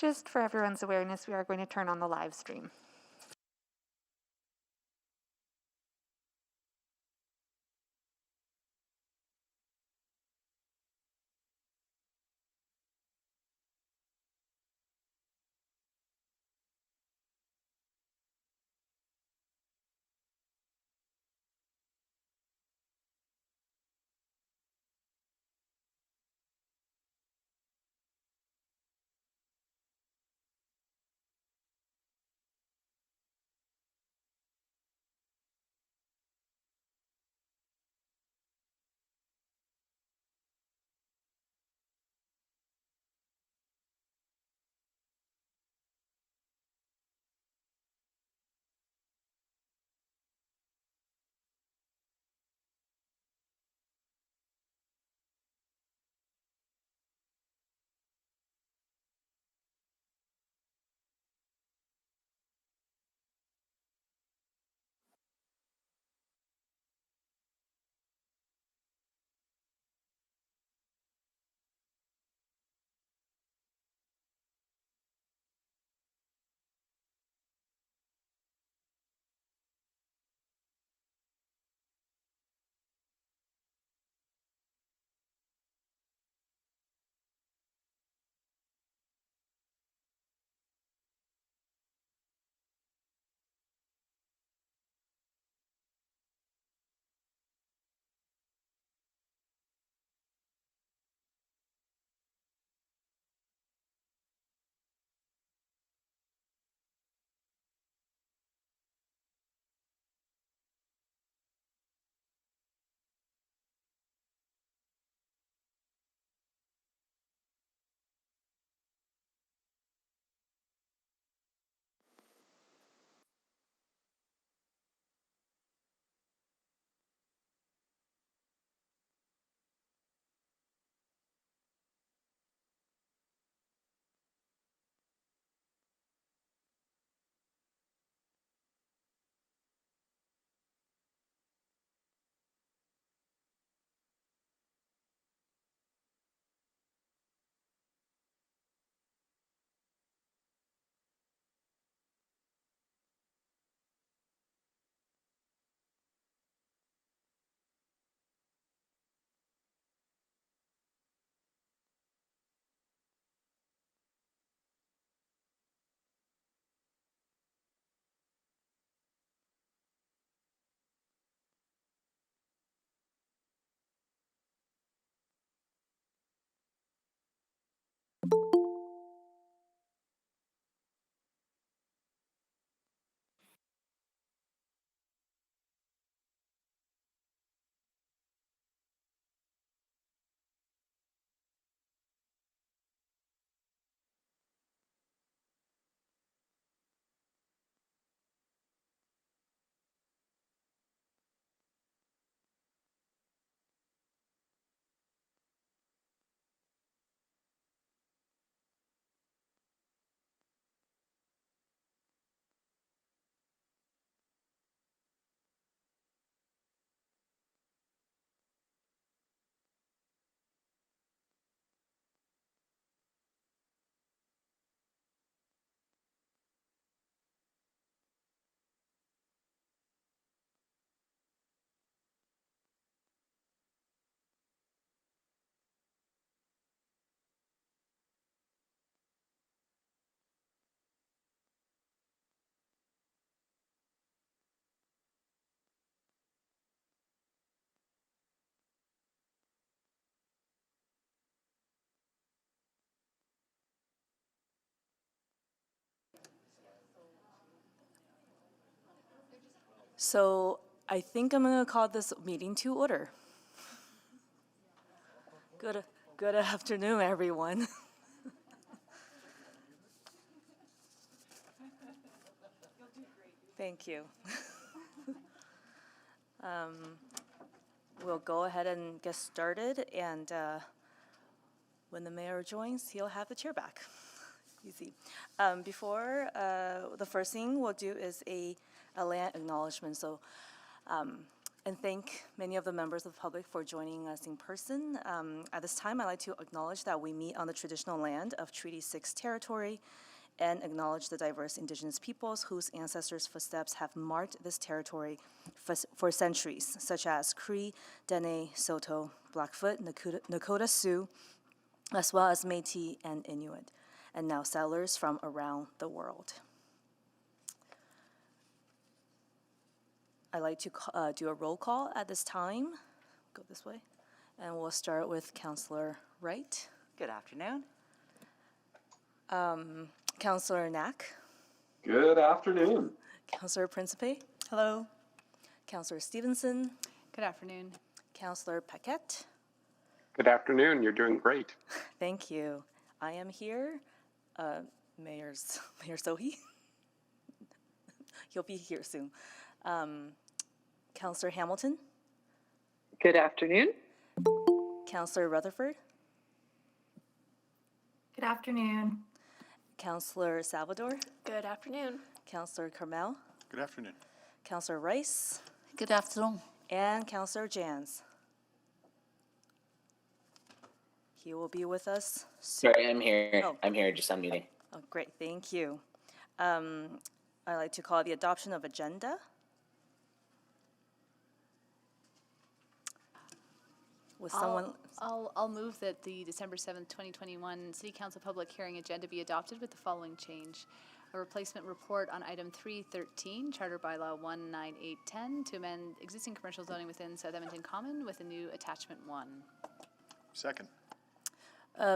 Just for everyone's awareness, we are going to turn on the live stream. So I think I'm going to call this meeting to order. Good afternoon, everyone. Thank you. We'll go ahead and get started, and when the mayor joins, he'll have the chair back. Easy. Before, the first thing we'll do is a land acknowledgement. So and thank many of the members of the public for joining us in person. At this time, I'd like to acknowledge that we meet on the traditional land of Treaty 6 territory and acknowledge the diverse indigenous peoples whose ancestors' footsteps have marked this territory for centuries, such as Cree, Dene, Saulteaux, Blackfoot, Nakota Sioux, as well as Métis and Inuit, and now settlers from around the world. I'd like to do a roll call at this time. Go this way. And we'll start with Councillor Wright. Good afternoon. Councillor Knack. Good afternoon. Councillor Principe. Hello. Councillor Stevenson. Good afternoon. Councillor Paquette. Good afternoon. You're doing great. Thank you. I am here. Mayor Sohi. He'll be here soon. Councillor Hamilton. Good afternoon. Councillor Rutherford. Good afternoon. Councillor Salvador. Good afternoon. Councillor Carmel. Good afternoon. Councillor Rice. Good afternoon. And Councillor Jans. He will be with us soon. Sorry, I'm here. Oh. I'm here, just unmuting. Oh, great, thank you. I'd like to call the adoption of agenda. With someone, I'll move that the December 7th, 2021 City Council public hearing agenda be adopted with the following change. A replacement report on item 313, Charter Bylaw 19810, to amend existing commercial zoning within South Edmonton Common with a new attachment 1. Second.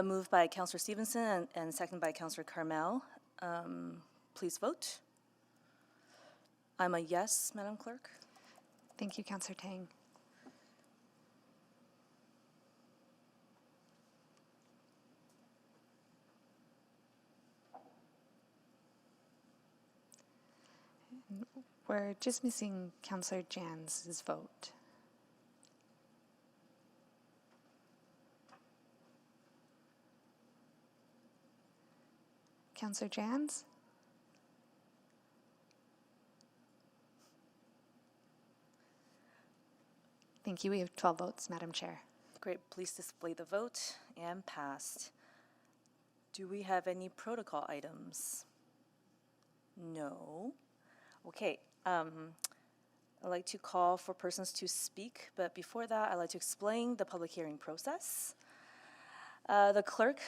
moved by Councillor Stevenson and seconded by Councillor Carmel. Please vote. I'm a yes, Madam Clerk. Thank you, Councillor Tang. We're just missing Councillor Jans' vote. Councillor Jans? Thank you. We have 12 votes, Madam Chair. Great, please display the vote, and passed. Do we have any protocol items? No. Okay, I'd like to call for persons to speak, but before that, I'd like to explain the public hearing process. The clerk,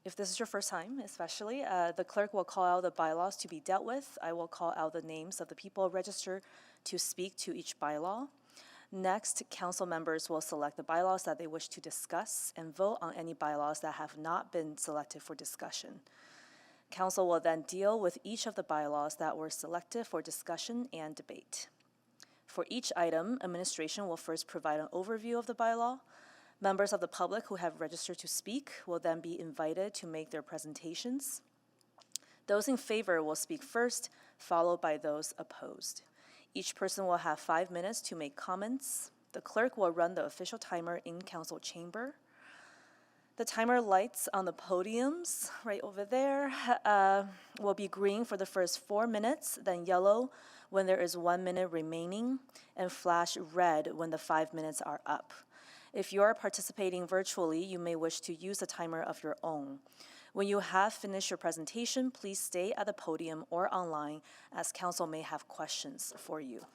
if this is your first time especially, the clerk will call out the bylaws to be dealt with. I will call out the names of the people registered to speak to each bylaw. Next, council members will select the bylaws that they wish to discuss and vote on any bylaws that have not been selected for discussion. Council will then deal with each of the bylaws that were selected for discussion and debate. For each item, administration will first provide an overview of the bylaw. Members of the public who have registered to speak will then be invited to make their presentations. Those in favor will speak first, followed by those opposed. Each person will have 5 minutes to make comments. The clerk will run the official timer in council chamber. The timer lights on the podiums right over there will be green for the first 4 minutes, then yellow when there is 1 minute remaining, and flash red when the 5 minutes are up. If you are participating virtually, you may wish to use a timer of your own. When you have finished your presentation, please stay at the podium or online, as council may have questions for you.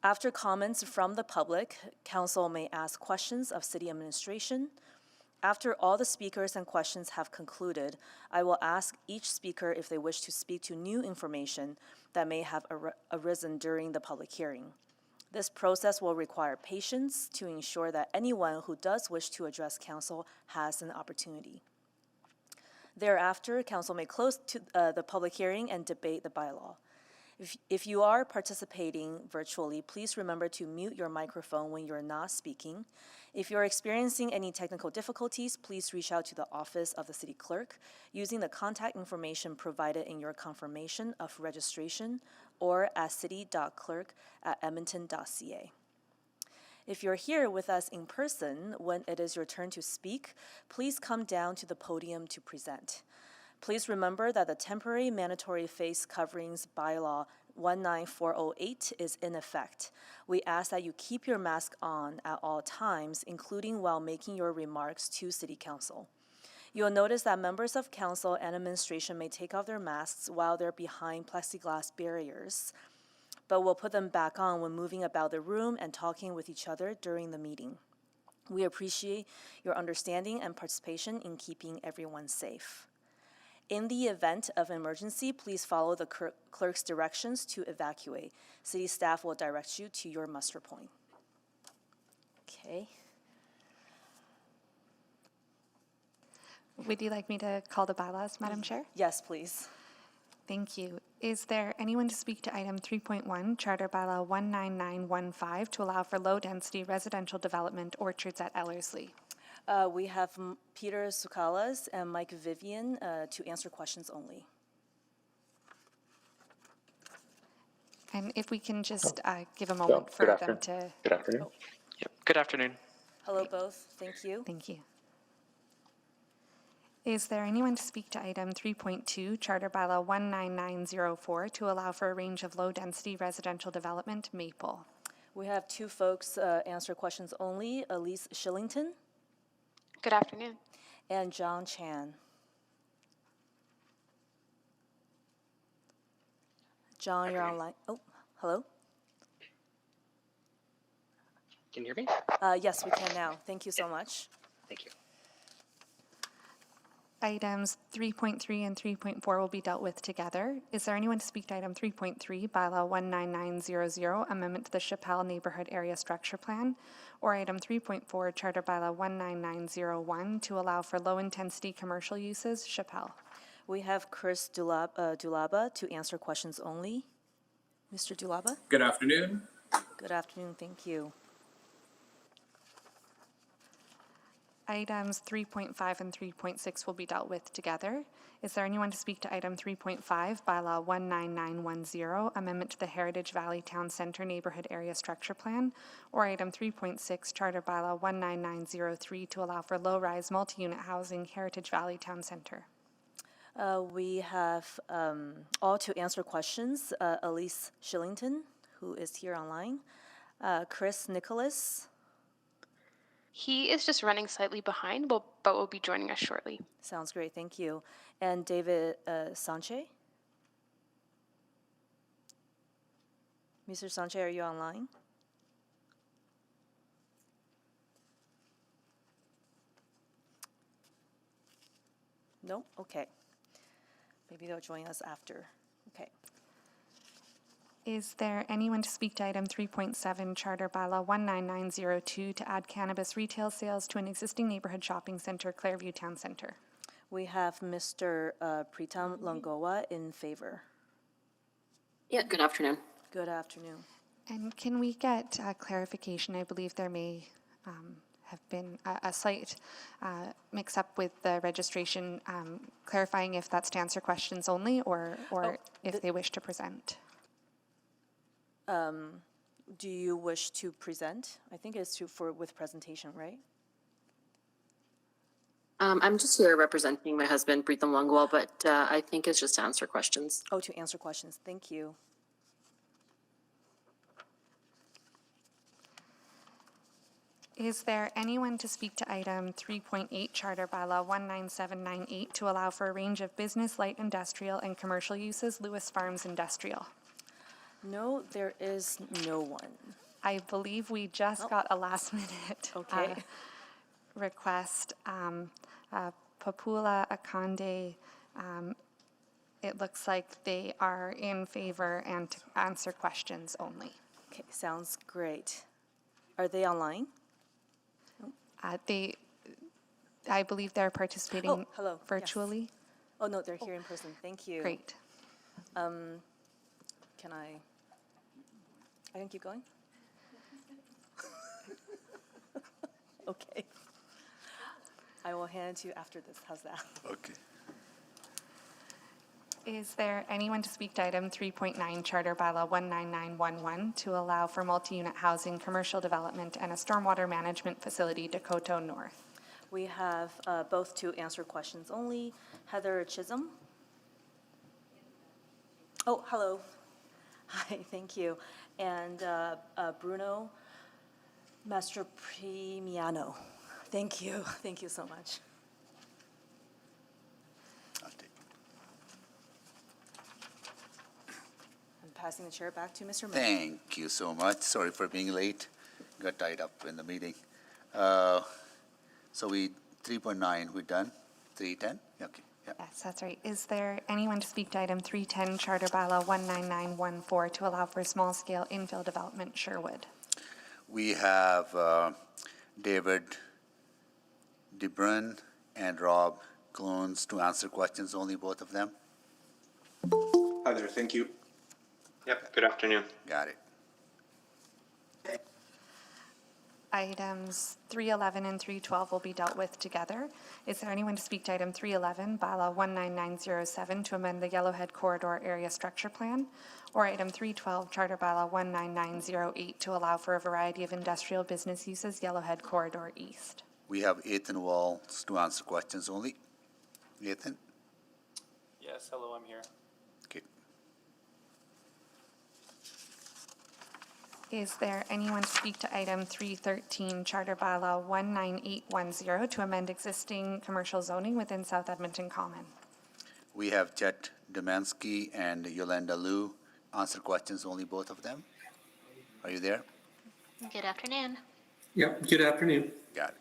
After comments from the public, council may ask questions of city administration. After all the speakers and questions have concluded, I will ask each speaker if they wish to speak to new information that may have arisen during the public hearing. This process will require patience to ensure that anyone who does wish to address council has an opportunity. Thereafter, council may close the public hearing and debate the bylaw. If you are participating virtually, please remember to mute your microphone when you're not speaking. If you're experiencing any technical difficulties, please reach out to the office of the city clerk using the contact information provided in your confirmation of registration or at city.clerk@edmonton.ca. If you're here with us in person, when it is your turn to speak, please come down to the podium to present. Please remember that the temporary mandatory face coverings bylaw 19408 is in effect. We ask that you keep your mask on at all times, including while making your remarks to City Council. You'll notice that members of council and administration may take off their masks while they're behind plexiglass barriers, but will put them back on when moving about the room and talking with each other during the meeting. We appreciate your understanding and participation in keeping everyone safe. In the event of emergency, please follow the clerk's directions to evacuate. City staff will direct you to your muster point. Okay. Would you like me to call the bylaws, Madam Chair? Yes, please. Thank you. Is there anyone to speak to item 3.1, Charter Bylaw 19915, to allow for low-density residential development orchards at Ellerslie? We have Peter Sukalas and Mike Vivian to answer questions only. And if we can just give a moment for them to... Good afternoon. Yep. Good afternoon. Hello, both. Thank you. Thank you. Is there anyone to speak to item 3.2, Charter Bylaw 19904, to allow for a range of low-density residential development, Maple? We have two folks answer questions only, Elise Shillington Good afternoon. and John Chan. John, you're online. Oh, hello? Can you hear me? Yes, we can now. Thank you so much. Thank you. Items 3.3 and 3.4 will be dealt with together. Is there anyone to speak to item 3.3, Bylaw 19900, Amendment to the Chappelle Neighborhood Area Structure Plan, or item 3.4, Charter Bylaw 19901, to allow for low-intensity commercial uses, Chappelle? We have Chris Dulaba to answer questions only. Mr. Dulaba? Good afternoon. Good afternoon, thank you. Items 3.5 and 3.6 will be dealt with together. Is there anyone to speak to item 3.5, Bylaw 19910, Amendment to the Heritage Valley Town Center Neighborhood Area Structure Plan, or item 3.6, Charter Bylaw 19903, to allow for low-rise multi-unit housing, Heritage Valley Town Center? We have all to answer questions, Elise Shillington, who is here online, Chris Nicholas. He is just running slightly behind, but will be joining us shortly. Sounds great, thank you. And David Sanche. Mr. Sanche, are you online? No? Okay. Maybe they'll join us after. Okay. Is there anyone to speak to item 3.7, Charter Bylaw 19902, to add cannabis retail sales to an existing neighborhood shopping center, Clairview Town Center? We have Mr. Pritam Longoa in favor. Yeah, good afternoon. Good afternoon. And can we get clarification? I believe there may have been a slight mix-up with the registration, clarifying if that's to answer questions only or if they wish to present. Do you wish to present? I think it's with presentation, right? I'm just here representing my husband, Pritham Longwal, but I think it's just to answer questions. Oh, to answer questions. Thank you. Is there anyone to speak to item 3.8, Charter Bylaw 19798, to allow for a range of business, light industrial, and commercial uses, Lewis Farms Industrial? No, there is no one. I believe we just got a last-minute Okay. request. Papula Akande, it looks like they are in favor and to answer questions only. Okay, sounds great. Are they online? I believe they're participating Oh, hello, yes. virtually. Oh, no, they're here in person. Thank you. Great. Can I can keep going? Okay. I will hand it to you after this. How's that? Okay. Is there anyone to speak to item 3.9, Charter Bylaw 19911, to allow for multi-unit housing, commercial development, and a stormwater management facility, Dakota North? We have both to answer questions only. Heather Chisholm. Oh, hello. Hi, thank you. And Bruno Mastroprimiano. Thank you. Thank you so much. I'll take. I'm passing the chair back to Mr. Mo. Thank you so much. Sorry for being late. Got tied up in the meeting. So 3.9, we done? 310? Okay, yeah. Yes, that's right. Is there anyone to speak to item 310, Charter Bylaw 19914, to allow for small-scale infill development, Sherwood? We have David DeBrun and Rob Clones to answer questions, only both of them. Hi there, thank you. Yep, good afternoon. Got it. Items 311 and 312 will be dealt with together. Is there anyone to speak to item 311, Bylaw 19907, to amend the Yellowhead Corridor Area Structure Plan? Or item 312, Charter Bylaw 19908, to allow for a variety of industrial business uses, Yellowhead Corridor East? We have Ethan Walls to answer questions only. Ethan? Yes, hello, I'm here. Okay. Is there anyone to speak to item 313, Charter Bylaw 19810, to amend existing commercial zoning within South Edmonton Common? We have Chet Demansky and Yolanda Liu. Answer questions only, both of them. Are you there? Good afternoon. Yep, good afternoon. Got it.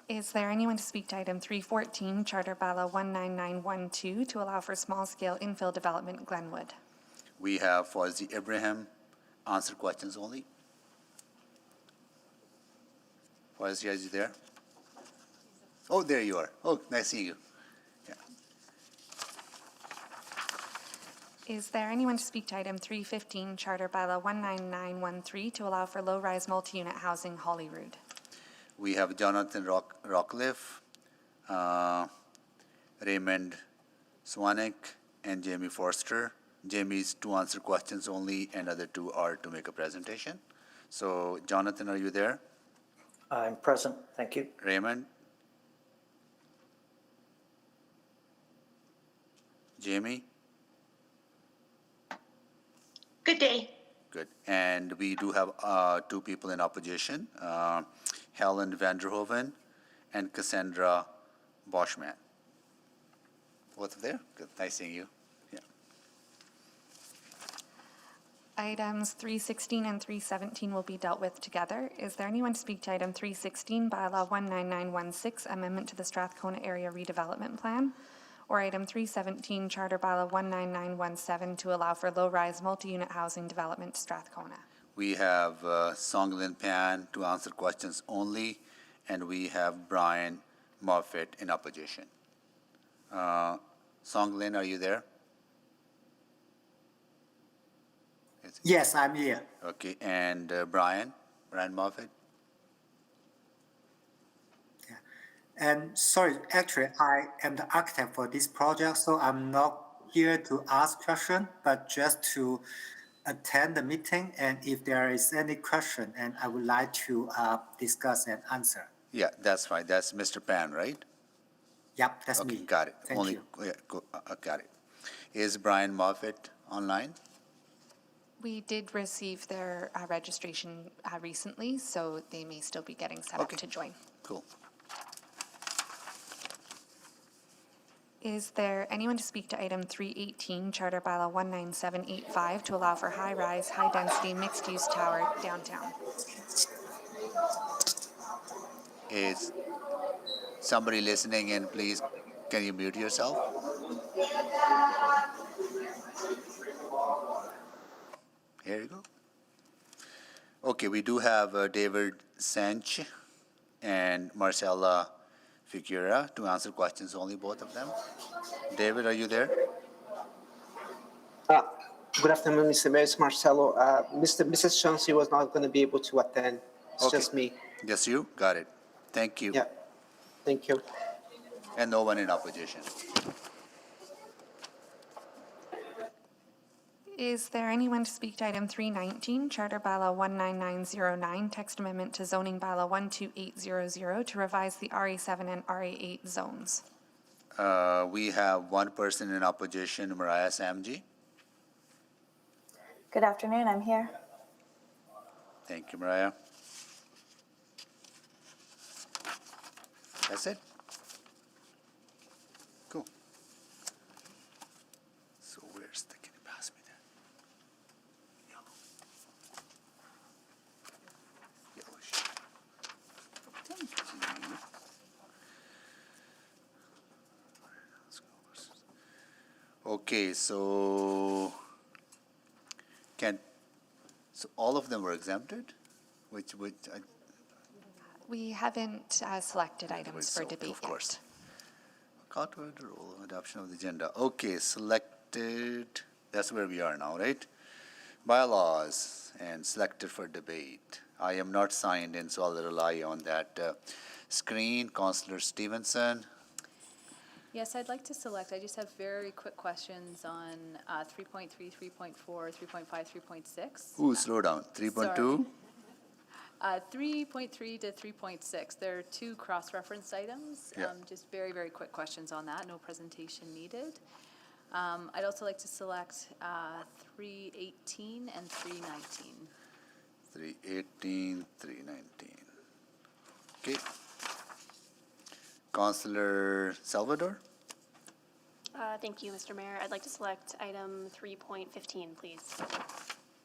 Is there anyone to speak to item 314, Charter Bylaw 19912, to allow for small-scale infill development, Glenwood? We have Fauzi Ibrahim. Answer questions only. Fauzi, are you there? Oh, there you are. Oh, nice seeing you. Yeah. Is there anyone to speak to item 315, Charter Bylaw 19913, to allow for low-rise multi-unit housing, Holyrood? We have Jonathan Rockcliffe, Raymond Swanek, and Jamie Forster. Jamie's to answer questions only, and other two are to make a presentation. So, Jonathan, are you there? I'm present, thank you. Raymond? Jamie? Good day. Good. And we do have two people in opposition, Helen Vanderhoven and Cassandra Boschman. Both there? Good. Nice seeing you. Yeah. Items 316 and 317 will be dealt with together. Is there anyone to speak to item 316, Bylaw 19916, Amendment to the Strathcona Area Redevelopment Plan? Or item 317, Charter Bylaw 19917, to allow for low-rise multi-unit housing development, Strathcona? We have Songlin Pan to answer questions only, and we have Brian Moffett in opposition. Songlin, are you there? Yes, I'm here. Okay, and Brian Moffett? And sorry, actually, I am the architect for this project, so I'm not here to ask question, but just to attend the meeting. And if there is any question, and I would like to discuss and answer. Yeah, that's fine. That's Mr. Pan, right? Yep, that's Okay, me. got it. Thank you. Yeah, got it. Is Brian Moffett online? We did receive their registration recently, so they may still be getting set up Okay. to join. Cool. Is there anyone to speak to item 318, Charter Bylaw 19785, to allow for high-rise, high-density, mixed-use tower downtown? Is somebody listening in, please? Can you mute yourself? Here you go. Okay, we do have David Sanch and Marcella Figuera to answer questions only, both of them. David, are you there? Good afternoon, Mr. Mayor. It's Marcelo. Mrs. Chauncey was not going to be able to attend. It's just me. Just you? Got it. Thank you. Yeah. Thank you. And no one in opposition. Is there anyone to speak to item 319, Charter Bylaw 19909, text amendment to zoning bylaw 12800 to revise the RA7 and RA8 zones? We have one person in opposition, Mariah Samji. Good afternoon, I'm here. Thank you, Mariah. That's it? Cool. So where's the, can you pass me that? Yellow. Yellow sheet. Thank you. Let's go. Okay, so so all of them were exempted? Which We haven't selected items for so, debate of course. yet. Call to order, roll, adoption of the agenda. Okay, selected, that's where we are now, right? Bylaws and selected for debate. I am not signed in, so I'll rely on that screen. Councillor Stevenson. Yes, I'd like to select, I just have very quick questions on 3.3, 3.4, 3.5, 3.6. Ooh, slow down. 3.2? 3.3 to 3.6, there are two cross-referenced items. Yeah. Just very, very quick questions on that, no presentation needed. I'd also like to select 318 and 319. 318, 319. Okay. Councillor Salvador. Thank you, Mr. Mayor. I'd like to select item 3.15, please.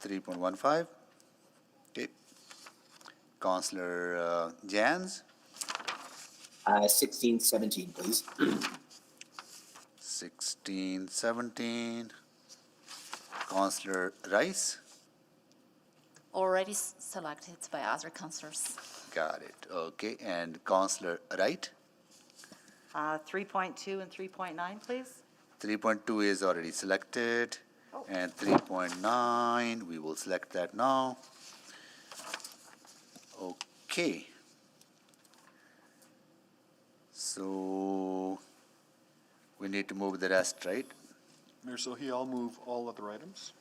3.15. Okay. Councillor Jans. 16, 17, please. 16, 17. Councillor Rice. Already selected by other councillors. Got it. Okay. And Councillor Wright. 3.2 and 3.9, please. 3.2 is already selected. And 3.9, we will select that now. Okay. So we need to move the rest, right? Mayor Sohi, I'll move all other items.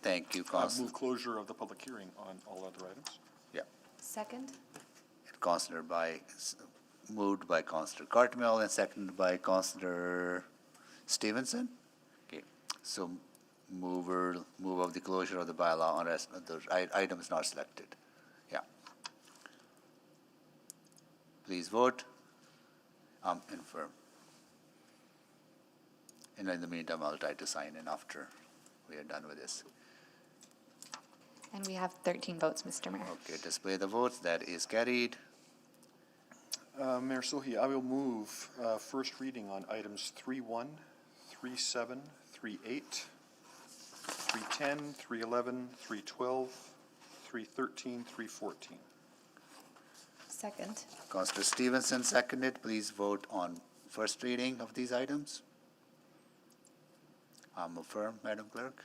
Thank you, I'll Councillor. move closure of the public hearing on all other items. Yeah. Second? Councillor moved by Councillor Cartmel and seconded by Councillor Stevenson. Okay. So move of the closure of the bylaw on rest of the items not selected. Yeah. Please vote. Infirm. And in the meantime, I'll try to sign in after we are done with this. And we have 13 votes, Mr. Mayor. Okay, display the votes. That is carried. Mayor Sohi, I will move first reading on items 3.1, 3.7, 3.8, 3.10, 3.11, 3.12, 3.13, 3.14. Second. Councillor Stevenson seconded. Please vote on first reading of these items. Affirm, Madam Clerk.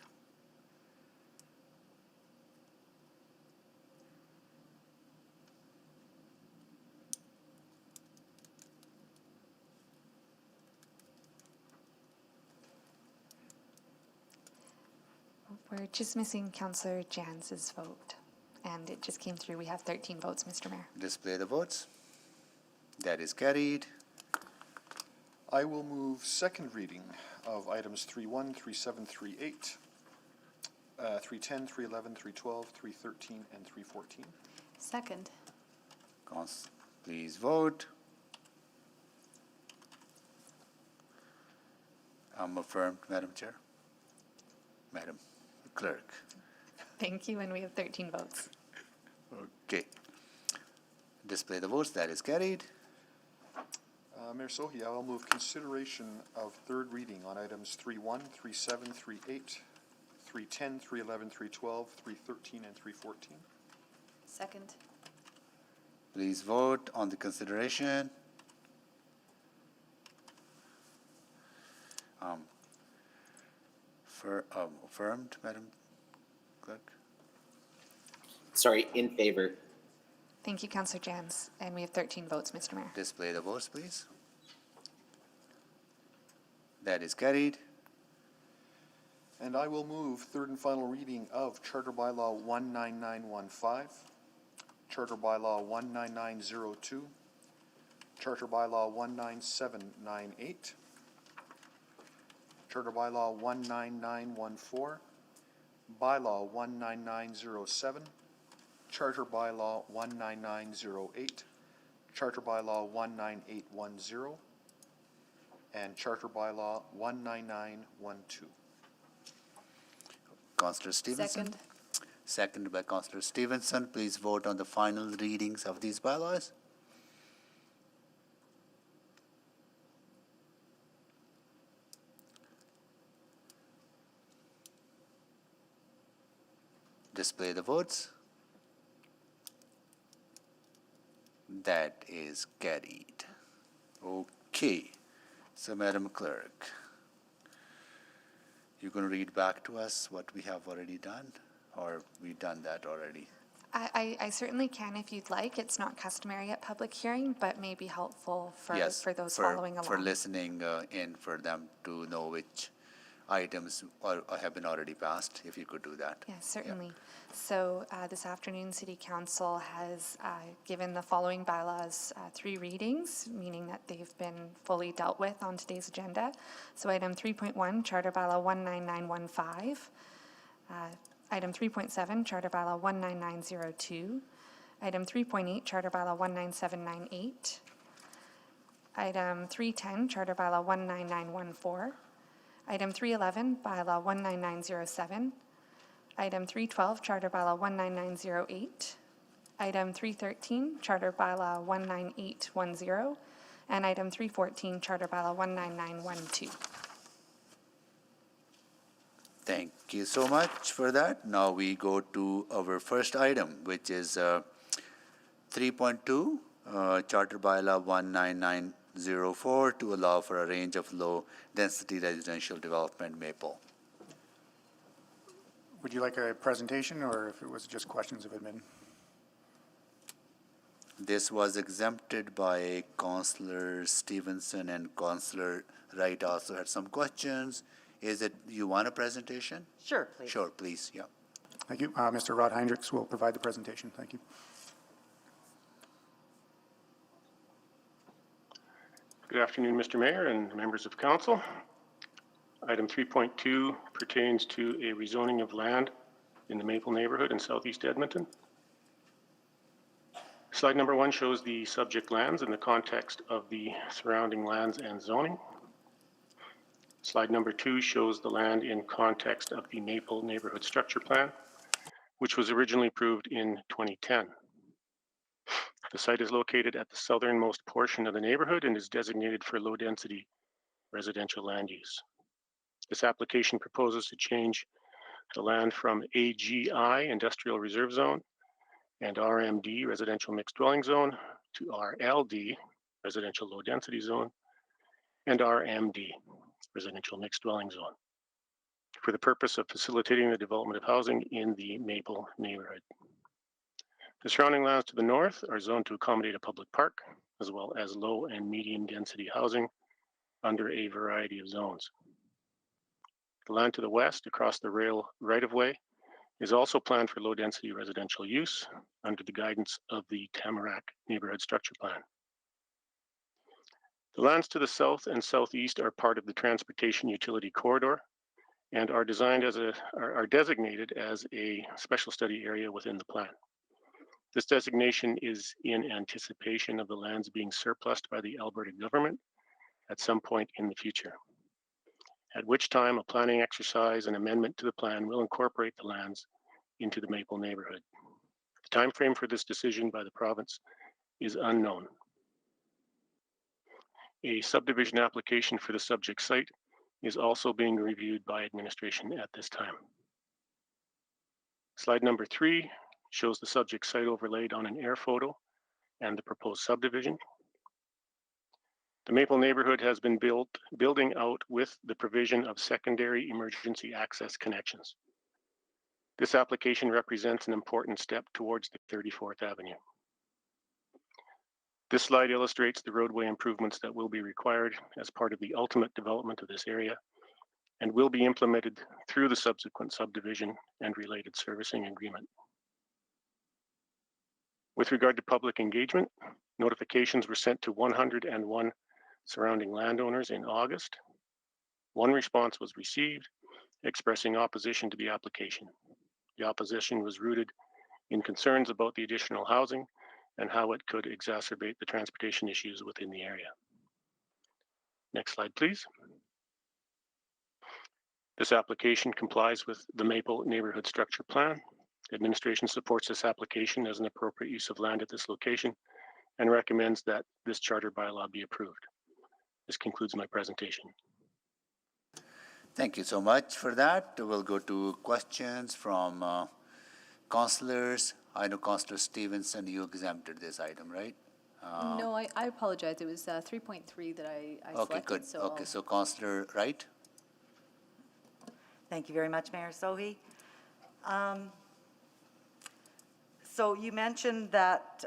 We're just missing Councillor Jans's vote. And it just came through. We have 13 votes, Mr. Mayor. Display the votes. That is carried. I will move second reading of items 3.1, 3.7, 3.8, 3.10, 3.11, 3.12, 3.13, and 3.14. Second. Please vote. Affirmed, Madam Chair. Madam Clerk. Thank you, and we have 13 votes. Okay. Display the votes. That is carried. Mayor Sohi, I will move consideration of third reading on items 3.1, 3.7, 3.8, 3.10, 3.11, 3.12, 3.13, and 3.14. Second. Please vote on the consideration. Affirmed, Madam Clerk. Sorry, in favor. Thank you, Councillor Jans. And we have 13 votes, Mr. Mayor. Display the votes, please. That is carried. And I will move third and final reading of Charter Bylaw 19915, Charter Bylaw 19902, Charter Bylaw 19798, Charter Bylaw 19914, Bylaw 19907, Charter Bylaw 19908, Charter Bylaw 19810, and Charter Bylaw 19912. Councillor Stevenson? Second. Seconded by Councillor Stevenson. Please vote on the final readings of these bylaws. Display the votes. That is carried. Okay. So, Madam Clerk, you're going to read back to us what we have already done, or we done that already? I certainly can if you'd like. It's not customary at public hearing, but may be helpful for those following along. For listening in, for them to know which items have been already passed, if you could do that. Yes, certainly. So this afternoon, City Council has given the following bylaws 3 readings, meaning that they've been fully dealt with on today's agenda. So item 3.1, Charter Bylaw 19915. Item 3.7, Charter Bylaw 19902. Item 3.8, Charter Bylaw 19798. Item 310, Charter Bylaw 19914. Item 311, Bylaw 19907. Item 312, Charter Bylaw 19908. Item 313, Charter Bylaw 19810. And item 314, Charter Bylaw 19912. Thank you so much for that. Now we go to our first item, which is 3.2, Charter Bylaw 19904, to allow for a range of low-density residential development, Maple. Would you like a presentation, or if it was just questions of admin? This was exempted by Councillor Stevenson, and Councillor Wright also had some questions. Is it, you want a presentation? Sure, please. Sure, please, yeah. Thank you. Mr. Rod Heinrichs will provide the presentation. Thank you. Good afternoon, Mr. Mayor and members of council. Item 3.2 pertains to a rezoning of land in the Maple neighborhood in southeast Edmonton. Slide number 1 shows the subject lands in the context of the surrounding lands and zoning. Slide number 2 shows the land in context of the Maple Neighborhood Structure Plan, which was originally approved in 2010. The site is located at the southernmost portion of the neighborhood and is designated for low-density residential land use. This application proposes to change the land from AGI, Industrial Reserve Zone, and RMD, Residential Mixed Dwelling Zone, to RLD, Residential Low Density Zone, and RMD, Residential Mixed Dwelling Zone, for the purpose of facilitating the development of housing in the Maple neighborhood. The surrounding lands to the north are zoned to accommodate a public park, as well as low and medium density housing under a variety of zones. The land to the west, across the rail right-of-way, is also planned for low-density residential use under the guidance of the Tamarack Neighborhood Structure Plan. The lands to the south and southeast are part of the Transportation Utility Corridor and are designated as a special study area within the plan. This designation is in anticipation of the lands being surplused by the Alberta government at some point in the future, at which time a planning exercise and amendment to the plan will incorporate the lands into the Maple neighborhood. The time frame for this decision by the province is unknown. A subdivision application for the subject site is also being reviewed by administration at this time. Slide number 3 shows the subject site overlaid on an air photo and the proposed subdivision. The Maple neighborhood has been building out with the provision of secondary emergency access connections. This application represents an important step towards the 34th Avenue. This slide illustrates the roadway improvements that will be required as part of the ultimate development of this area and will be implemented through the subsequent subdivision and related servicing agreement. With regard to public engagement, notifications were sent to 101 surrounding landowners in August. One response was received expressing opposition to the application. The opposition was rooted in concerns about the additional housing and how it could exacerbate the transportation issues within the area. Next slide, please. This application complies with the Maple Neighborhood Structure Plan. Administration supports this application as an appropriate use of land at this location and recommends that this charter bylaw be approved. This concludes my presentation. Thank you so much for that. We'll go to questions from councillors. I know Councillor Stevenson, you exempted this item, right? No, I apologize. It was 3.3 that I Okay, selected. good. So Okay, so Councillor Wright? Thank you very much, Mayor Sohi. So you mentioned that,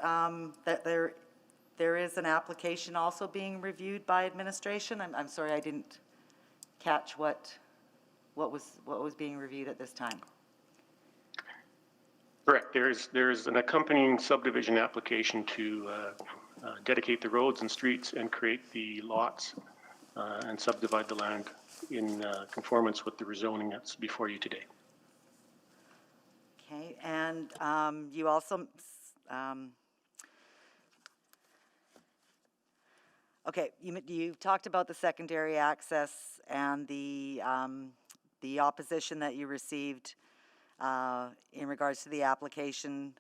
that there is an application also being reviewed by administration. I'm sorry, I didn't catch what was being reviewed at this time. Correct. There's an accompanying subdivision application to dedicate the roads and streets and create the lots and subdivide the land in conformance with the rezoning that's before you today. Okay, and you also, okay, you talked about the secondary access and the opposition that you received in regards to the application,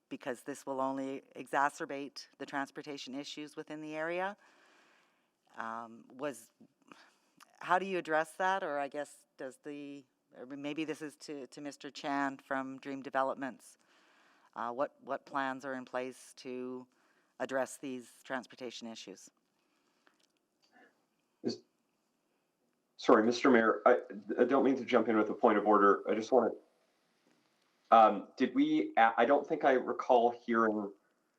because this will only exacerbate the transportation issues within the area. How do you address that? Or I guess or maybe this is to Mr. Chan from Dream Developments. What plans are in place to address these transportation issues? Sorry, Mr. Mayor, I don't mean to jump in with a point of order. I just want to, I don't think I recall hearing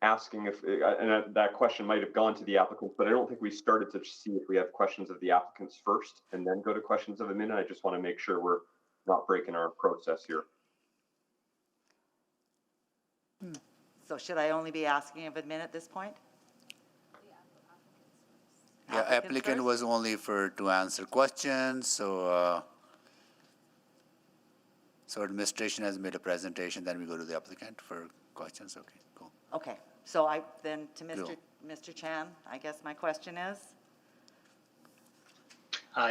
asking if, and that question might have gone to the applicants, but I don't think we started to see if we have questions of the applicants first and then go to questions of admin. I just want to make sure we're not breaking our process here. So should I only be asking of admin at this point? Yeah, applicant first? was only to answer questions, so so administration has made a presentation, then we go to the applicant for questions. Okay, cool. Okay, so then to Cool. Mr. Chan, I guess my question is?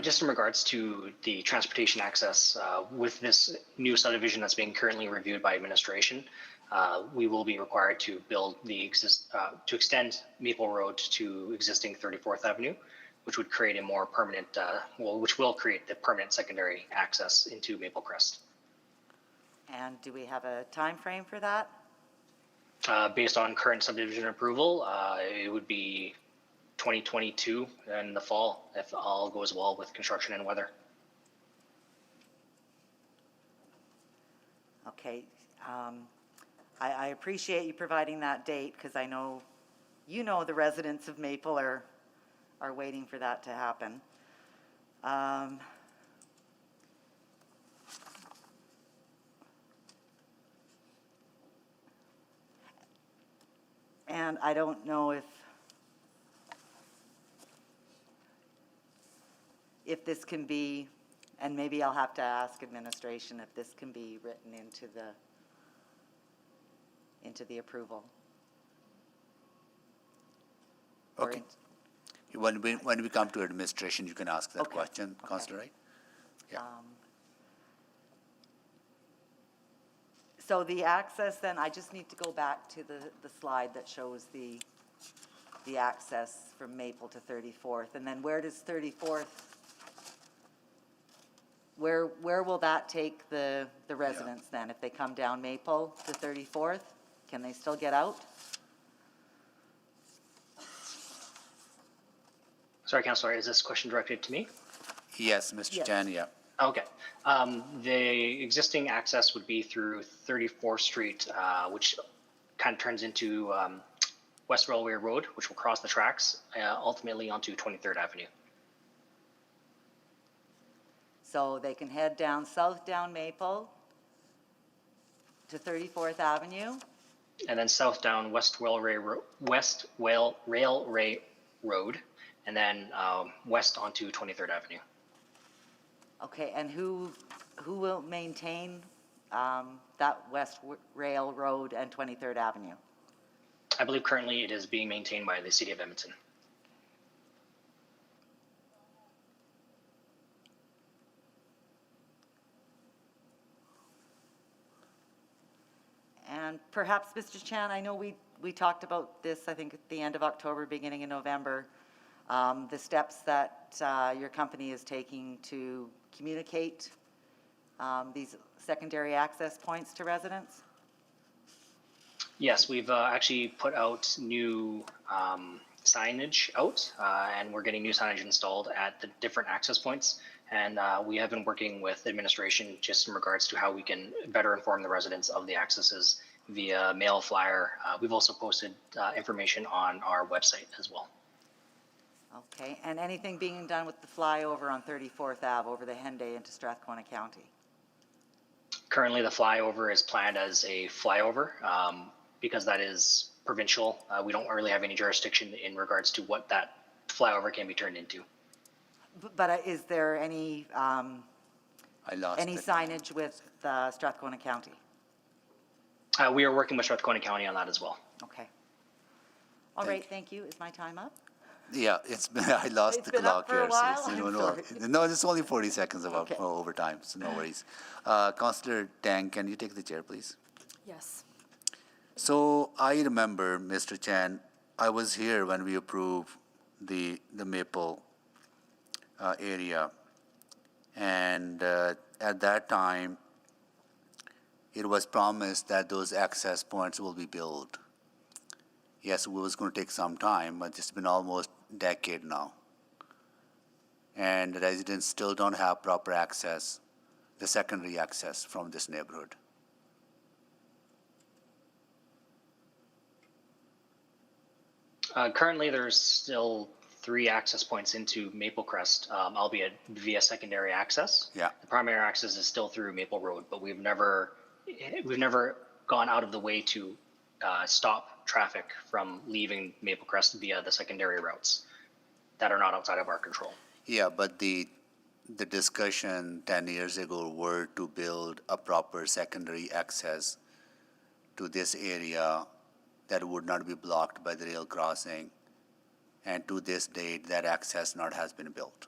Just in regards to the transportation access, with this new subdivision that's being currently reviewed by administration, we will be required to build to extend Maple Road to existing 34th Avenue, which would create a more permanent, which will create the permanent secondary access into Maple Crest. And do we have a time frame for that? Based on current subdivision approval, it would be 2022 in the fall, if all goes well with construction and weather. Okay, I appreciate you providing that date, because I know, the residents of Maple are waiting for that to happen. And I don't know if this can be, and maybe I'll have to ask administration if this can be written into the approval. Or Okay. When we come to administration, you can ask that Okay. question, Okay. Councillor Wright. Yeah. So the access, then, I just need to go back to the slide that shows the access from Maple to 34th. And then where does 34th, where will that take the residents then? If they come down Maple to 34th, can they still get out? Sorry, Councillor, is this question directed to me? Yes, Mr. Chan, yeah. Okay. The existing access would be through 34th Street, which kind of turns into West Railway Road, which will cross the tracks, ultimately onto 23rd Avenue. So they can head down south down Maple to 34th Avenue. And then south down West Railway Road, and then west onto 23rd Avenue. Okay, and who will maintain that West Rail Road and 23rd Avenue? I believe currently it is being maintained by the City of Edmonton. And perhaps, Mr. Chan, I know we talked about this, I think, at the end of October, beginning of November, the steps that your company is taking to communicate these secondary access points to residents? Yes, we've actually put out new signage out, and we're getting new signage installed at the different access points. And we have been working with administration just in regards to how we can better inform the residents of the accesses via mail flyer. We've also posted information on our website as well. Okay, and anything being done with the flyover on 34th Ave over the Henday into Strathcona County? Currently, the flyover is planned as a flyover because that is provincial. We don't really have any jurisdiction in regards to what that flyover can be turned into. But is there any I lost signage with Strathcona County? We are working with Strathcona County on that as well. Okay. All right, thank you. Is my time up? Yeah, it's been, I lost It's the been up clock for a here. while? So, I'm no, sorry. no, it's only 40 seconds of Okay. overtime, so no worries. Councillor Tang, can you take the chair, please? Yes. So I remember, Mr. Chan, I was here when we approved the Maple area. And at that time, it was promised that those access points will be built. Yes, it was going to take some time, but it's been almost a decade now. And the residents still don't have proper access, the secondary access from this neighborhood. Currently, there's still 3 access points into Maple Crest, albeit via secondary access. Yeah. The primary access is still through Maple Road, but we've never gone out of the way to stop traffic from leaving Maple Crest via the secondary routes that are not outside of our control. Yeah, but the discussion 10 years ago were to build a proper secondary access to this area that would not be blocked by the rail crossing. And to this date, that access has been built.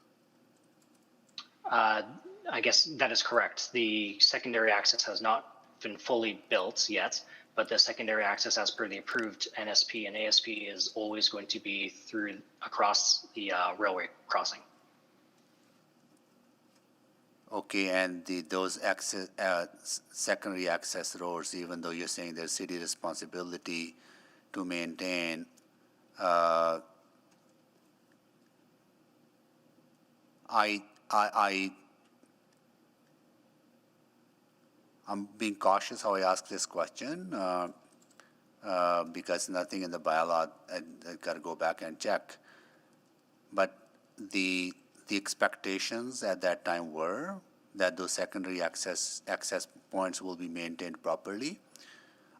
I guess that is correct. The secondary access has not been fully built yet, but the secondary access as per the approved NSP and ASP is always going to be across the railway crossing. Okay, and those secondary access roads, even though you're saying there's city responsibility to maintain, I'm being cautious how I ask this question because nothing in the bylaw, I got to go back and check. But the expectations at that time were that those secondary access points will be maintained properly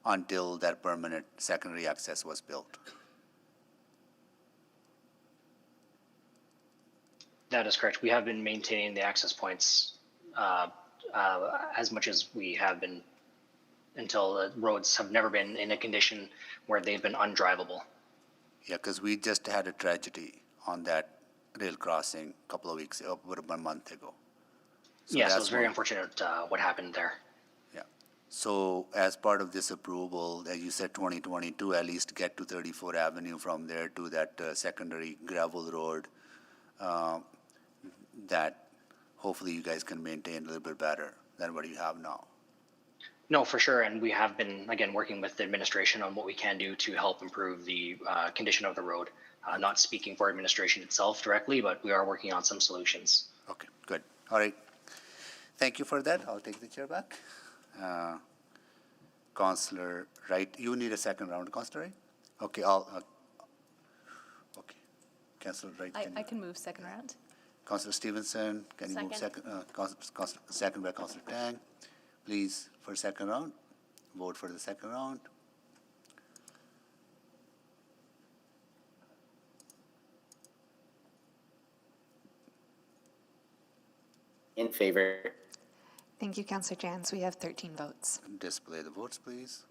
until that permanent secondary access was built. That is correct. We have been maintaining the access points as much as we have been until the roads have never been in a condition where they've been undrivable. Yeah, because we just had a tragedy on that rail crossing a couple of weeks, about a month ago. So yes, it that's was very one- unfortunate what happened there. Yeah. So as part of this approval, as you said, 2022, at least get to 34th Avenue from there to that secondary gravel road that hopefully you guys can maintain a little bit better than what you have now. No, for sure. And we have been, again, working with the administration on what we can do to help improve the condition of the road. Not speaking for administration itself directly, but we are working on some solutions. Okay, good. All right. Thank you for that. I'll take the chair back. Councillor Wright, you need a second round, Councillor Wright? Okay, okay. Councillor Wright, I can move second round. Councillor Stevenson, can you move second? Second by Councillor Tang. Please, for second round, vote for the second round. In favor. Thank you, Councillor Jans. We have 13 votes. Display the votes, please.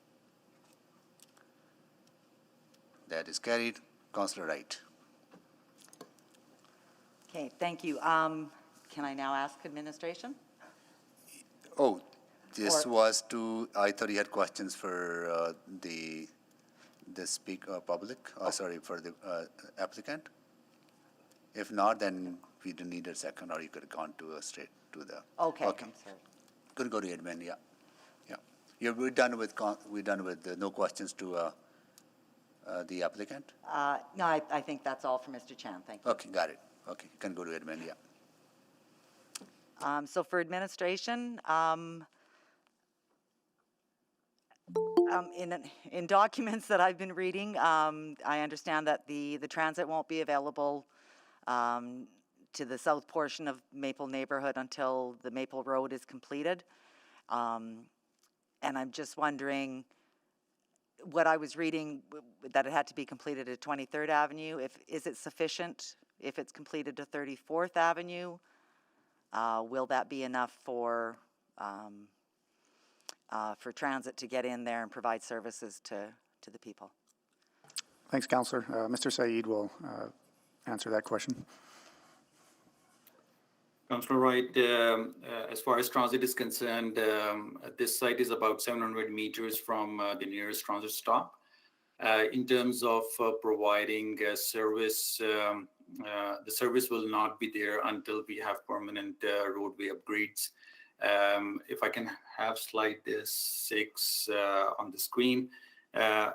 That is carried. Councillor Wright. Okay, thank you. Can I now ask administration? Oh, this Or- was to, I thought you had questions for the public, sorry, for the applicant? If not, then we don't need a second, or you could have gone to straight to the. Okay, Okay. I'm sorry. Could go to admin, yeah. Yeah. We're done with, no questions to the applicant? No, I think that's all for Mr. Chan, thank you. Okay, got it. Okay, you can go to admin, yeah. So for administration, in documents that I've been reading, I understand that the transit won't be available to the south portion of Maple neighborhood until the Maple Road is completed. And I'm just wondering, what I was reading, that it had to be completed at 23rd Avenue, is it sufficient if it's completed to 34th Avenue? Will that be enough for transit to get in there and provide services to the people? Thanks, Councillor. Mr. Saeed will answer that question. Councillor Wright, as far as transit is concerned, this site is about 700 meters from the nearest transit stop. In terms of providing service, the service will not be there until we have permanent roadway upgrades. If I can have slide 6 on the screen,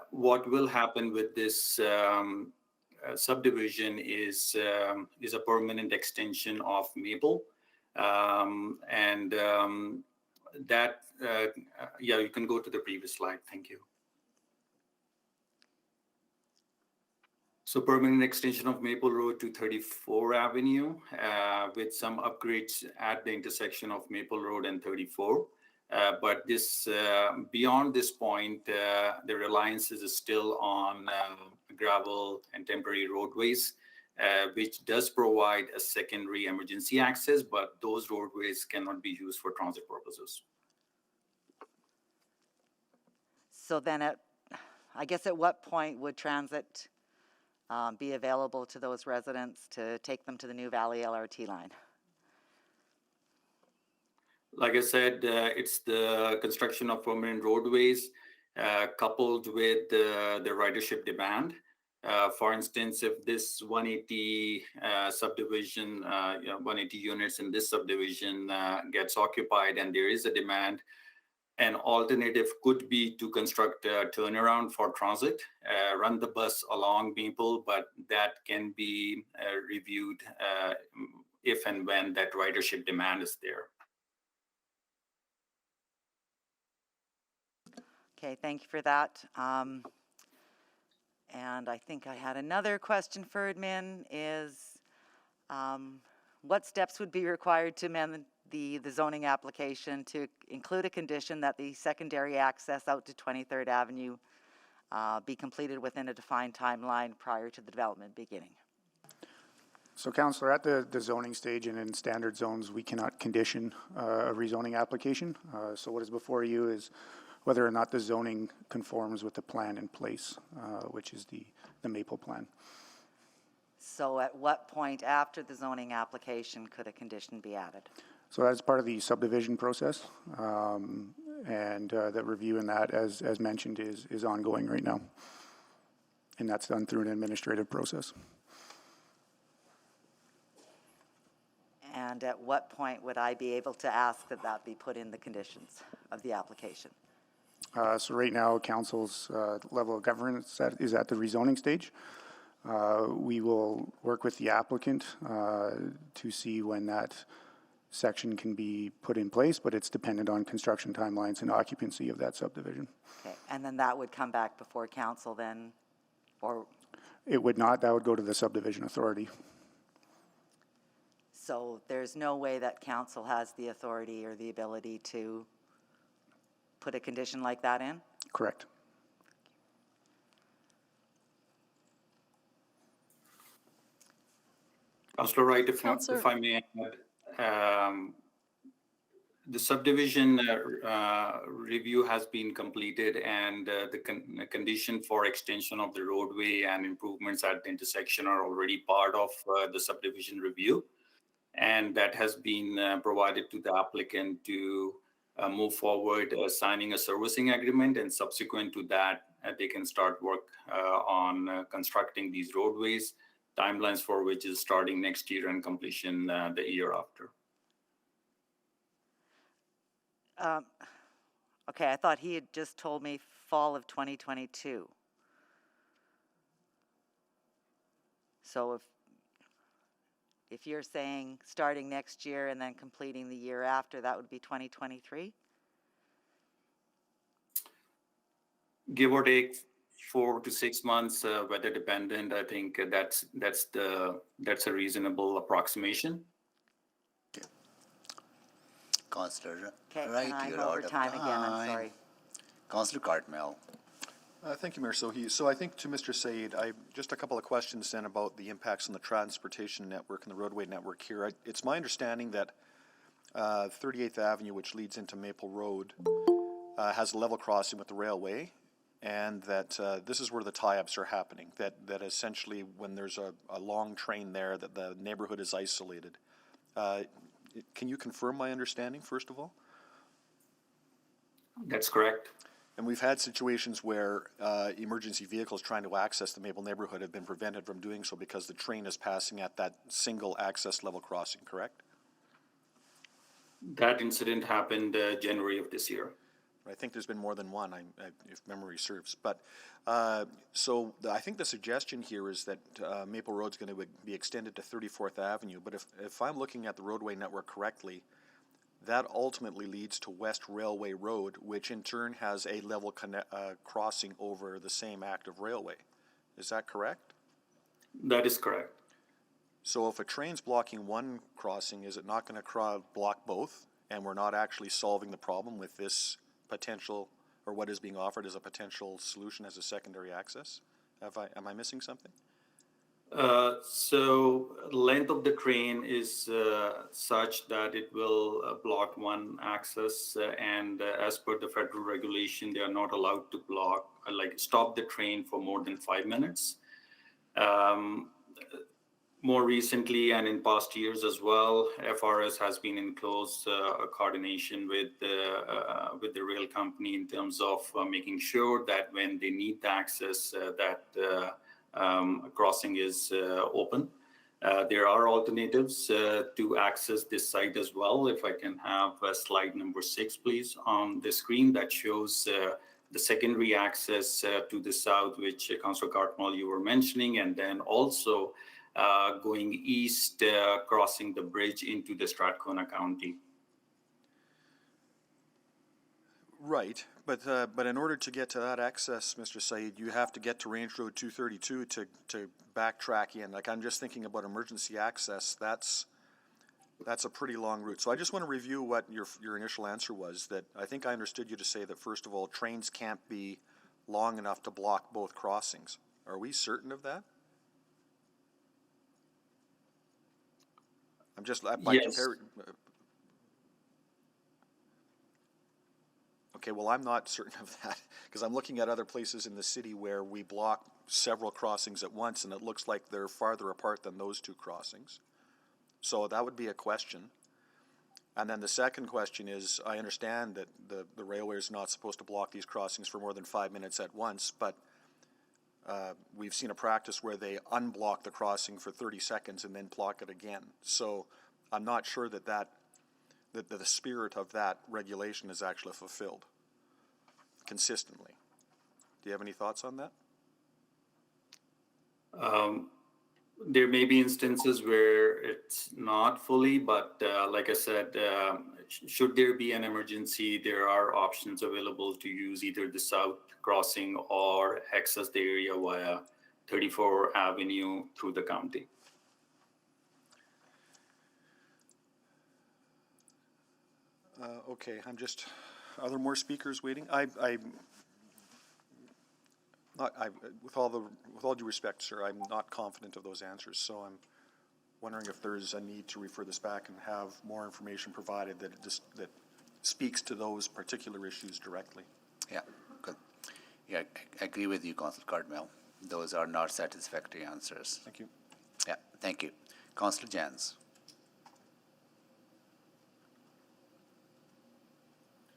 what will happen with this subdivision is a permanent extension of Maple, and that yeah, you can go to the previous slide. Thank you. So permanent extension of Maple Road to 34 Avenue with some upgrades at the intersection of Maple Road and 34. But this beyond this point, the reliance is still on gravel and temporary roadways, which does provide a secondary emergency access, but those roadways cannot be used for transit purposes. So then I guess at what point would transit be available to those residents to take them to the new Valley LRT line? Like I said, it's the construction of permanent roadways coupled with the ridership demand. For instance, if this 180 subdivision, 180 units in this subdivision gets occupied and there is a demand, an alternative could be to construct a turnaround for transit, run the bus along Maple, but that can be reviewed if and when that ridership demand is there. Okay, thank you for that. And I think I had another question for admin is, what steps would be required to amend the zoning application to include a condition that the secondary access out to 23rd Avenue be completed within a defined timeline prior to the development beginning? So, Councillor, at the zoning stage and in standard zones, we cannot condition a rezoning application. So what is before you is whether or not the zoning conforms with the plan in place, which is the Maple plan. So at what point after the zoning application could a condition be added? So that is part of the subdivision process, and the review in that, as mentioned, is ongoing right now. And that's done through an administrative process. And at what point would I be able to ask that that be put in the conditions of the application? So right now, council's level of governance is at the rezoning stage. We will work with the applicant to see when that section can be put in place, but it's dependent on construction timelines and occupancy of that subdivision. Okay, and then that would come back before council then, or? It would not. That would go to the subdivision authority. So there's no way that council has the authority or the ability to put a condition like that in? Correct. Councillor Wright, if I may add, The subdivision review has been completed, and the condition for extension of the roadway and improvements at the intersection are already part of the subdivision review. And that has been provided to the applicant to move forward, signing a servicing agreement, and subsequent to that, they can start work on constructing these roadways, timelines for which is starting next year and completion the year after. Okay, I thought he had just told me fall of 2022. So if you're saying starting next year and then completing the year after, that would be 2023? Give or take 4 to 6 months, weather dependent. I think that's a reasonable approximation. Councillor Okay, Wright, and I'm you're out over of time again, I'm sorry. Councillor Cartmel. Thank you, Mayor Sohi. So I think to Mr. Said, just a couple of questions then about the impacts on the transportation network and the roadway network here. It's my understanding that 38th Avenue, which leads into Maple Road, has a level crossing with the railway, and that this is where the tie-ups are happening, that essentially when there's a long train there, that the neighborhood is isolated. Can you confirm my understanding, first of all? That's correct. And we've had situations where emergency vehicles trying to access the Maple neighborhood have been prevented from doing so because the train is passing at that single access level crossing, correct? That incident happened January of this year. I think there's been more than one, if memory serves. But so I think the suggestion here is that Maple Road's going to be extended to 34th Avenue. But if I'm looking at the roadway network correctly, that ultimately leads to West Railway Road, which in turn has a level crossing over the same active railway. Is that correct? That is correct. So if a train's blocking one crossing, is it not going to block both? And we're not actually solving the problem with this potential, or what is being offered as a potential solution as a secondary access? Am I missing something? So length of the train is such that it will block one access, and as per the federal regulation, they are not allowed to block, stop the train for more than 5 minutes. More recently and in past years as well, FRS has been in close coordination with the rail company in terms of making sure that when they need the access, that crossing is open. There are alternatives to access this site as well. If I can have slide number 6, please, on the screen that shows the secondary access to the south, which Councillor Cartmel, you were mentioning, and then also going east, crossing the bridge into the Strathcona County. Right, but in order to get to that access, Mr. Said, you have to get to Range Road 232 to backtrack in. Like, I'm just thinking about emergency access. That's a pretty long route. So I just want to review what your initial answer was. That I think I understood you to say that first of all, trains can't be long enough to block both crossings. Are we certain of that? I'm just Yes. Okay, well, I'm not certain of that because I'm looking at other places in the city where we block several crossings at once, and it looks like they're farther apart than those two crossings. So that would be a question. And then the second question is, I understand that the railway is not supposed to block these crossings for more than 5 minutes at once, but we've seen a practice where they unblock the crossing for 30 seconds and then block it again. So I'm not sure that the spirit of that regulation is actually fulfilled consistently. Do you have any thoughts on that? There may be instances where it's not fully, but like I said, should there be an emergency, there are options available to use either the south crossing or access the area via 34th Avenue through the county. Okay, are there more speakers waiting? With all due respect, sir, I'm not confident of those answers, so I'm wondering if there's a need to refer this back and have more information provided that speaks to those particular issues directly. Yeah, good. Yeah, I agree with you, Councillor Cardwell. Those are not satisfactory answers. Thank you. Yeah, thank you. Councillor Jans.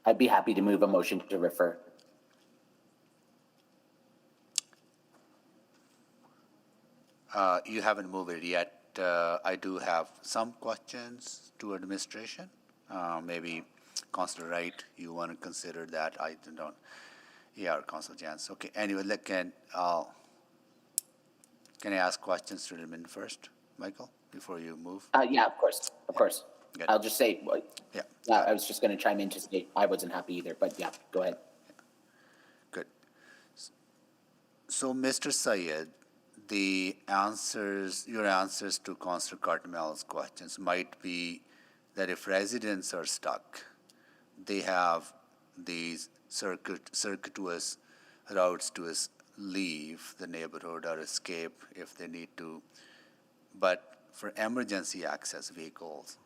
I'd be happy to move a motion to refer. You haven't moved it yet. I do have some questions to administration. Maybe Councillor Wright, you want to consider that? I don't. Yeah, or Councillor Jans. Okay. Anyway, can I ask questions to admin first, Michael, before you move? Yeah, of course, of course. Good. I'll just say, Yeah. I was just going to chime in to say I wasn't happy either, but yeah, go ahead. Good. So, Mr. Syed, your answers to Councillor Cartmel's questions might be that if residents are stuck, they have these circuitous routes to leave the neighborhood or escape if they need to. But for emergency access vehicles,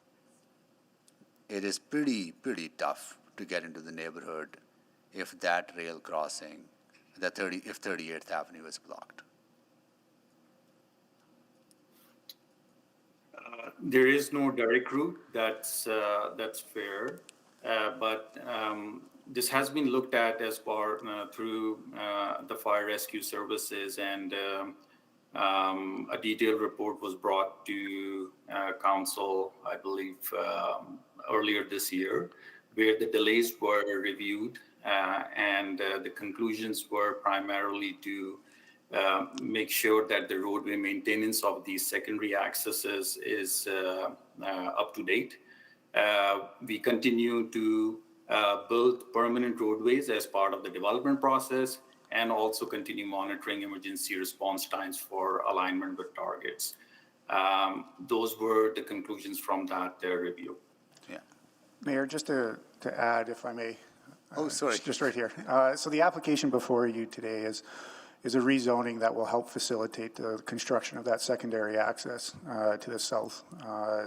it is pretty tough to get into the neighborhood if that rail crossing, if 38th Avenue is blocked. There is no direct route. That's fair, but this has been looked at as part through the fire rescue services, and a detailed report was brought to council, I believe, earlier this year, where the delays were reviewed, and the conclusions were primarily to make sure that the roadway maintenance of these secondary accesses is up to date. We continue to build permanent roadways as part of the development process, and also continue monitoring emergency response times for alignment with targets. Those were the conclusions from that review. Yeah. Mayor, just to add, if I may. Oh, sorry. Just right here. So the application before you today is a rezoning that will help facilitate the construction of that secondary access to the south.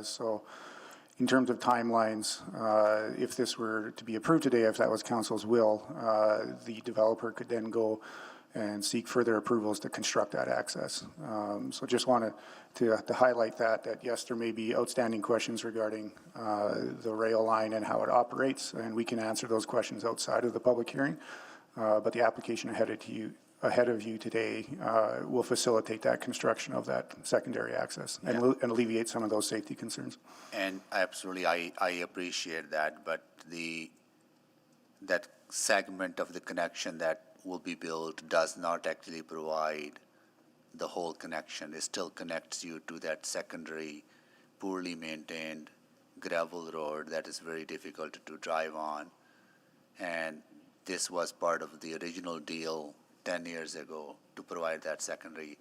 So in terms of timelines, if this were to be approved today, if that was council's will, the developer could then go and seek further approvals to construct that access. So just wanted to highlight that yes, there may be outstanding questions regarding the rail line and how it operates, and we can answer those questions outside of the public hearing. But the application ahead of you today will facilitate that construction of that secondary access and alleviate some of those safety concerns. And absolutely, I appreciate that, but that segment of the connection that will be built does not actually provide the whole connection. It still connects you to that secondary, poorly maintained gravel road that is very difficult to drive on. And this was part of the original deal 10 years ago to provide that secondary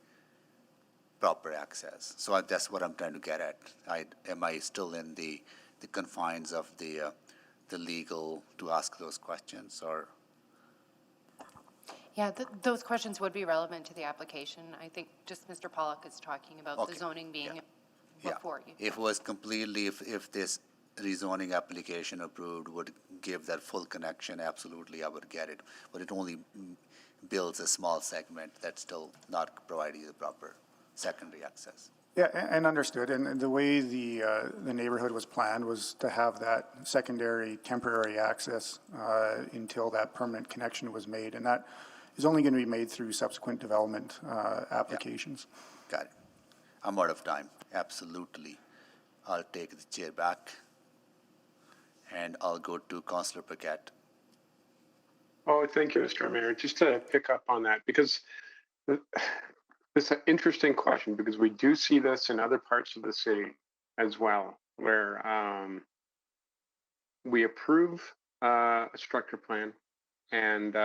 proper access. So that's what I'm trying to get at. Am I still in the confines of the legal to ask those questions, or? Yeah, those questions would be relevant to the application. I think just Mr. Pollock is talking about the zoning being before you. If it was completely, if this rezoning application approved would give that full connection, absolutely, I would get it. But it only builds a small segment that's still not providing you the proper secondary access. Yeah, and understood. And the way the neighborhood was planned was to have that secondary temporary access until that permanent connection was made. And that is only going to be made through subsequent development applications. Got it. I'm out of time. Absolutely. I'll take the chair back and I'll go to Councillor Paquette. Oh, thank you, Mr. Mayor. Just to pick up on that, because it's an interesting question, because we do see this in other parts of the city as well, where we approve a structure plan and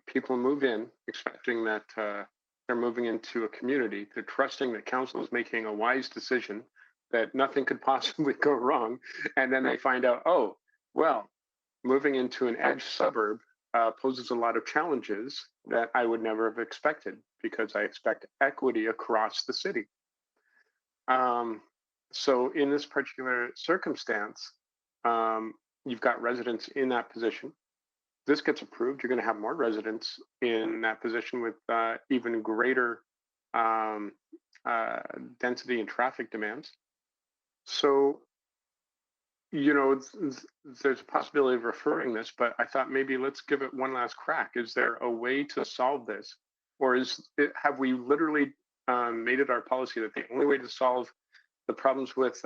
people move in expecting that they're moving into a community. They're trusting that council is making a wise decision, that nothing could possibly go wrong. And then they find out, oh, well, moving into an edge suburb poses a lot of challenges that I would never have expected, because I expect equity across the city. So in this particular circumstance, you've got residents in that position. This gets approved, you're going to have more residents in that position with even greater density and traffic demands. So, there's a possibility of referring this, but I thought maybe let's give it one last crack. Is there a way to solve this? Or have we literally made it our policy that the only way to solve the problems with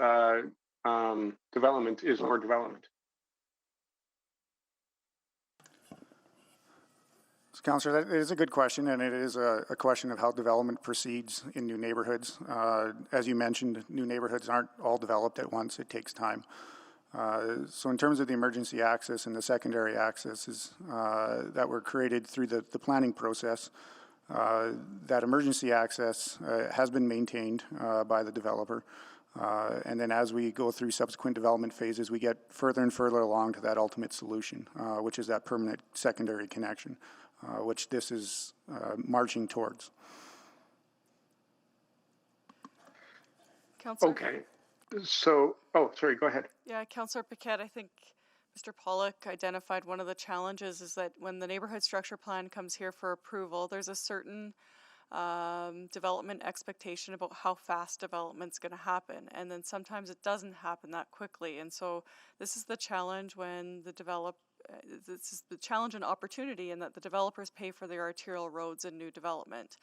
development is more development? So, Councillor, that is a good question, and it is a question of how development proceeds in new neighborhoods. As you mentioned, new neighborhoods aren't all developed at once. It takes time. So in terms of the emergency access and the secondary accesses that were created through the planning process, that emergency access has been maintained by the developer. And then as we go through subsequent development phases, we get further and further along to that ultimate solution, which is that permanent secondary connection, which this is marching towards. Councillor? Okay. So, sorry, go ahead. Yeah, Councillor Paquette, I think Mr. Pollock identified one of the challenges is that when the neighborhood structure plan comes here for approval, there's a certain development expectation about how fast development's going to happen. And then sometimes it doesn't happen that quickly. And so this is the challenge when this is the challenge and opportunity in that the developers pay for their arterial roads and new development.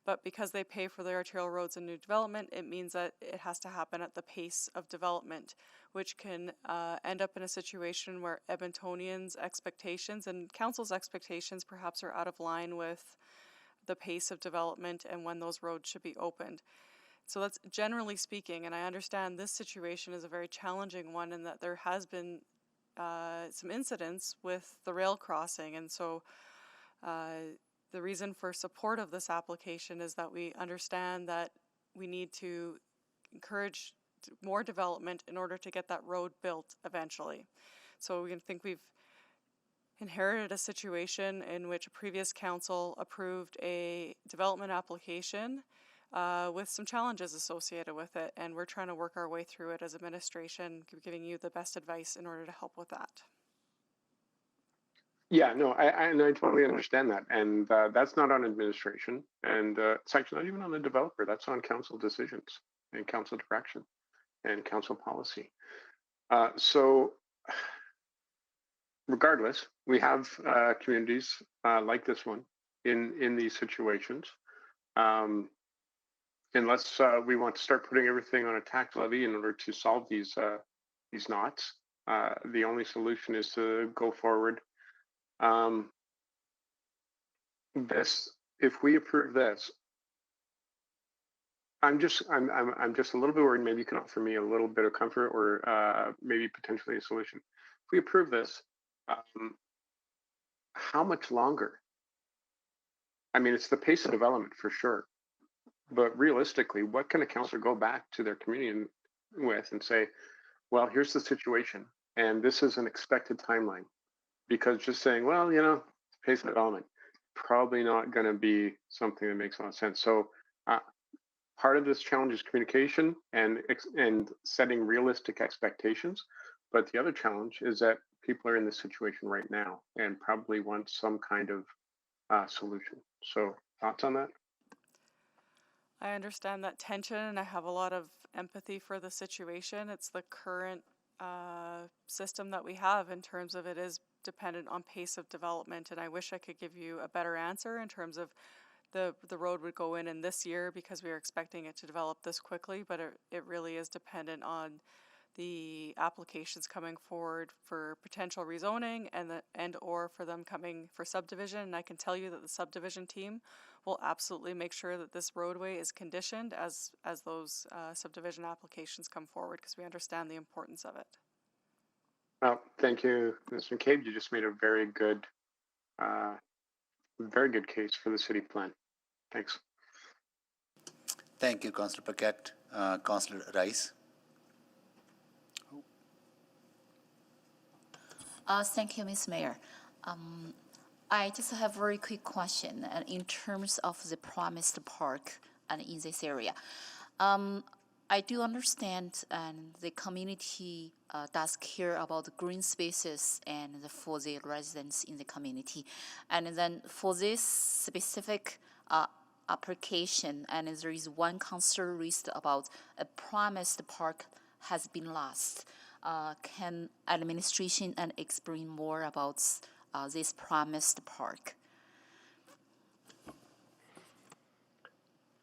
But because they pay for their arterial roads and new development, it means that it has to happen at the pace of development, which can end up in a situation where Edmontonians' expectations and council's expectations perhaps are out of line with the pace of development and when those roads should be opened. So that's generally speaking, and I understand this situation is a very challenging one in that there has been some incidents with the rail crossing, and so the reason for support of this application is that we understand that we need to encourage more development in order to get that road built eventually. So we think we've inherited a situation in which a previous council approved a development application with some challenges associated with it, and we're trying to work our way through it as administration, giving you the best advice in order to help with that. Yeah, no, I totally understand that. And that's not on administration. And it's actually not even on the developer. That's on council decisions and council direction and council policy. So regardless, we have communities like this one in these situations. Unless we want to start putting everything on a tax levy in order to solve these knots, the only solution is to go forward. If we approve this, I'm just a little bit worried. Maybe you can offer me a little bit of comfort or maybe potentially a solution. If we approve this, how much longer? I mean, it's the pace of development for sure, but realistically, what can a councillor go back to their community with and say, well, here's the situation, and this is an expected timeline? Because just saying, well, pace of development, probably not going to be something that makes a lot of sense. So part of this challenge is communication and setting realistic expectations. But the other challenge is that people are in this situation right now and probably want some kind of solution. So thoughts on that? I understand that tension, and I have a lot of empathy for the situation. It's the current system that we have in terms of it is dependent on pace of development, and I wish I could give you a better answer in terms of the road would go in this year because we are expecting it to develop this quickly, but it really is dependent on the applications coming forward for potential rezoning and or for them coming for subdivision. And I can tell you that the subdivision team will absolutely make sure that this roadway is conditioned as those subdivision applications come forward, because we understand the importance of it. Well, thank you, Mr. McCabe. You just made a very good case for the city plan. Thanks. Thank you, Councillor Paquette. Councillor Rice. Thank you, Ms. Mayor. I just have a very quick question in terms of the promised park and in this area. I do understand, and the community does care about the green spaces and for the residents in the community. And then for this specific application, and there is one concern raised about a promised park has been lost. Can administration and explain more about this promised park?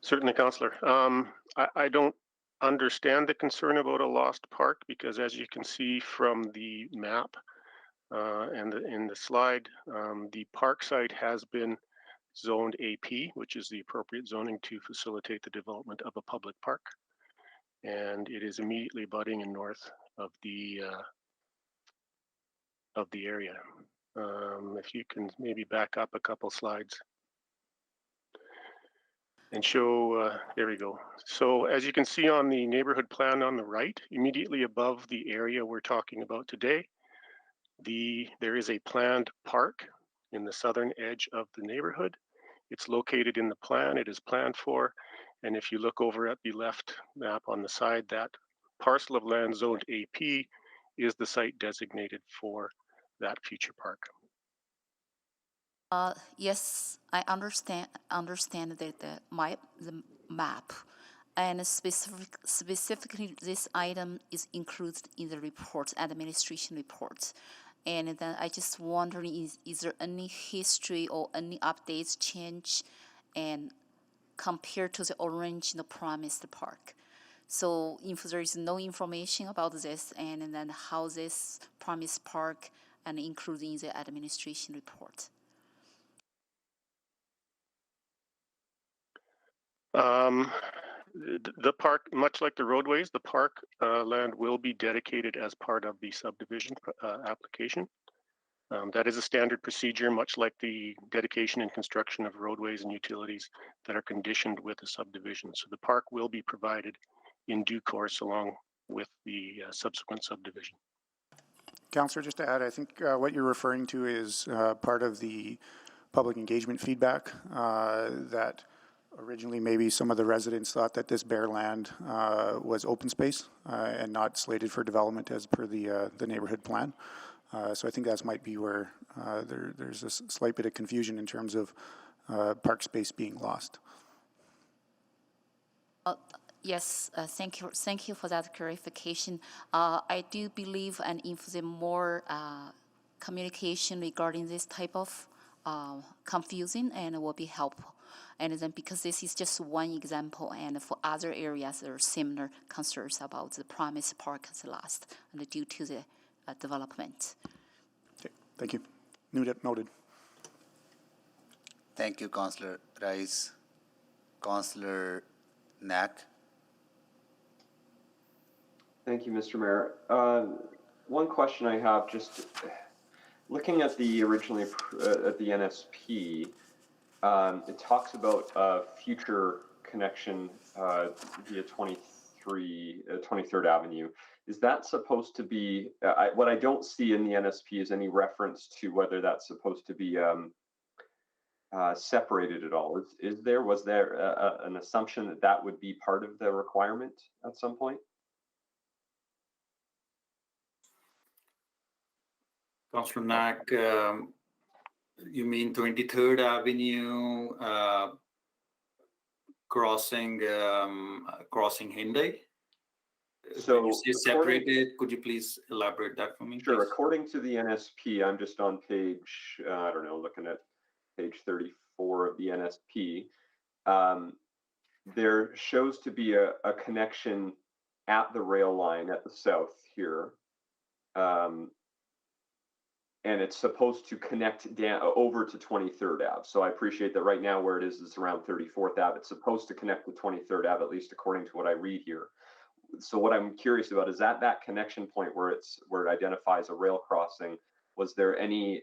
Certainly, Councillor. I don't understand the concern about a lost park because, as you can see from the map and in the slide, the park site has been zoned AP, which is the appropriate zoning to facilitate the development of a public park, and it is immediately abutting in north of the area. If you can maybe back up a couple slides and show, there we go. So as you can see on the neighborhood plan on the right, immediately above the area we're talking about today, there is a planned park in the southern edge of the neighborhood. It's located in the plan, it is planned for, and if you look over at the left map on the side, that parcel of land zoned AP is the site designated for that future park. Yes, I understand that the map, and specifically this item is included in the report, administration report. And then I just wondering, is there any history or any updates change and compared to the original promised park? So if there is no information about this, and then how this promised park and including the administration report. The park, much like the roadways, the park land will be dedicated as part of the subdivision application. That is a standard procedure, much like the dedication and construction of roadways and utilities that are conditioned with a subdivision. So the park will be provided in due course along with the subsequent subdivision. Councillor, just to add, I think what you're referring to is part of the public engagement feedback that originally maybe some of the residents thought that this bare land was open space and not slated for development as per the neighborhood plan. So I think that might be where there's a slight bit of confusion in terms of park space being lost. Yes, thank you for that clarification. I do believe, and if the more communication regarding this type of confusing, and will be helpful. And then because this is just one example, and for other areas there are similar concerns about the promised park has lost and due to the development. Okay, thank you. Noted. Thank you, Councillor Rice. Councillor Knack. Thank you, Mr. Mayor. One question I have, just looking at the originally at the NSP, it talks about future connection via 23rd Avenue. Is that supposed to be, what I don't see in the NSP is any reference to whether that's supposed to be separated at all. Was there an assumption that that would be part of the requirement at some point? Councillor Knack, you mean 23rd Avenue crossing Henday? So when you say separated, could you please elaborate that for me? Sure. Please? According to the NSP, I'm just on page, I don't know, looking at page 34 of the NSP. There shows to be a connection at the rail line at the south here. And it's supposed to connect down over to 23rd Ave. So I appreciate that right now where it is around 34th Ave. It's supposed to connect with 23rd Ave, at least according to what I read here. So what I'm curious about is that connection point where it identifies a rail crossing. Was there any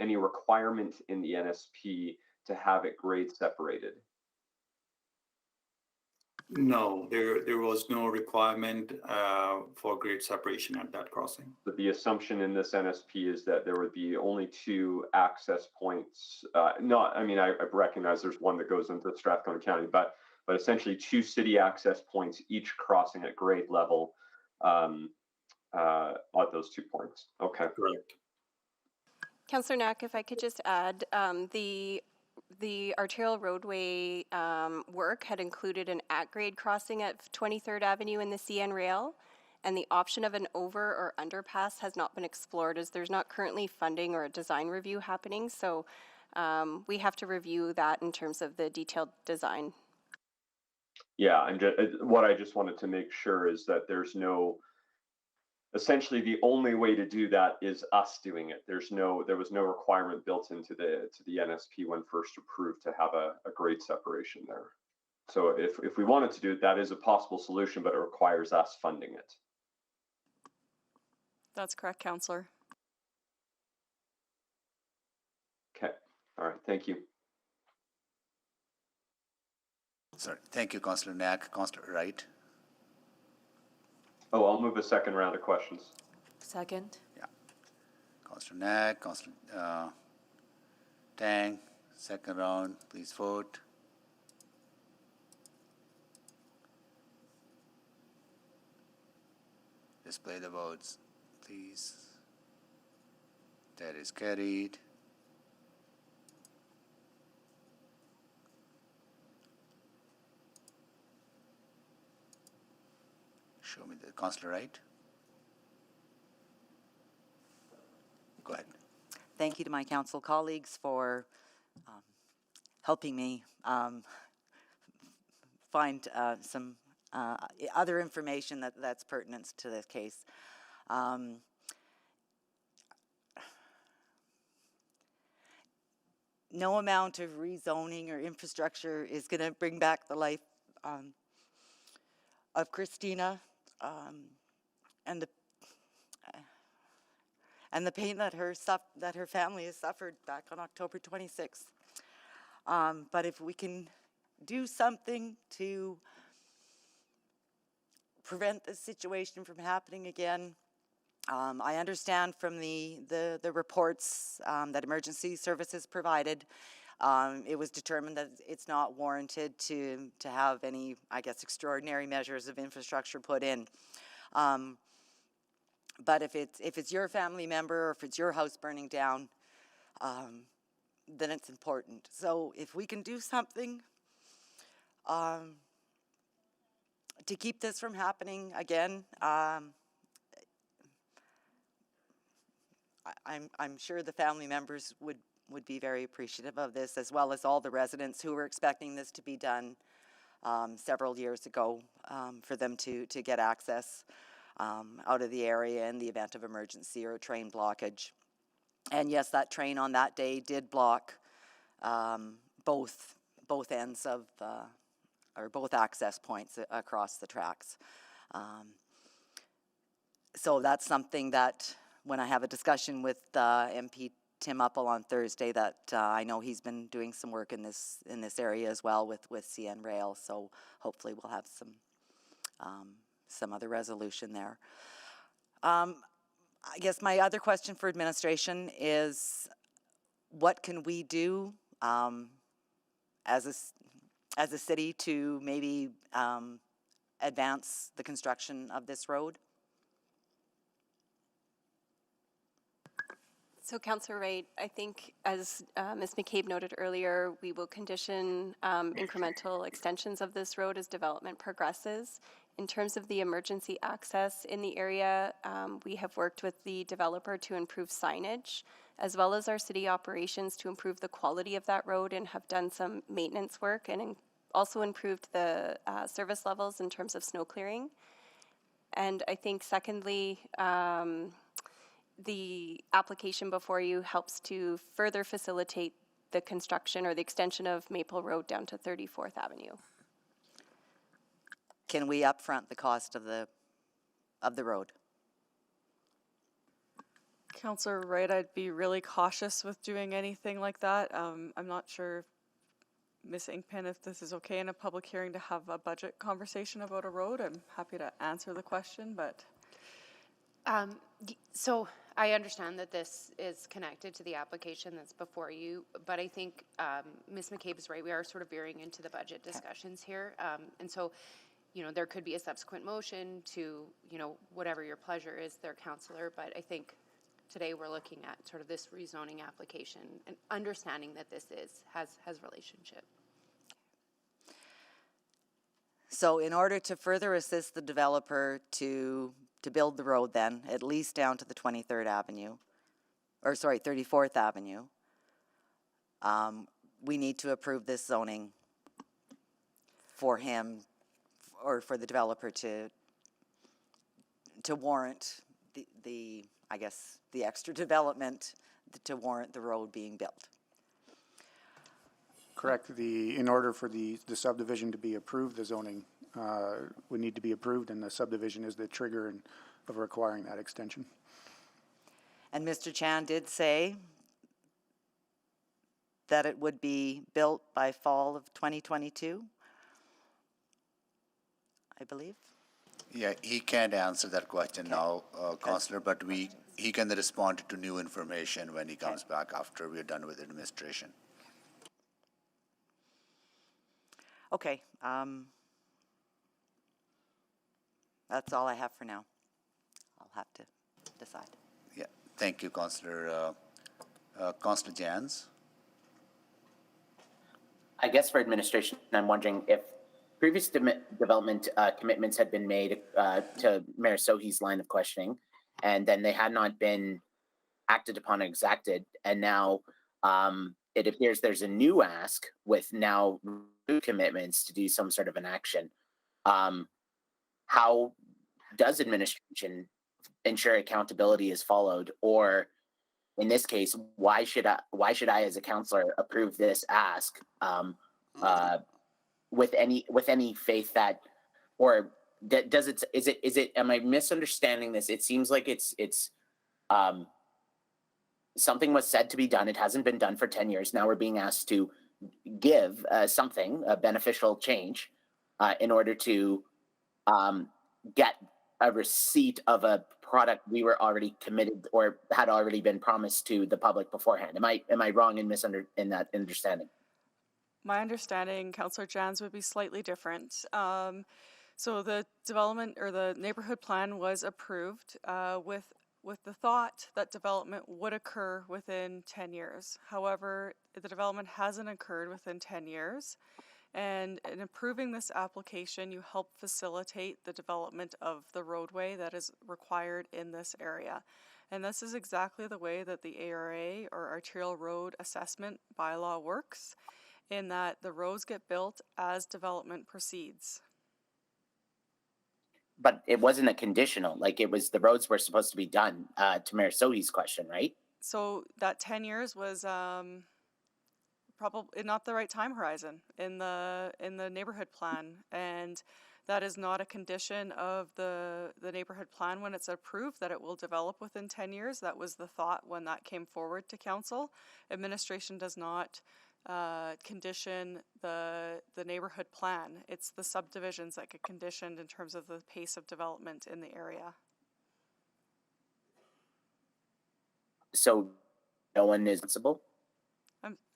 requirement in the NSP to have it grade separated? No, there was no requirement for grade separation at that crossing. But the assumption in this NSP is that there would be only two access points. I recognize there's one that goes into Strathcona County, but but essentially 2 city access points, each crossing at grade level at those 2 points. Okay. Correct. Councillor Knack, if I could just add, the arterial roadway work had included an at-grade crossing at 23rd Avenue in the CN Rail, and the option of an over or underpass has not been explored as there's not currently funding or a design review happening. So we have to review that in terms of the detailed design. Yeah, and what I just wanted to make sure is that there's no, essentially the only way to do that is us doing it. There was no requirement built into the NSP when first approved to have a grade separation there. So if we wanted to do it, that is a possible solution, but it requires us funding it. That's correct, Councillor. Okay, all right, thank you. Sorry, thank you, Councillor Knack. Councillor Wright. Oh, I'll move a second round of questions. Second. Councillor Knack, Councillor Tang, second round, please vote. Display the votes, please. That is carried. Show me the Councillor Wright. Go ahead. Thank you to my council colleagues for helping me find some other information that's pertinent to this case. No amount of rezoning or infrastructure is going to bring back the life of Christina and the pain that her family has suffered back on October 26th. But if we can do something to prevent this situation from happening again, I understand from the reports that emergency services provided, it was determined that it's not warranted to have any, I guess, extraordinary measures of infrastructure put in. But if it's your family member or if it's your house burning down, then it's important. So if we can do something to keep this from happening again, I'm sure the family members would be very appreciative of this, as well as all the residents who were expecting this to be done several years ago, for them to get access out of the area in the event of emergency or a train blockage. And yes, that train on that day did block both ends of, or both access points across the tracks. So that's something that when I have a discussion with MP Tim Uppel on Thursday, that I know he's been doing some work in this area as well with CN Rail. So hopefully we'll have some other resolution there. I guess my other question for administration is, what can we do as a city to maybe advance the construction of this road? So, Councillor Wright, I think as Ms. McCabe noted earlier, we will condition incremental extensions of this road as development progresses. In terms of the emergency access in the area, we have worked with the developer to improve signage, as well as our city operations to improve the quality of that road, and have done some maintenance work and also improved the service levels in terms of snow clearing. And I think secondly, the application before you helps to further facilitate the construction or the extension of Maple Road down to 34th Avenue. Can we upfront the cost of the road? Councillor Wright, I'd be really cautious with doing anything like that. I'm not sure, Ms. Inkpen, if this is okay in a public hearing to have a budget conversation about a road. I'm happy to answer the question, but So I understand that this is connected to the application that's before you, but I think Ms. McCabe is right. We are sort of veering into the budget discussions here. And so, you know, there could be a subsequent motion to, you know, whatever your pleasure is there, Councillor. But I think today we're looking at sort of this rezoning application and understanding that this has relationship. So in order to further assist the developer to build the road then, at least down to the 34th Avenue, we need to approve this zoning for him, or for the developer to warrant the I guess, the extra development to warrant the road being built. Correct. In order for the subdivision to be approved, the zoning would need to be approved, and the subdivision is the trigger of requiring that extension. And Mr. Chan did say that it would be built by fall of 2022, I believe. Yeah, he can't answer that question now, Councillor, but he can respond to new information when he comes back after we're done with administration. Okay, that's all I have for now. I'll have to decide. Yeah, thank you, Councillor. Councillor Jans? I guess for administration, I'm wondering if previous development commitments had been made to Mayor Sohi's line of questioning, and then they had not been acted upon or exacted, and now it appears there's a new ask with now new commitments to do some sort of an action. How does administration ensure accountability is followed, or in this case, why should I as a councillor approve this ask with any faith that, or does it, is it, am I misunderstanding this? It seems like it's something was said to be done. It hasn't been done for 10 years. Now we're being asked to give something, a beneficial change, in order to get a receipt of a product we were already committed or had already been promised to the public beforehand. Am I wrong in that understanding? My understanding, Councillor Jans, would be slightly different. So the development or the neighborhood plan was approved with the thought that development would occur within 10 years. However, the development hasn't occurred within 10 years. And in approving this application, you help facilitate the development of the roadway that is required in this area. And this is exactly the way that the ARA, or Arterial Road Assessment Bylaw, works, in that the roads get built as development proceeds. But it wasn't a conditional, like it was, the roads were supposed to be done, to Mayor Sohi's question, right? So that 10 years was probably not the right time horizon in the neighborhood plan, and that is not a condition of the neighborhood plan when it's approved that it will develop within 10 years. That was the thought when that came forward to council. Administration does not condition the neighborhood plan. It's the subdivisions that get conditioned in terms of the pace of development in the area. So no one is responsible?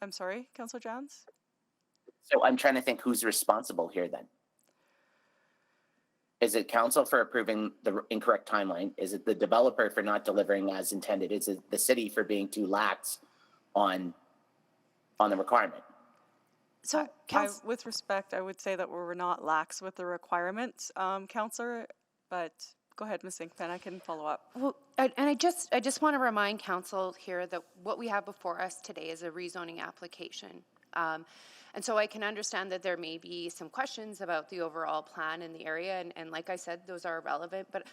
I'm sorry, Councillor Jans? So I'm trying to think who's responsible here then. Is it council for approving the incorrect timeline? Is it the developer for not delivering as intended? Is it the city for being too lax on the requirement? So with respect, I would say that we're not lax with the requirements, Councillor, but go ahead, Ms. Inkpen, I can follow up. Well, and I just want to remind council here that what we have before us today is a rezoning application. And so I can understand that there may be some questions about the overall plan in the area, and like I said, those are relevant, but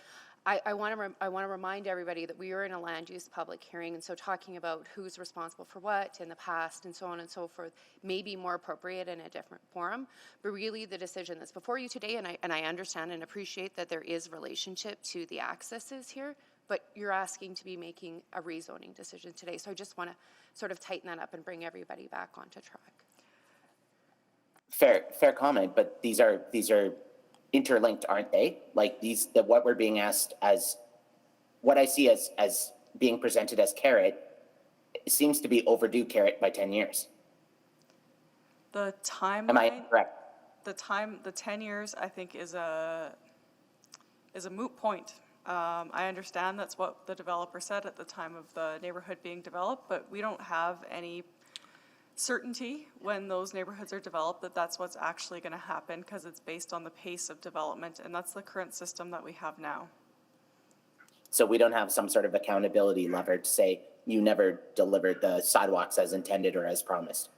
I want to remind everybody that we are in a land use public hearing, and so talking about who's responsible for what in the past and so on and so forth may be more appropriate in a different forum. But really, the decision that's before you today, and I understand and appreciate that there is relationship to the accesses here, but you're asking to be making a rezoning decision today. So I just want to sort of tighten that up and bring everybody back onto track. Fair comment, but these are interlinked, aren't they? Like what we're being asked as what I see as being presented as carrot seems to be overdue carrot by 10 years. The timeline. Am I correct? The 10 years, I think, is a moot point. I understand that's what the developer said at the time of the neighborhood being developed, but we don't have any certainty when those neighborhoods are developed that that's what's actually going to happen, because it's based on the pace of development, and that's the current system that we have now. So we don't have some sort of accountability lever to say you never delivered the sidewalks as intended or as promised.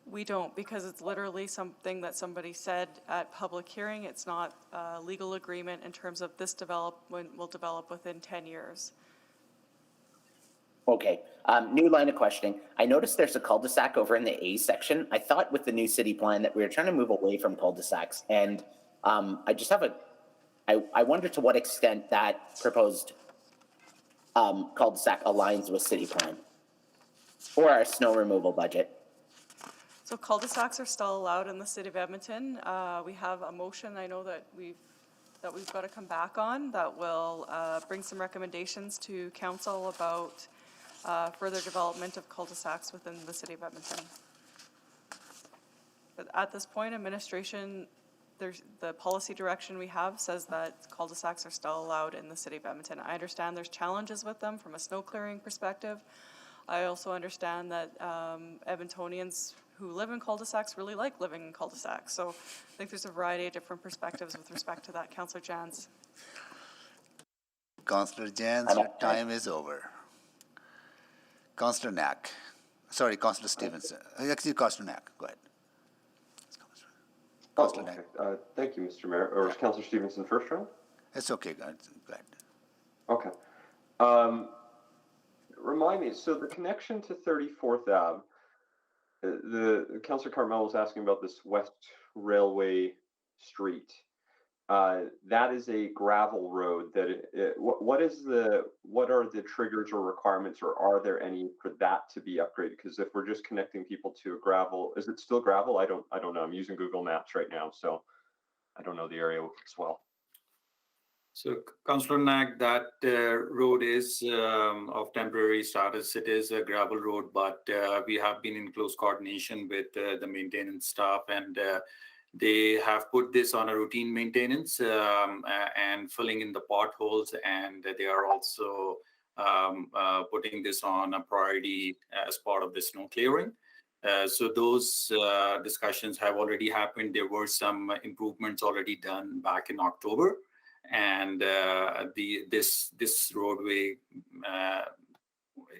We don't, because it's literally something that somebody said at public hearing. It's not a legal agreement in terms of this development will develop within 10 years. Okay, new line of questioning. I noticed there's a cul-de-sac over in the A section. I thought with the new city plan that we were trying to move away from cul-de-sacs, and I just have I wonder to what extent that proposed cul-de-sac aligns with city plan or our snow removal budget. So cul-de-sacs are still allowed in the city of Edmonton. We have a motion I know that we've got to come back on that will bring some recommendations to council about further development of cul-de-sacs within the city of Edmonton. But at this point, administration, the policy direction we have says that cul-de-sacs are still allowed in the city of Edmonton. I understand there's challenges with them from a snow clearing perspective. I also understand that Edmontonians who live in cul-de-sacs really like living in cul-de-sacs. So I think there's a variety of different perspectives with respect to that. Councillor Jans. Councillor Jans, your time is over. Councillor Knack. Sorry, Councillor Stevenson. Actually, Councillor Knack, go ahead. Councillor Knack. Thank you, Mr. Mayor. Or is Councillor Stevenson first round? It's okay, go ahead. Okay. Remind me, so the connection to 34th Ave, the Councillor Carmel was asking about this West Railway Street. That is a gravel road. What are the triggers or requirements, or are there any for that to be upgraded? Because if we're just connecting people to a gravel, is it still gravel? I don't know. I'm using Google Maps right now, so I don't know the area as well. So, Councillor Knack, that road is of temporary status. It is a gravel road, but we have been in close coordination with the maintenance staff, and they have put this on a routine maintenance and filling in the potholes, and they are also putting this on a priority as part of the snow clearing. So those discussions have already happened. There were some improvements already done back in October. And this roadway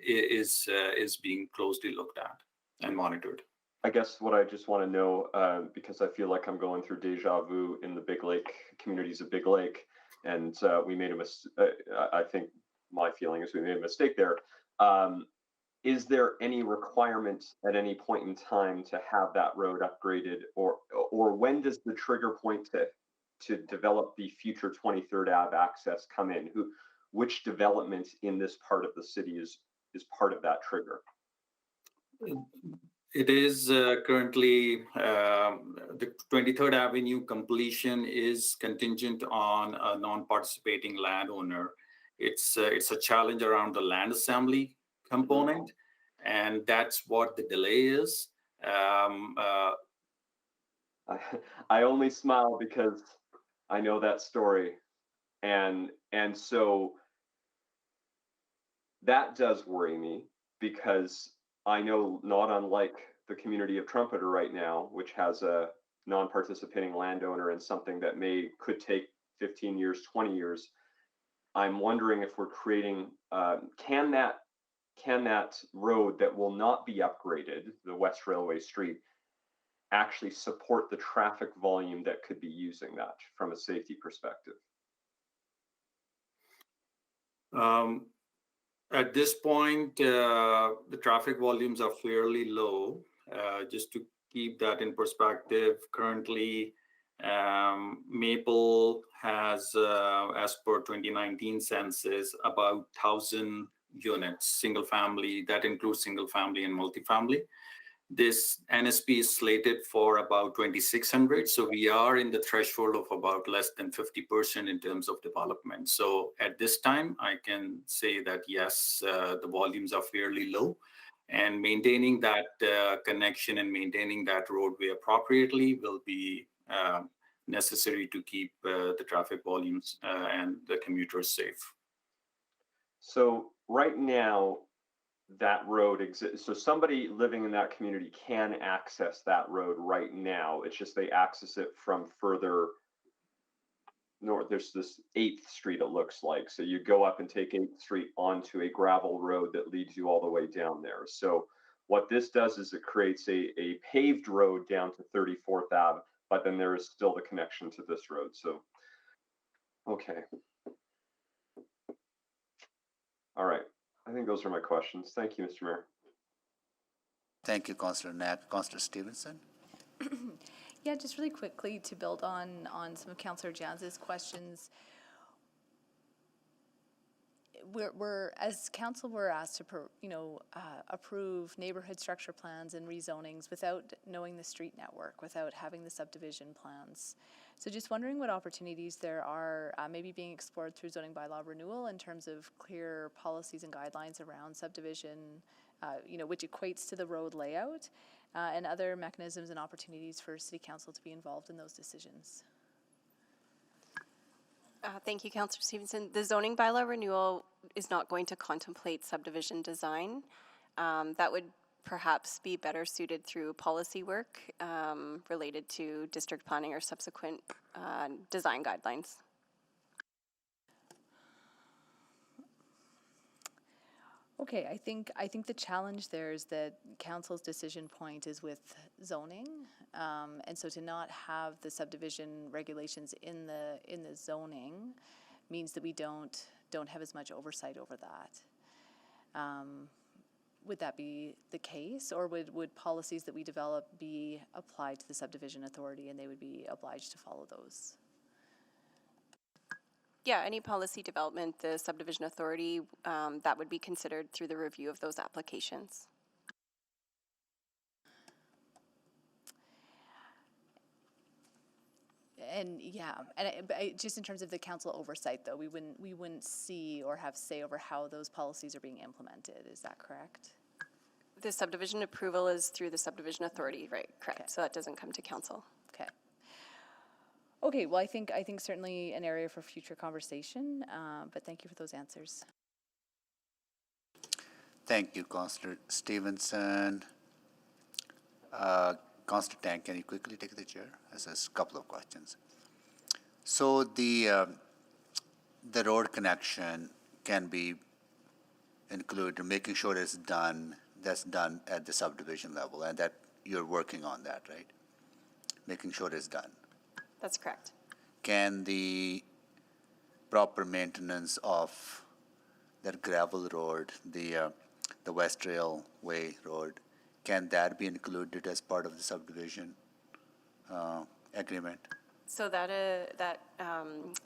is being closely looked at and monitored. I guess what I just want to know, because I feel like I'm going through deja vu in the Big Lake communities of Big Lake, and we made a mistake. I think my feeling is we made a mistake there. Is there any requirement at any point in time to have that road upgraded, or when does the trigger point to develop the future 23rd Ave access come in? Which development in this part of the city is part of that trigger? It is currently the 23rd Avenue completion is contingent on a non-participating landowner. It's a challenge around the land assembly component, and that's what the delay is. I only smile because I know that story, and so that does worry me, because I know, not unlike the community of Trumpeter right now, which has a non-participating landowner and something that could take 15 years, 20 years. I'm wondering if we're creating, can that road that will not be upgraded, the West Railway Street, actually support the traffic volume that could be using that from a safety perspective? At this point, the traffic volumes are fairly low. Just to keep that in perspective, currently Maple has, as per 2019 census, about 1,000 units, single family. That includes single family and multifamily. This NSP is slated for about 2,600. So we are in the threshold of about less than 50% in terms of development. So at this time, I can say that yes, the volumes are fairly low, and maintaining that connection and maintaining that roadway appropriately will be necessary to keep the traffic volumes and the commuters safe. So right now, that road exists. So somebody living in that community can access that road right now. It's just they access it from further north. There's this 8th Street, it looks like. So you go up and take 8th Street onto a gravel road that leads you all the way down there. So what this does is it creates a paved road down to 34th Ave, but then there is still the connection to this road. So, okay. All right. I think those are my questions. Thank you, Mr. Mayor. Thank you, Councillor Knapp. Councillor Stevenson? Yeah, just really quickly to build on some of Councillor Janz's questions. We're as council, we're asked to approve neighborhood structure plans and rezonings without knowing the street network, without having the subdivision plans. So just wondering what opportunities there are maybe being explored through zoning bylaw renewal in terms of clear policies and guidelines around subdivision, which equates to the road layout, and other mechanisms and opportunities for City Council to be involved in those decisions. Thank you, Councillor Stevenson. The zoning bylaw renewal is not going to contemplate subdivision design. That would perhaps be better suited through policy work related to district planning or subsequent design guidelines. Okay, I think the challenge there is that council's decision point is with zoning, and so to not have the subdivision regulations in the zoning means that we don't have as much oversight over that. Would that be the case, or would policies that we develop be applied to the subdivision authority and they would be obliged to follow those? Yeah, any policy development, the subdivision authority, that would be considered through the review of those applications. And yeah, just in terms of the council oversight, though, we wouldn't see or have say over how those policies are being implemented. Is that correct? The subdivision approval is through the subdivision authority, right? Correct. Okay. So that doesn't come to council. Okay. Okay. Well, I think certainly an area for future conversation. But thank you for those answers. Thank you, Councillor Stevenson. Councillor Tang, can you quickly take the chair? As a couple of questions. So the road connection can be included, making sure that's done at the subdivision level, and that you're working on that, right? Making sure it's done. That's correct. Can the proper maintenance of that gravel road, the West Railway Road, can that be included as part of the subdivision agreement? So that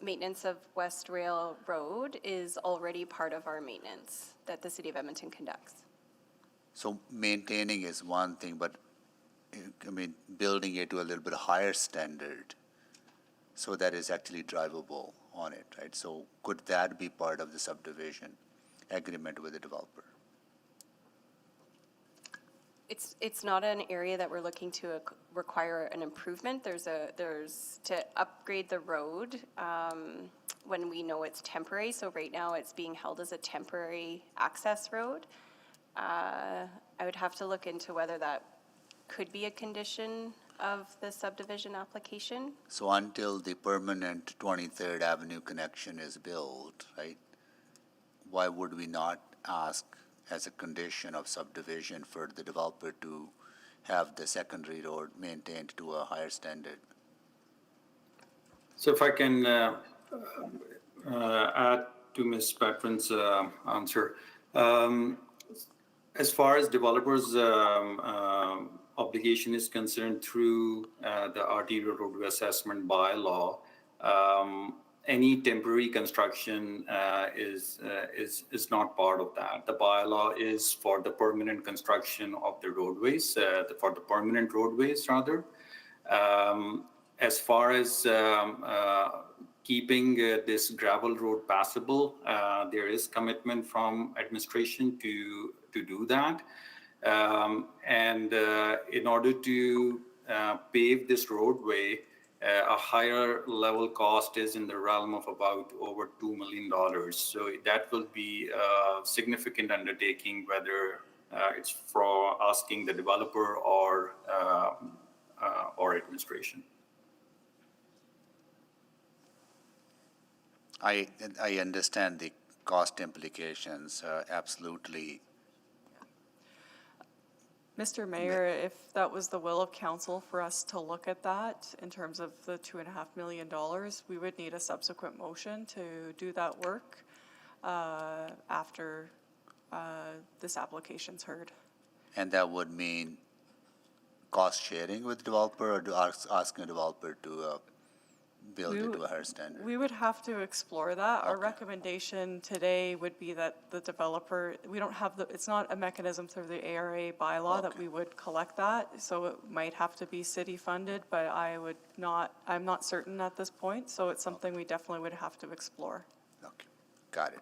maintenance of West Rail Road is already part of our maintenance that the City of Edmonton conducts. So maintaining is one thing, but I mean, building it to a little bit higher standard so that it's actually drivable on it, right? So could that be part of the subdivision agreement with the developer? It's not an area that we're looking to require an improvement. There's to upgrade the road when we know it's temporary. So right now it's being held as a temporary access road. I would have to look into whether that could be a condition of the subdivision application. So until the permanent 23rd Avenue connection is built, right? Why would we not ask as a condition of subdivision for the developer to have the secondary road maintained to a higher standard? So if I can add to Ms. Patron's answer. As far as developers' obligation is concerned through the arterial roadway assessment bylaw, any temporary construction is not part of that. The bylaw is for the permanent construction of the roadways, for the permanent roadways rather. As far as keeping this gravel road passable, there is commitment from administration to do that. And in order to pave this roadway, a higher level cost is in the realm of about over $2 million. So that will be a significant undertaking, whether it's for asking the developer or administration. I understand the cost implications, absolutely. Mr. Mayor, if that was the will of council for us to look at that in terms of the $2.5 million, we would need a subsequent motion to do that work after this application's heard. And that would mean cost sharing with developer, or asking a developer to build it to a higher standard? We would have to explore that. Our Okay. recommendation today would be that the developer, we don't have it's not a mechanism through the ARA bylaw that we would collect that, so it might have to be city funded, but I'm not certain at this point, so it's something we definitely would have to explore. Okay, got it.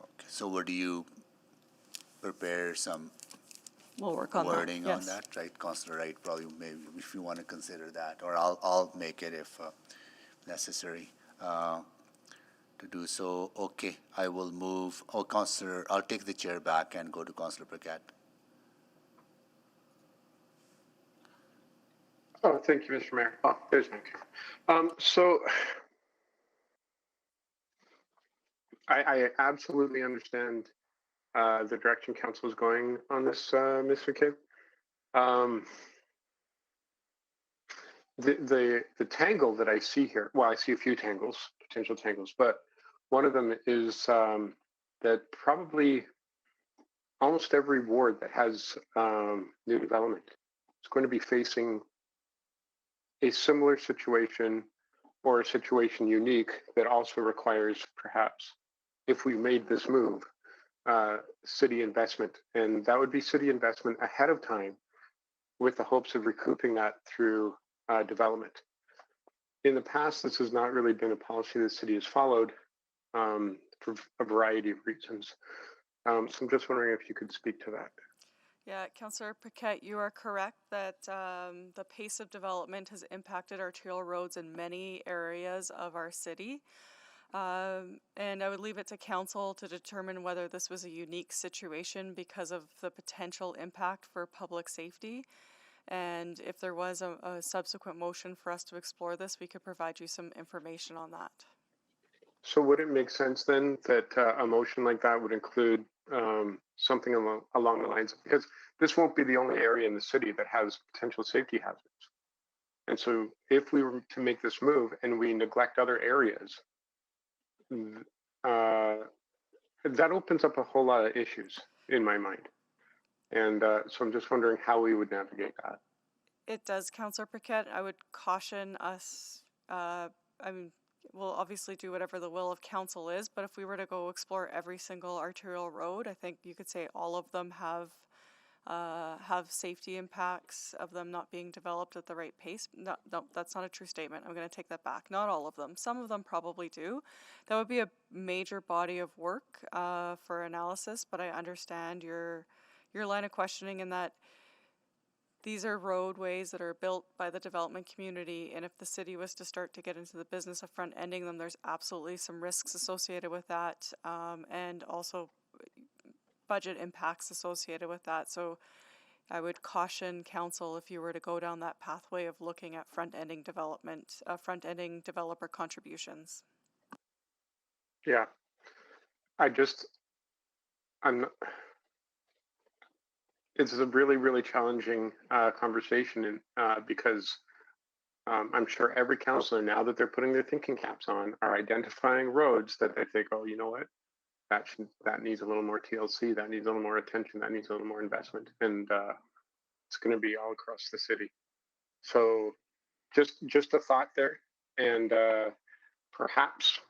Okay, so would you prepare some We'll work on that, wording on yes. that, right? Councilor Wright, probably maybe if you want to consider that, or I'll make it if necessary to do so. Okay, I will move. Oh, Councilor, I'll take the chair back and go to Councilor Paquette. Oh, thank you, Mr. Mayor. Oh, there's my cue. So I absolutely understand the direction council is going on this, Ms. McCabe. The tangle that I see here, well, I see a few tangles, potential tangles, but one of them is that probably almost every ward that has new development is going to be facing a similar situation or a situation unique that also requires perhaps, if we made this move, city investment. And that would be city investment ahead of time with the hopes of recouping that through development. In the past, this has not really been a policy the city has followed for a variety of reasons. So I'm just wondering if you could speak to that. Yeah, Councillor Paquette, you are correct that the pace of development has impacted arterial roads in many areas of our city. And I would leave it to council to determine whether this was a unique situation because of the potential impact for public safety. And if there was a subsequent motion for us to explore this, we could provide you some information on that. So would it make sense then that a motion like that would include something along the lines of, because this won't be the only area in the city that has potential safety hazards. And so if we were to make this move and we neglect other areas, that opens up a whole lot of issues in my mind. And so I'm just wondering how we would navigate that. It does, Councillor Paquette. I would caution us, we'll obviously do whatever the will of council is, but if we were to go explore every single arterial road, I think you could say all of them have safety impacts of them not being developed at the right pace. No, that's not a true statement. I'm going to take that back. Not all of them. Some of them probably do. That would be a major body of work for analysis, but I understand your line of questioning in that these are roadways that are built by the development community, and if the city was to start to get into the business of front-ending them, there's absolutely some risks associated with that, and also budget impacts associated with that. So I would caution council if you were to go down that pathway of looking at front-ending development, front-ending developer contributions. Yeah, it's a really, really challenging conversation because I'm sure every councillor, now that they're putting their thinking caps on, are identifying roads that they think, oh, you know what, that needs a little more TLC, that needs a little more attention, that needs a little more investment, and it's going to be all across the city. So just a thought there, and perhaps,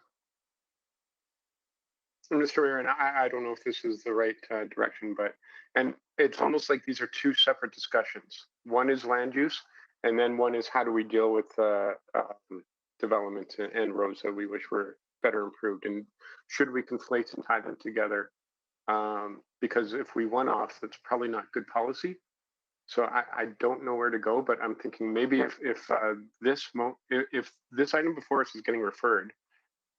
Mr. Mayor, and I don't know if this is the right direction, and it's almost like these are two separate discussions. One is land use, and then one is how do we deal with development and roads that we wish were better improved, and should we conflate and tie them together? Because if we one off, that's probably not good policy. So I don't know where to go, but I'm thinking maybe if this item before us is getting referred,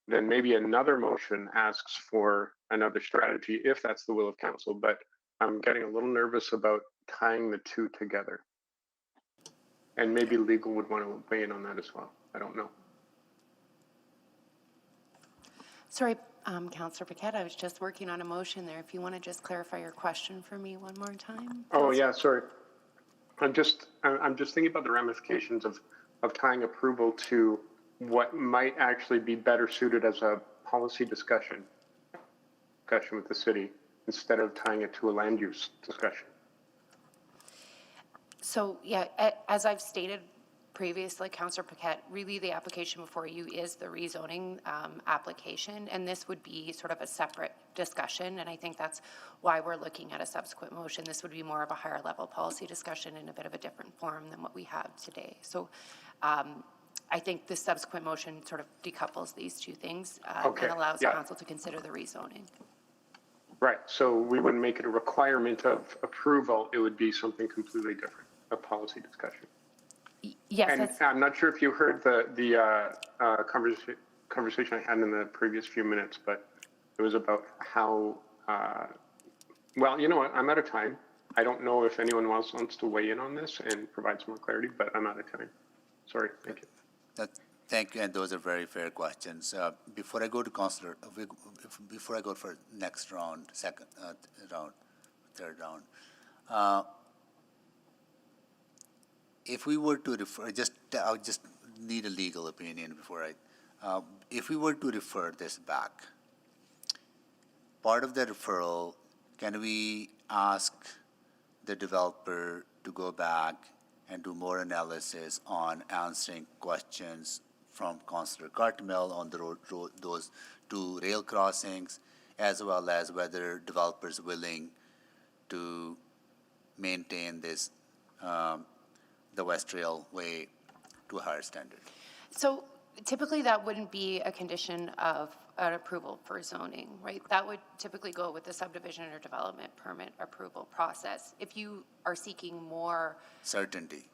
then maybe another motion asks for another strategy if that's the will of council. But I'm getting a little nervous about tying the two together. And maybe legal would want to weigh in on that as well. I don't know. Sorry, Councillor Paquette, I was just working on a motion there. If you want to just clarify your question for me one more time. Oh yeah, sorry. I'm just thinking about the ramifications of tying approval to what might actually be better suited as a policy discussion with the city instead of tying it to a land use discussion. So, yeah, as I've stated previously, Councillor Paquette, really the application before you is the rezoning application, and this would be sort of a separate discussion, and I think that's why we're looking at a subsequent motion. This would be more of a higher level policy discussion in a bit of a different form than what we have today. So I think the subsequent motion sort of decouples these two things and allows council to consider the rezoning. Right, so we wouldn't make it a requirement of approval, it would be something completely different, a policy discussion. Yes. And I'm not sure if you heard the conversation I had in the previous few minutes, but it was about how, well, you know what, I'm out of time. I don't know if anyone else wants to weigh in on this and provide some more clarity, but I'm out of time. Sorry, thank you. Thank you, and those are very fair questions. Before I go to Councillor, before I go for next round, second round, third round, if we were to refer, I would just need a legal opinion before if we were to refer this back, part of the referral, can we ask the developer to go back and do more analysis on answering questions from Councillor Cartmel on the those two rail crossings, as well as whether developers willing to maintain this, the West Railway to a higher standard? So typically that wouldn't be a condition of an approval for zoning, right? That would typically go with the subdivision or development permit approval process. If you are seeking more certainty,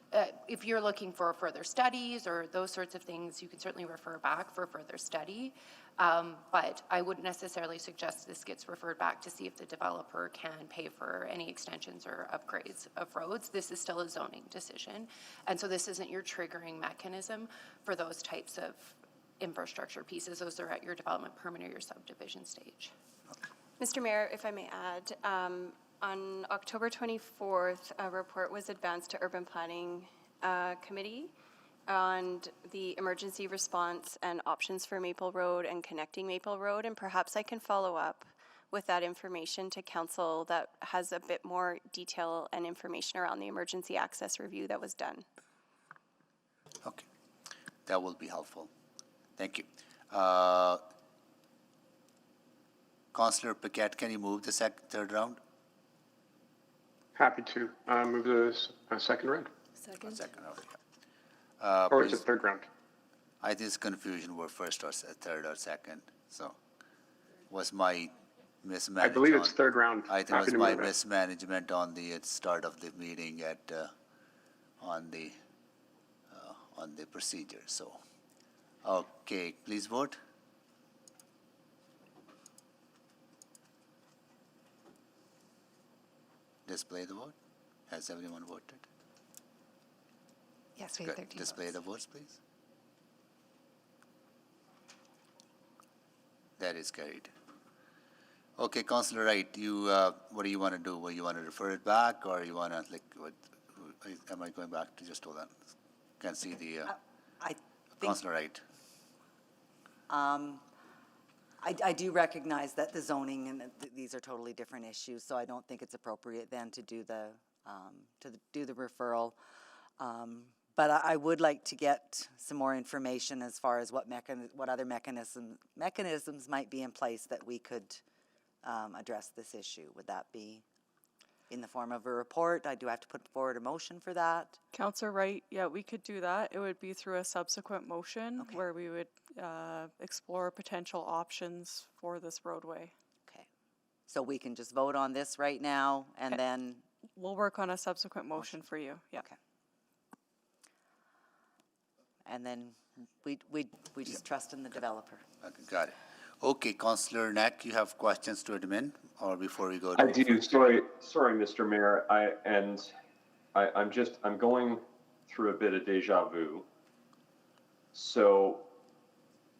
if you're looking for further studies or those sorts of things, you can certainly refer back for further study. But I wouldn't necessarily suggest this gets referred back to see if the developer can pay for any extensions or upgrades of roads. This is still a zoning decision. And so this isn't your triggering mechanism for those types of infrastructure pieces. Those are at your development permit or your subdivision stage. Mr. Mayor, if I may add, on October 24th, a report was advanced to Urban Planning Committee on the emergency response and options for Maple Road and connecting Maple Road, and perhaps I can follow up with that information to council that has a bit more detail and information around the emergency access review that was done. Okay, that will be helpful. Thank you. Councillor Paquette, can you move the third round? Happy to move the second round. Second round, or is it third round? I think it's confusion were first or third or second. So was my mismanagement. I believe it's third round. I think it was my mismanagement on the start of the meeting on the procedure. So, okay, please vote. Display the vote. Has everyone voted? Yes, we have 13 Display votes. the votes, please. That is carried. Okay, Councillor Wright, you what do you want to do? Well, you want to refer it back, or you want to am I going back to just hold on? Can't see the Councillor Wright. I do recognize that the zoning and these are totally different issues, so I don't think it's appropriate then to do the referral. But I would like to get some more information as far as what other mechanisms might be in place that we could address this issue. Would that be in the form of a report? I do have to put forward a motion for that. Councillor Wright, yeah, we could do that. It would be through a subsequent motion where we would explore potential options for this roadway. Okay. So we can just vote on this right now and then... We'll work on a subsequent motion for you, yeah. Okay. And then we just trust in the developer. Okay, got it. Okay, Councillor Knack, you have questions to admin, or before we go to... I do. Sorry, Mr. Mayor. I'm going through a bit of deja vu. So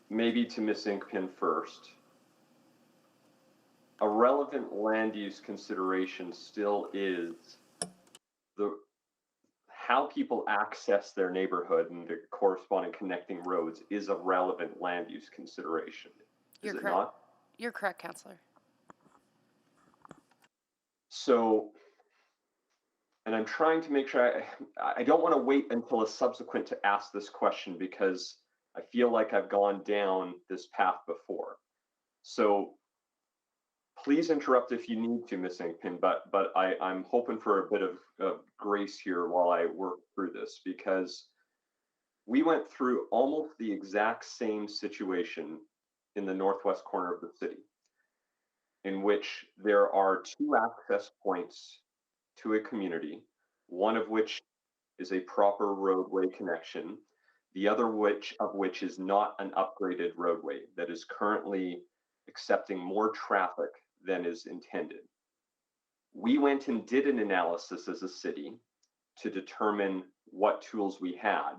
maybe to Ms. Inkpin first. A relevant land use consideration still is how people access their neighborhood and the corresponding connecting roads is a relevant land use consideration. Is it not? You're correct, Councillor. So, and I'm trying to make sure, I don't want to wait until a subsequent to ask this question because I feel like I've gone down this path before. So please interrupt if you need to, Ms. Inkpin, but I'm hoping for a bit of grace here while I work through this, because we went through almost the exact same situation in the northwest corner of the city, in which there are two access points to a community, one of which is a proper roadway connection, the other of which is not an upgraded roadway that is currently accepting more traffic than is intended. We went and did an analysis as a city to determine what tools we had.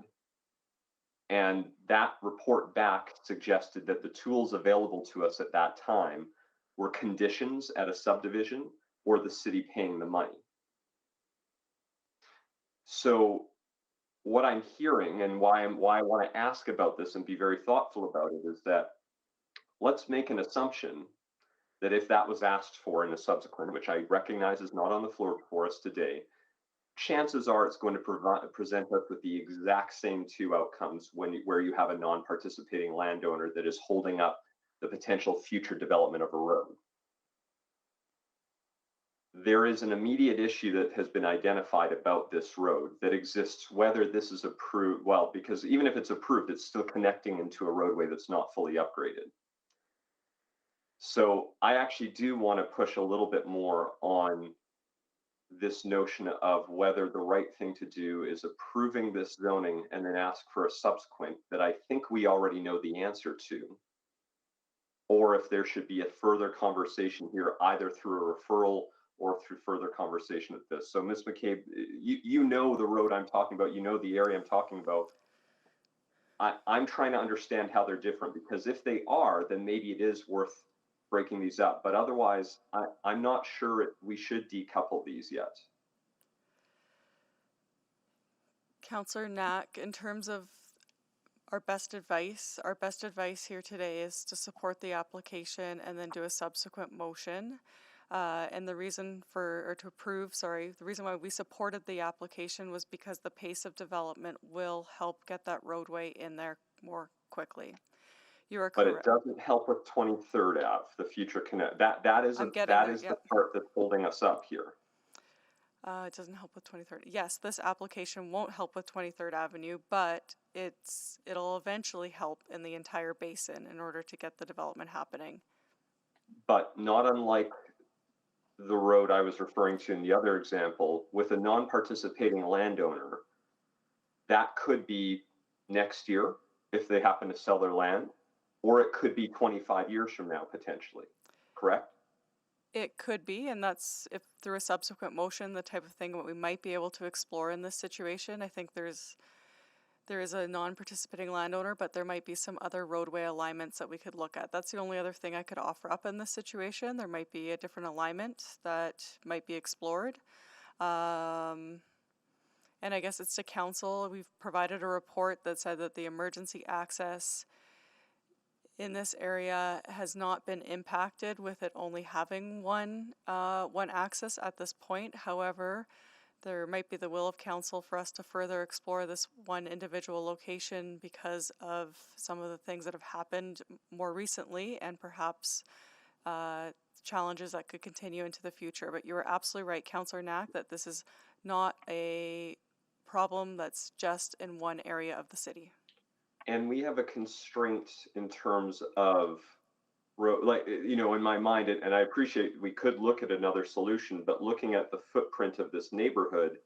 And that report back suggested that the tools available to us at that time were conditions at a subdivision or the city paying the money. So what I'm hearing and why I want to ask about this and be very thoughtful about it is that let's make an assumption that if that was asked for in a subsequent, which I recognize is not on the floor for us today, chances are it's going to present us with the exact same two outcomes where you have a non-participating landowner that is holding up the potential future development of a road. There is an immediate issue that has been identified about this road that exists, whether this is approved, well, because even if it's approved, it's still connecting into a roadway that's not fully upgraded. So I actually do want to push a little bit more on this notion of whether the right thing to do is approving this zoning and then ask for a subsequent that I think we already know the answer to, or if there should be a further conversation here, either through a referral or through further conversation at this. So Ms. McCabe, you know the road I'm talking about, you know the area I'm talking about. I'm trying to understand how they're different, because if they are, then maybe it is worth breaking these up. But otherwise, I'm not sure we should decouple these yet. Councillor Knack, in terms of our best advice here today is to support the application and then do a subsequent motion. And the reason the reason why we supported the application was because the pace of development will help get that roadway in there more quickly. You are correct. But it doesn't help with 23rd Ave, the future connect. That is the part that's holding us up here. It doesn't help with 23rd. Yes, this application won't help with 23rd Avenue, but it'll eventually help in the entire basin in order to get the development happening. But not unlike the road I was referring to in the other example, with a non-participating landowner, that could be next year if they happen to sell their land, or it could be 25 years from now, potentially, correct? It could be, and that's, if through a subsequent motion, the type of thing that we might be able to explore in this situation. I think there is a non-participating landowner, but there might be some other roadway alignments that we could look at. That's the only other thing I could offer up in this situation. There might be a different alignment that might be explored. And I guess it's to council. We've provided a report that said that the emergency access in this area has not been impacted with it only having one access at this point. However, there might be the will of council for us to further explore this one individual location because of some of the things that have happened more recently and perhaps challenges that could continue into the future. But you are absolutely right, Councillor Knack, that this is not a problem that's just in one area of the city. And we have a constraint in terms of in my mind, and I appreciate we could look at another solution, but looking at the footprint of this neighborhood,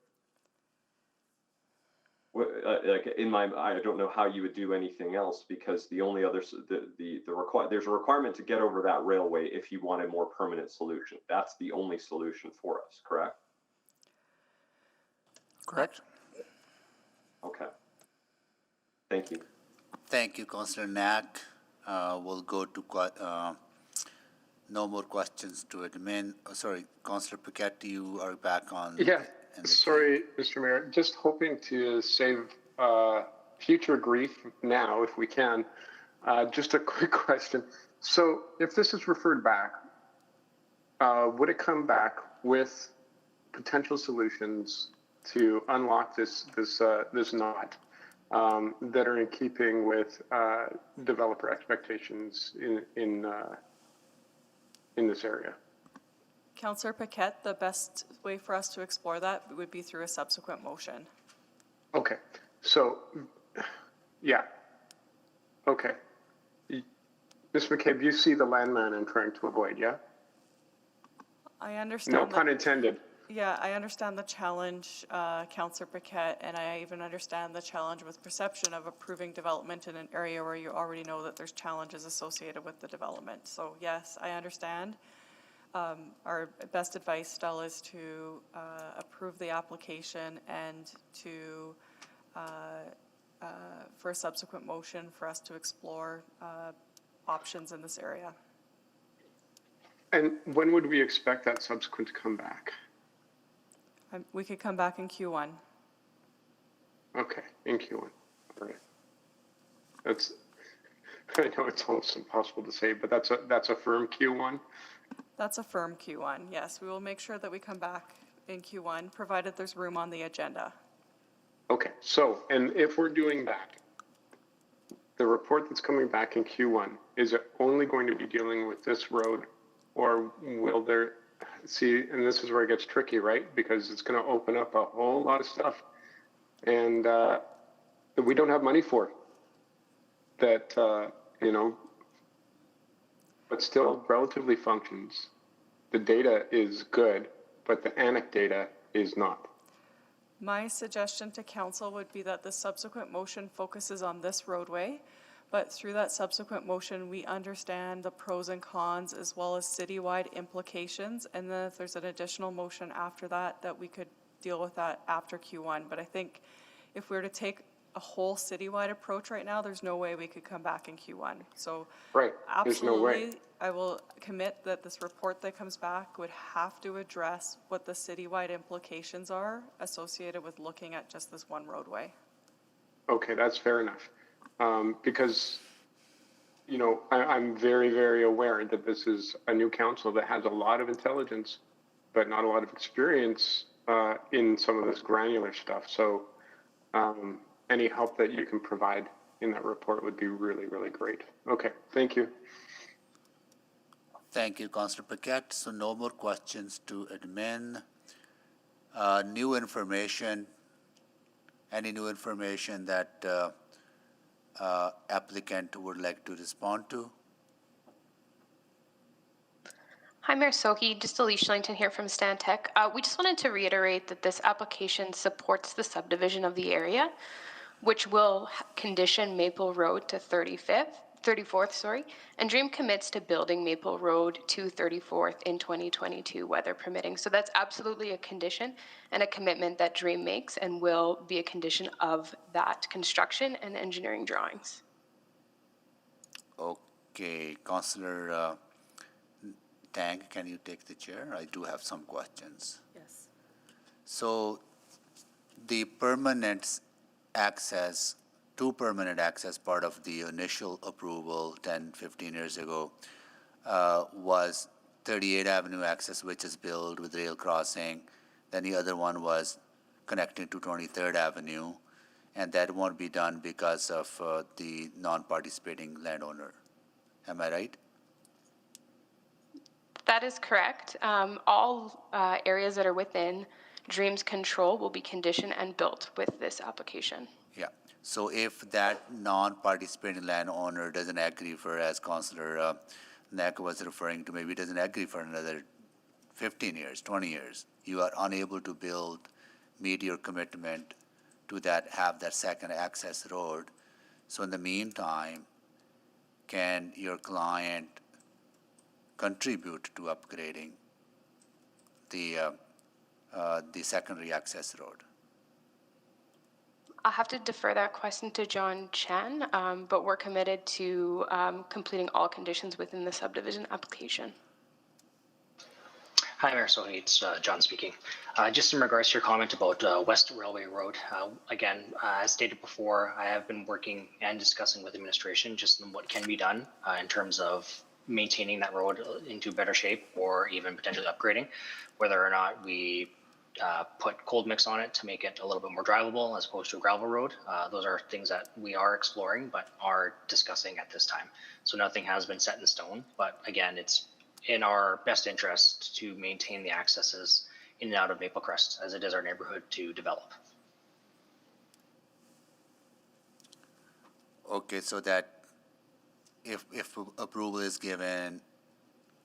I don't know how you would do anything else, because the only other there's a requirement to get over that railway if you want a more permanent solution. That's the only solution for us, correct? Correct. Okay. Thank you. Thank you, Councillor Knack. We'll go to no more questions to admin. Sorry, Councillor Paquette, you are back on. Yeah, sorry, Mr. Mayor. Just hoping to save future grief now, if we can. Just a quick question. So if this is referred back, would it come back with potential solutions to unlock this knot that are in keeping with developer expectations in this area? Councillor Paquette, the best way for us to explore that would be through a subsequent motion. Okay, so, yeah. Okay. Ms. McCabe, you see the landman I'm trying to avoid, yeah? I understand. No pun intended. Yeah, I understand the challenge, Councillor Paquette, and I even understand the challenge with perception of approving development in an area where you already know that there's challenges associated with the development. So yes, I understand. Our best advice still is to approve the application and to for a subsequent motion for us to explore options in this area. And when would we expect that subsequent to come back? We could come back in Q1. Okay, in Q1. All right. That's, I know it's almost impossible to say, but that's a firm Q1? That's a firm Q1, yes. We will make sure that we come back in Q1, provided there's room on the agenda. Okay, so, and if we're doing that, the report that's coming back in Q1, is it only going to be dealing with this road, or will there, see, and this is where it gets tricky, right? Because it's going to open up a whole lot of stuff, and that we don't have money for, that, but still relatively functions. The data is good, but the anecdata is not. My suggestion to council would be that the subsequent motion focuses on this roadway, but through that subsequent motion, we understand the pros and cons as well as citywide implications. And then if there's an additional motion after that, that we could deal with that after Q1. But I think if we were to take a whole citywide approach right now, there's no way we could come back in Q1. So right. Absolutely, There's no way. I will commit that this report that comes back would have to address what the citywide implications are associated with looking at just this one roadway. Okay, that's fair enough. Because, I'm very, very aware that this is a new council that has a lot of intelligence, but not a lot of experience in some of this granular stuff. So any help that you can provide in that report would be really, really great. Okay, thank you. Thank you, Councillor Paquette. So no more questions to admin. New information, any new information that applicant would like to respond to? Hi, Mayor Sohi. Just Alicia Langton here from Stantec. We just wanted to reiterate that this application supports the subdivision of the area, which will condition Maple Road to 34th, and Dream commits to building Maple Road to 34th in 2022, weather permitting. So that's absolutely a condition and a commitment that Dream makes and will be a condition of that construction and engineering drawings. Okay, Councillor Tang, can you take the chair? I do have some questions. Yes. So the permanent access, two permanent access part of the initial approval 10, 15 years ago was 38th Avenue access, which is built with rail crossing, Then the other one was connecting to 23rd Avenue, and that won't be done because of the non-participating landowner. Am I right? That is correct. All areas that are within Dreams control will be conditioned and built with this application. Yeah. So if that non-participating landowner doesn't agree for, as Councillor Nack was referring to, maybe doesn't agree for another 15 years, 20 years, you are unable to build, meet your commitment to that, have that second access road. So in the meantime, can your client contribute to upgrading the secondary access road? I'll have to defer that question to John Chen, but we're committed to completing all conditions within the subdivision application. Hi, Mayor Sohi. It's John speaking. Just in regards to your comment about West Railway Road, again, as stated before, I have been working and discussing with administration just on what can be done in terms of maintaining that road into better shape or even potentially upgrading, whether or not we put cold mix on it to make it a little bit more drivable as opposed to a gravel road. Those are things that we are exploring but are discussing at this time. So nothing has been set in stone, but again, it's in our best interest to maintain the accesses in and out of Maple Crest as it is our neighborhood to develop. Okay, so that if approval is given,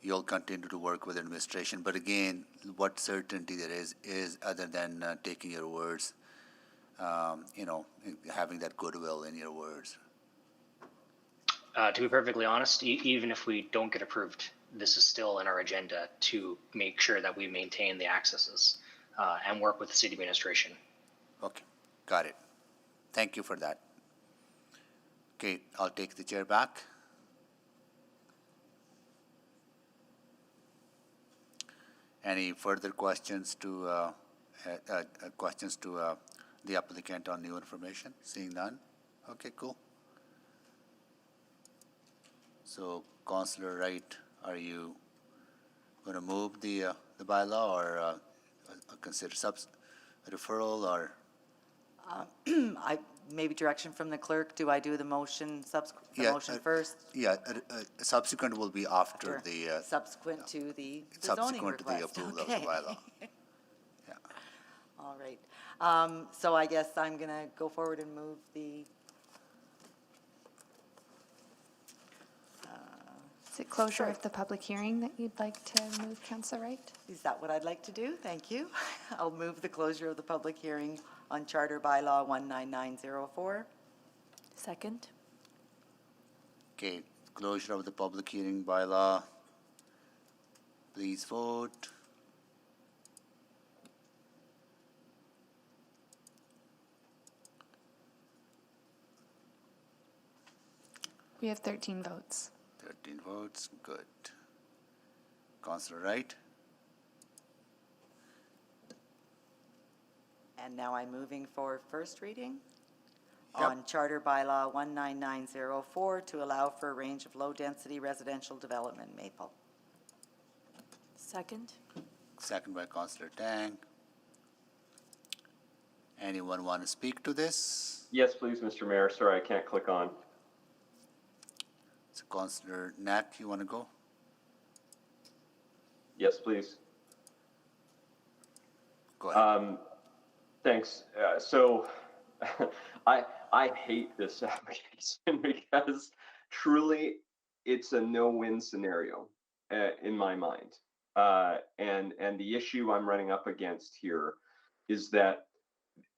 you'll continue to work with administration. But again, what certainty there is other than taking your words, having that goodwill in your words. To be perfectly honest, even if we don't get approved, this is still in our agenda to make sure that we maintain the accesses and work with the city administration. Okay, got it. Thank you for that. Okay, I'll take the chair back. Any further questions to the applicant on new information? Seeing none? Okay, cool. So, Councillor Wright, are you going to move the bylaw or consider referral or? Maybe direction from the clerk. Do I do the motion, motion first? Yeah, subsequent will be after the. Subsequent to the zoning subsequent to the request. approval Okay. of the bylaw. Yeah. All right. So I guess I'm going to go forward and move the. Is it closure of the public hearing that you'd like to move, Councillor Wright? Is that what I'd like to do? Thank you. I'll move the closure of the public hearing on Charter Bylaw 19904. Second. Okay, closure of the public hearing bylaw. Please vote. We have 13 votes. 13 votes, good. Councillor Wright? And now I'm moving for first reading Yep. on Charter Bylaw 19904 to allow for a range of low-density residential development, Maple. Second. Second by Councillor Tang. Anyone want to speak to this? Yes, please, Mr. Mayor. Sorry, I can't click on. So Councillor Knack, you want to go? Yes, please. Go ahead. Thanks. So I hate this application because truly it's a no-win scenario in my mind. And the issue I'm running up against here is that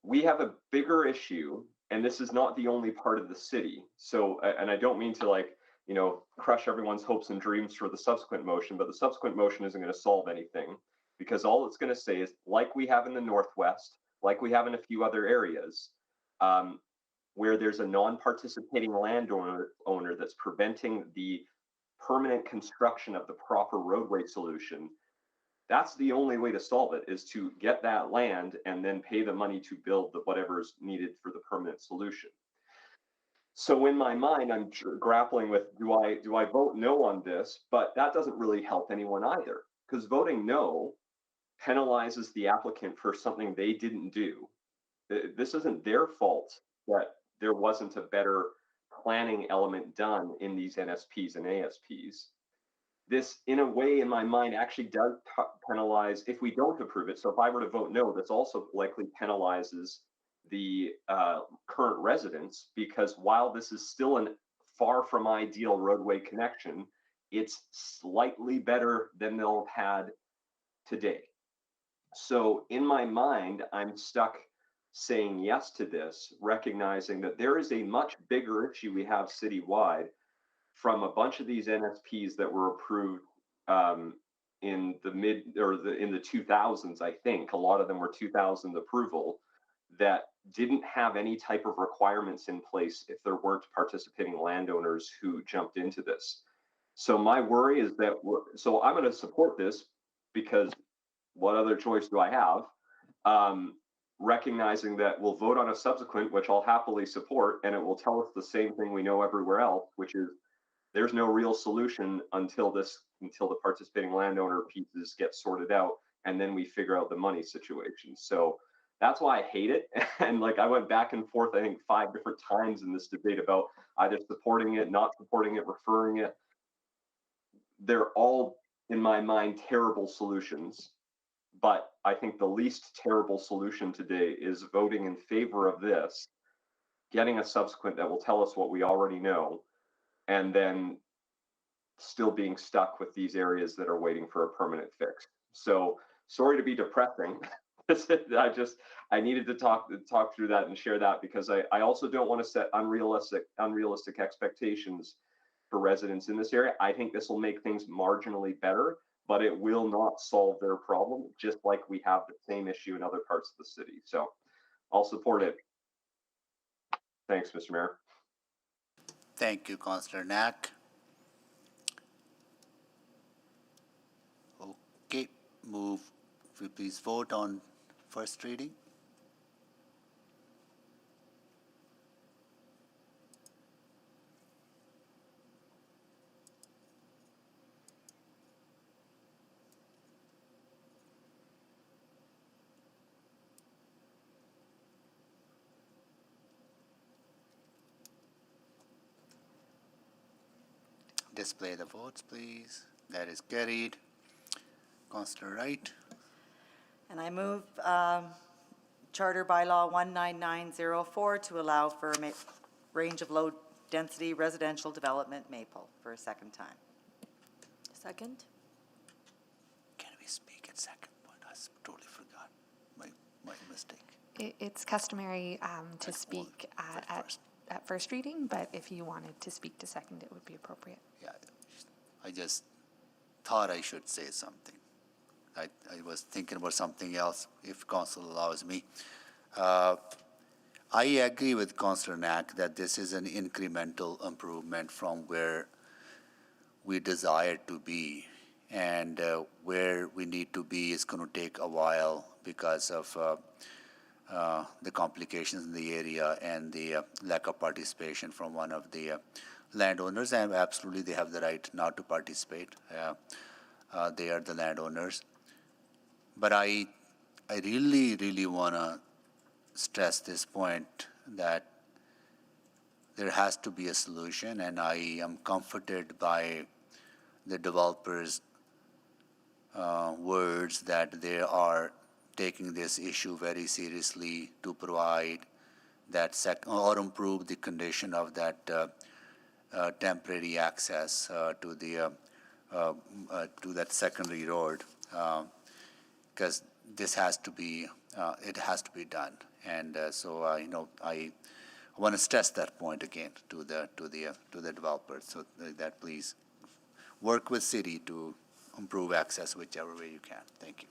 we have a bigger issue, and this is not the only part of the city. So, and I don't mean to crush everyone's hopes and dreams for the subsequent motion, but the subsequent motion isn't going to solve anything because all it's going to say is, like we have in the Northwest, like we have in a few other areas, where there's a non-participating landowner that's preventing the permanent construction of the proper roadway solution. That's the only way to solve it, is to get that land and then pay the money to build whatever is needed for the permanent solution. So in my mind, I'm grappling with, do I vote no on this? But that doesn't really help anyone either, because voting no penalizes the applicant for something they didn't do. This isn't their fault that there wasn't a better planning element done in these NSPs and ASPs. This, in a way, in my mind, actually does penalize if we don't approve it. So if I were to vote no, this also likely penalizes the current residents, because while this is still an far from ideal roadway connection, it's slightly better than they'll have had today. So in my mind, I'm stuck saying yes to this, recognizing that there is a much bigger issue we have citywide from a bunch of these NSPs that were approved in the in the 2000s. I think a lot of them were 2000 approval that didn't have any type of requirements in place if there weren't participating landowners who jumped into this. So my worry is that so I'm going to support this because what other choice do I have? Recognizing that we'll vote on a subsequent, which I'll happily support, and it will tell us the same thing we know everywhere else, which is there's no real solution until the participating landowner pieces get sorted out, and then we figure out the money situation. So that's why I hate it. And like I went back and forth, I think 5 different times in this debate about either supporting it, not supporting it, referring it. They're all, in my mind, terrible solutions. But I think the least terrible solution today is voting in favor of this, getting a subsequent that will tell us what we already know, and then still being stuck with these areas that are waiting for a permanent fix. So sorry to be depressing. I needed to talk through that and share that, because I also don't want to set unrealistic expectations for residents in this area. I think this will make things marginally better, but it will not solve their problem, just like we have the same issue in other parts of the city. So I'll support it. Thanks, Mr. Mayor. Thank you, Councillor Knack. Okay, if we please vote on first reading. Display the votes, please. That is carried. Councillor Wright. And I move Charter Bylaw 19904 to allow for a range of low-density residential development Maple for a second time. Second? Can we speak at second point? I totally forgot. My mistake. It's customary to speak at first reading, but if you wanted to speak to second, it would be appropriate. Yeah, I just thought I should say something. I was thinking about something else, if council allows me. I agree with Councillor Knack that this is an incremental improvement from where we desire to be, and where we need to be is going to take a while because of the complications in the area and the lack of participation from one of the landowners. And absolutely, they have the right not to participate. They are the landowners. But I really, really want to stress this point that there has to be a solution, and I am comforted by the developers' words that they are taking this issue very seriously to provide that or improve the condition of that temporary access to the to that secondary road, because this has to be it has to be done. And so I want to stress that point again to the developers, so that please work with city to improve access whichever way you can. Thank you.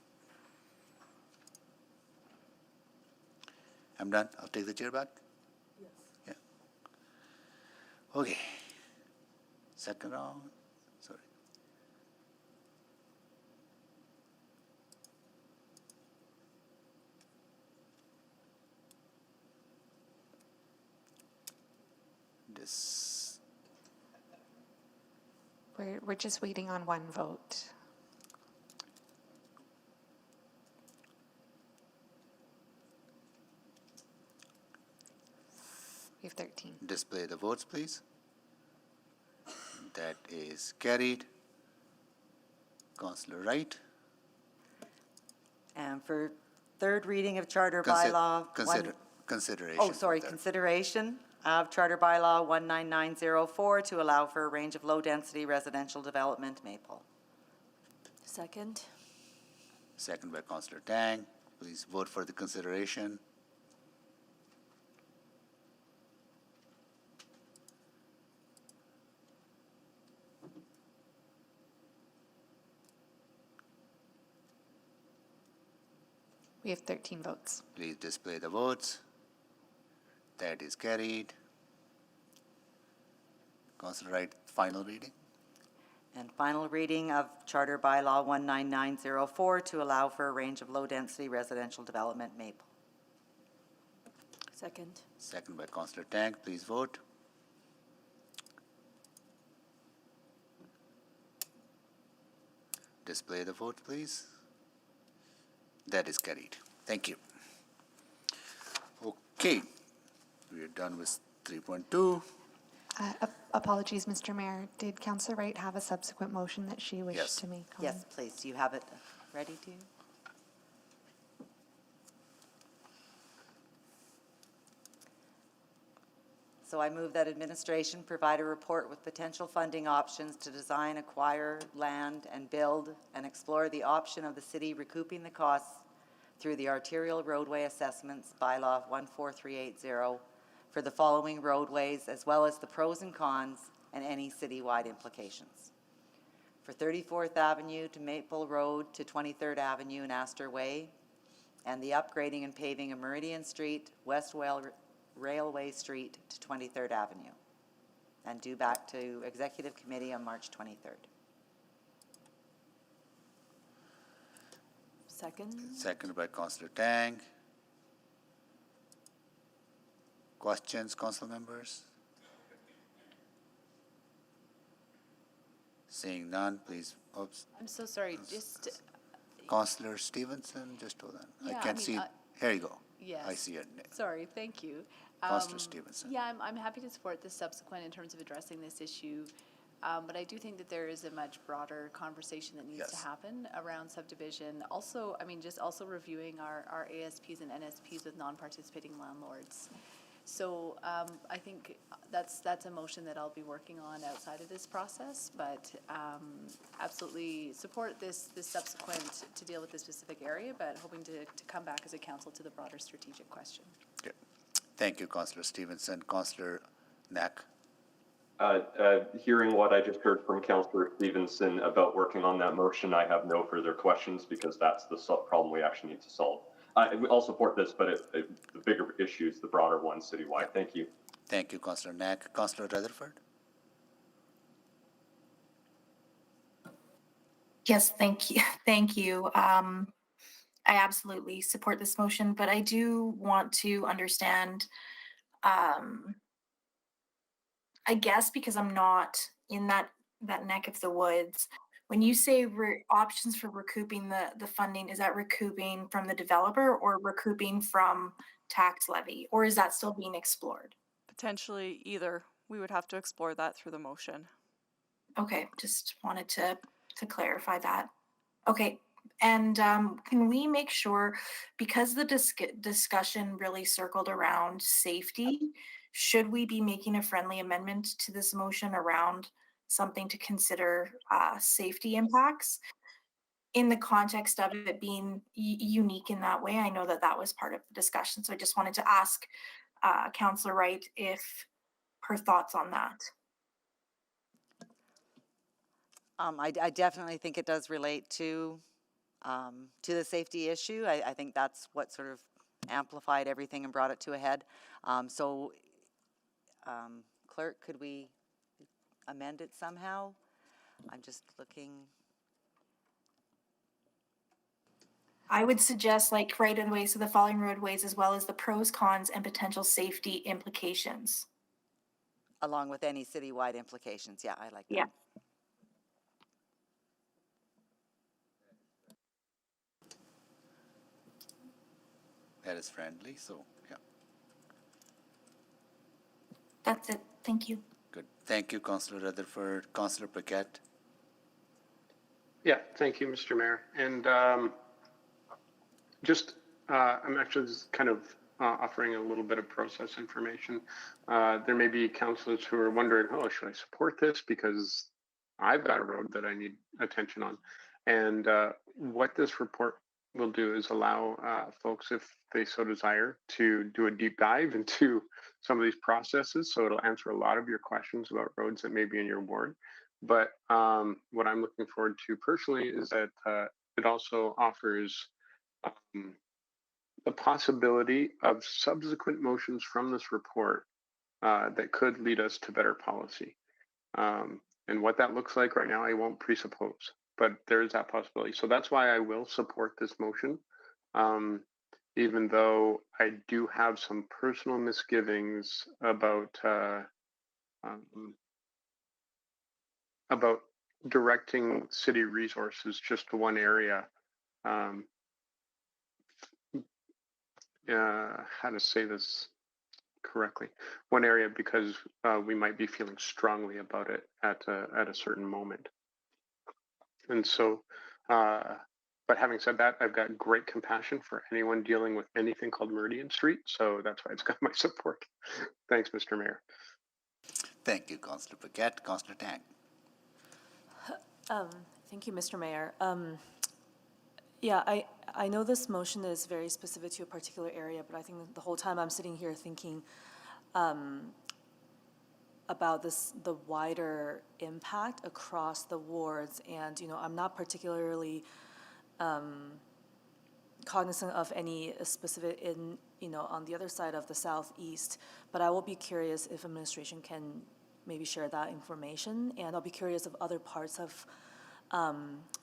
I'm done. I'll take the chair back. Yes. Yeah. Okay. Second round. Sorry. This. We're just waiting on one vote. We have 13. Display the votes, please. That is carried. Councillor Wright. And for third reading of Charter Consi- Bylaw. Consideration. Oh, sorry, consideration of Charter Bylaw 19904 to allow for a range of low-density residential development, Maple. Second. Second by Councillor Tang. Please vote for the consideration. We have 13 votes. Please display the votes. That is carried. Councillor Wright, final reading. And final reading of Charter Bylaw 19904 to allow for a range of low-density residential development, Maple. Second. Second by Councillor Tang. Please vote. Display the vote, please. That is carried. Thank you. Okay, we are done with 3.2. Apologies, Mr. Mayor. Did Councillor Wright have a subsequent motion that she wished Yes. to make? Yes, please. Do you have it ready to? So I move that administration provide a report with potential funding options to design, acquire land, and build, and explore the option of the city recouping the costs through the arterial roadway assessments bylaw 14380 for the following roadways, as well as the pros and cons and any citywide implications. For 34th Avenue to Maple Road to 23rd Avenue and Astor Way, and the upgrading and paving of Meridian Street, West Railway Street to 23rd Avenue, and due back to Executive Committee on March 23rd. Second. Seconded by Councillor Tang. Questions, council members? Seeing none, please, oops. I'm so sorry, just, Councillor Stevenson, just hold on. Yeah, I I can't mean, see, here you go. yes. I see it. Sorry, thank you. Councillor Stevenson. Yeah, I'm happy to support the subsequent in terms of addressing this issue. But I do think that there is a much broader conversation that needs to Yes. happen around subdivision. Also, I mean, just also reviewing our ASPs and NSPs with non-participating landlords. So I think that's a motion that I'll be working on outside of this process, but absolutely support this subsequent to deal with this specific area, but hoping to come back as a council to the broader strategic question. Okay. Thank you, Councillor Stevenson. Councillor Knack. Hearing what I just heard from Councillor Stevenson about working on that motion, I have no further questions because that's the problem we actually need to solve. I'll support this, but the bigger issue is the broader one citywide. Thank you. Thank you, Councillor Knack. Councillor Rutherford. Yes, thank you. Thank you. I absolutely support this motion, but I do want to understand, I guess because I'm not in that neck of the woods, when you say options for recouping the funding, is that recouping from the developer or recouping from tax levy, or is that still being explored? Potentially either. We would have to explore that through the motion. Okay, just wanted to clarify that. Okay, and can we make sure, because the discussion really circled around safety, should we be making a friendly amendment to this motion around something to consider safety impacts in the context of it being unique in that way? I know that was part of the discussion, so I just wanted to ask Councillor Wright if her thoughts on that. I definitely think it does relate to the safety issue. I think that's what sort of amplified everything and brought it to a head. Clerk, could we amend it somehow? I'm just looking. I would suggest like right-of-ways to the following roadways, as well as the pros, cons, and potential safety implications. Along with any citywide implications. Yeah, I like that. Yeah. That is friendly, so yeah. That's it. Thank you. Good. Thank you, Councillor Rutherford. Councillor Paquette. Yeah, thank you, Mr. Mayor. And I'm actually just kind of offering a little bit of process information. There may be councillors who are wondering, oh, should I support this because I've got a road that I need attention on? And what this report will do is allow folks, if they so desire, to do a deep dive into some of these processes. So it'll answer a lot of your questions about roads that may be in your ward. But what I'm looking forward to personally is that it also offers the possibility of subsequent motions from this report that could lead us to better policy. And what that looks like right now, I won't presuppose, but there is that possibility. So that's why I will support this motion, even though I do have some personal misgivings about directing city resources just to one area. How to say this correctly? One area, because we might be feeling strongly about it at a certain moment. And so, but having said that, I've got great compassion for anyone dealing with anything called Meridian Street. So that's why it's got my support. Thanks, Mr. Mayor. Thank you, Councillor Paquette. Councillor Tang. Thank you, Mr. Mayor. Yeah, I know this motion is very specific to a particular area, but I think the whole time I'm sitting here thinking about the wider impact across the wards, and I'm not particularly cognizant of any specific on the other side of the southeast, but I will be curious if administration can maybe share that information, and I'll be curious of other parts of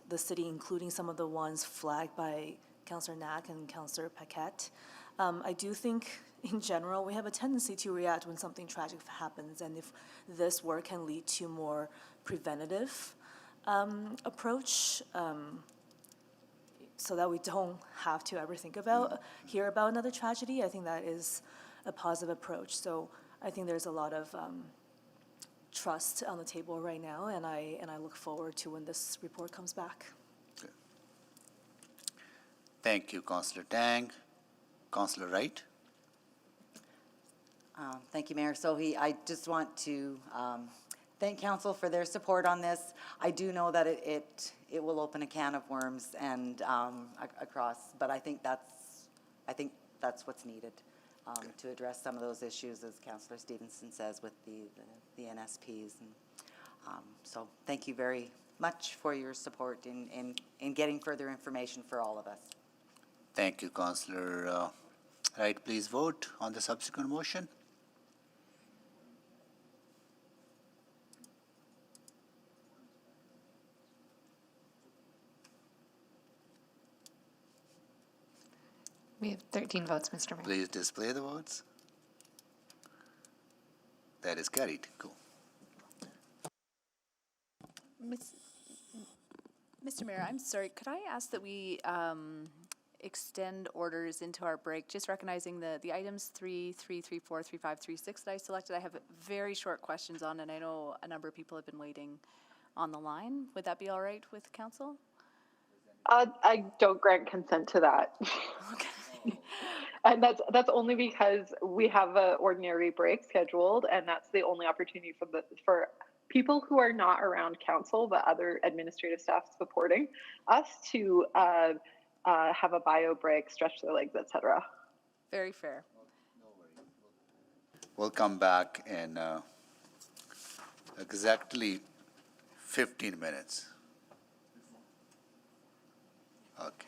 the city, including some of the ones flagged by Councillor Knack and Councillor Paquette. I do think, in general, we have a tendency to react when something tragic happens, and if this work can lead to more preventative approach, so that we don't have to ever hear about another tragedy, I think that is a positive approach. So I think there's a lot of trust on the table right now, and I look forward to when this report comes back. Good. Thank you, Councillor Tang. Councillor Wright. Thank you, Mayor Sohi. I just want to thank council for their support on this. I do know that it will open a can of worms and across, but I think that's what's needed to address some of those issues, as Councillor Stevenson says, with the NSPs. And so thank you very much for your support in getting further information for all of us. Thank you, Councillor Wright. Please vote on the subsequent motion. We have 13 votes, Mr. Mayor. Please display the votes. That is carried. Cool. Mr. Mayor, I'm sorry, could I ask that we extend orders into our break, just recognizing the items 3, 3, 3, 4, 3, 5, 3, 6 that I selected, I have very short questions on, and I know a number of people have been waiting on the line. Would that be all right with council? I don't grant consent to that. Okay. And that's only because we have an ordinary break scheduled, and that's the only opportunity for people who are not around council but other administrative staff supporting us to have a bio break, stretch their legs, etc. Very fair. We'll come back in exactly 15 minutes. Okay.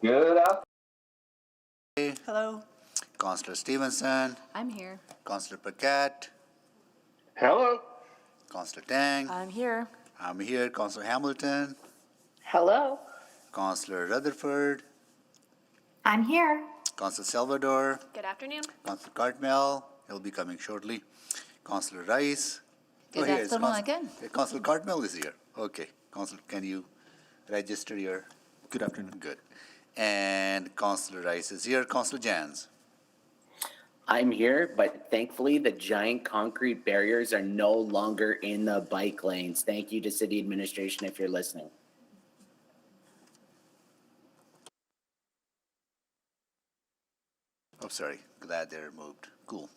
Good afternoon. Hello. Councillor Stevenson, I'm here. Councillor Paquette, Hello. Councillor Tang. I'm here. I'm here, Councillor Hamilton, Hello. Councillor Rutherford, I'm here. Councillor Salvador, Good afternoon. Councillor Cartmel, he'll be coming shortly, Councillor Rice. Good here is afternoon again. Okay, Councillor Cartmel is here. Okay, Councillor, can you register your? Good afternoon. Good. And Councillor Rice is here. Councillor Jans. I'm here, but thankfully the giant concrete barriers are no longer in the bike lanes. Thank you to city administration if you're listening. Oh, sorry. Glad they're removed. Cool.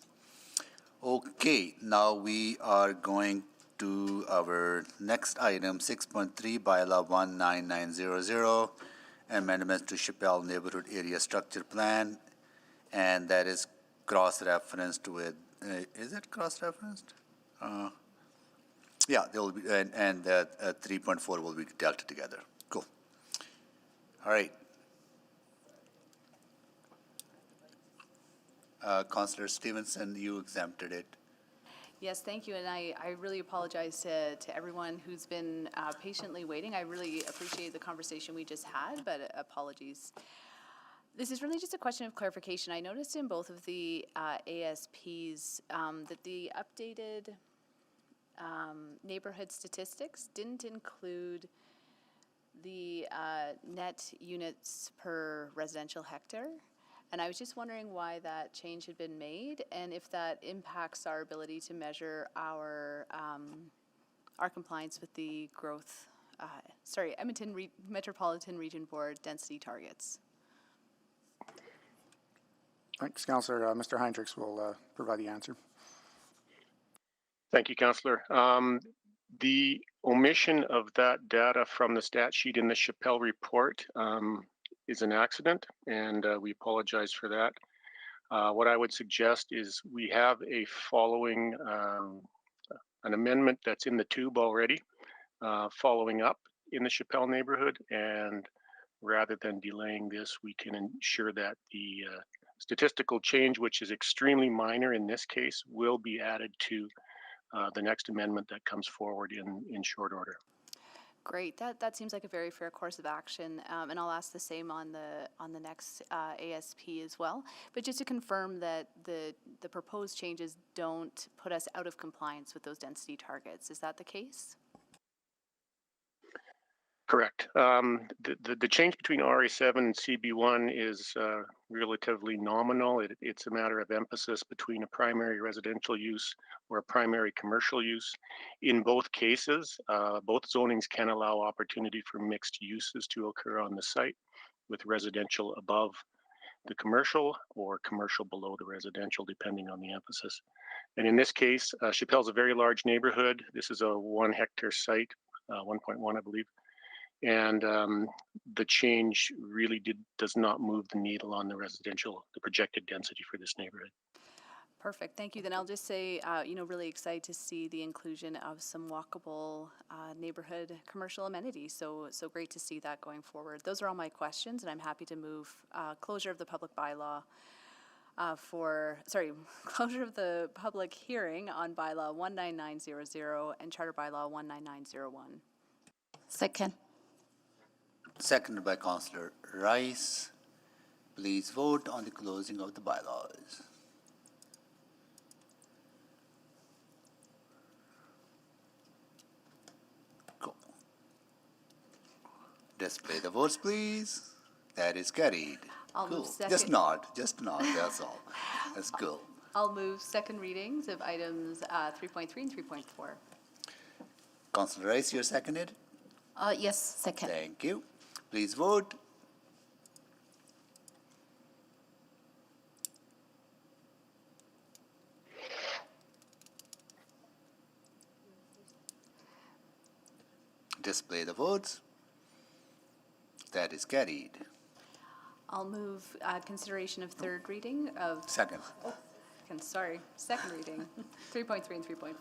Okay, now we are going to our next item, 6.3 bylaw 19900, amendments to Chappelle Neighborhood Area Structure Plan, and that is cross-referenced with, is it cross-referenced? Yeah, there will be, and 3.4 will be dealt together. Cool. All right. Councillor Stevenson, you exempted it. Yes, thank you, and I really apologize to everyone who's been patiently waiting. I really appreciate the conversation we just had, but apologies. This is really just a question of clarification. I noticed in both of the ASPs that the updated neighborhood statistics didn't include the net units per residential hectare. And I was just wondering why that change had been made and if that impacts our ability to measure our compliance with the growth, Edmonton Metropolitan Region Board density targets. Thanks, Councillor. Mr. Heinrichs will provide the answer. Thank you, Councillor. The omission of that data from the stat sheet in the Chappelle report is an accident, and we apologize for that. What I would suggest is we have a following, an amendment that's in the tube already, following up in the Chappelle neighborhood, and rather than delaying this, we can ensure that the statistical change, which is extremely minor in this case, will be added to the next amendment that comes forward in short order. Great, that seems like a very fair course of action, and I'll ask the same on the next ASP as well. But just to confirm that the proposed changes don't put us out of compliance with those density targets, is that the case? Correct. The change between RA7 and CB1 is relatively nominal. It's a matter of emphasis between a primary residential use or a primary commercial use. In both cases, both zonings can allow opportunity for mixed uses to occur on the site, with residential above the commercial or commercial below the residential, depending on the emphasis. And in this case, Chappelle's a very large neighborhood. This is a 1 hectare site, 1.1, I believe. And the change really does not move the needle on the projected density for this neighborhood. Perfect, thank you. Then I'll just say, really excited to see the inclusion of some walkable neighborhood commercial amenities. So great to see that going forward. Those are all my questions, and I'm happy to move closure of the public bylaw closure of the public hearing on bylaw 19900 and charter bylaw 19901. Second. Seconded by Councillor Rice. Please vote on the closing of the bylaws. Go. Display the votes, please. That is carried. I'll cool. move second. Just nod, that's all. That's cool. I'll move second readings of items 3.3 and 3.4. Councillor Rice, you're seconded? Yes, second. Thank you. Please vote. Display the votes. That is carried. I'll move consideration of third reading of... Second. Second reading, 3.3 and 3.4.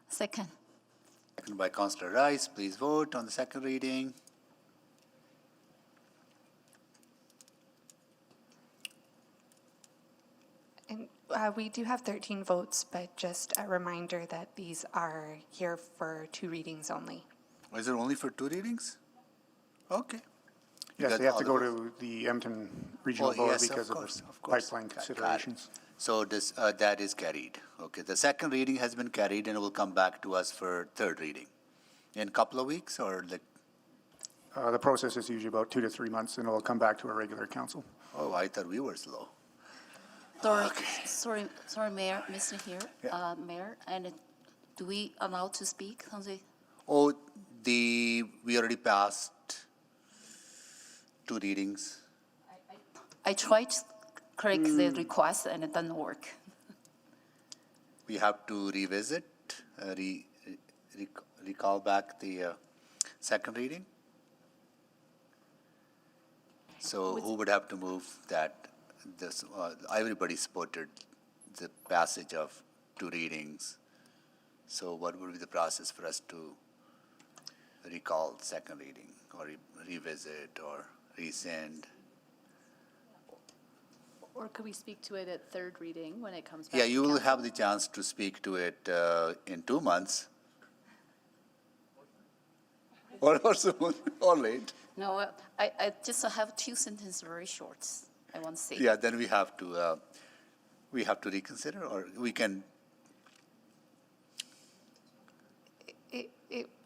Second. Seconded by Councillor Rice. Please vote on the second reading. We do have 13 votes, but just a reminder that these are here for 2 readings only. Is it only for 2 readings? Okay. Yes, got they have all to the go votes. to the Empton Regional Board Yes, because of of course. pipeline Got it. considerations. So this, that is carried. Okay, the second reading has been carried and it will come back to us for third reading. In a couple of weeks or like, The process is usually about 2 to 3 months, and it will come back to a regular council. oh, I thought we were slow. Sorry, Mayor, Mr. Here, Mayor, and do we allow to speak on the? Oh, we already passed 2 readings. I tried to correct the request and it doesn't work. We have to revisit, recall back the second reading. So who would have to move that? This, everybody supported the passage of 2 readings. So what would be the process for us to recall second reading or revisit or rescind? Or could we speak to it at third reading when it comes back? Yeah, to you will council? have the chance to speak to it in 2 months. Or soon, or late. No, I just have 2 sentences very short. I want to say. Yeah, then we have to reconsider, or we can,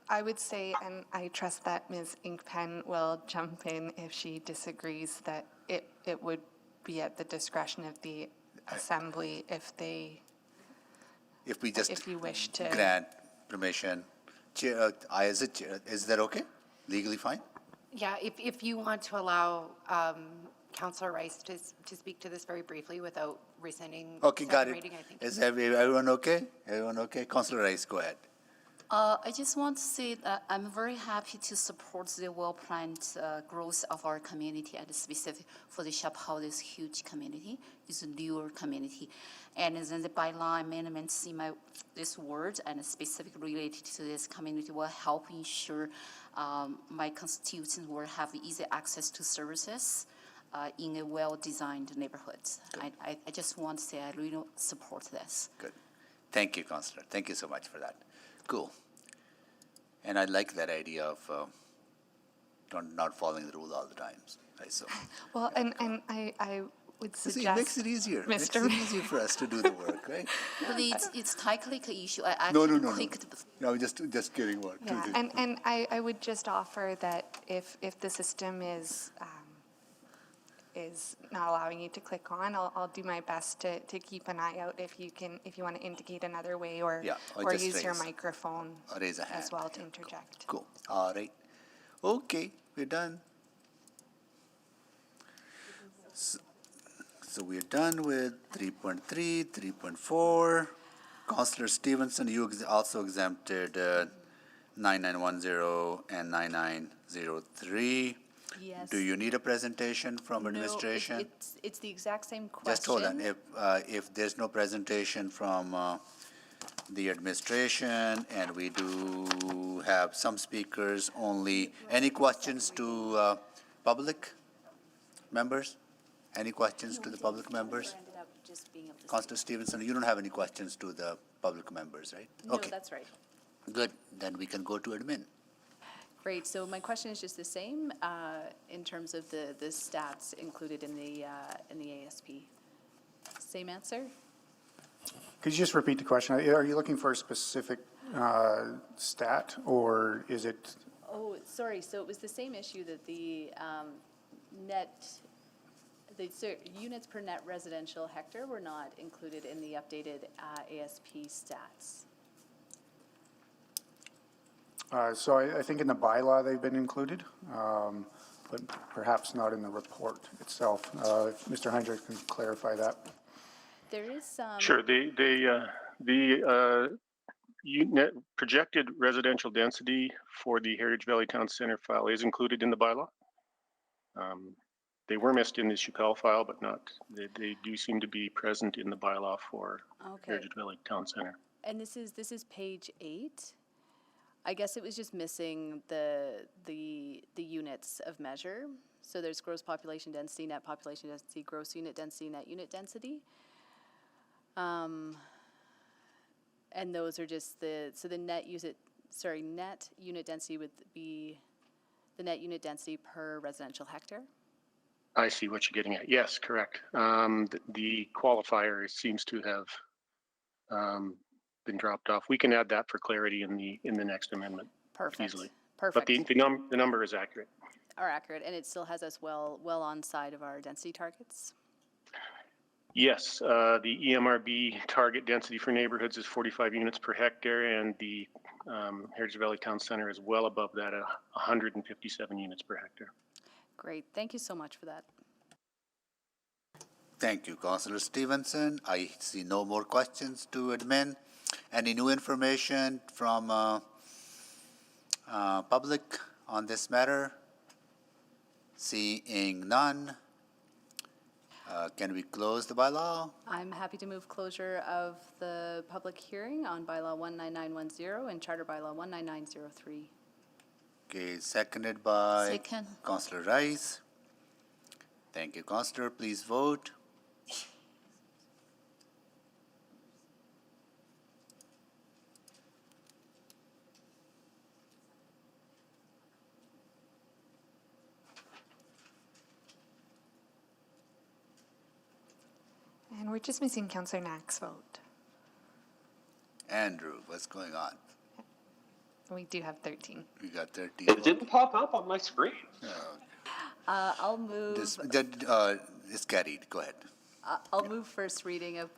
I would say, and I trust that Ms. Inkpen will jump in if she disagrees, that it would be at the discretion of the assembly if if we just if you wish to. grant permission. Chair, is that okay? Legally fine? Yeah, if you want to allow Councillor Rice to speak to this very briefly without rescinding Okay, got second it. reading, I think. Is everyone okay? Everyone okay? Councillor Rice, go ahead. I just want to say that I'm very happy to support the well-planned growth of our community, and specific for the Chapel, this huge community, is a newer community. And then the bylaw amendments in this word and specifically related to this community will help ensure my constituents will have easy access to services in a well-designed neighborhood. I just want to say I really support this. Good. Thank you, Councillor. Thank you so much for that. Cool. And I like that idea of not following the rule all the time. Right, so. Well, and I would See, suggest. it makes it easier. Makes Mr. it easier for us to do the work, right? But it's technical issue. I No, actually no. clicked. No, just kidding. What? Yeah, and I would just offer that if the system is not allowing you to click on, I'll do my best to keep an eye out if you want to indicate another way or Yeah, or or just use your raise- microphone or raise a hand. as well to interject. Cool. All right. Okay, we're done. So we're done with 3.3, 3.4. Councillor Stevenson, you also exempted 9910 and 9903. Yes. Do you need a presentation from No, administration? it's the exact same question. Just hold on. If there's no presentation from the administration, and we do have some speakers only, any questions to public members? Any questions to the public members? Ended up just being able to Councillor Stevenson, you don't have any questions to the public members, right? No, Okay, that's right. good. Then we can go to admin. Great, so my question is just the same in terms of the stats included in the ASP. Same answer? Could you just repeat the question? Are you looking for a specific stat, or is it? Oh, sorry, so it was the same issue that the units per net residential hectare were not included in the updated ASP stats. So I think in the bylaw they've been included, but perhaps not in the report itself. If Mr. Heinrich can clarify that. There is some. Sure, the unit projected residential density for the Heritage Valley Town Center file is included in the bylaw. They were missed in the Chappelle file, but not, they do seem to be present in the bylaw for Heritage Valley Town Center. And this is page 8. I guess it was just missing the units of measure. So there's gross population density, net population density, gross unit density, net unit density. And those are just so the net unit density would be the net unit density per residential hectare? I see what you're getting at. Yes, correct. The qualifier seems to have been dropped off. We can add that for clarity in the next amendment. Perfect. Easily. Perfect. But the number is accurate. Are accurate, and it still has us well on side of our density targets? Yes, the EMRB target density for neighborhoods is 45 units per hectare, and the Heritage Valley Town Center is well above that, 157 units per hectare. Great. Thank you so much for that. Thank you, Councillor Stevenson. I see no more questions to admin. Any new information from public on this matter? Seeing none, can we close the bylaw? I'm happy to move closure of the public hearing on bylaw 19910 and charter bylaw 19903. Okay, seconded by Second. Councillor Rice. Thank you, Councillor. Please vote. And we're just missing Councillor Knack's vote. Andrew, what's going on? We do have 13. We got 13. It didn't pop up on my screen. I'll move. It's carried. Go ahead. I'll move first reading of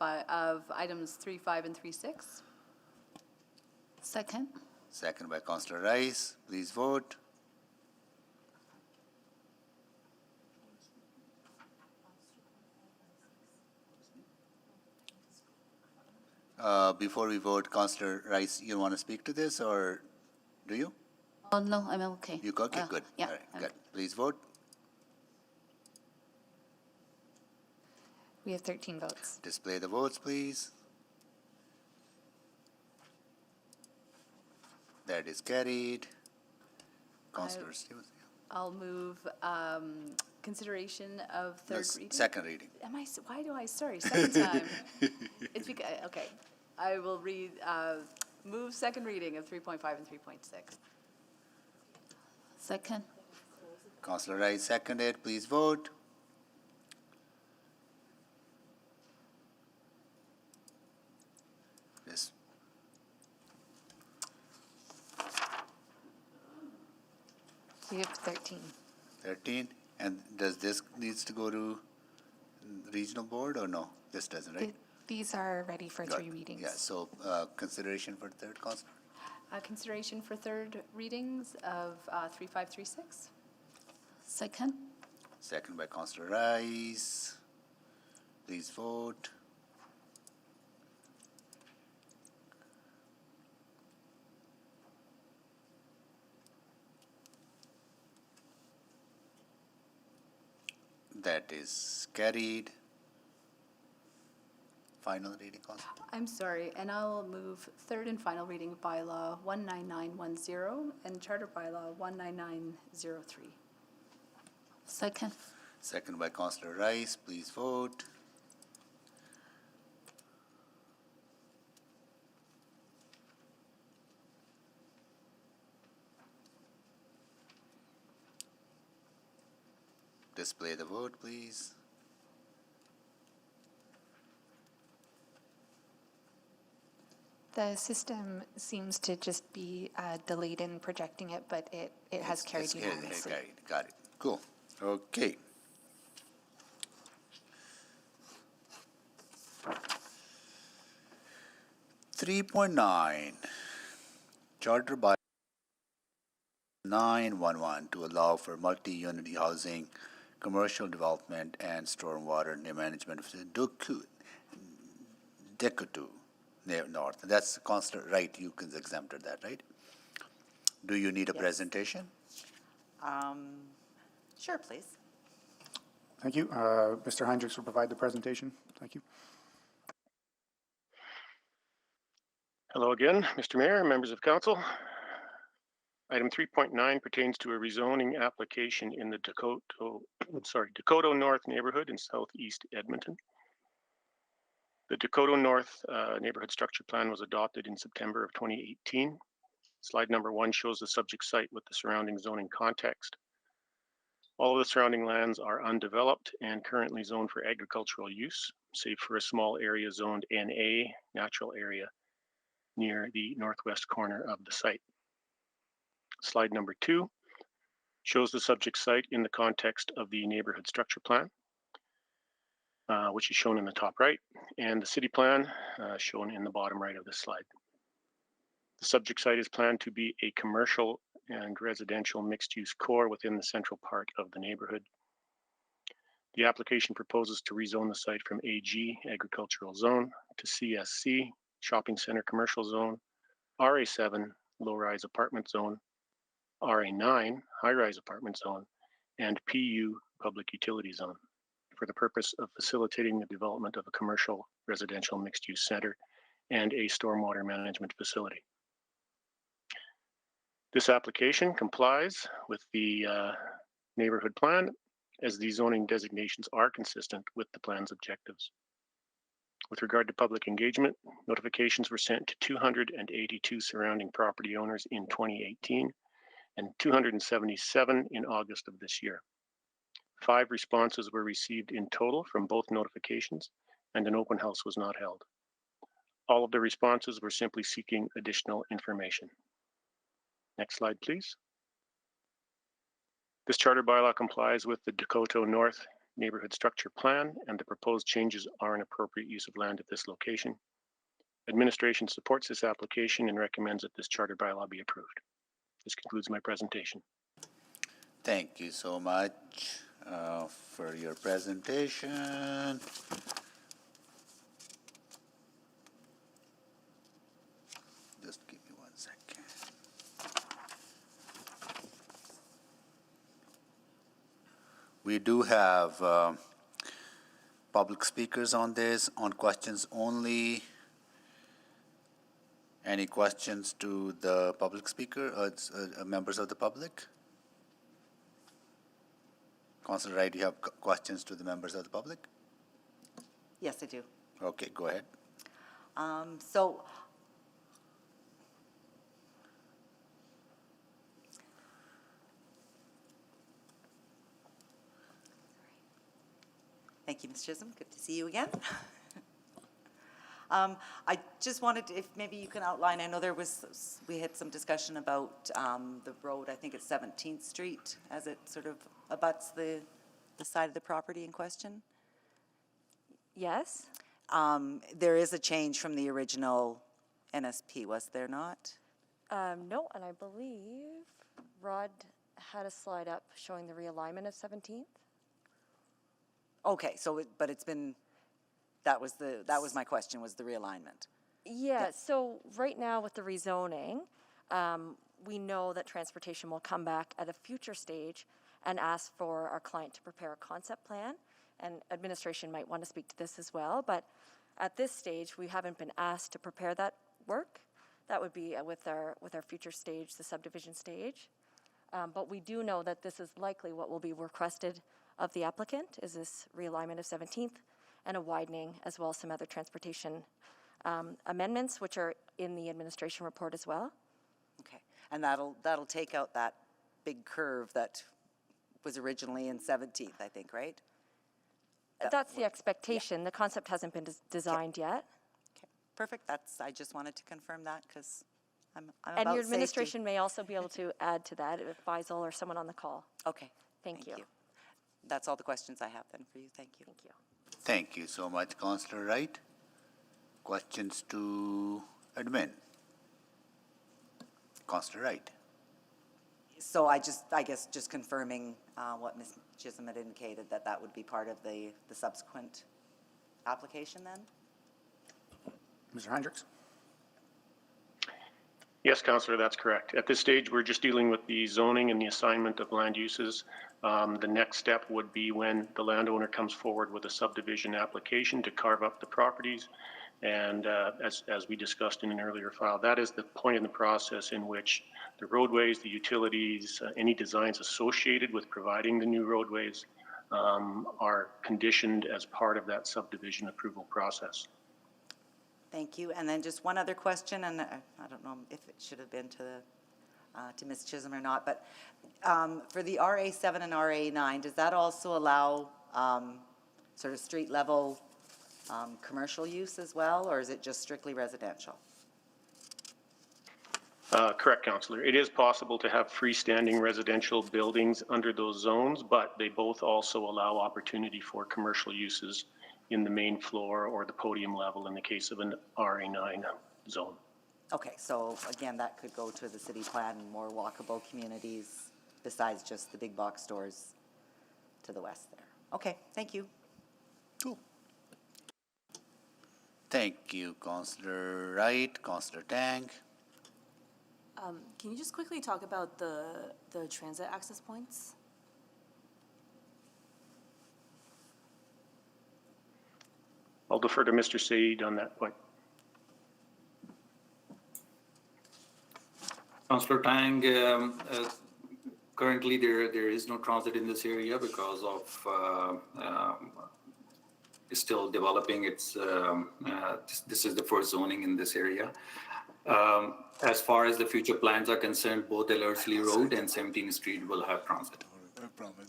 items 3, 5, and 3, 6. Second. Second by Councillor Rice. Please vote. Before we vote, Councillor Rice, you want to speak to this, or do you? Oh, no, I'm okay. You okay? Good. Yeah. All right, good. Please vote. We have 13 votes. Display the votes, please. That is carried. Councillor Stevenson. I'll move consideration of third reading. Second reading. Second time. It's because, okay. I will move second reading of 3.5 and 3.6. Second. Councillor Rice seconded. Please vote. Yes. We have 13. 13. And does this needs to go to regional board or no? This doesn't, right? These are ready for Got 3 it. readings. Yeah, so consideration for third, Councillor? Consideration for third readings of 3, 5, 3, 6. Second. Second by Councillor Rice. Please vote. That is carried. Final reading, Councillor. I'm sorry, and I'll move third and final reading of bylaw 19910 and charter bylaw 19903. Second. Second by Councillor Rice. Please vote. Display the vote, please. The system seems to just be delayed in projecting it, but it has carried unanimously. Got it. Cool. Okay. .9 Charter by 911 to allow for multi-unit housing, commercial development, and stormwater management of Decoto North. That's Councillor Wright. You can exempted that, right? Do you need a presentation? Sure, please. Thank you. Mr. Hendricks will provide the presentation. Thank you. Hello again, Mr. Mayor, members of council. Item 3.9 pertains to a rezoning application in the Decoto, Decoto North neighborhood in southeast Edmonton. The Dakota North Neighborhood Structure Plan was adopted in September of 2018. Slide number 1 shows the subject site with the surrounding zoning context. All of the surrounding lands are undeveloped and currently zoned for agricultural use, save for a small area zoned NA, natural area, near the northwest corner of the site. Slide number 2 shows the subject site in the context of the neighborhood structure plan, which is shown in the top right, and the city plan shown in the bottom right of this slide. The subject site is planned to be a commercial and residential mixed-use core within the central part of the neighborhood. The application proposes to rezone the site from AG, agricultural zone, to CSC, shopping center commercial zone, RA7, low-rise apartment zone, RA9, high-rise apartment zone, and PU, public utility zone, for the purpose of facilitating the development of a commercial residential mixed-use center and a stormwater management facility. This application complies with the neighborhood plan, as the zoning designations are consistent with the plan's objectives. With regard to public engagement, notifications were sent to 282 surrounding property owners in 2018 and 277 in August of this year. 5 responses were received in total from both notifications, and an open house was not held. All of the responses were simply seeking additional information. Next slide, please. This charter bylaw complies with the Dakota North Neighborhood Structure Plan, and the proposed changes are an appropriate use of land at this location. Administration supports this application and recommends that this charter bylaw be approved. This concludes my presentation. Thank you so much for your presentation. Just give me 1 second. We do have public speakers on this, on questions only. Any questions to the public speaker, members of the public? Councilor Wright, do you have questions to the members of the public? Yes, I do. Okay, go ahead. So thank you, Ms. Chisholm. Good to see you again. I just wanted to, if maybe you can outline, I know we had some discussion about the road, I think it's 17th Street, as it sort of abuts the side of the property in question. Yes? There is a change from the original NSP, was there not? No, and I believe Rod had a slide up showing the realignment of 17th. Okay, so but it's been, that was my question, was the realignment. Yeah, so right now with the rezoning, we know that transportation will come back at a future stage and ask for our client to prepare a concept plan, and administration might want to speak to this as well, but at this stage, we haven't been asked to prepare that work. That would be with our future stage, the subdivision stage. But we do know that this is likely what will be requested of the applicant, is this realignment of 17th and a widening, as well as some other transportation amendments, which are in the administration report as well. Okay, and that'll take out that big curve that was originally in 17th, I think, right? That's the expectation. The concept hasn't been designed yet. Okay, perfect. I just wanted to confirm that because I'm and about your safety. administration may also be able to add to that if Faisal or someone on the call. Okay. Thank you. That's all the questions I have then for you. Thank you. Thank you. Thank you so much, Councillor Wright. Questions to admin? Councillor Wright. So I guess just confirming what Ms. Chisholm had indicated, that would be part of the subsequent application then? Mr. Hendricks? Yes, Councillor, that's correct. At this stage, we're just dealing with the zoning and the assignment of land uses. The next step would be when the landowner comes forward with a subdivision application to carve up the properties. And as we discussed in an earlier file, that is the point in the process in which the roadways, the utilities, any designs associated with providing the new roadways are conditioned as part of that subdivision approval process. Thank you. And then just one other question, and I don't know if it should have been to Ms. Chisholm or not, but for the RA7 and RA9, does that also allow sort of street level commercial use as well, or is it just strictly residential? Correct, Councillor. It is possible to have freestanding residential buildings under those zones, but they both also allow opportunity for commercial uses in the main floor or the podium level in the case of an RA9 zone. Okay, so again, that could go to the city plan, more walkable communities besides just the big box stores to the west there. Okay, thank you. Cool. Thank you, Councillor Wright, Councillor Tang. Can you just quickly talk about the transit access points? I'll defer to Mr. Said on that point. Councillor Tang, currently there is no transit in this area because of it's still developing. It's this is the first zoning in this area. As far as the future plans are concerned, both Ellerslie Road and 17th Street will have transit.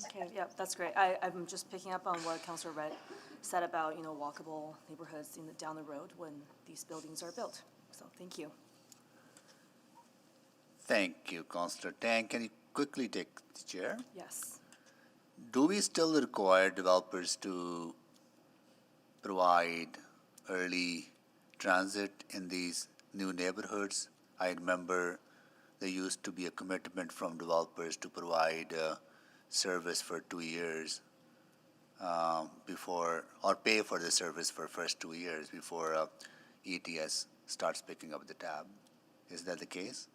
Okay, yeah, that's great. I'm just picking up on what Councillor Red said about, walkable neighborhoods down the road when these buildings are built. So thank you. Thank you, Councillor Tang. Can you quickly take the chair? Yes. Do we still require developers to provide early transit in these new neighborhoods? I remember there used to be a commitment from developers to provide service for 2 years before, or pay for the service for first 2 years before ETS starts picking up the tab. Is that the case?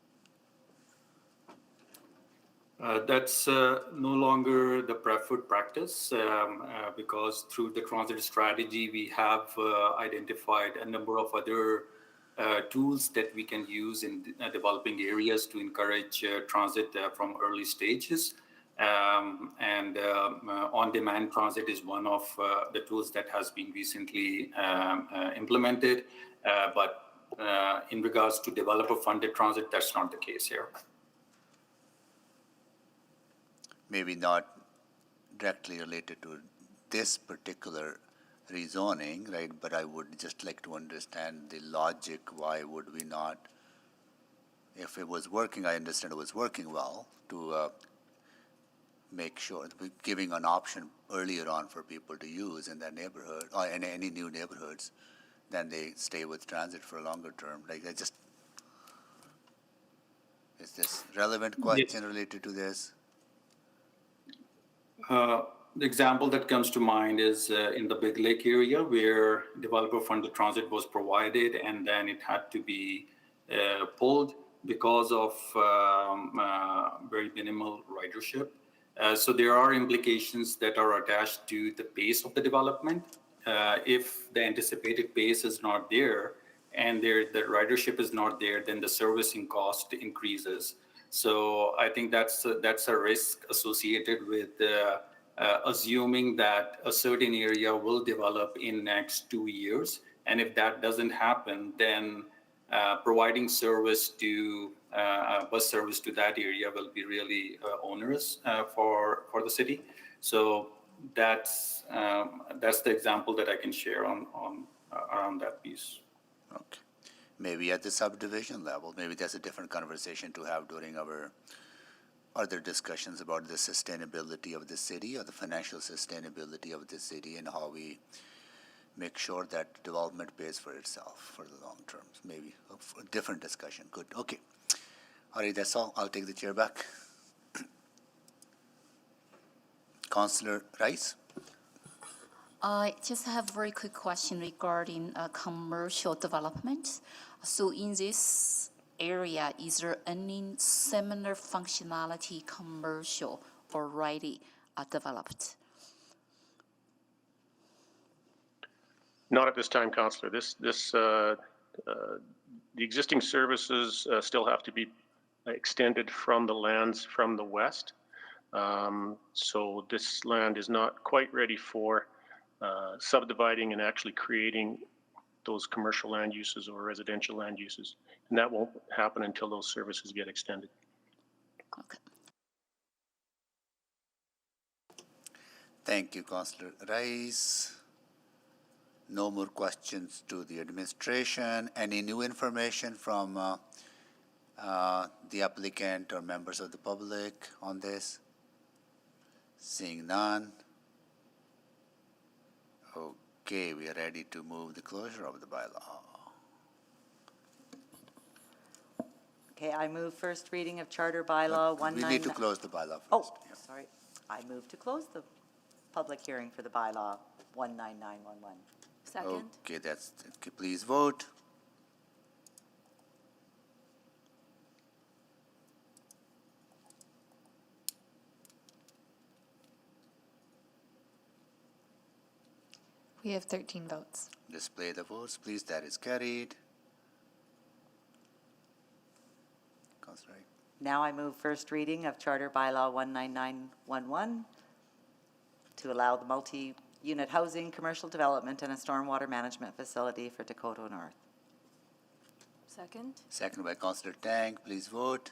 That's no longer the preferred practice because through the transit strategy, we have identified a number of other tools that we can use in developing areas to encourage transit from early stages. And on-demand transit is one of the tools that has been recently implemented. But in regards to developer-funded transit, that's not the case here. Maybe not directly related to this particular rezoning, right? But I would just like to understand the logic. Why would we not? If it was working, I understand it was working well to make sure that we're giving an option earlier on for people to use in that neighborhood or in any new neighborhoods, then they stay with transit for a longer term. Like I just, is this relevant question related to this? The example that comes to mind is in the Big Lake area where developer-funded transit was provided and then it had to be pulled because of very minimal ridership. So there are implications that are attached to the pace of the development. If the anticipated pace is not there and the ridership is not there, then the servicing cost increases. So I think that's a risk associated with assuming that a certain area will develop in next 2 years. And if that doesn't happen, then providing service to bus service to that area will be really onerous for the city. So that's the example that I can share on around that piece. Okay. Maybe at the subdivision level, maybe that's a different conversation to have during our other discussions about the sustainability of the city or the financial sustainability of the city and how we make sure that development pays for itself for the long term. Maybe a different discussion. Good. Okay. All right, that's all. I'll take the chair back. Councillor Rice? I just have a very quick question regarding commercial development. So in this area, is there any similar functionality commercial already developed? Not at this time, Councillor. The existing services still have to be extended from the lands from the west. So this land is not quite ready for subdividing and actually creating those commercial land uses or residential land uses. And that won't happen until those services get extended. Thank you, Councillor Rice. No more questions to the administration. Any new information from the applicant or members of the public on this? Seeing none. Okay, we are ready to move the closure of the bylaw. Okay, I move first reading of Charter Bylaw 199. We need to close the bylaw first. Oh, sorry. I move to close the public hearing for the bylaw 19911. Second. Okay, that's, okay, please vote. We have 13 votes. Display the votes, please. That is carried. Councillor Wright. Now I move first reading of Charter Bylaw 19911 to allow the multi-unit housing, commercial development, and a stormwater management facility for Dakota North. Second. Second by Councillor Tang. Please vote.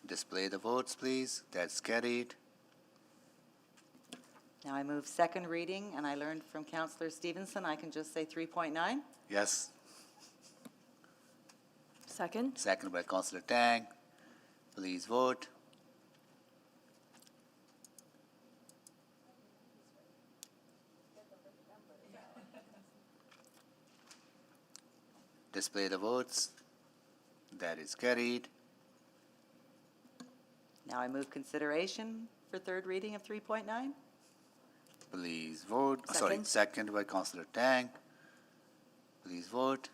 Display the votes, please. That's carried. Now I move second reading, and I learned from Councillor Stevenson, I can just say 3.9. Yes. Second. Second by Councillor Tang. Please vote. Display the votes. That is carried. Now I move consideration for third reading of 3.9. Please vote. Sorry, Second. second by Councillor Tang. Please vote.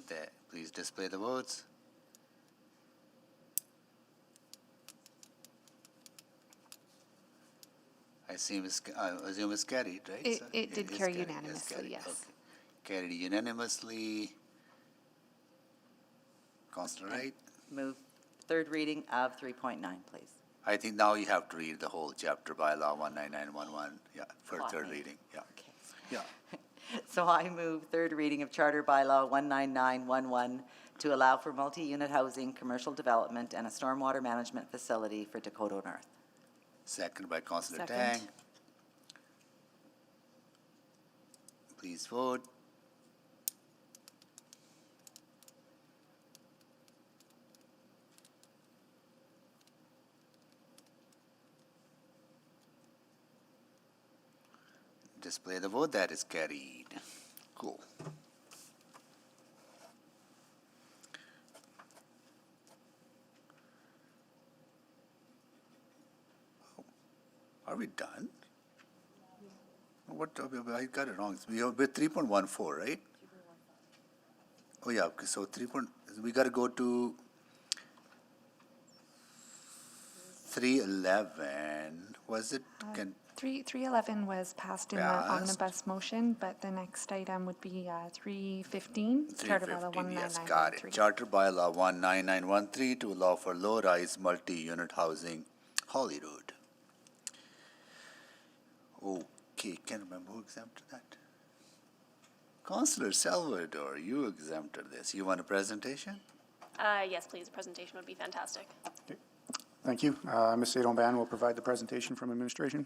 There, please display the votes. I assume it's carried, right? It, sir? it did is carry carried, unanimously, carried, yes. okay. Carried unanimously. Councillor Wright? Move third reading of 3.9, please. I think now you have to read the whole chapter bylaw 19911, yeah, for third Fine. reading, yeah. Okay. Yeah, So I move third reading of Charter Bylaw 19911 to allow for multi-unit housing, commercial development, and a stormwater management facility for Dakota North. second by Councillor Second. Tang. Please vote. Display the vote. That is carried. Cool. Are we done? What, I got it wrong. We're 3.14, right? Oh, yeah, okay, so we gotta go to 311, was it? Can, 311 was passed in the Passed. omnibus motion, but the next item would be 315, Charter Bylaw 315, yes, got it. 19913. Charter bylaw 19913 to allow for low-rise multi-unit housing, Holyrood. Okay, can't remember who exempted that. Councillor Salvador, you exempted this. You want a presentation? Yes, please. A presentation would be fantastic. Thank you. Ms. Sadomban will provide the presentation from administration.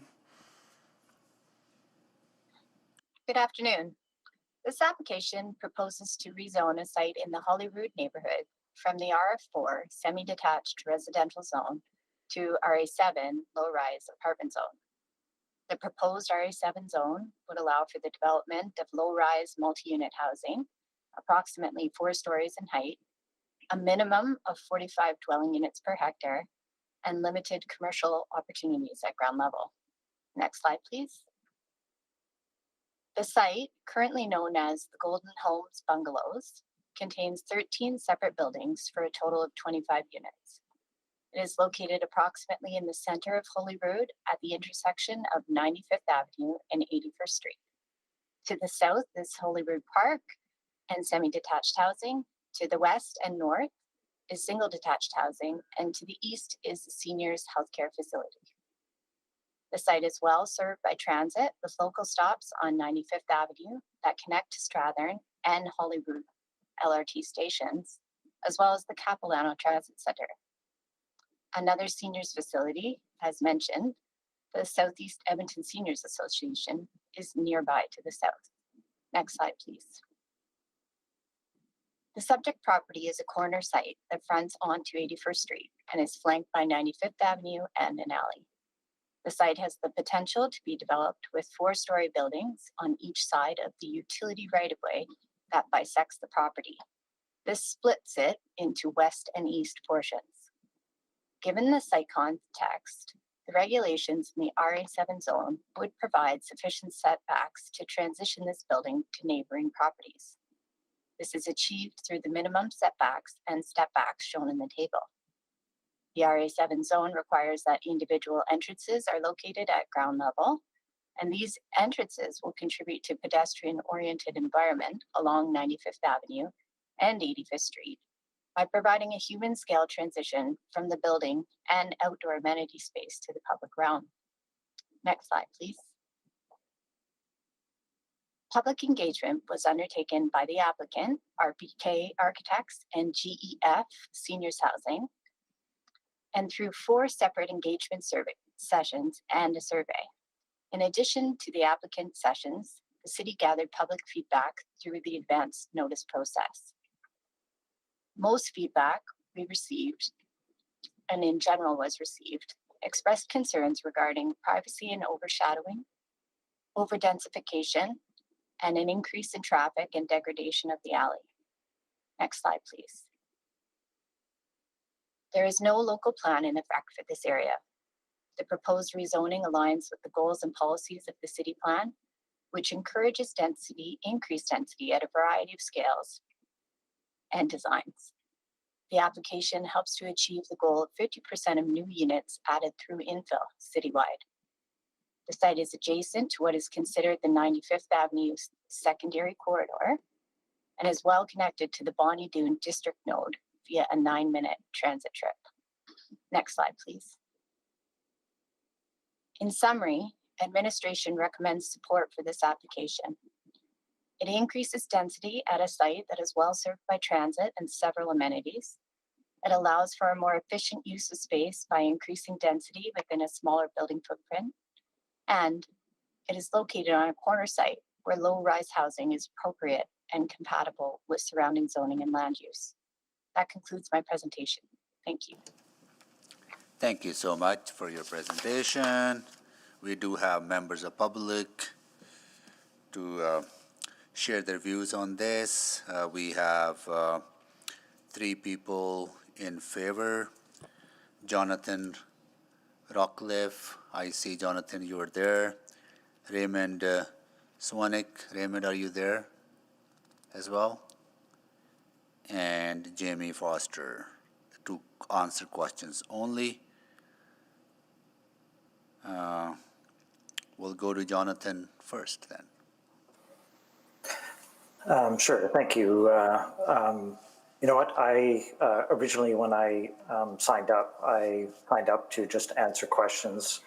Good afternoon. This application proposes to rezone a site in the Holyrood neighborhood from the RF4 semi-detached residential zone to RA7 low-rise apartment zone. The proposed RA7 zone would allow for the development of low-rise multi-unit housing, approximately 4 stories in height, a minimum of 45 dwelling units per hectare, and limited commercial opportunities at ground level. Next slide, please. The site, currently known as the Golden Homes Bungalows, contains 13 separate buildings for a total of 25 units. It is located approximately in the center of Holyrood at the intersection of 95th Avenue and 81st Street. To the south is Holyrood Park and semi-detached housing. To the west and north is single detached housing, and to the east is the seniors healthcare facility. The site is well served by transit with local stops on 95th Avenue that connect to Strathern and Holyrood LRT stations, as well as the Capilano Transit Center. Another seniors facility, as mentioned, the Southeast Edmonton Seniors Association, is nearby to the south. Next slide, please. The subject property is a corner site that fronts onto 81st Street and is flanked by 95th Avenue and an alley. The site has the potential to be developed with 4-story buildings on each side of the utility right-of-way that bisects the property. This splits it into west and east portions. Given the site context, the regulations in the RA7 zone would provide sufficient setbacks to transition this building to neighboring properties. This is achieved through the minimum setbacks and stepbacks shown in the table. The RA7 zone requires that individual entrances are located at ground level, and these entrances will contribute to pedestrian-oriented environment along 95th Avenue and 85th Street by providing a human-scale transition from the building and outdoor amenity space to the public realm. Next slide, please. Public engagement was undertaken by the applicant, RPK Architects, and GEF Seniors Housing, and through 4 separate engagement sessions and a survey. In addition to the applicant sessions, the city gathered public feedback through the advance notice process. Most feedback we received, and in general was received, expressed concerns regarding privacy and overshadowing, overdensification, and an increase in traffic and degradation of the alley. Next slide, please. There is no local plan in effect for this area. The proposed rezoning aligns with the goals and policies of the city plan, which encourages density, increased density at a variety of scales and designs. The application helps to achieve the goal of 50% of new units added through infill citywide. The site is adjacent to what is considered the 95th Avenue secondary corridor and is well connected to the Bonnie Doon district node via a 9-minute transit trip. Next slide, please. In summary, administration recommends support for this application. It increases density at a site that is well served by transit and several amenities. It allows for a more efficient use of space by increasing density within a smaller building footprint. And it is located on a corner site where low-rise housing is appropriate and compatible with surrounding zoning and land use. That concludes my presentation. Thank you. Thank you so much for your presentation. We do have members of public to share their views on this. We have 3 people in favor. Jonathan Rockcliffe, I see Jonathan, you are there. Raymond Swanik, Raymond, are you there as well? And Jamie Foster to answer questions only. We'll go to Jonathan first then. Sure, thank you. You know what, I originally when I signed up to just answer questions.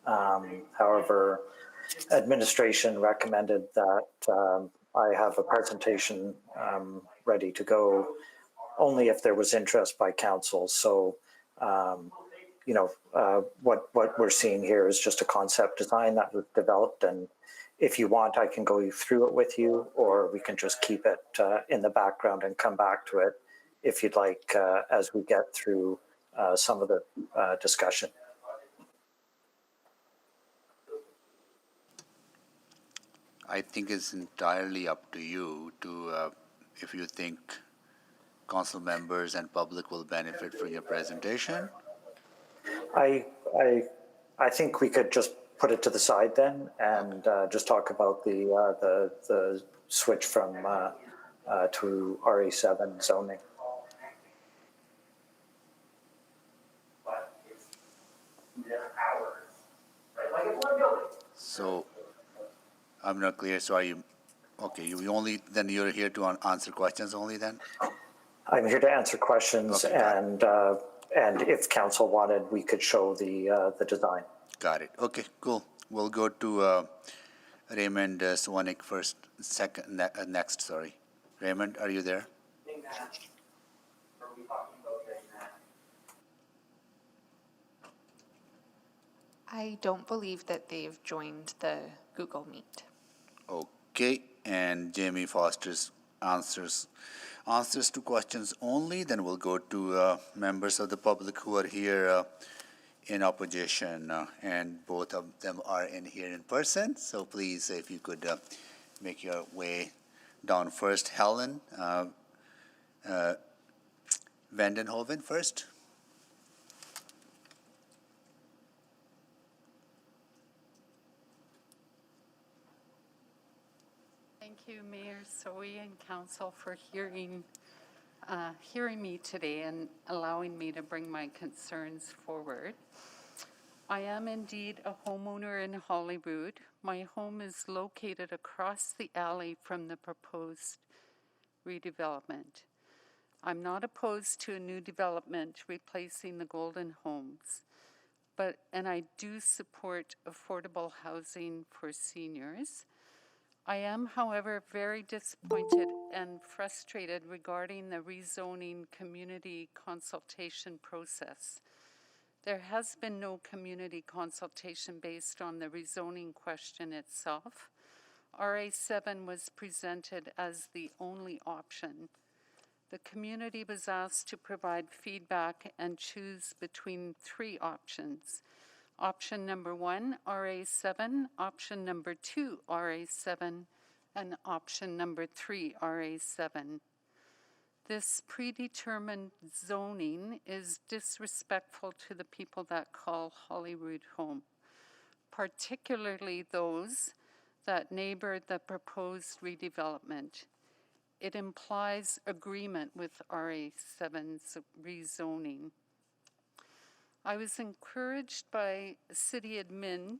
However, administration recommended that I have a presentation ready to go only if there was interest by council. So, you know, what we're seeing here is just a concept design that was developed, and if you want, I can go through it with you, or we can just keep it in the background and come back to it if you'd like as we get through some of the discussion. I think it's entirely up to you to, if you think council members and public will benefit from your presentation. I think we could just put it to the side then and just talk about the switch from to RA7 zoning. So I'm not clear. So are you, okay, you only, then you're here to answer questions only then? I'm here to answer questions, Okay, got and if council wanted, we could show the design. Got it. Okay, cool. We'll go to Raymond Swanik first, next, sorry. Raymond, are you there? I don't believe that they've joined the Google Meet. Okay, and Jamie Foster's answers to questions only. Then we'll go to members of the public who are here in opposition, and both of them are in here in person. So please, if you could make your way down first. Helen Vandenhoven first. Thank you, Mayor Soe and Council, for hearing me today and allowing me to bring my concerns forward. I am indeed a homeowner in Holyrood. My home is located across the alley from the proposed redevelopment. I'm not opposed to a new development replacing the Golden Homes, and I do support affordable housing for seniors. I am, however, very disappointed and frustrated regarding the rezoning community consultation process. There has been no community consultation based on the rezoning question itself. RA7 was presented as the only option. The community was asked to provide feedback and choose between 3 options. Option number 1, RA7, option number 2, RA7, and option number 3, RA7. This predetermined zoning is disrespectful to the people that call Holyrood home, particularly those that neighbor the proposed redevelopment. It implies agreement with RA7's rezoning. I was encouraged by city admin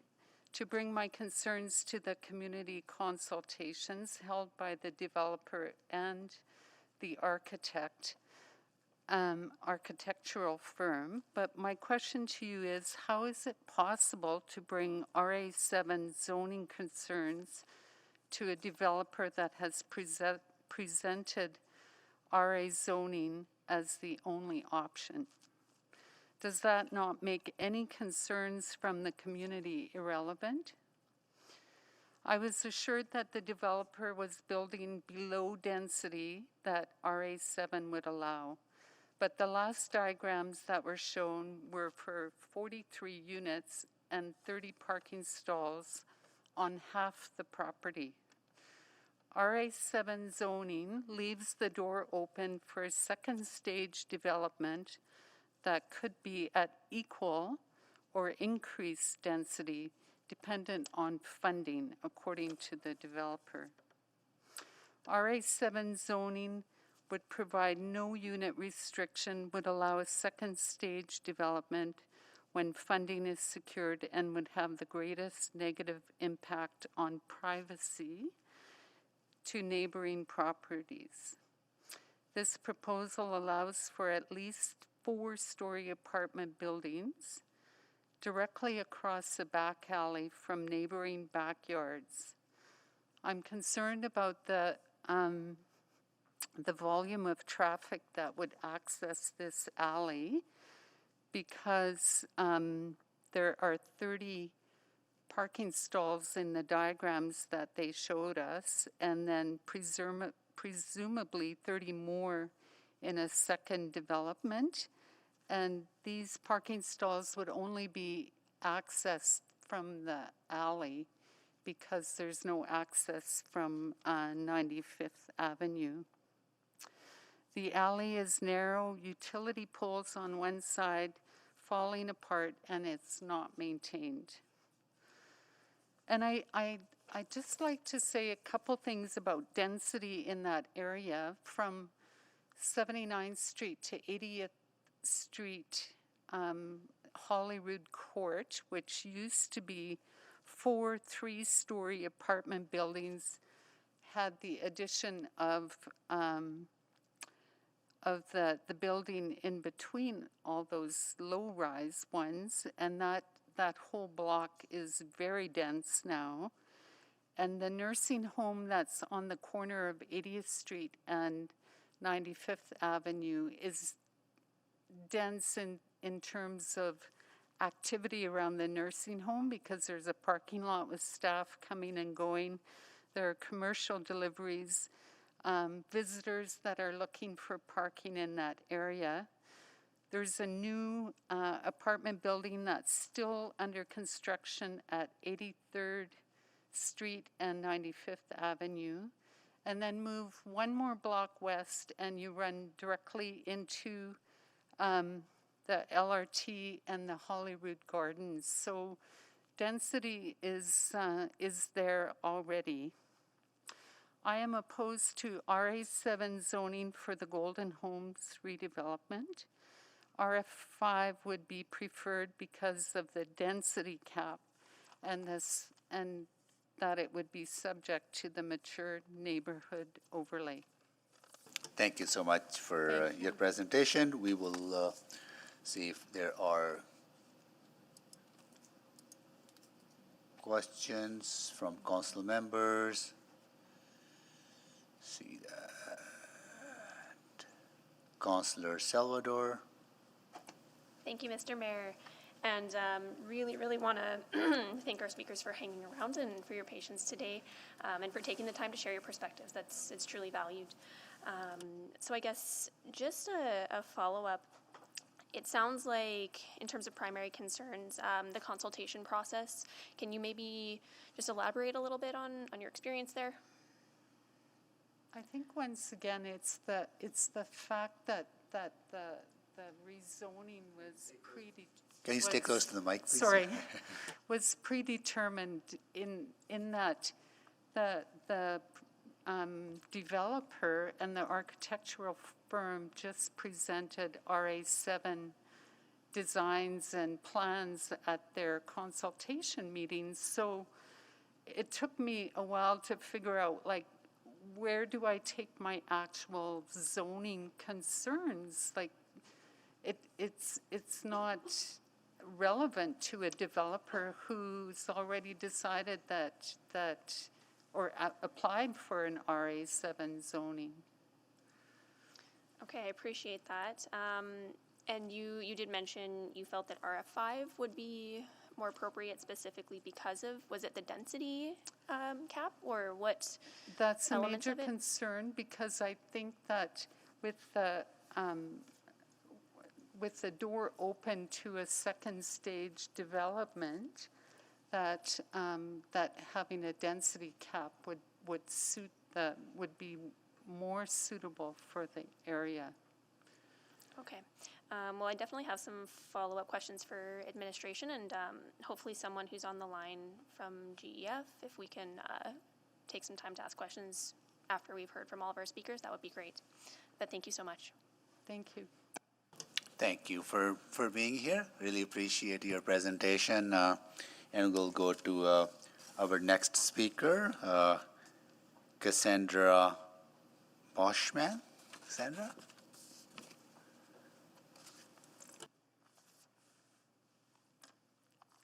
to bring my concerns to the community consultations held by the developer and the architectural firm. But my question to you is, how is it possible to bring RA7 zoning concerns to a developer that has presented RA zoning as the only option? Does that not make any concerns from the community irrelevant? I was assured that the developer was building below density that RA7 would allow, but the last diagrams that were shown were for 43 units and 30 parking stalls on half the property. RA7 zoning leaves the door open for a second stage development that could be at equal or increased density dependent on funding, according to the developer. RA7 zoning would provide no unit restriction, would allow a second stage development when funding is secured, and would have the greatest negative impact on privacy to neighboring properties. This proposal allows for at least 4-story apartment buildings directly across the back alley from neighboring backyards. I'm concerned about the volume of traffic that would access this alley because there are 30 parking stalls in the diagrams that they showed us, and then presumably 30 more in a second development. And these parking stalls would only be accessed from the alley because there's no access from 95th Avenue. The alley is narrow, utility poles on one side falling apart, and it's not maintained. And I I'd just like to say a couple things about density in that area from 79th Street to 80th Street, Holyrood Court, which used to be 4 3-story apartment buildings, had the addition of the building in between all those low-rise ones, and that whole block is very dense now. And the nursing home that's on the corner of 80th Street and 95th Avenue is dense in terms of activity around the nursing home because there's a parking lot with staff coming and going. There are commercial deliveries, visitors that are looking for parking in that area. There's a new apartment building that's still under construction at 83rd Street and 95th Avenue. And then move one more block west and you run directly into the LRT and the Holyrood Gardens. So density is there already. I am opposed to RA7 zoning for the Golden Homes redevelopment. RF5 would be preferred because of the density cap and that it would be subject to the mature neighborhood overlay. Thank you so much for your presentation. We will see if there are questions from council members. See that. Councillor Salvador. Thank you, Mr. Mayor. And really want to thank our speakers for hanging around and for your patience today and for taking the time to share your perspectives. It's truly valued. So I guess just a follow-up. It sounds like in terms of primary concerns, the consultation process, can you maybe just elaborate a little bit on your experience there? I think once again, it's the fact that the rezoning was Can you stay close to the mic, please? Sorry, was predetermined in that the developer and the architectural firm just presented RA7 designs and plans at their consultation meetings. So it took me a while to figure out, like, where do I take my actual zoning concerns? Like, it's not relevant to a developer who's already decided or applied for an RA7 zoning. Okay, I appreciate that. And you did mention you felt that RF5 would be more appropriate specifically because of, was it the density cap or what? That's a elements major of it? concern because I think that with the door open to a second stage development, that having a density cap would be more suitable for the area. Okay. Well, I definitely have some follow-up questions for administration and hopefully someone who's on the line from GEF. If we can take some time to ask questions after we've heard from all of our speakers, that would be great. But thank you so much. Thank you. Thank you for being here. Really appreciate your presentation. And we'll go to our next speaker, Cassandra Boschman. Cassandra?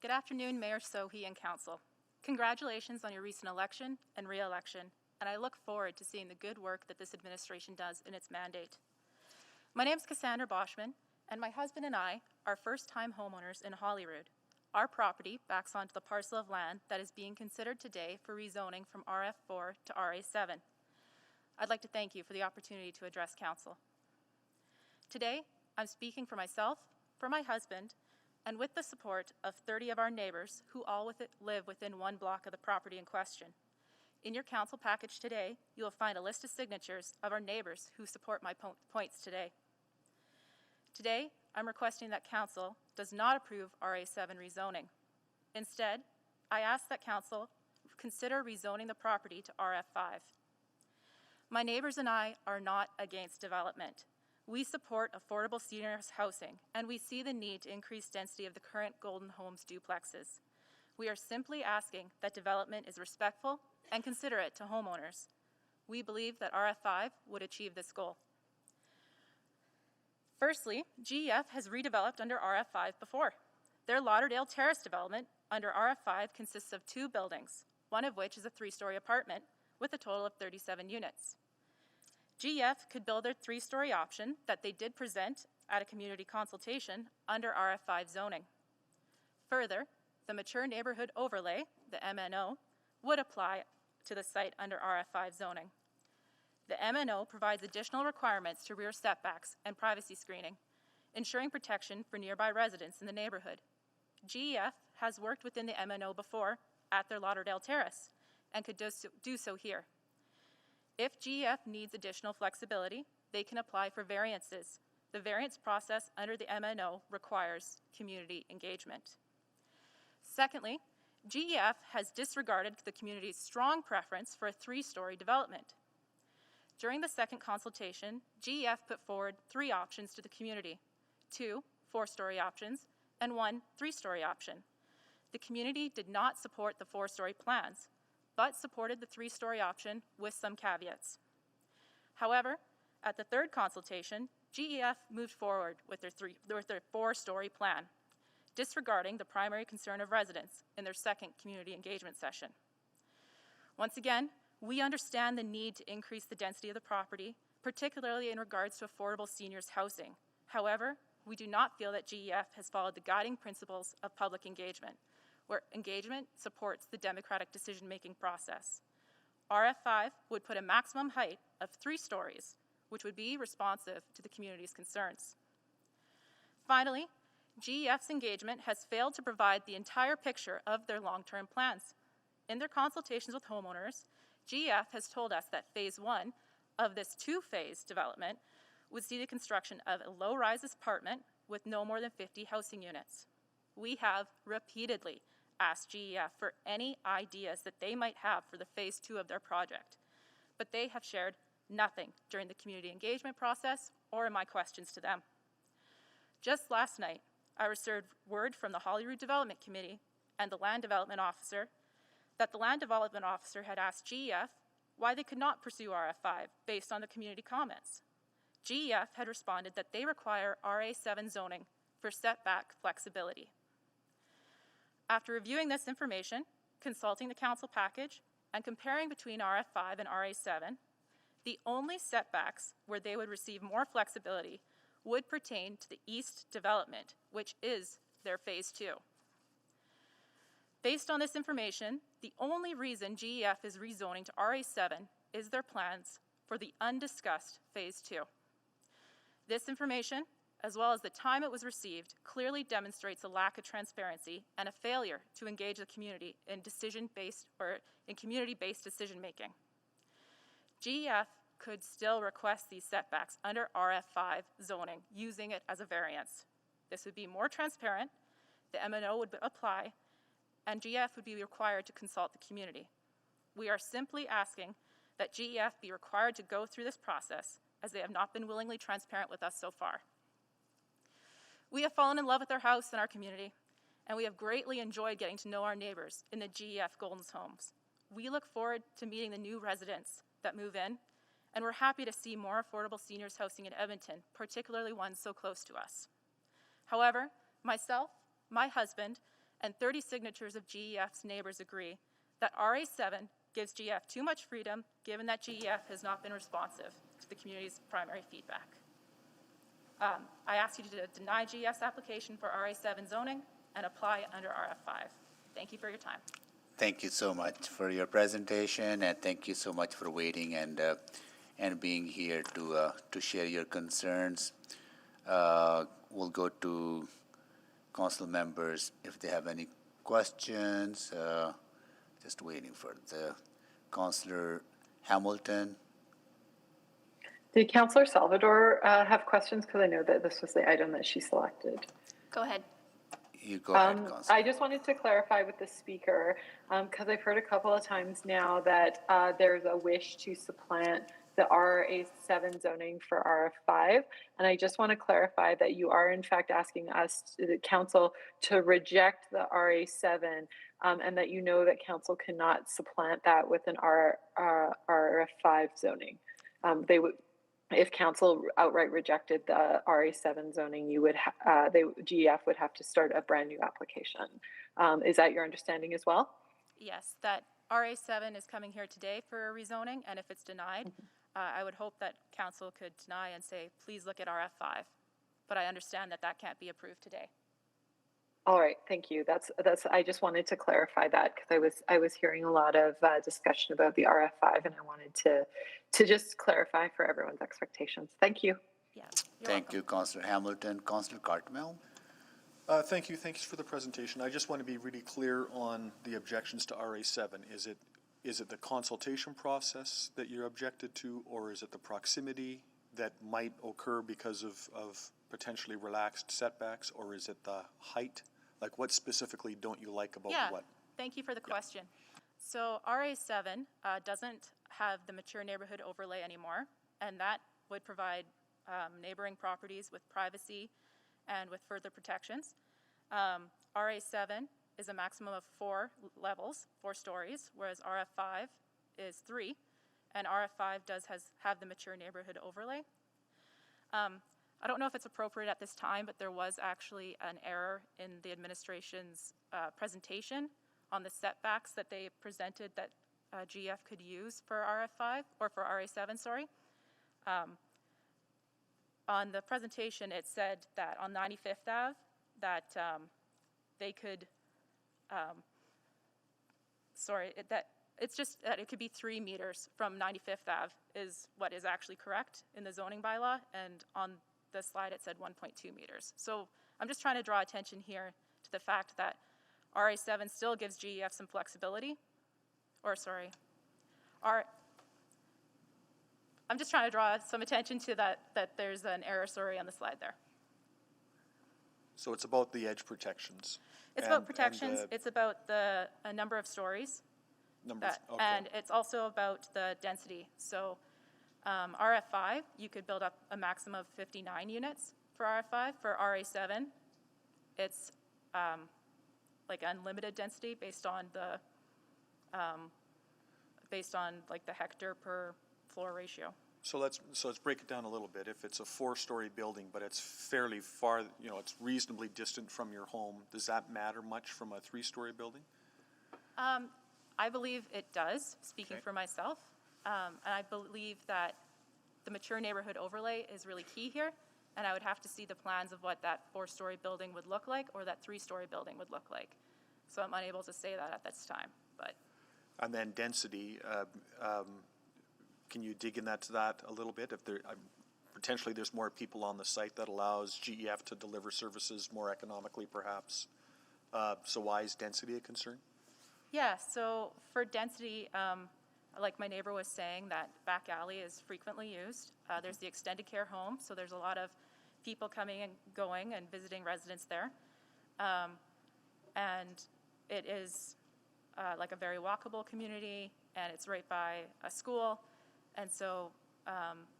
Good afternoon, Mayor Sohi and Council. Congratulations on your recent election and re-election, and I look forward to seeing the good work that this administration does in its mandate. My name is Cassandra Boschman, and my husband and I are first-time homeowners in Holyrood. Our property backs onto the parcel of land that is being considered today for rezoning from RF4 to RA7. I'd like to thank you for the opportunity to address Council. Today, I'm speaking for myself, for my husband, and with the support of 30 of our neighbors who all live within one block of the property in question. In your council package today, you will find a list of signatures of our neighbors who support my points today. Today, I'm requesting that Council does not approve RA7 rezoning. Instead, I ask that Council consider rezoning the property to RF5. My neighbors and I are not against development. We support affordable seniors housing, and we see the need to increase density of the current Golden Homes duplexes. We are simply asking that development is respectful and considerate to homeowners. We believe that RF5 would achieve this goal. Firstly, GEF has redeveloped under RF5 before. Their Lauderdale Terrace development under RF5 consists of 2 buildings, one of which is a 3-story apartment with a total of 37 units. GEF could build their 3-story option that they did present at a community consultation under RF5 zoning. Further, the Mature Neighborhood Overlay, the MNO, would apply to the site under RF5 zoning. The MNO provides additional requirements to rear setbacks and privacy screening, ensuring protection for nearby residents in the neighborhood. GEF has worked within the MNO before at their Lauderdale Terrace and could do so here. If GEF needs additional flexibility, they can apply for variances. The variance process under the MNO requires community engagement. Secondly, GEF has disregarded the community's strong preference for a 3-story development. During the second consultation, GEF put forward 3 options to the community, 2 4-story options and 1 3-story option. The community did not support the 4-story plans, but supported the 3-story option with some caveats. However, at the third consultation, GEF moved forward with their 4-story plan, disregarding the primary concern of residents in their second community engagement session. Once again, we understand the need to increase the density of the property, particularly in regards to affordable seniors housing. However, we do not feel that GEF has followed the guiding principles of public engagement, where engagement supports the democratic decision-making process. RF5 would put a maximum height of 3 stories, which would be responsive to the community's concerns. Finally, GEF's engagement has failed to provide the entire picture of their long-term plans. In their consultations with homeowners, GEF has told us that phase 1 of this 2-phase development would see the construction of a low-rise apartment with no more than 50 housing units. We have repeatedly asked GEF for any ideas that they might have for the phase 2 of their project, but they have shared nothing during the community engagement process or in my questions to them. Just last night, I received word from the Holyrood Development Committee and the Land Development Officer that the Land Development Officer had asked GEF why they could not pursue RF5 based on the community comments. GEF had responded that they require RA7 zoning for setback flexibility. After reviewing this information, consulting the council package, and comparing between RF5 and RA7, the only setbacks where they would receive more flexibility would pertain to the east development, which is their phase 2. Based on this information, the only reason GEF is rezoning to RA7 is their plans for the undiscussed phase 2. This information, as well as the time it was received, clearly demonstrates a lack of transparency and a failure to engage the community in community-based decision-making. GEF could still request these setbacks under RF5 zoning, using it as a variance. This would be more transparent, the MNO would apply, and GEF would be required to consult the community. We are simply asking that GEF be required to go through this process, as they have not been willingly transparent with us so far. We have fallen in love with our house and our community, and we have greatly enjoyed getting to know our neighbors in the GEF Golden's homes. We look forward to meeting the new residents that move in, and we're happy to see more affordable seniors housing in Edmonton, particularly ones so close to us. However, myself, my husband, and 30 signatures of GEF's neighbors agree that RA7 gives GEF too much freedom, given that GEF has not been responsive to the community's primary feedback. I ask you to deny GEF's application for RA7 zoning and apply under RF5. Thank you for your time. Thank you so much for your presentation, and thank you so much for waiting and being here to share your concerns. We'll go to council members if they have any questions. Just waiting for the Councillor Hamilton. Did Councillor Salvador have questions? Because I know that this was the item that she selected. Go ahead. You go ahead, Councillor. I just wanted to clarify with the speaker, because I've heard a couple of times now that there's a wish to supplant the RA7 zoning for RF5. And I just want to clarify that you are in fact asking us, the council, to reject the RA7, and that you know that council cannot supplant that with an RF5 zoning. They would, if council outright rejected the RA7 zoning, you would GEF would have to start a brand new application. Is that your understanding as well? Yes, that RA7 is coming here today for a rezoning, and if it's denied, I would hope that council could deny and say, please look at RF5. But I understand that that can't be approved today. All right, thank you. That's. I just wanted to clarify that because I was hearing a lot of discussion about the RF5, and I wanted to just clarify for everyone's expectations. Thank you. Yeah. Thank you, Councillor Hamilton. Councillor Cartmel. Thank you. Thanks for the presentation. I just want to be really clear on the objections to RA7. Is it the consultation process that you're objected to, or is it the proximity that might occur because of potentially relaxed setbacks, or is it the height? Like, what specifically don't you like about what? Thank you for the question. So RA7 doesn't have the mature neighborhood overlay anymore, and that would provide neighboring properties with privacy and with further protections. RA7 is a maximum of 4 levels, 4 stories, whereas RF5 is 3, and RF5 does have the mature neighborhood overlay. I don't know if it's appropriate at this time, but there was actually an error in the administration's presentation on the setbacks that they presented that GF could use for RF5, or for RA7, sorry. On the presentation, it said that on 95th Ave, that they could, it's just that it could be 3 meters from 95th Ave is what is actually correct in the zoning bylaw, and on the slide it said 1.2 meters. So I'm just trying to draw attention here to the fact that RA7 still gives GEF some flexibility, I'm just trying to draw some attention to that there's an error, on the slide there. So it's about the edge protections. It's about protections. It's about the number of stories. And it's also about the density. So RF5, you could build up a maximum of 59 units for RF5. For RA7, it's like unlimited density based on the the hectare per floor ratio. So let's break it down a little bit. If it's a 4-story building, but it's fairly far, it's reasonably distant from your home, does that matter much from a 3-story building? I believe it does, speaking for myself. And I believe that the mature neighborhood overlay is really key here. And I would have to see the plans of what that 4-story building would look like, or that 3-story building would look like. So I'm unable to say that at this time, but. And then density, can you dig into that a little bit? If there, potentially there's more people on the site, that allows GEF to deliver services more economically, perhaps. So why is density a concern? Yeah, so for density, like my neighbor was saying, that back alley is frequently used. There's the extended care home, so there's a lot of people coming and going and visiting residents there. And it is like a very walkable community, and it's right by a school. And so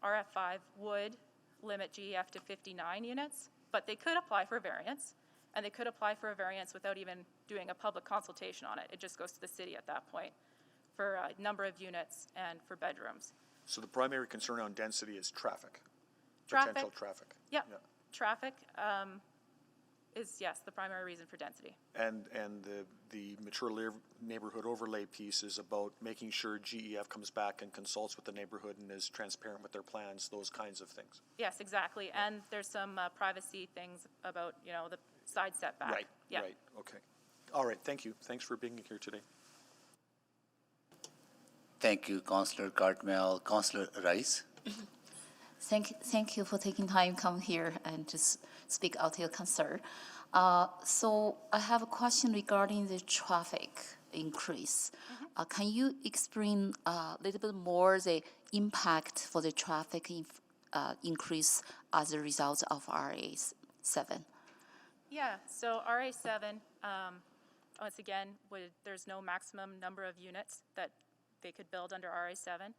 RF5 would limit GEF to 59 units, but they could apply for a variance, and they could apply for a variance without even doing a public consultation on it. It just goes to the city at that point for a number of units and for bedrooms. So the primary concern on density is traffic. Potential traffic. Yep. Yeah. Traffic is, yes, the primary reason for density. And the mature neighborhood overlay piece is about making sure GEF comes back and consults with the neighborhood and is transparent with their plans, those kinds of things. Yes, exactly. And there's some privacy things about, the side setback. Right, right, okay. All right, thank you. Thanks for being here today. Thank you, Councillor Cartmel. Councillor Rice. Thank you for taking time to come here and just speak out your concern. So I have a question regarding the traffic increase. Can you explain a little bit more the impact for the traffic increase as a result of RA7? Yeah, so RA7, once again, there's no maximum number of units that they could build under RA7.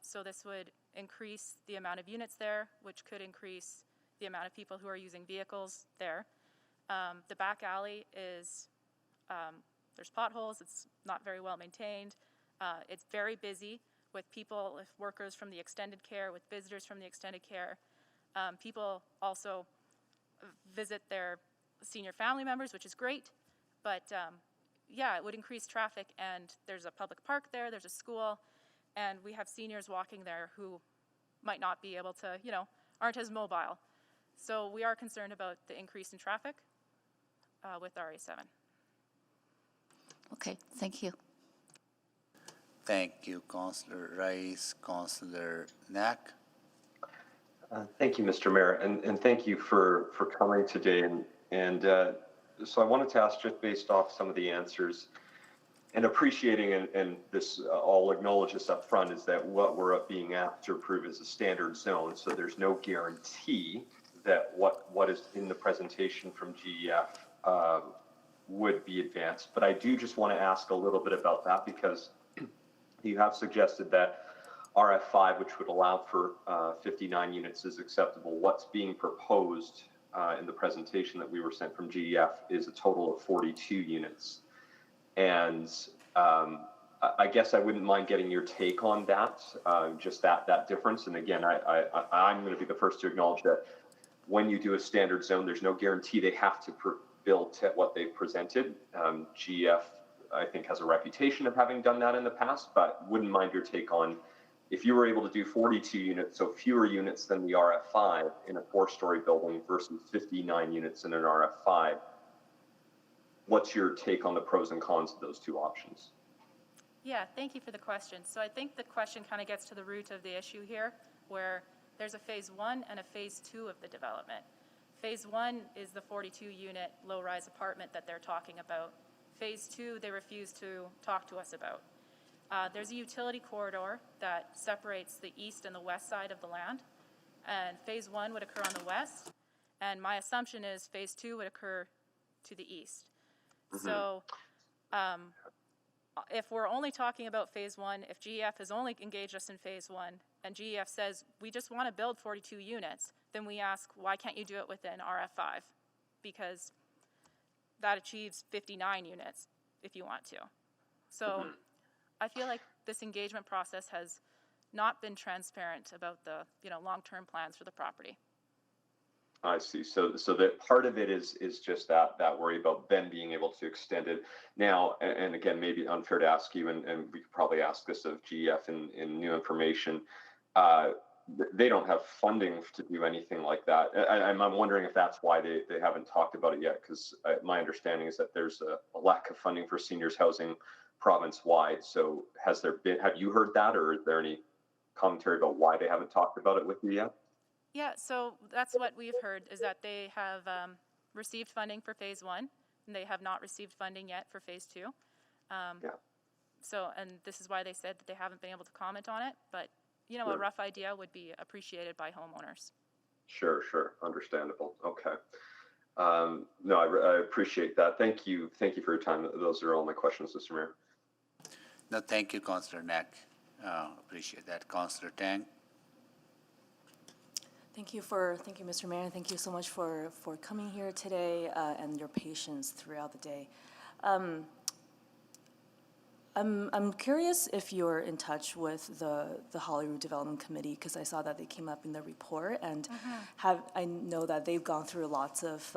So this would increase the amount of units there, which could increase the amount of people who are using vehicles there. The back alley is, there's potholes, it's not very well maintained. It's very busy with people, with workers from the extended care, with visitors from the extended care. People also visit their senior family members, which is great, but yeah, it would increase traffic, and there's a public park there, there's a school, and we have seniors walking there who might not be able to, you know, aren't as mobile. So we are concerned about the increase in traffic with RA7. Okay, thank you. Thank you, Councillor Rice. Councillor Knack. Thank you, Mr. Mayor, and thank you for coming today. And so I wanted to ask, just based off some of the answers, and appreciating, and this, I'll acknowledge this up front, is that what we're being asked to approve is a standard zone, so there's no guarantee that what is in the presentation from GEF would be advanced. But I do just want to ask a little bit about that, because you have suggested that RF5, which would allow for 59 units, is acceptable. What's being proposed in the presentation that we were sent from GEF is a total of 42 units. And I guess I wouldn't mind getting your take on that, just that difference. And again, I'm going to be the first to acknowledge that when you do a standard zone, there's no guarantee they have to build to what they've presented. GEF, I think, has a reputation of having done that in the past, but wouldn't mind your take on, if you were able to do 42 units, so fewer units than the RF5 in a 4-story building versus 59 units in an RF5, what's your take on the pros and cons of those two options? Yeah, thank you for the question. So I think the question kind of gets to the root of the issue here, where there's a phase 1 and a phase 2 of the development. Phase 1 is the 42-unit low-rise apartment that they're talking about. Phase 2, they refuse to talk to us about. There's a utility corridor that separates the east and the west side of the land, and phase 1 would occur on the west, and my assumption is phase 2 would occur to the east. So if we're only talking about phase 1, if GEF has only engaged us in phase 1, and GEF says, we just want to build 42 units, then we ask, why can't you do it within RF5? Because that achieves 59 units if you want to. So I feel like this engagement process has not been transparent about the, you know, long-term plans for the property. I see. So that part of it is just that worry about them being able to extend it. Now, and again, maybe unfair to ask you, and we could probably ask this of GEF in new information. They don't have funding to do anything like that. I'm wondering if that's why they haven't talked about it yet, because my understanding is that there's a lack of funding for seniors housing province-wide. So have you heard that, or is there any commentary about why they haven't talked about it with you yet? Yeah, so that's what we've heard, is that they have received funding for phase 1, and they have not received funding yet for phase 2. So, and this is why they said that they haven't been able to comment on it, but, you know, Sure. A rough idea would be appreciated by homeowners. Sure, understandable. Okay. No, I appreciate that. Thank you for your time. Those are all my questions, Mr. Mayor. No, thank you, Councillor Knack. Appreciate that. Councillor Tang. Thank you, Mr. Mayor, and thank you so much for coming here today and your patience throughout the day. I'm curious if you're in touch with the Holyrood Development Committee, because I saw that they came up in the report, and I know that they've gone through lots of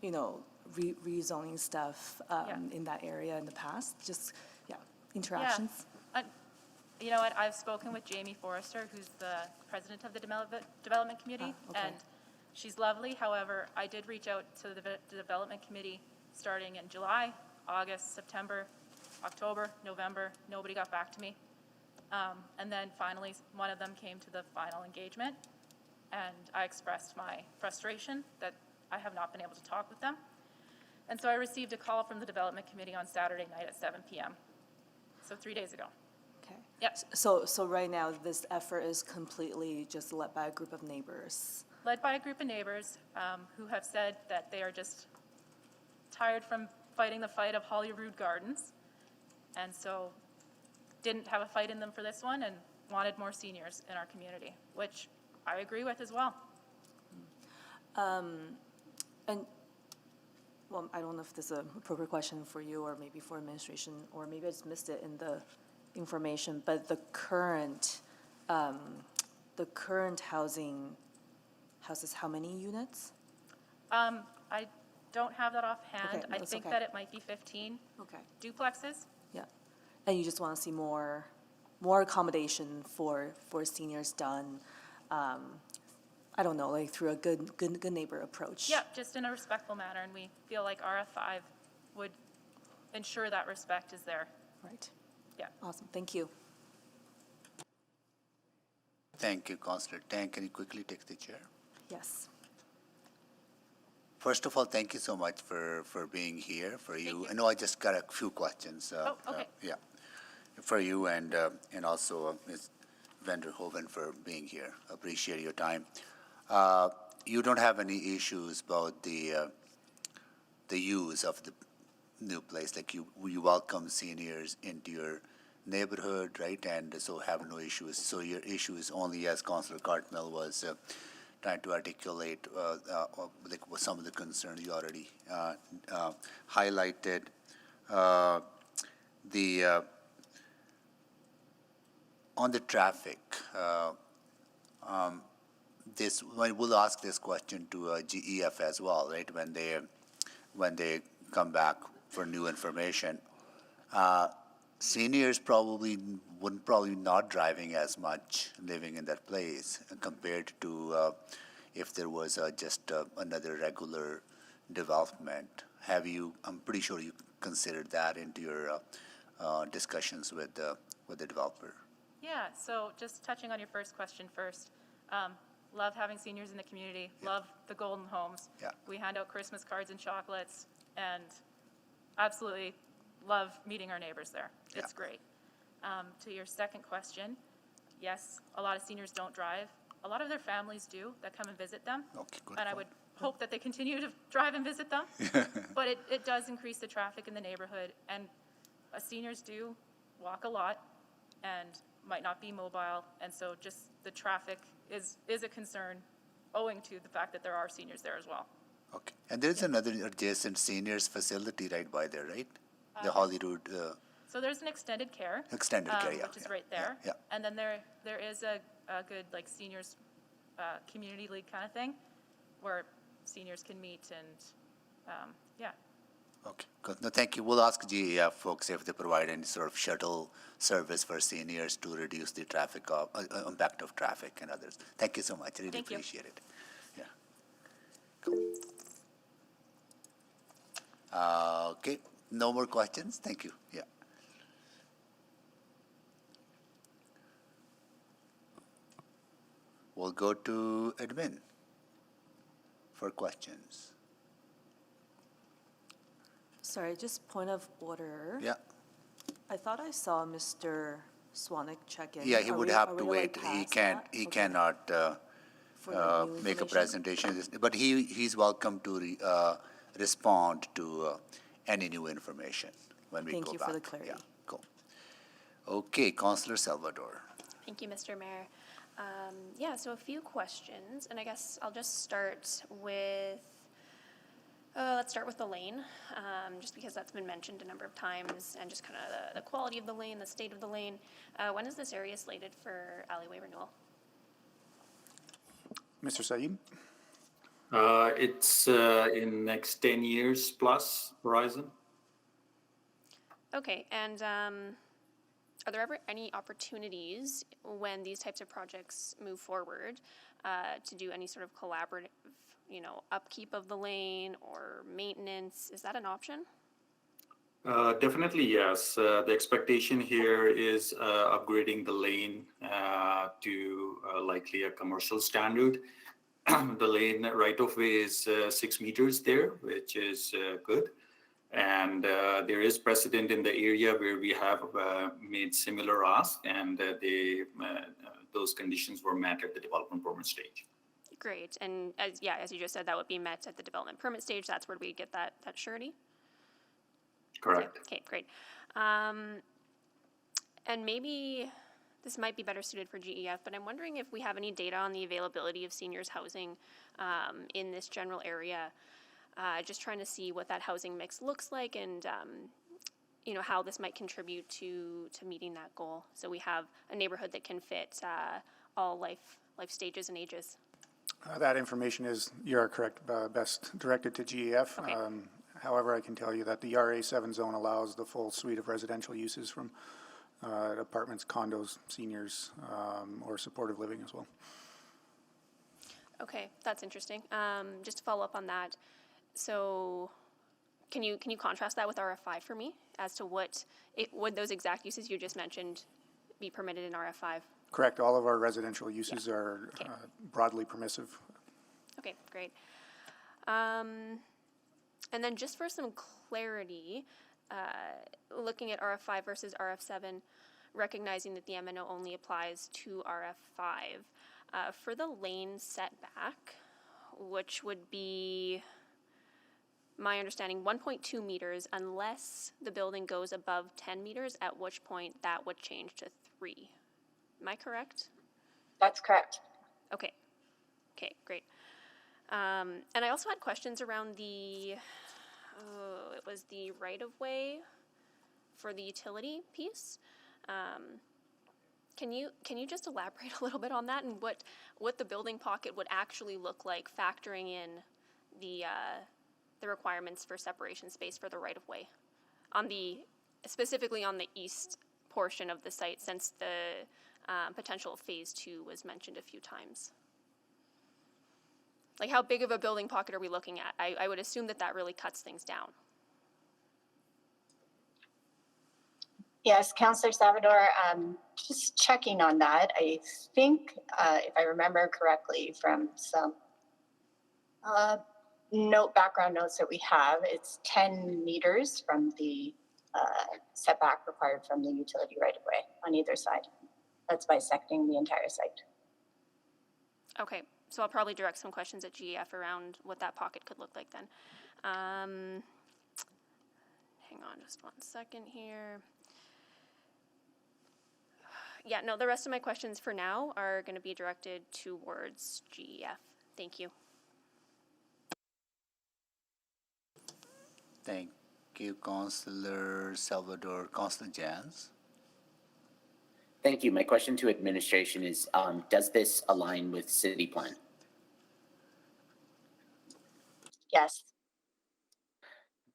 you know, rezoning stuff in that area in the past. Just interactions. Yeah. You know what, I've spoken with Jamie Forrester, who's the president of the Development Committee, and she's lovely. However, I did reach out to the Development Committee starting in July, August, September, October, November. Nobody got back to me. And then finally, one of them came to the final engagement, and I expressed my frustration that I have not been able to talk with them. And so I received a call from the Development Committee on Saturday night at 7 p.m., so 3 days ago. Okay. Yep. So right now, this effort is completely just led by a group of neighbors. led by a group of neighbors who have said that they are just tired from fighting the fight of Holyrood Gardens, and so didn't have a fight in them for this one and wanted more seniors in our community, which I agree with as well. And, well, I don't know if this is an appropriate question for you or maybe for administration, or maybe I just missed it in the information, but the current housing houses how many units? I don't have that offhand. Okay, no, I it's think okay. that it might be 15 duplexes. Yeah, and you just want to see more accommodation for seniors done, I don't know, like through a good neighbor approach. Yeah, just in a respectful manner, and we feel like RF5 would ensure that respect is there. Right. Yeah. Awesome, thank you. Thank you, Councillor Tang. Can you quickly take the chair? Yes. First of all, thank you so much for being here, for you. I know I just got a few questions. Okay. Yeah, for you and also Ms. Vanderhoven for being here. Appreciate your time. You don't have any issues about the use of the new place, like you welcome seniors into your neighborhood, right? And so have no issues. So your issue is only, as Councillor Cartmel was trying to articulate, like some of the concerns you already highlighted. On the traffic, we'll ask this question to GEF as well, right? When they come back for new information. Seniors wouldn't not driving as much living in that place compared to if there was just another regular development. I'm pretty sure you considered that into your discussions with the developer. Yeah, so just touching on your first question first. Love having seniors in the community, love the Golden Homes. Yeah. We hand out Christmas cards and chocolates, and absolutely love meeting our neighbors there. It's great. To your second question, yes, a lot of seniors don't drive. A lot of their families do that come and visit them. Okay, good. And I would hope that they continue to drive and visit them. But it does increase the traffic in the neighborhood, and seniors do walk a lot and might not be mobile, and so just the traffic is a concern owing to the fact that there are seniors there as well. Okay. And there's another adjacent seniors facility right by there, right? The Holyrood. So there's an extended care. Extended care, yeah, which is right there. yeah. And then there is a good like seniors community league kind of thing where seniors can meet and yeah. Okay, good. No, thank you. We'll ask GEF folks if they provide any sort of shuttle service for seniors to reduce the traffic impact of traffic and others. Thank you so much. I really Thank you. appreciate it. Yeah. Cool. Okay. No more questions? Thank you. Yeah. We'll go to admin for questions. Sorry, just point of order. Yeah. I thought I saw Mr. Swanek check in. Yeah, he Are would we- have are to we, like, wait. He past can't. that? He Okay. cannot For the new make a information? presentation. But he's welcome to respond to any new information when we Thank go you back. for the clarity. Yeah, cool. Okay, Councillor Salvador. Thank you, Mr. Mayor. Yeah, so a few questions, and I guess I'll just start with, let's start with the lane, just because that's been mentioned a number of times, and just kind of the quality of the lane, the state of the lane. When is this area slated for alleyway renewal? Mr. Saeed? It's in next 10 years plus horizon. Okay, and are there ever any opportunities when these types of projects move forward to do any sort of collaborative, upkeep of the lane or maintenance? Is that an option? Definitely, yes. The expectation here is upgrading the lane to likely a commercial standard. The lane right-of-way is 6 meters there, which is good. And there is precedent in the area where we have made similar ask, and those conditions were met at the development permit stage. Great, and as you just said, that would be met at the development permit stage. That's where we get that surety. Correct. Okay, great. And maybe this might be better suited for GEF, but I'm wondering if we have any data on the availability of seniors housing in this general area. Just trying to see what that housing mix looks like, and how this might contribute to meeting that goal. So we have a neighborhood that can fit all life stages and ages. That information you are correct, best directed to GEF. Okay. However, I can tell you that the RA7 zone allows the full suite of residential uses from apartments, condos, seniors, or supportive living as well. Okay, that's interesting. Just to follow up on that, so can you contrast that with RF5 for me as to would those exact uses you just mentioned be permitted in RF5? Correct. All of our residential uses are broadly permissive. Okay, great. And then just for some clarity, looking at RF5 versus RF7, recognizing that the MNO only applies to RF5, for the lane setback, which would be, my understanding, 1.2 meters unless the building goes above 10 meters, at which point that would change to 3. Am I correct? That's correct. Okay. Okay, great. And I also had questions around it was the right-of-way for the utility piece. Can you just elaborate a little bit on that and what the building pocket would actually look like, factoring in the requirements for separation space for the right-of-way specifically on the east portion of the site, since the potential phase 2 was mentioned a few times? Like, how big of a building pocket are we looking at? I would assume that really cuts things down. Yes, Councillor Salvador, just checking on that. I think, if I remember correctly from some background notes that we have, it's 10 meters from the setback required from the utility right-of-way on either side. That's bisecting the entire site. Okay, so I'll probably direct some questions at GEF around what that pocket could look like then. Hang on just one second here. Yeah, no, the rest of my questions for now are going to be directed towards GEF. Thank you. Thank you, Councillor Salvador. Councillor Jans. Thank you. My question to administration is, does this align with city plan? Yes.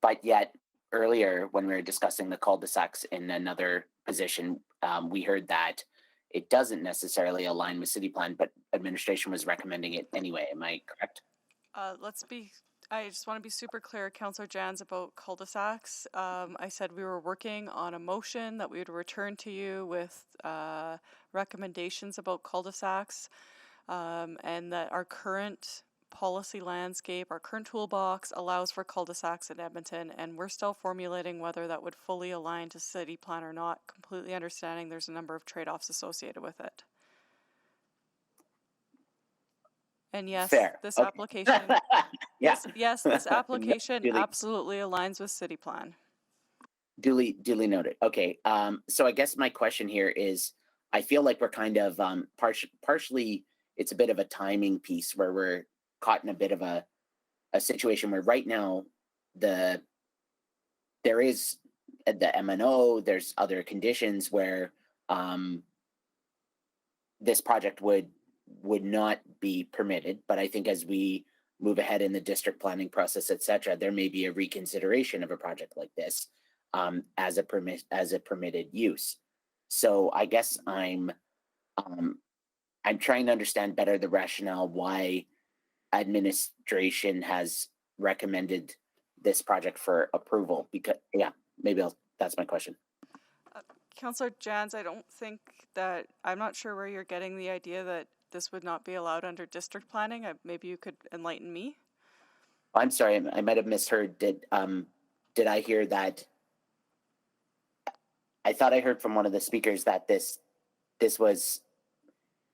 But yet, earlier when we were discussing the cul-de-sacs in another position, we heard that it doesn't necessarily align with city plan, but administration was recommending it anyway. Am I correct? I just want to be super clear, Councillor Jans, about cul-de-sacs. I said we were working on a motion that we would return to you with recommendations about cul-de-sacs, and that our current policy landscape, our current toolbox allows for cul-de-sacs in Edmonton, and we're still formulating whether that would fully align to city plan or not, completely understanding there's a number of trade-offs associated with it. And yes, Fair. this Okay. application, Yeah. yes, this application Duly- absolutely aligns with city plan. Duly noted. Okay. So I guess my question here is, I feel like we're kind of partially, it's a bit of a timing piece where we're caught in a bit of a situation where right now there is the MNO, there's other conditions where this project would not be permitted. But I think as we move ahead in the district planning process, et cetera, there may be a reconsideration of a project like this as a permitted use. So I guess I'm trying to understand better the rationale why administration has recommended this project for approval. Because that's my question. Councillor Jans, I'm not sure where you're getting the idea that this would not be allowed under district planning. Maybe you could enlighten me. I'm sorry, I might have misheard. Did I hear that? I thought I heard from one of the speakers that this was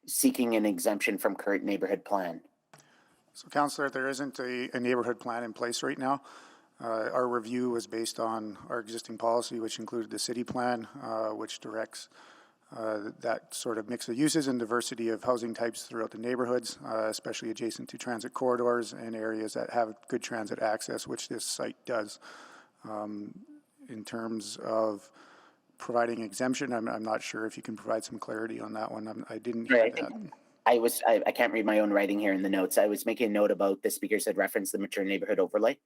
seeking an exemption from current neighborhood plan. So Councillor, there isn't a neighborhood plan in place right now. Our review was based on our existing policy, which included the city plan, which directs that sort of mix of uses and diversity of housing types throughout the neighborhoods, especially adjacent to transit corridors and areas that have good transit access, which this site does. In terms of providing exemption, I'm not sure if you can provide some clarity on that one. I didn't hear that. I can't read my own writing here in the notes. I was making a note about the speakers had referenced the mature neighborhood overlay.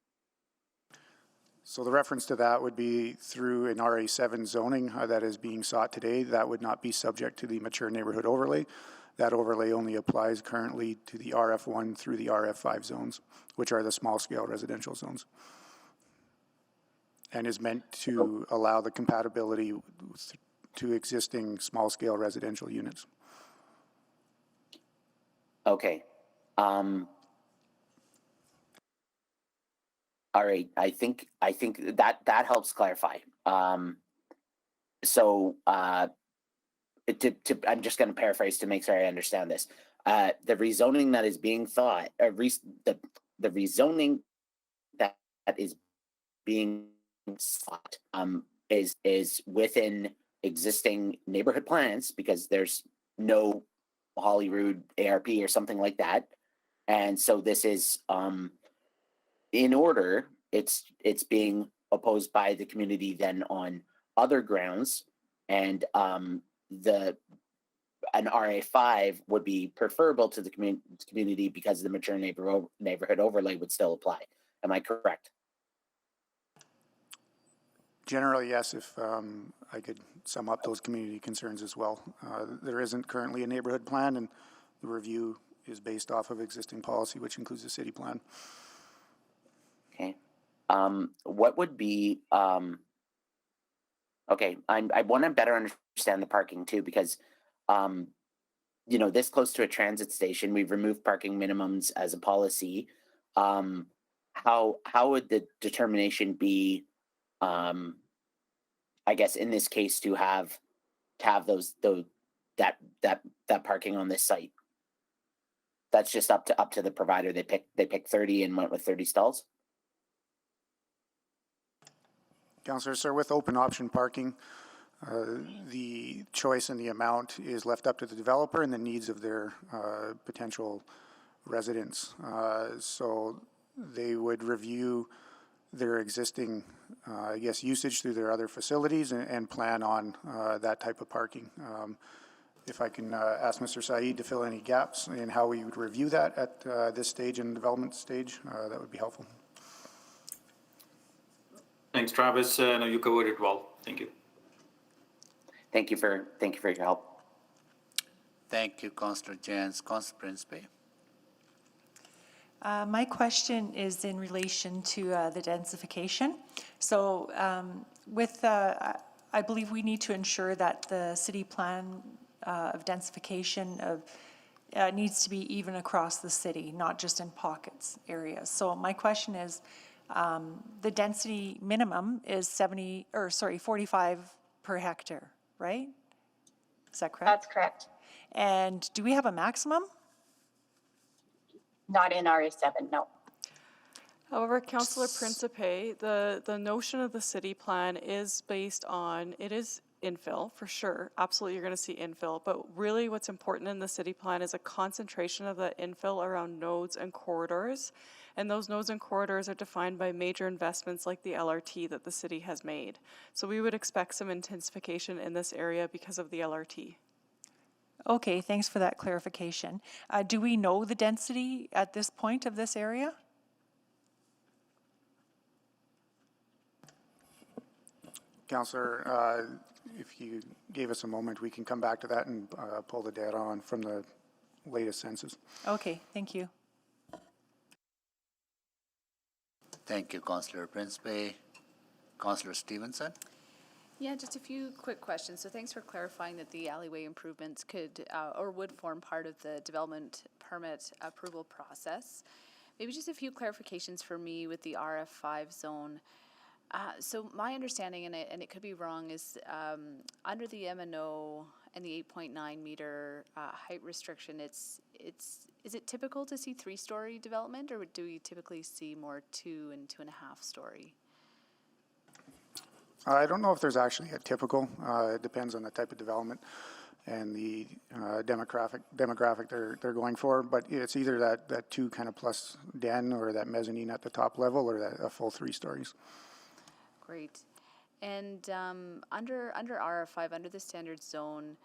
So the reference to that would be through an RA7 zoning that is being sought today. That would not be subject to the mature neighborhood overlay. That overlay only applies currently to the RF1 through the RF5 zones, which are the small scale residential zones, and is meant to allow the compatibility to existing small scale residential units. Okay. All right. I think that helps clarify. I'm just going to paraphrase to make sure I understand this. The rezoning that is being thought, the rezoning that is being sought, is within existing neighborhood plans because there's no Holyrood ARP or something like that, and so this is in order. It's being opposed by the community then on other grounds, and an RA5 would be preferable to the community because the mature neighborhood overlay would still apply. Am I correct? Generally, yes, if I could sum up those community concerns as well. There isn't currently a neighborhood plan, and the review is based off of existing policy, which includes the city plan. Okay. What would be, okay, I want to better understand the parking too, because, this close to a transit station, we've removed parking minimums as a policy. How would the determination be, I guess in this case, to have that parking on this site? That's just up to the provider. They picked 30 and went with 30 stalls. Councillor, sir, with open option parking, the choice and the amount is left up to the developer and the needs of their potential residents. So they would review their existing, usage through their other facilities and plan on that type of parking. If I can ask Mr. Saeed to fill any gaps in how we would review that at this stage in the development stage, that would be helpful. Thanks, Travis. No, you covered it well. Thank you. Thank you for your help. Thank you, Councillor Jans. Councillor Principe. My question is in relation to the densification. So I believe we need to ensure that the city plan of densification needs to be even across the city, not just in pockets areas. So my question is, the density minimum is 45 per hectare, right? Is that correct? That's correct. And do we have a maximum? Not in RA7, no. However, Councillor Principe, the notion of the city plan is based on, it is infill for sure. Absolutely, you're going to see infill. But really what's important in the city plan is a concentration of that infill around nodes and corridors. And those nodes and corridors are defined by major investments like the LRT that the city has made. So we would expect some intensification in this area because of the LRT. Okay, thanks for that clarification. Do we know the density at this point of this area? Councillor, if you gave us a moment, we can come back to that and pull the data on from the latest census. Okay, thank you. Thank you, Councillor Principe. Councillor Stevenson. Yeah, just a few quick questions. So thanks for clarifying that the alleyway improvements could or would form part of the development permit approval process. Maybe just a few clarifications for me with the RF5 zone. So my understanding, and it could be wrong, is under the M&O and the 8.9 meter height restriction, is it typical to see 3-story development, or do you typically see more 2 and 2.5 story? I don't know if there's actually a typical. It depends on the type of development and the demographic they're going for. But it's either that 2 kind of plus den or that mezzanine at the top level, or that a full 3 stories. Great. And under RF5, under the standard zone,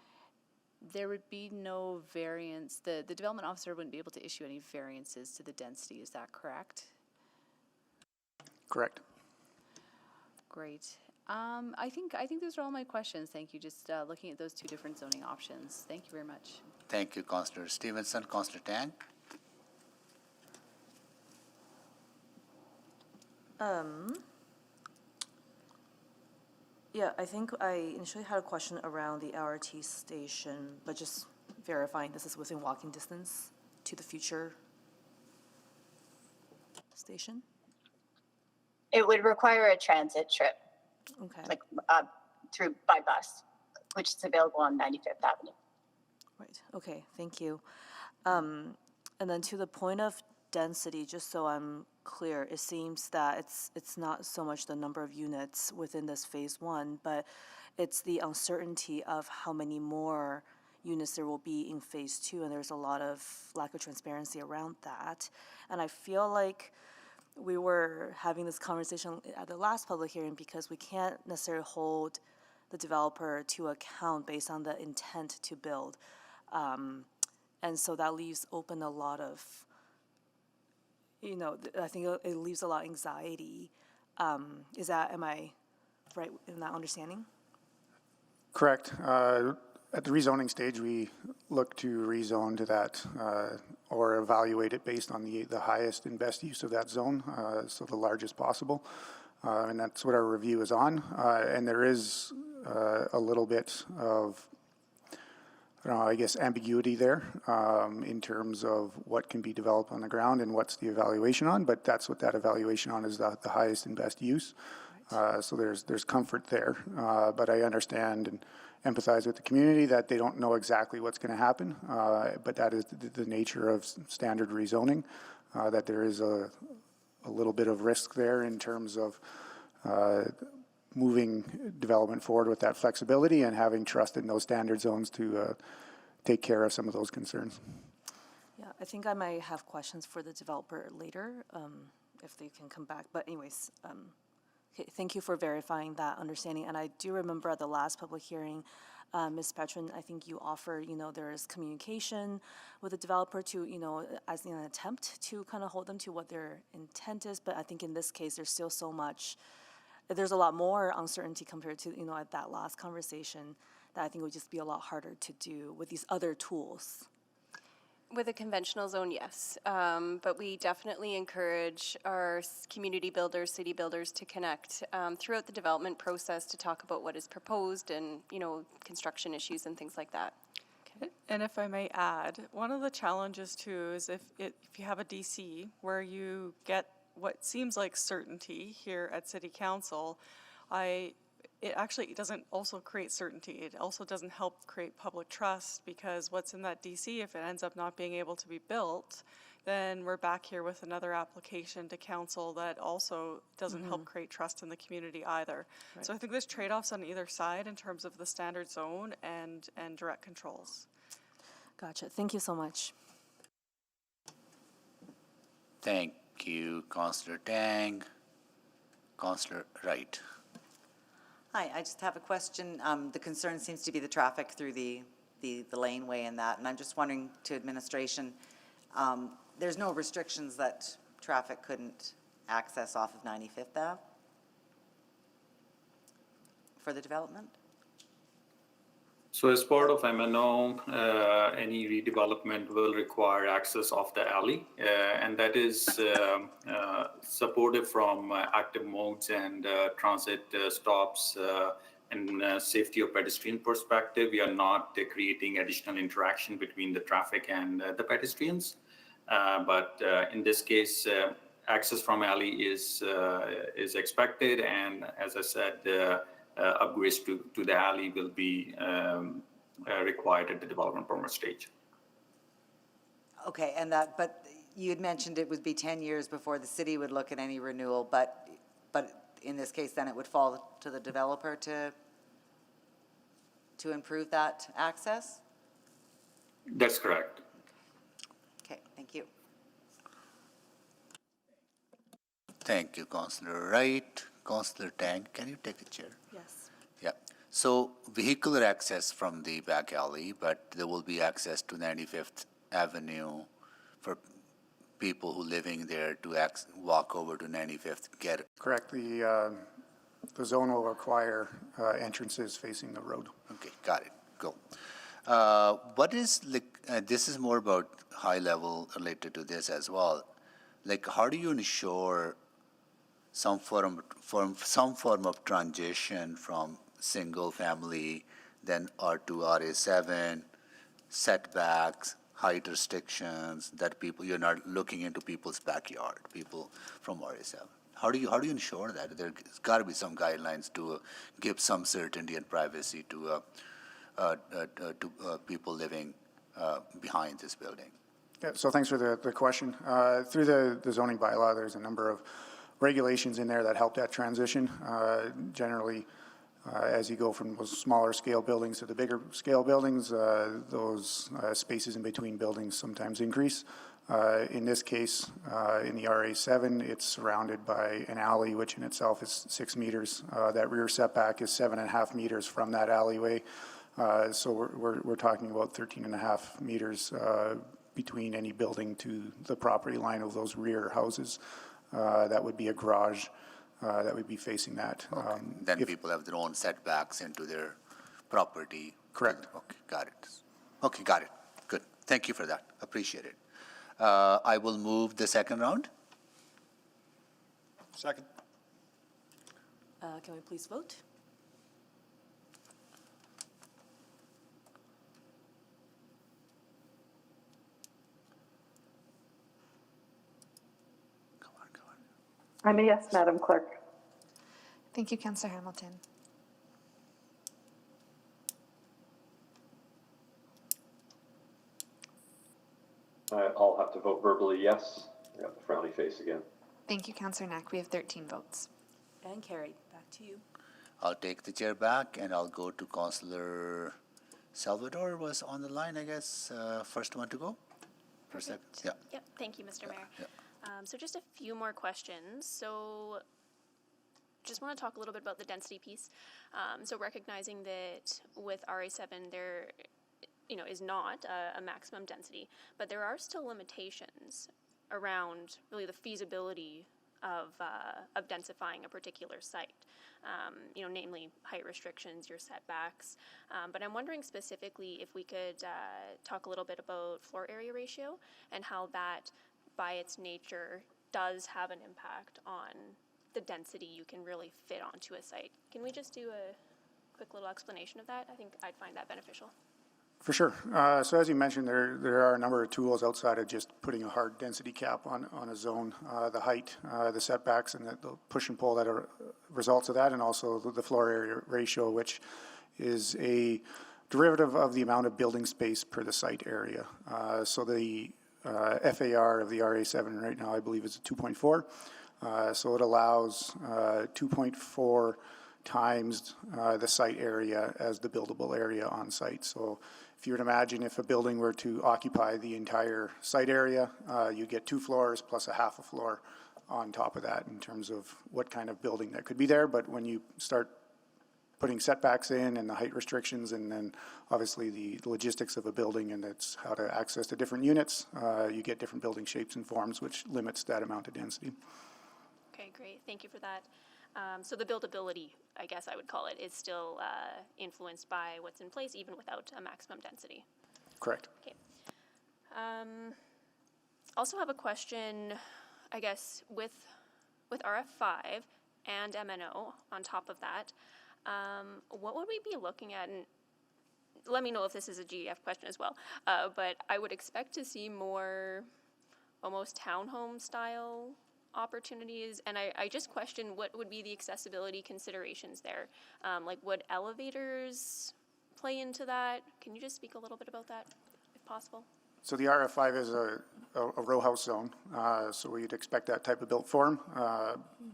there would be no variance. The development officer wouldn't be able to issue any variances to the density. Is that correct? Correct. Great. I think those are all my questions. Thank you. Just looking at those 2 different zoning options. Thank you very much. Thank you, Councillor Stevenson. Councillor Tang? Yeah, I think I initially had a question around the LRT station, but just verifying this is within walking distance to the future station? It would require a transit trip, Okay. like by bus, which is available on 95th Avenue. Right, okay, thank you. And then to the point of density, just so I'm clear, it seems that it's not so much the number of units within this phase 1, but it's the uncertainty of how many more units there will be in phase 2, and there's a lot of lack of transparency around that. And I feel like we were having this conversation at the last public hearing because we can't necessarily hold the developer to account based on the intent to build. And so that leaves open a lot of, I think it leaves a lot of anxiety. Am I right in that understanding? Correct. At the rezoning stage, we look to rezone to that or evaluate it based on the highest and best use of that zone, so the largest possible. And that's what our review is on. And there is a little bit of, I guess, ambiguity there in terms of what can be developed on the ground and what's the evaluation on, but that's what that evaluation on is, the highest and best use. So there's comfort there, but I understand and empathize with the community that they don't know exactly what's going to happen, but that is the nature of standard rezoning, that there is a little bit of risk there in terms of moving development forward with that flexibility and having trust in those standard zones to take care of some of those concerns. Yeah, I think I might have questions for the developer later, if they can come back. But anyways, okay, thank you for verifying that understanding. And I do remember at the last public hearing, Ms. Petrin, I think you offered, there is communication with the developer to, as an attempt to kind of hold them to what their intent is. But I think in this case, there's still so much, there's a lot more uncertainty compared to, at that last conversation that I think would just be a lot harder to do with these other tools. With a conventional zone, yes. But we definitely encourage our community builders, city builders to connect throughout the development process to talk about what is proposed and, construction issues and things like that. And if I may add, one of the challenges too is if you have a DC where you get what seems like certainty here at City Council, it actually doesn't also create certainty. It also doesn't help create public trust, because what's in that DC, if it ends up not being able to be built, then we're back here with another application to council that also doesn't help create trust in the community either. Right. So I think there's trade-offs on either side in terms of the standard zone and direct controls. Gotcha. Thank you so much. Thank you, Councillor Tang. Councillor Wright. Hi, I just have a question. The concern seems to be the traffic through the laneway and that, and I'm just wondering to administration, there's no restrictions that traffic couldn't access off of 95th Ave for the development? So as part of MNO, any redevelopment will require access off the alley, and that is supported from active modes and transit stops and safety of pedestrian perspective. We are not creating additional interaction between the traffic and the pedestrians, but in this case, access from alley is expected, and as I said, upgrades to the alley will be required at the development permit stage. Okay, and that, but you had mentioned it would be 10 years before the city would look at any renewal, but in this case, then it would fall to the developer to improve that access? That's correct. Okay, thank you. Thank you, Councillor Wright. Councillor Tang, can you take a chair? Yes. Yeah. So vehicular access from the back alley, but there will be access to 95th Avenue for people who living there to walk over to 95th, get it. Correct. The zone will require entrances facing the road. Okay, got it. Go. What is, like, this is more about high level related to this as well. Like, how do you ensure some form of transition from single family, then R2, RA7, setbacks, height restrictions, that people, you're not looking into people's backyard, people from RA7? How do you ensure that? There's got to be some guidelines to give some certainty and privacy to people living behind this building. Yeah, so thanks for the question. Through the zoning bylaw, there's a number of regulations in there that help that transition. Generally, as you go from those smaller scale buildings to the bigger scale buildings, those spaces in between buildings sometimes increase. In this case, in the RA7, it's surrounded by an alley, which in itself is 6 meters. That rear setback is 7.5 meters from that alleyway. So we're talking about 13.5 meters between any building to the property line of those rear houses. That would be a garage that would be facing that. Okay. Then people have their own setbacks into their property. Correct. Okay, got it. Okay, got it. Good. Thank you for that. Appreciate it. I will move the second round. Second. Can we please vote? I'm a yes, Madam Clerk. Thank you, Councillor Hamilton. I'll have to vote verbally yes. I got the frowny face again. Thank you, Councillor Knack. We have 13 votes. And carried. Back to you. I'll take the chair back and I'll go to Councillor Salvador was on the line, I guess, first one to go. For a second. Yeah. Yep, thank you, Mr. Mayor. Yeah. So just a few more questions. So just want to talk a little bit about the density piece. So recognizing that with RA7 there, is not a maximum density, but there are still limitations around really the feasibility of densifying a particular site. Namely height restrictions, your setbacks. But I'm wondering specifically if we could talk a little bit about floor area ratio and how that, by its nature, does have an impact on the density you can really fit onto a site. Can we just do a quick little explanation of that? I think I'd find that beneficial. For sure. So as you mentioned, there are a number of tools outside of just putting a hard density cap on a zone. The height, the setbacks, and the push and pull that are results of that, and also the floor area ratio, which is a derivative of the amount of building space per the site area. So the FAR of the RA7 right now, I believe, is 2.4. So it allows 2.4 times the site area as the buildable area on site. So if you would imagine if a building were to occupy the entire site area, you get 2 floors plus a half a floor on top of that in terms of what kind of building that could be there. But when you start putting setbacks in and the height restrictions, and then obviously the logistics of a building and it's how to access the different units, you get different building shapes and forms, which limits that amount of density. Okay, great. Thank you for that. So the buildability, I guess I would call it, is still influenced by what's in place even without a maximum density. Correct. Okay. Also have a question, I guess, with RF5 and MNO on top of that, what would we be looking at? And let me know if this is a GEF question as well, but I would expect to see more almost townhome style opportunities, and I just question what would be the accessibility considerations there. Like, would elevators play into that? Can you just speak a little bit about that, if possible? So the RF5 is a row house zone, so we'd expect that type of built form,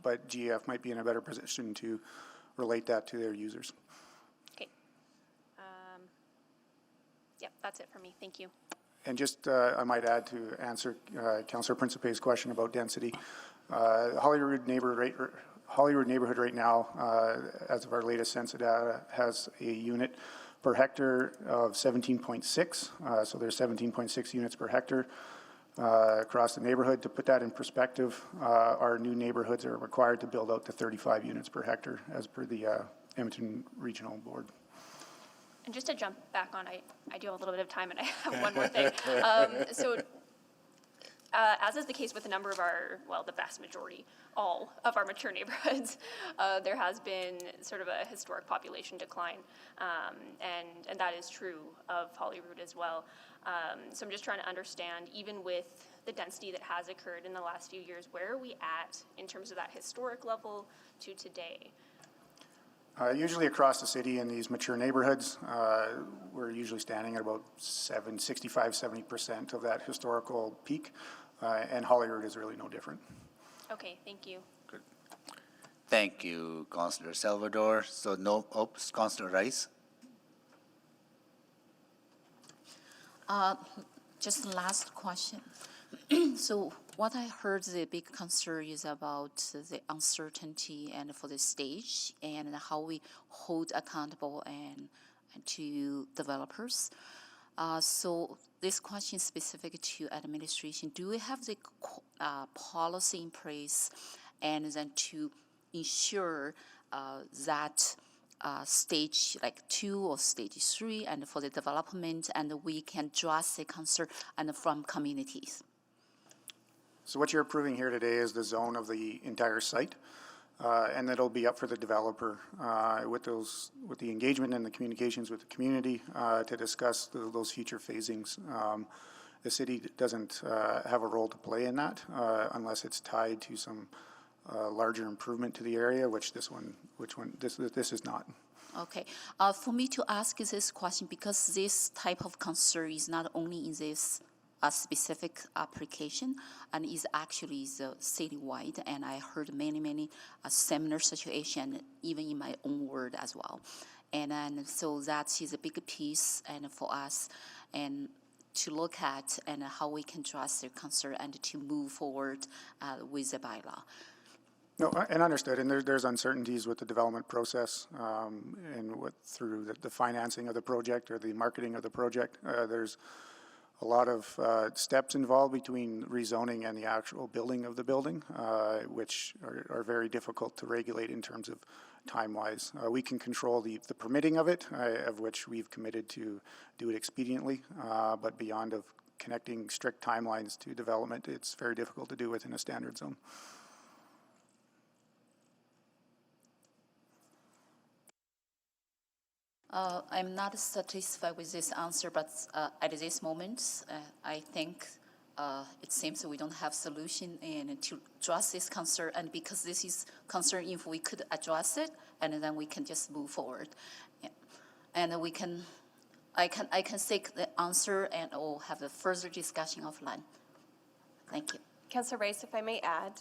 but GEF might be in a better position to relate that to their users. Okay. Yep, that's it for me. Thank you. And just, I might add to answer Councillor Principe's question about density. Holyrood neighborhood right now, as of our latest census data, has a unit per hectare of 17.6. So there's 17.6 units per hectare across the neighborhood. To put that in perspective, our new neighborhoods are required to build out to 35 units per hectare as per the Edmonton Regional Board. And just to jump back on, I do have a little bit of time, and I have one more thing. As is the case with a number of our, well, the vast majority, all of our mature neighborhoods, there has been sort of a historic population decline, and that is true of Holyrood as well. So I'm just trying to understand, even with the density that has occurred in the last few years, where are we at in terms of that historic level to today? Usually across the city in these mature neighborhoods, we're usually standing at about 65-70% of that historical peak, and Holyrood is really no different. Okay, thank you. Good. Thank you, Councillor Salvador. So no, oops, Councillor Rice. Just last question. So what I heard, the big concern is about the uncertainty and for the stage and how we hold accountable and to developers. So this question is specific to administration. Do we have the policy in place and then to ensure that stage like 2 or stage 3 and for the development, and we can address the concern and from communities? So what you're approving here today is the zone of the entire site, and it'll be up for the developer with the engagement and the communications with the community to discuss those future phasings. The city doesn't have a role to play in that unless it's tied to some larger improvement to the area, which this is not. Okay. For me to ask this question, because this type of concern is not only in this specific application and is actually citywide, and I heard many similar situation even in my own ward as well. And so that is a big piece and for us and to look at and how we can address their concern and to move forward with the bylaw. No, and understood. And there's uncertainties with the development process and through the financing of the project or the marketing of the project. There's a lot of steps involved between rezoning and the actual building of the building, which are very difficult to regulate in terms of time-wise. We can control the permitting of it, of which we've committed to do it expediently, but beyond of connecting strict timelines to development, it's very difficult to do within a standard zone. I'm not satisfied with this answer, but at this moment, I think it seems that we don't have solution and to address this concern. And because this is concern, if we could address it, and then we can just move forward, and we can, I can seek the answer and or have a further discussion offline. Thank you. Councillor Rice, if I may add,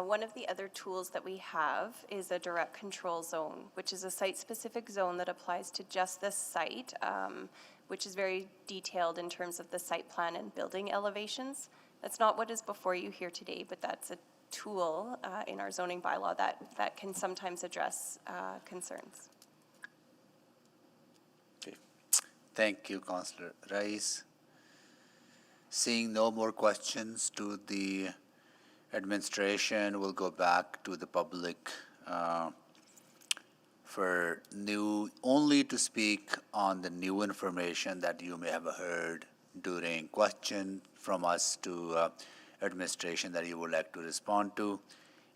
one of the other tools that we have is a direct control zone, which is a site-specific zone that applies to just this site, which is very detailed in terms of the site plan and building elevations. That's not what is before you here today, but that's a tool in our zoning bylaw that can sometimes address concerns. Okay. Thank you, Councillor Rice. Seeing no more questions to the administration, will go back to the public for only to speak on the new information that you may have heard during question from us to administration that you would like to respond to.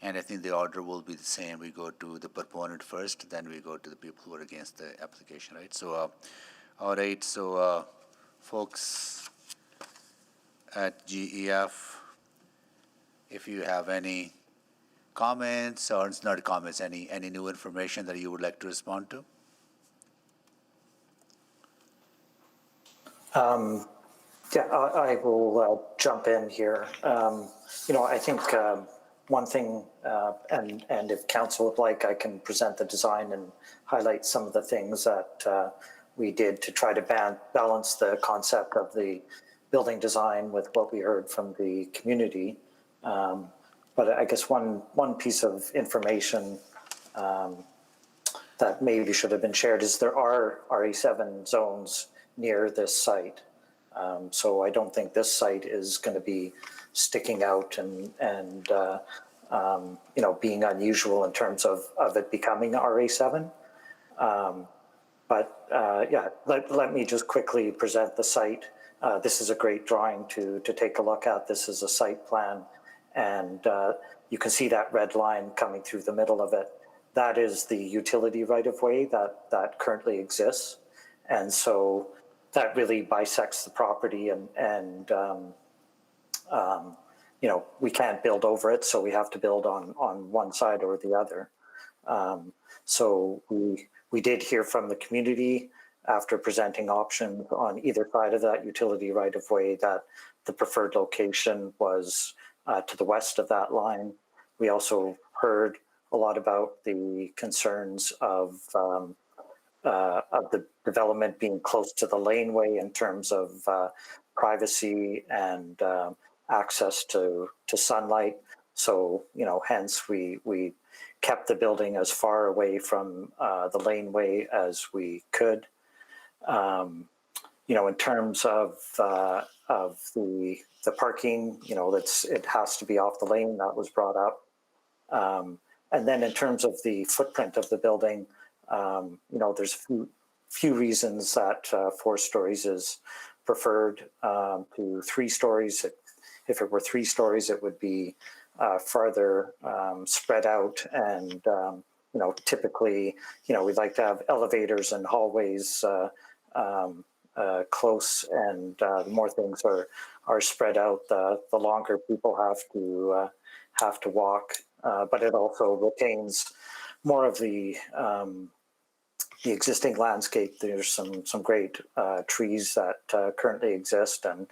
And I think the order will be the same. We go to the proponent first, then we go to the people who are against the application, right? So, all right, so folks at GEF, if you have any comments, or it's not comments, any new information that you would like to respond to? Yeah, I will jump in here. I think one thing, and if council would like, I can present the design and highlight some of the things that we did to try to balance the concept of the building design with what we heard from the community. But I guess one piece of information that maybe should have been shared is there are RA7 zones near this site. So I don't think this site is going to be sticking out and being unusual in terms of it becoming RA7. Let me just quickly present the site. This is a great drawing to take a look at. This is a site plan, and you can see that red line coming through the middle of it. That is the utility right-of-way that currently exists. And so that really bisects the property and we can't build over it, so we have to build on one side or the other. So we did hear from the community after presenting options on either side of that utility right-of-way that the preferred location was to the west of that line. We also heard a lot about the concerns of the development being close to the laneway in terms of privacy and access to sunlight. So, hence we kept the building as far away from the laneway as we could. In terms of the parking, it has to be off the lane. That was brought up. And then in terms of the footprint of the building, there's a few reasons that 4 stories is preferred to 3 stories. If it were 3 stories, it would be farther spread out. And, typically, we'd like to have elevators and hallways close, and the more things are spread out, the longer people have to walk. But it also retains more of the existing landscape. There's some great trees that currently exist, and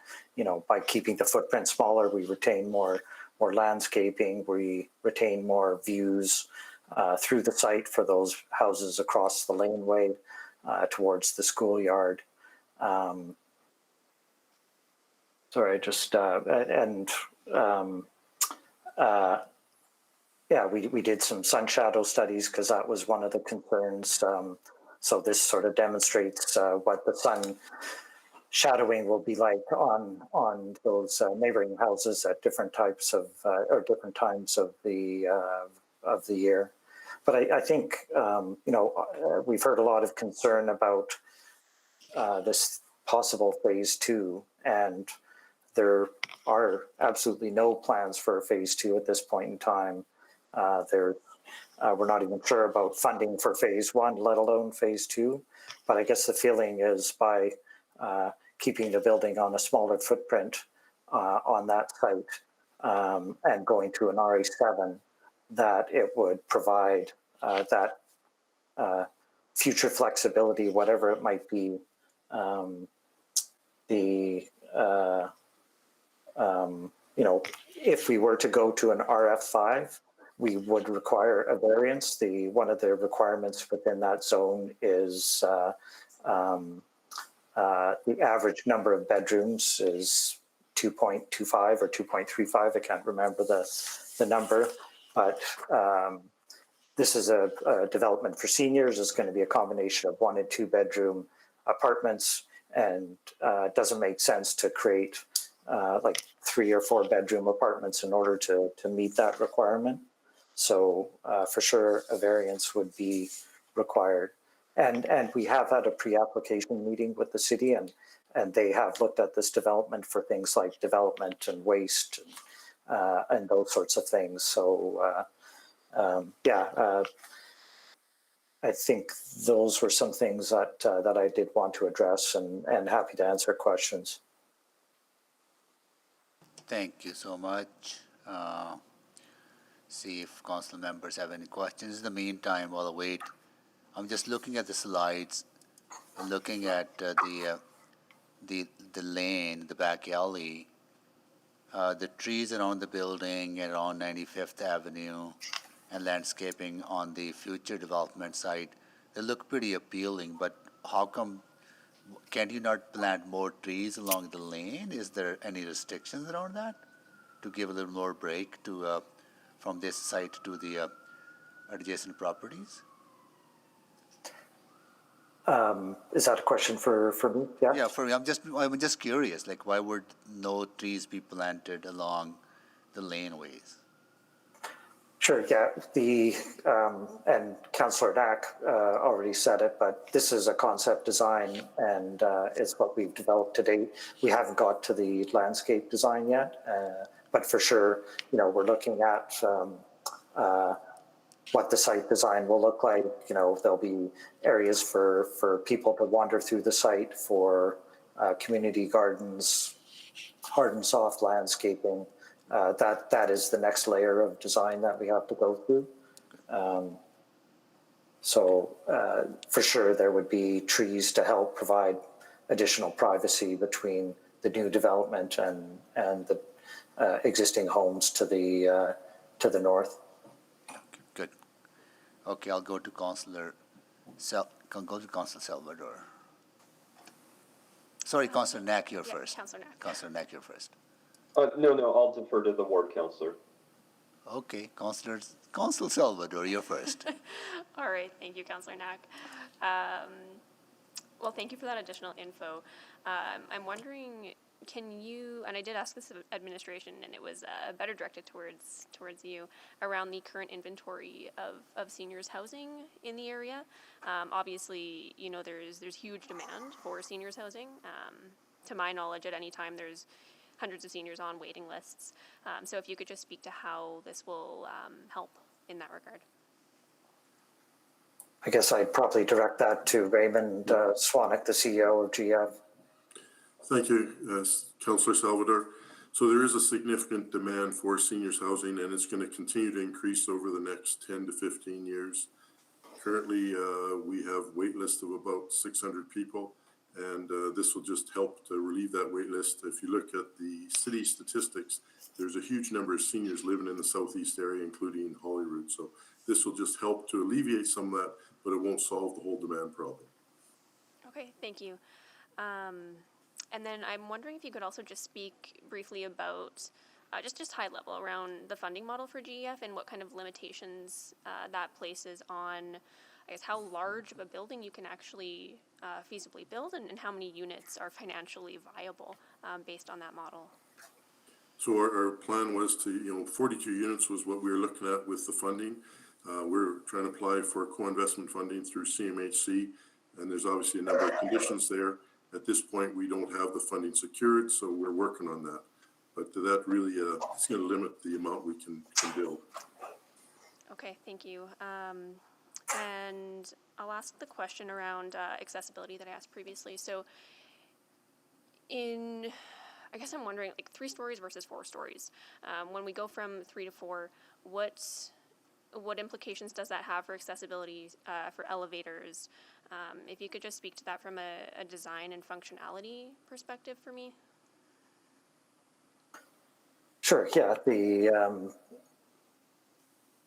by keeping the footprint smaller, we retain more landscaping. We retain more views through the site for those houses across the laneway towards the schoolyard. Sorry, just we did some sun shadow studies because that was one of the concerns. So this sort of demonstrates what the sun shadowing will be like on those neighboring houses at different types of or different times of the year. But I think we've heard a lot of concern about this possible phase 2, and there are absolutely no plans for phase 2 at this point in time. We're not even sure about funding for phase 1, let alone phase 2. But I guess the feeling is by keeping the building on a smaller footprint on that site and going to an RA7, that it would provide that future flexibility, whatever it might be. If we were to go to an RF5, we would require a variance. One of the requirements within that zone is the average number of bedrooms is 2.25 or 2.35. I can't remember the number, but this is a development for seniors. It's going to be a combination of 1 and 2 bedroom apartments, and it doesn't make sense to create like 3 or 4 bedroom apartments in order to meet that requirement. So for sure, a variance would be required. And we have had a pre-application meeting with the city, and they have looked at this development for things like development and waste and those sorts of things. So I think those were some things that I did want to address, and happy to answer questions. Thank you so much. See if council members have any questions. In the meantime, while I wait, I'm just looking at the slides, looking at the the lane, the back alley, the trees around the building and around 95th Avenue and landscaping on the future development site, they look pretty appealing, but how come, can't you not plant more trees along the lane? Is there any restrictions around that to give a little more break to, from this site to the adjacent properties? Is that a question for me? Yeah. Yeah, for me, I'm just curious, like why would no trees be planted along the laneways? Sure, yeah. And Councillor Knack already said it, but this is a concept design and it's what we've developed to date. We haven't got to the landscape design yet, but for sure, we're looking at what the site design will look like. There'll be areas for people to wander through the site, for community gardens, hard and soft landscaping. That is the next layer of design that we have to go through. So for sure, there would be trees to help provide additional privacy between the new development and the existing homes to the north. Good. Okay, I'll go to Councillor Salvador. Sorry, Councillor Knack, you're first. Councillor Knack, you're first. No, I'll defer to the ward councillor. Okay, Councillor Salvador, you're first. All right, thank you, Councillor Knack. Well, thank you for that additional info. I'm wondering, can you, and I did ask this of administration, and it was better directed towards you, around the current inventory of seniors housing in the area. Obviously, there's huge demand for seniors housing. To my knowledge, at any time, there's hundreds of seniors on waiting lists. So if you could just speak to how this will help in that regard. I guess I'd probably direct that to Raymond Swanek, the CEO of GF. Thank you, Councillor Salvador. So there is a significant demand for seniors housing, and it's going to continue to increase over the next 10 to 15 years. Currently, we have wait lists of about 600 people, and this will just help to relieve that wait list. If you look at the city statistics, there's a huge number of seniors living in the southeast area, including Holyrood. So this will just help to alleviate some of that, but it won't solve the whole demand problem. Okay, thank you. And then I'm wondering if you could also just speak briefly about, just high level, around the funding model for GEF and what kind of limitations that places on, I guess, how large of a building you can actually feasibly build, and how many units are financially viable based on that model. So our plan was to, 42 units was what we were looking at with the funding. We're trying to apply for co-investment funding through CMHC, and there's obviously a number of conditions there. At this point, we don't have the funding secured, so we're working on that. But that really, it's going to limit the amount we can build. Okay, thank you. And I'll ask the question around accessibility that I asked previously. So I guess I'm wondering, like 3 stories versus 4 stories. When we go from 3 to 4, what implications does that have for accessibility, for elevators? If you could just speak to that from a design and functionality perspective for me. Sure, yeah. The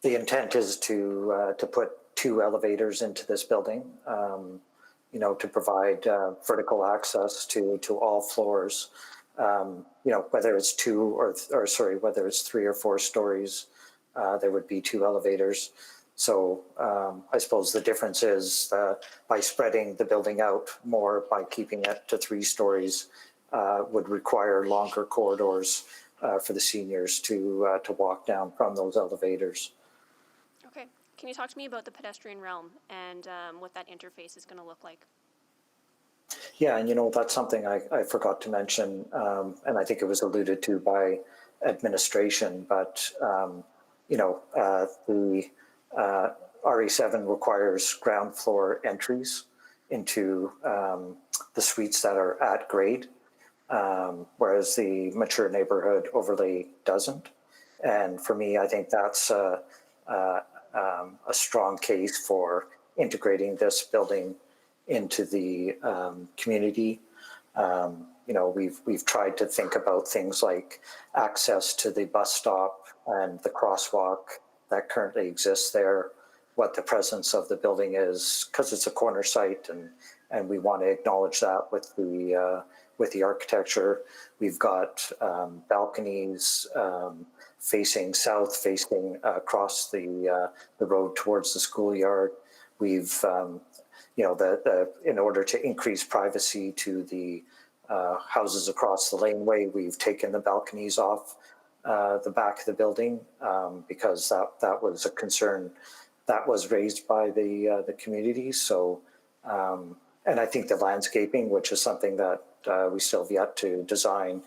intent is to put 2 elevators into this building, to provide vertical access to all floors. Whether it's 2 whether it's 3 or 4 stories, there would be 2 elevators. So I suppose the difference is by spreading the building out more, by keeping it to 3 stories, would require longer corridors for the seniors to walk down from those elevators. Okay. Can you talk to me about the pedestrian realm and what that interface is going to look like? Yeah, and that's something I forgot to mention, and I think it was alluded to by administration, but the RE7 requires ground floor entries into the suites that are at grade, whereas the mature neighborhood overlay doesn't. And for me, I think that's a strong case for integrating this building into the community You know, we've tried to think about things like access to the bus stop and the crosswalk that currently exists there, what the presence of the building is, because it's a corner site, and we want to acknowledge that with the architecture. We've got balconies facing south, facing across the road towards the schoolyard. We've, you know, in order to increase privacy to the houses across the laneway, we've taken the balconies off the back of the building because that was a concern that was raised by the community. So, and I think the landscaping, which is something that we still have yet to design,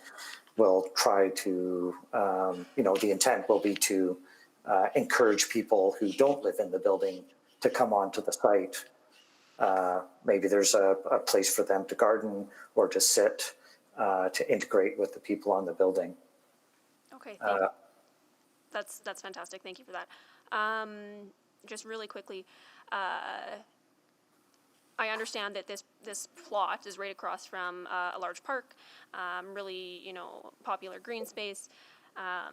will try to, you know, the intent will be to encourage people who don't live in the building to come onto the site. Maybe there's a place for them to garden or to sit to integrate with the people on the building. Okay, thank you. That's fantastic. Thank you for that. Just really quickly, I understand that this plot is right across from a large park, really, you know, popular green space. Are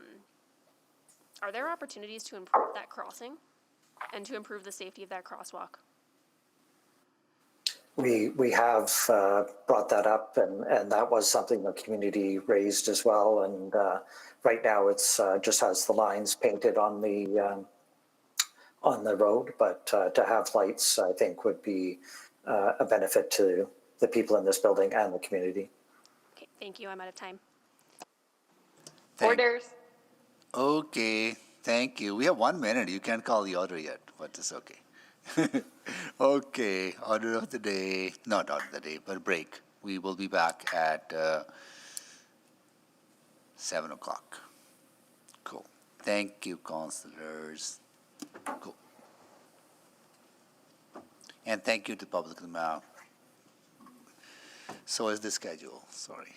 there opportunities to improve that crossing and to improve the safety of that crosswalk? We have brought that up, and that was something the community raised as well. And right now, it's just has the lines painted on the road. But to have lights, I think, would be a benefit to the people in this building and the community. Okay, thank you. I'm out of time. Orders. Okay, thank you. We have 1 minute. You can't call the order yet, but it's okay. Okay, order of the day, not order of the day, but break. We will be back at 7 o'clock. Cool. Thank you, councilors. Cool. And thank you to Public Mouth. So is the schedule, sorry.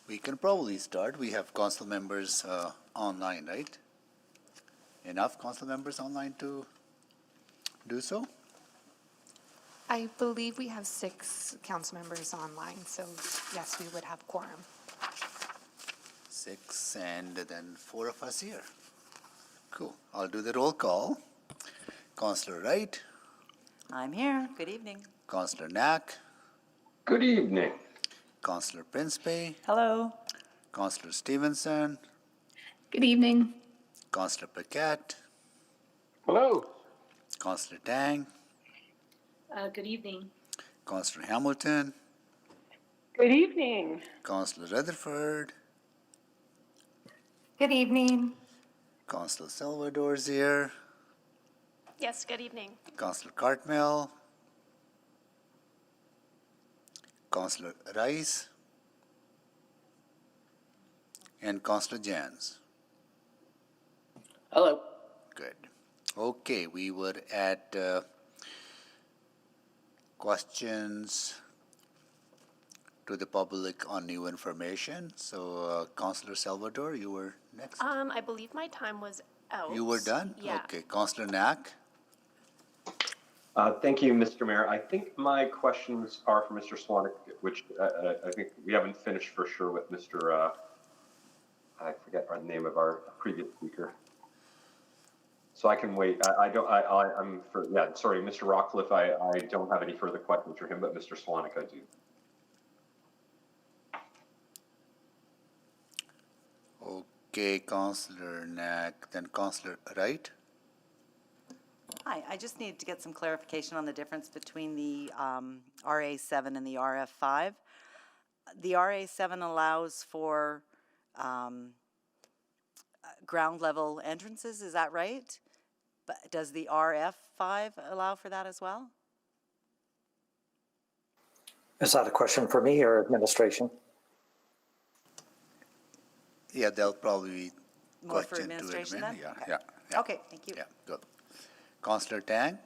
We can probably start. We have council members online, right? Enough council members online to do so? I believe we have 6 council members online, so yes, we would have quorum. 6 and then 4 of us here. Cool. I'll do the roll call. Councillor Wright, I'm here. Good evening. Councillor Knack, Good evening. Councillor Princeby, Hello. Councillor Stevenson, Good evening. Councillor Paquette, Hello. Councillor Tang, Good evening. Councillor Hamilton, Good evening. Councillor Rutherford, Good evening. Councillor Salvador's here, Yes, good evening. Councillor Cartmel, Councillor Rice, and Councillor Jans. Hello. Good. Okay, we were at questions to the public on new information. So, Councillor Salvador, you were next. I believe my time was out. You were done? Yeah. Okay, Councillor Knack. Thank you, Mr. Mayor. I think my questions are for Mr. Swanek, which I think we haven't finished for sure with Mr. I forget the name of our previous speaker. So I can wait. I'm for, yeah, sorry, Mr. Rockcliffe, I don't have any further questions for him, but Mr. Swanek, I do. Okay, Councillor Knack, then Councillor Wright. Hi, I just need to get some clarification on the difference between the RA7 and the RF5. The RA7 allows for ground level entrances, is that right? But does the RF5 allow for that as well? Is that a question for me or administration? Yeah, they'll probably be More for question to administration admin. then? Yeah, yeah. Okay, thank you. Yeah, good. Councillor Tang,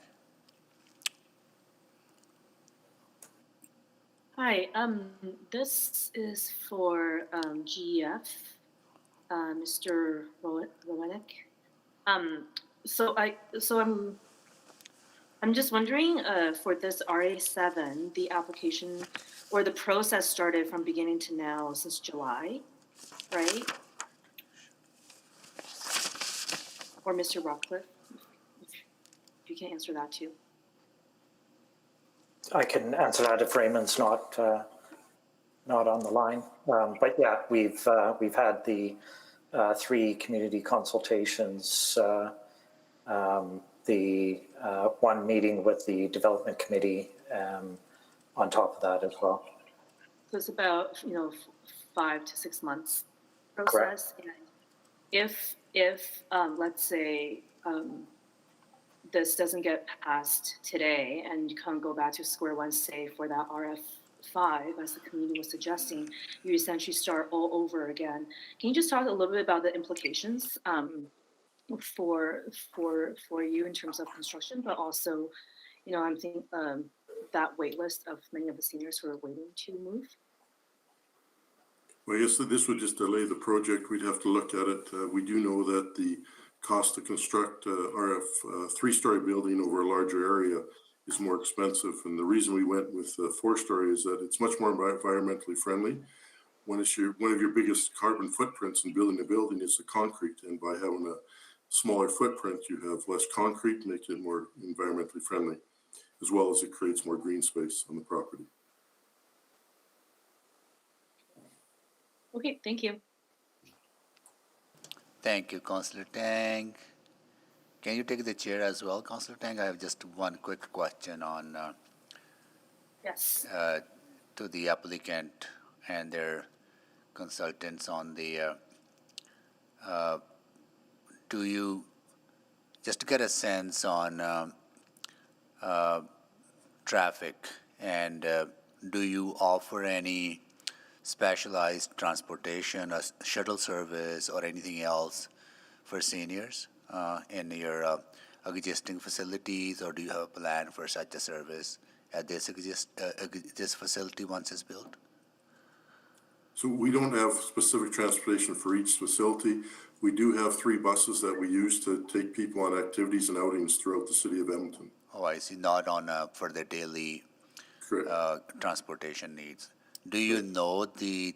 Hi, this is for GEF, Mr. Romanek. I'm just wondering, for this RA7, the application or the process started from beginning to now since July, right? Or Mr. Rockcliffe, if you can answer that too. I can answer that if Raymond's not on the line. But yeah, we've had the 3 community consultations, the one meeting with the development committee on top of that as well. So it's about 5 to 6 months process. Correct. And if let's say this doesn't get passed today and you kind of go back to square one, say for that RF5, as the community was suggesting, you essentially start all over again. Can you just talk a little bit about the implications for you in terms of construction, but also, I'm thinking that wait list of many of the seniors who are waiting to move? Well, yes, this would just delay the project. We'd have to look at it. We do know that the cost to construct a RF 3-story building over a larger area is more expensive. And the reason we went with 4-story is that it's much more environmentally friendly. One of your biggest carbon footprints in building a building is the concrete. And by having a smaller footprint, you have less concrete, making it more environmentally friendly, as well as it creates more green space on the property. Okay, thank you. Thank you, Councillor Tang. Can you take the chair as well, Councillor Tang? I have just one quick question on Yes. to the applicant and their consultants on the do you just to get a sense on traffic, and do you offer any specialized transportation, a shuttle service, or anything else for seniors in your existing facilities, or do you have a plan for such a service at this facility once it's built? So we don't have specific transportation for each facility. We do have 3 buses that we use to take people on activities and outings throughout the city of Edmonton. Oh, I see. Not on for their daily transportation needs. Do you know the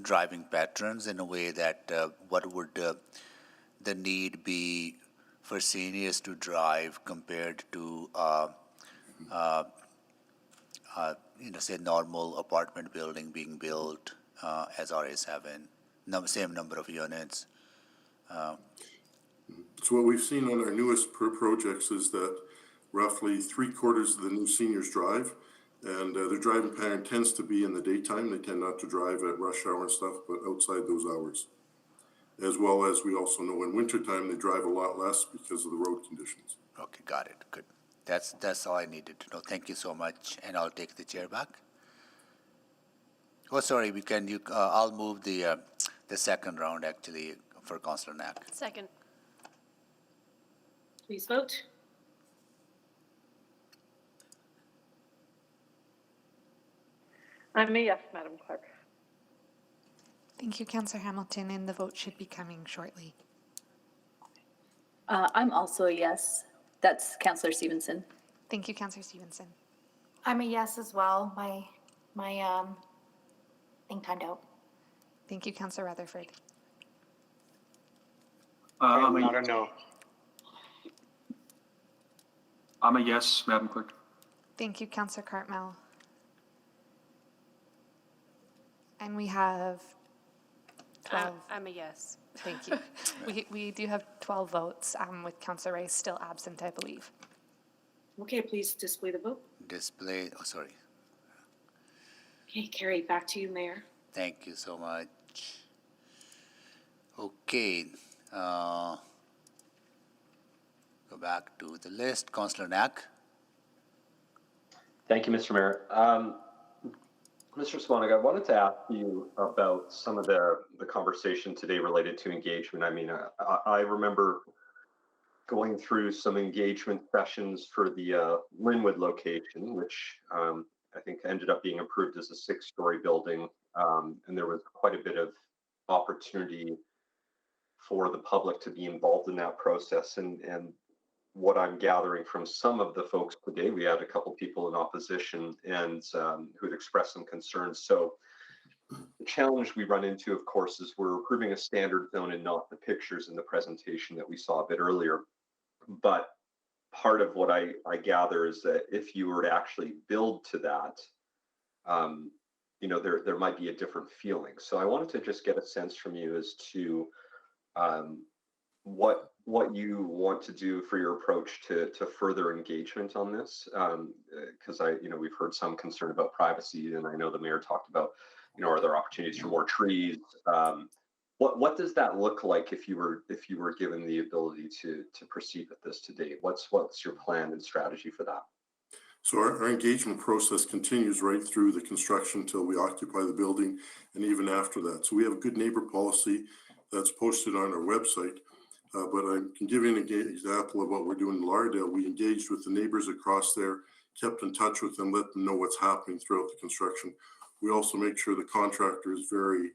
driving patterns in a way that what would the need be for seniors to drive compared to say normal apartment building being built as RA7, same number of units? So what we've seen on our newest projects is that roughly 3/4 of the new seniors drive, and their driving pattern tends to be in the daytime. They tend not to drive at rush hour and stuff, but outside those hours. As well as we also know in wintertime, they drive a lot less because of the road conditions. Okay, got it. Good. That's all I needed to know. Thank you so much, and I'll take the chair back. Oh, sorry. I'll move the second round actually for Councillor Knack. Second. Please vote. I'm a yes, Madam Clerk. Thank you, Councillor Hamilton, and the vote should be coming shortly. I'm also a yes. That's Councillor Stevenson. Thank you, Councillor Stevenson. I'm a yes as well. My thing timed out. Thank you, Councillor Rutherford. I'm a no. I'm a yes, Madam Clerk. Thank you, Councillor Cartmell. And we have 12. I'm a yes. Thank you. We do have 12 votes, with Councillor Rice still absent, I believe. Okay, please display the vote. Display, oh, sorry. Okay, Carrie, back to you, Mayor. Thank you so much. Okay. Go back to the list. Councillor Knack. Thank you, Mr. Mayor. Mr. Swanek, I wanted to ask you about some of the conversation today related to engagement. I mean, I remember going through some engagement sessions for the Linwood location, which I think ended up being approved as a 6-story building. And there was quite a bit of opportunity for the public to be involved in that process. And what I'm gathering from some of the folks today, we had a couple people in opposition and who had expressed some concerns. So the challenge we run into, of course, is we're approving a standard zone and not the pictures in the presentation that we saw a bit earlier. But part of what I gather is that if you were to actually build to that, you know, there might be a different feeling. So I wanted to just get a sense from you as to what you want to do for your approach to further engagement on this, because we've heard some concern about privacy, and I know the mayor talked about, you know, are there opportunities for more trees? What does that look like if you were given the ability to proceed with this today? What's your plan and strategy for that? So our engagement process continues right through the construction until we occupy the building and even after that. So we have a good neighbor policy that's posted on our website. But I can give you an example of what we're doing in Lauderdale. We engaged with the neighbors across there, kept in touch with them, let them know what's happening throughout the construction. We also make sure the contractor is very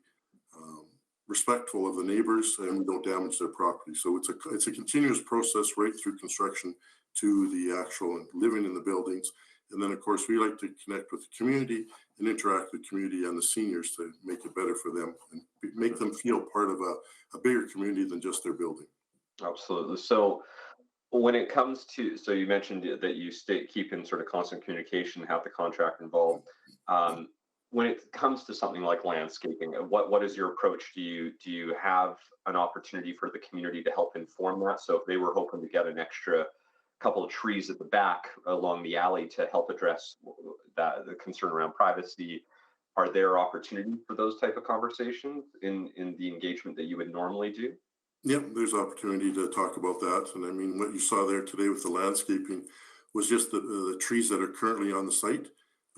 respectful of the neighbors and we don't damage their property. So it's a continuous process right through construction to the actual living in the buildings. And then, of course, we like to connect with the community and interact with the community and the seniors to make it better for them and make them feel part of a bigger community than just their building. Absolutely. So when it comes to, so you mentioned that you keep in sort of constant communication, have the contractor involved. When it comes to something like landscaping, what is your approach? Do you have an opportunity for the community to help inform that? So if they were hoping to get an extra couple of trees at the back along the alley to help address the concern around privacy, are there opportunities for those type of conversations in the engagement that you would normally do? Yep, there's opportunity to talk about that. And I mean, what you saw there today with the landscaping was just the trees that are currently on the site,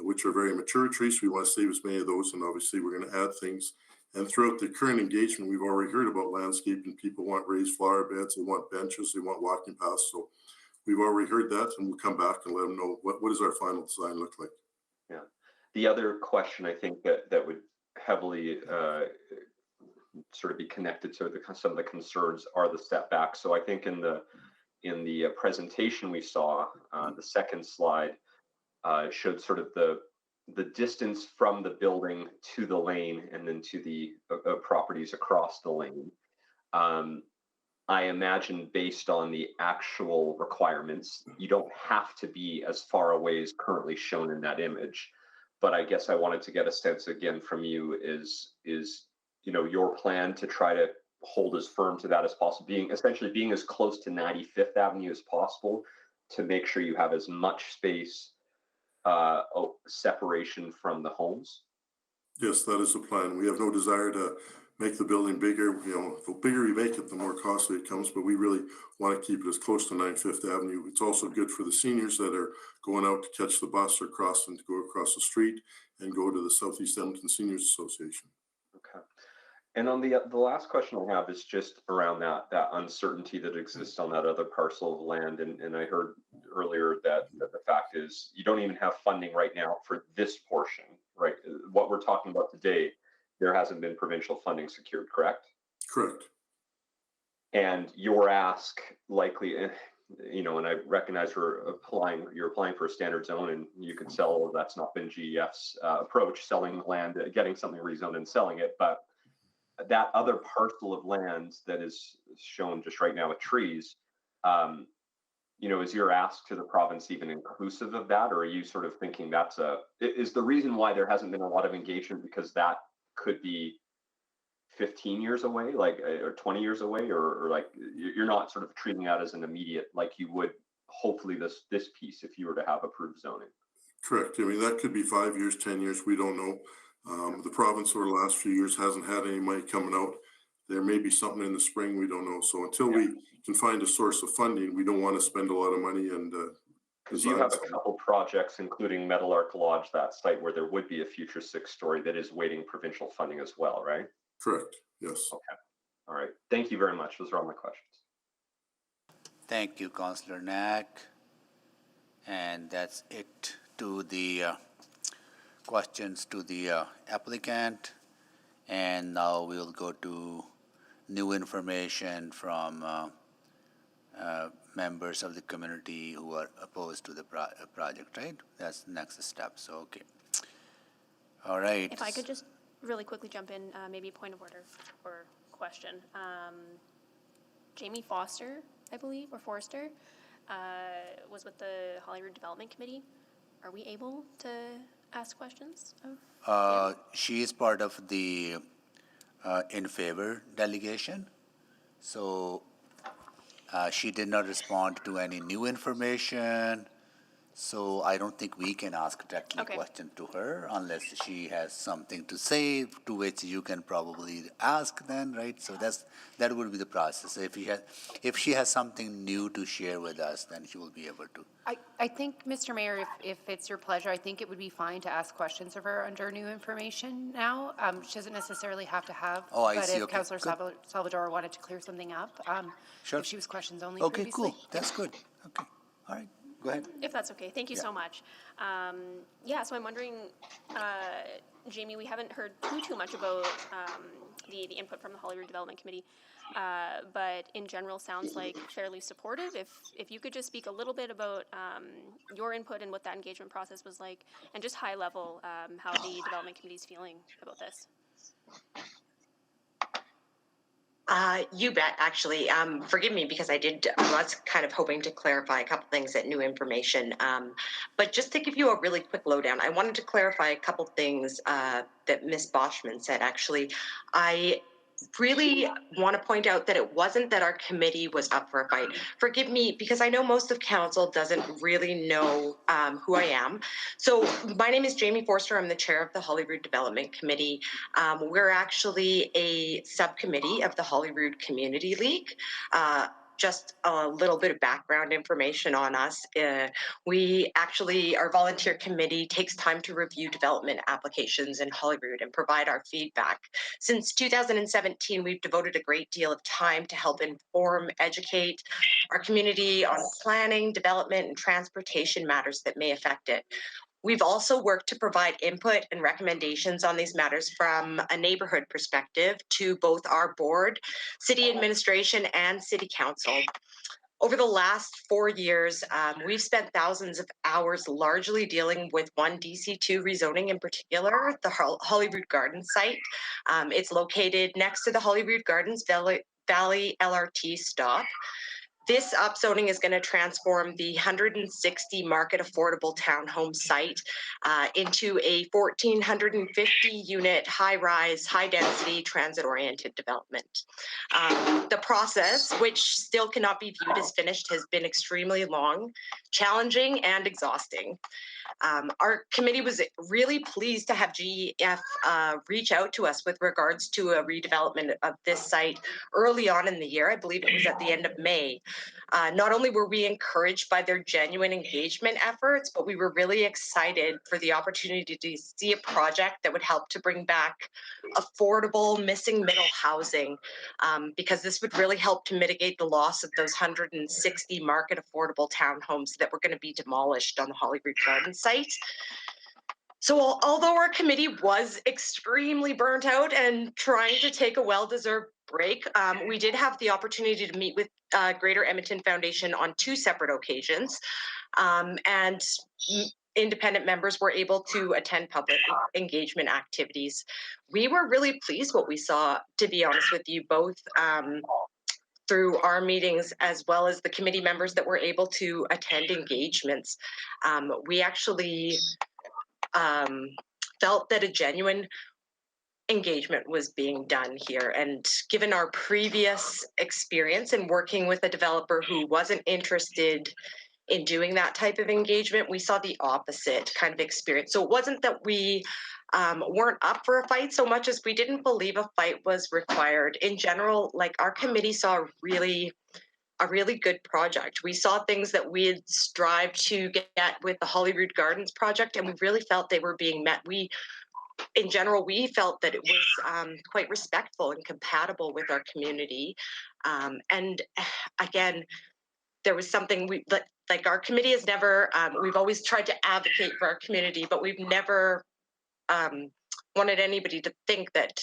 which are very mature trees. We want to save as many of those, and obviously we're going to add things. And throughout the current engagement, we've already heard about landscaping. People want raised flower beds, they want benches, they want walking paths. So we've already heard that, and we'll come back and let them know what does our final design look like. Yeah. The other question I think that would heavily sort of be connected to some of the concerns are the setbacks. So I think in the presentation we saw, the second slide showed sort of the distance from the building to the lane and then to the properties across the lane. I imagine based on the actual requirements, you don't have to be as far away as currently shown in that image. But I guess I wanted to get a sense again from you is your plan to try to hold as firm to that as possible, essentially being as close to 95th Avenue as possible to make sure you have as much space separation from the homes? Yes, that is the plan. We have no desire to make the building bigger. The bigger you make it, the more costly it comes, but we really want to keep it as close to 95th Avenue. It's also good for the seniors that are going out to catch the bus or to go across the street and go to the Southeast Edmonton Seniors Association. Okay. And on the last question I have is just around that uncertainty that exists on that other parcel of land. And I heard earlier that the fact is you don't even have funding right now for this portion, right? What we're talking about today, there hasn't been provincial funding secured, correct? Correct. And your ask likely, and I recognize you're applying for a standard zone, and you could sell. That's not been GEF's approach, selling land, getting something rezoned and selling it, but that other parcel of land that is shown just right now with trees, is your ask to the province even inclusive of that, or are you sort of thinking is the reason why there hasn't been a lot of engagement because that could be 15 years away, or 20 years away, or like you're not sort of treating that as an immediate, like you would hopefully this piece if you were to have approved zoning? Correct. I mean, that could be 5 years, 10 years. We don't know. The province over the last few years hasn't had any money coming out. There may be something in the spring, we don't know. So until we can find a source of funding, we don't want to spend a lot of money. And because you have a couple projects, including Meadowlark Lodge, that site where there would be a future 6-story that is waiting provincial funding as well, right? Correct. Yes. Okay. All right. Thank you very much. Those are all my questions. Thank you, Councillor Knack. And that's it to the questions to the applicant. And now we'll go to new information from members of the community who are opposed to the project, right? That's the next step, so, okay. All right. If I could just really quickly jump in, maybe point of order or question. Jamie Foster, I believe, or Forrester, was with the Holyrood Development Committee. Are we able to ask questions of? She is part of the in favor delegation. So she did not respond to any new information. So I don't think we can ask directly question to her unless she has something to say, to which you can probably ask then, right? So that would be the process. So if she has something new to share with us, then she will be able to. I think, Mr. Mayor, if it's your pleasure, I think it would be fine to ask questions of her under new information now. She doesn't necessarily have to have. Oh, I but see. if Okay, Councillor good. Salvador wanted to clear something up, Sure. if she was questions only Okay, previously. cool. That's good. Okay. All right. Go ahead. If that's okay. Thank you so much. Yeah, so I'm wondering, Jamie, we haven't heard too much about the input from the Holyrood Development Committee, but in general sounds like fairly supportive. If you could just speak a little bit about your input and what that engagement process was like, and just high level, how the Development Committee is feeling about this. You bet, actually. Forgive me because I was kind of hoping to clarify a couple things at new information. But just to give you a really quick lowdown, I wanted to clarify a couple things that Ms. Boschman said, actually. I really want to point out that it wasn't that our committee was up for a fight. Forgive me, because I know most of council doesn't really know who I am. So my name is Jamie Forster. I'm the chair of the Holyrood Development Committee. We're actually a subcommittee of the Holyrood Community League. Just a little bit of background information on us. Our volunteer committee takes time to review development applications in Holyrood and provide our feedback. Since 2017, we've devoted a great deal of time to help inform, educate our community on planning, development, and transportation matters that may affect it. We've also worked to provide input and recommendations on these matters from a neighborhood perspective to both our board, city administration, and city council. Over the last 4 years, we've spent thousands of hours largely dealing with one DC2 rezoning in particular, the Holyrood Gardens site. It's located next to the Holyrood Gardens Valley LRT stop. This upzoning is going to transform the 160 market affordable townhome site into a 1,450 unit high-rise, high-density transit-oriented development. The process, which still cannot be viewed as finished, has been extremely long, challenging, and exhausting. Our committee was really pleased to have GEF reach out to us with regards to a redevelopment of this site early on in the year. I believe it was at the end of May. Not only were we encouraged by their genuine engagement efforts, but we were really excited for the opportunity to see a project that would help to bring back affordable missing middle housing, because this would really help to mitigate the loss of those 160 market affordable townhomes that were going to be demolished on the Holyrood Gardens site. So although our committee was extremely burnt out and trying to take a well-deserved break, we did have the opportunity to meet with Greater Edmonton Foundation on 2 separate occasions, and independent members were able to attend public engagement activities. We were really pleased what we saw, to be honest with you, both through our meetings as well as the committee members that were able to attend engagements. We actually felt that a genuine engagement was being done here. And given our previous experience in working with a developer who wasn't interested in doing that type of engagement, we saw the opposite kind of experience. So it wasn't that we weren't up for a fight so much as we didn't believe a fight was required. In general, like, our committee saw a really good project. We saw things that we had strived to get with the Holyrood Gardens project, and we really felt they were being met. In general, we felt that it was quite respectful and compatible with our community. And again, there was something like our committee has never, we've always tried to advocate for our community, but we've never wanted anybody to think that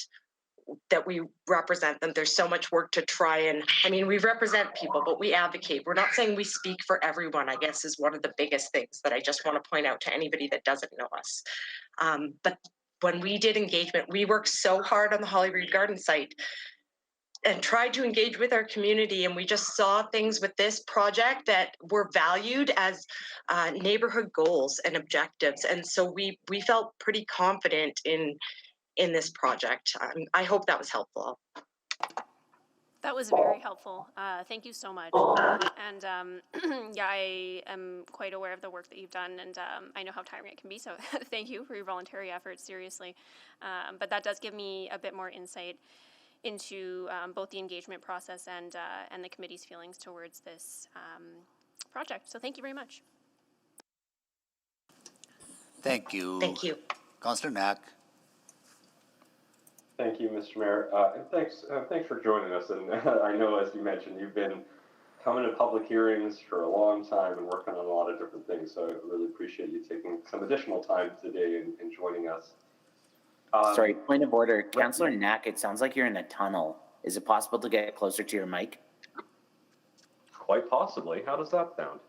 we represent them. There's so much work to try and, I mean, we represent people, but we advocate. We're not saying we speak for everyone, I guess, is one of the biggest things that I just want to point out to anybody that doesn't know us. But when we did engagement, we worked so hard on the Holyrood Garden site and tried to engage with our community, and we just saw things with this project that were valued as neighborhood goals and objectives. And so we felt pretty confident in this project. I hope that was helpful. That was very helpful. Thank you so much. And yeah, I am quite aware of the work that you've done, and I know how tiring it can be. So thank you for your voluntary efforts, seriously. But that does give me a bit more insight into both the engagement process and the committee's feelings towards this project. So thank you very much. Thank you. Thank you. Councillor Knack. Thank you, Mr. Mayor, and thanks for joining us. And I know, as you mentioned, you've been coming to public hearings for a long time and working on a lot of different things. So I really appreciate you taking some additional time today and joining us. Sorry, point of order. Councillor Knack, it sounds like you're in a tunnel. Is it possible to get closer to your mic? Quite possibly. How does that sound?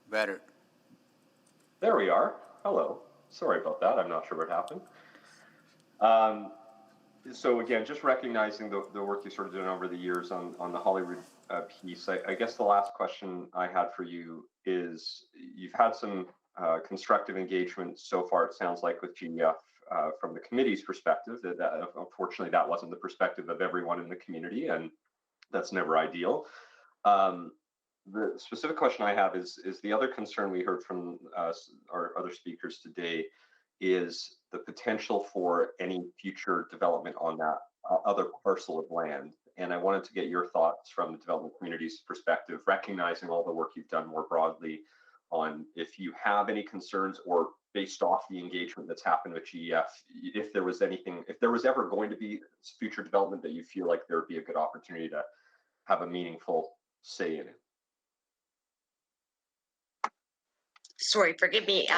Better. There we are. Hello. Sorry about that. I'm not sure what happened. So again, just recognizing the work you sort of done over the years on the Holyrood piece, I guess the last question I had for you is, you've had some constructive engagement so far, it sounds like, with GEF from the committee's perspective. That unfortunately, that wasn't the perspective of everyone in the community, and that's never ideal. The specific question I have is the other concern we heard from our other speakers today is the potential for any future development on that other parcel of land. And I wanted to get your thoughts from the development community's perspective, recognizing all the work you've done more broadly, on if you have any concerns, or based off the engagement that's happened with GEF, if there was anything, if there was ever going to be future development that you feel like there would be a good opportunity to have a meaningful say in it. Sorry, forgive me.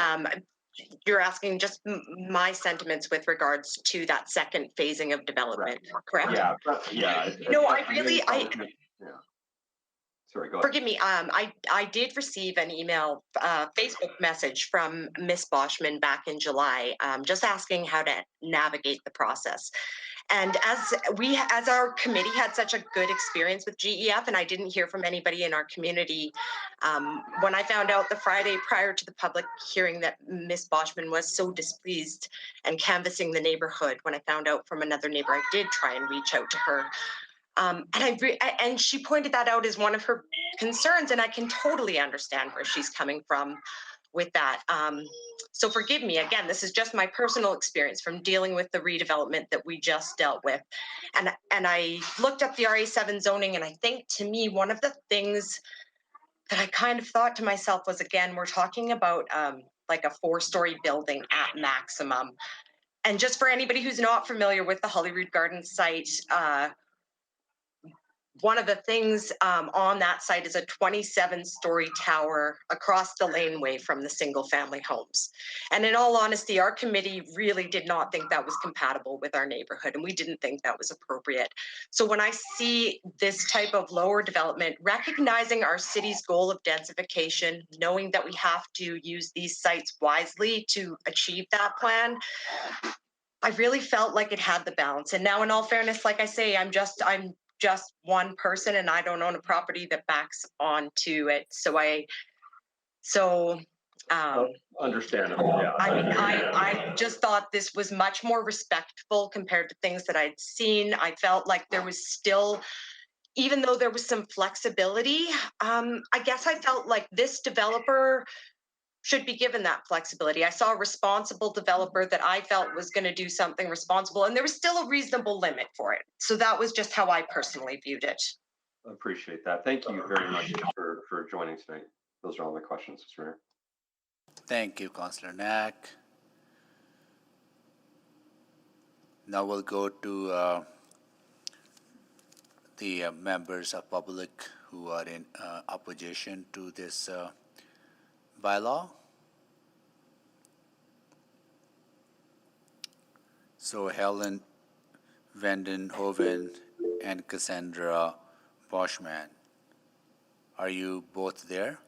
You're asking just my sentiments with regards to that second phasing of development, correct? Yeah, yeah. No, I really, yeah. Sorry, go ahead. Forgive me. I did receive an email, Facebook message from Ms. Boschman back in July, just asking how to navigate the process. And as our committee had such a good experience with GEF, and I didn't hear from anybody in our community, when I found out the Friday prior to the public hearing that Ms. Boschman was so displeased and canvassing the neighborhood, when I found out from another neighbor, I did try and reach out to her. And she pointed that out as one of her concerns, and I can totally understand where she's coming from with that. So forgive me, again, this is just my personal experience from dealing with the redevelopment that we just dealt with. And I looked up the RA7 zoning, and I think, to me, one of the things that I kind of thought to myself was, again, we're talking about like a 4-story building at maximum. And just for anybody who's not familiar with the Holyrood Garden site, one of the things on that site is a 27-story tower across the laneway from the single-family homes. And in all honesty, our committee really did not think that was compatible with our neighborhood, and we didn't think that was appropriate. So when I see this type of lower development, recognizing our city's goal of densification, knowing that we have to use these sites wisely to achieve that plan, I really felt like it had the balance. And now, in all fairness, like I say, I'm just one person, and I don't own a property that backs onto it. Understandable, yeah. I mean, I just thought this was much more respectful compared to things that I'd seen. I felt like there was still, even though there was some flexibility, I guess I felt like this developer should be given that flexibility. I saw a responsible developer that I felt was going to do something responsible, and there was still a reasonable limit for it. So that was just how I personally viewed it. I appreciate that. Thank you very much for joining tonight. Those are all my questions, Mr. Mayor. Thank you, Councillor Knack. Now we'll go to the members of public who are in opposition to this bylaw. So Helen Vandenhoven and Cassandra Boschman. Are you both there?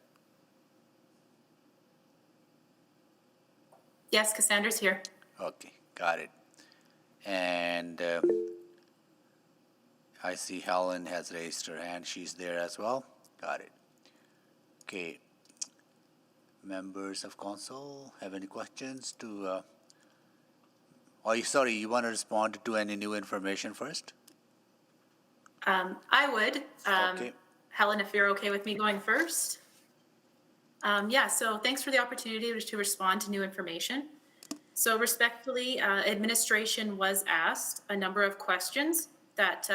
Yes, Cassandra's here. Okay, got it. And I see Helen has raised her hand. She's there as well. Got it. Okay. Members of council have any questions to? Sorry, you want to respond to any new information first? I would. Okay. Helen, if you're okay with me going first. Yeah, so thanks for the opportunity to respond to new information. So respectfully, administration was asked a number of questions that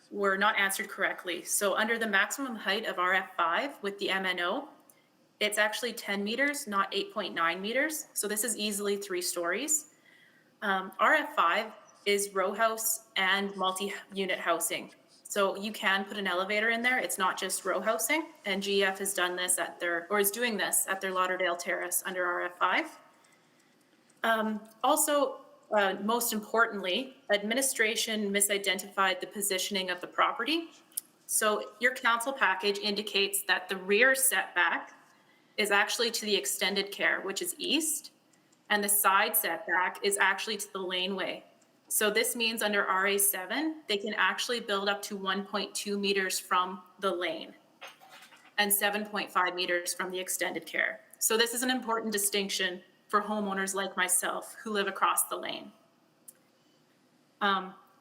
were not answered correctly. So under the maximum height of RF5 with the MNO, it's actually 10 meters, not 8.9 meters. So this is easily 3 stories. RF5 is row house and multi-unit housing. So you can put an elevator in there. It's not just row housing. And GEF has done this is doing this at their Lauderdale Terrace under RF5. Also, most importantly, administration misidentified the positioning of the property. So your council package indicates that the rear setback is actually to the extended care, which is east, and the side setback is actually to the laneway. So this means under RA7, they can actually build up to 1.2 meters from the lane and 7.5 meters from the extended care. So this is an important distinction for homeowners like myself who live across the lane.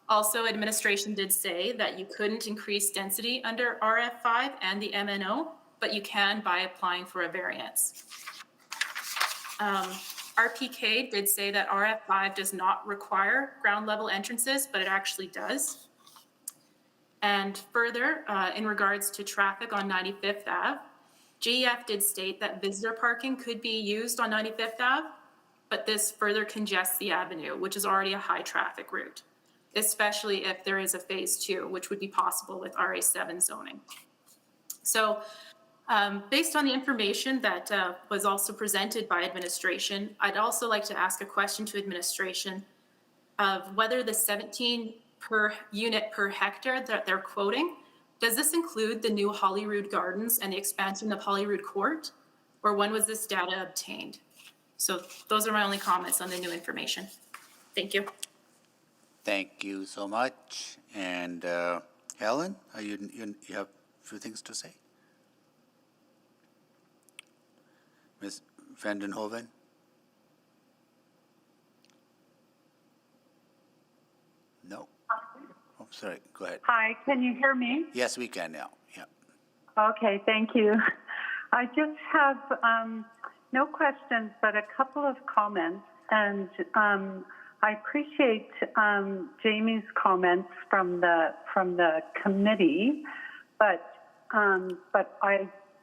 Also, administration did say that you couldn't increase density under RF5 and the MNO, but you can by applying for a variance. RPK did say that RF5 does not require ground level entrances, but it actually does. And further, in regards to traffic on 95th Ave, GEF did state that visitor parking could be used on 95th Ave, but this further congests the avenue, which is already a high traffic route, especially if there is a phase 2, which would be possible with RA7 zoning. So based on the information that was also presented by administration, I'd also like to ask a question to administration of whether the 17 per unit per hectare that they're quoting, does this include the new Holyrood Gardens and the expansion of Holyrood Court? Or when was this data obtained? So those are my only comments on the new information. Thank you. Thank you so much. And Helen, you have a few things to say? Ms. Vandenhoven? No? Oh, sorry, go ahead. Hi, can you hear me? Yes, we can now, yeah. Okay, thank you. I just have no questions, but a couple of comments. And I appreciate Jamie's comments from the committee, but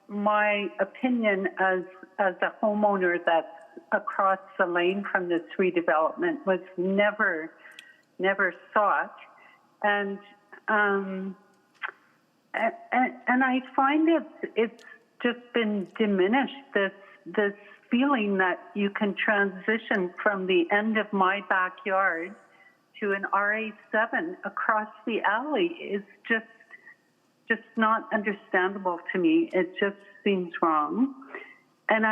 my opinion as a homeowner that's across the lane from this redevelopment was never sought, and I find it's just been diminished, this feeling that you can transition from the end of my backyard to an RA7 across the alley is just not understandable to me. It just seems wrong. And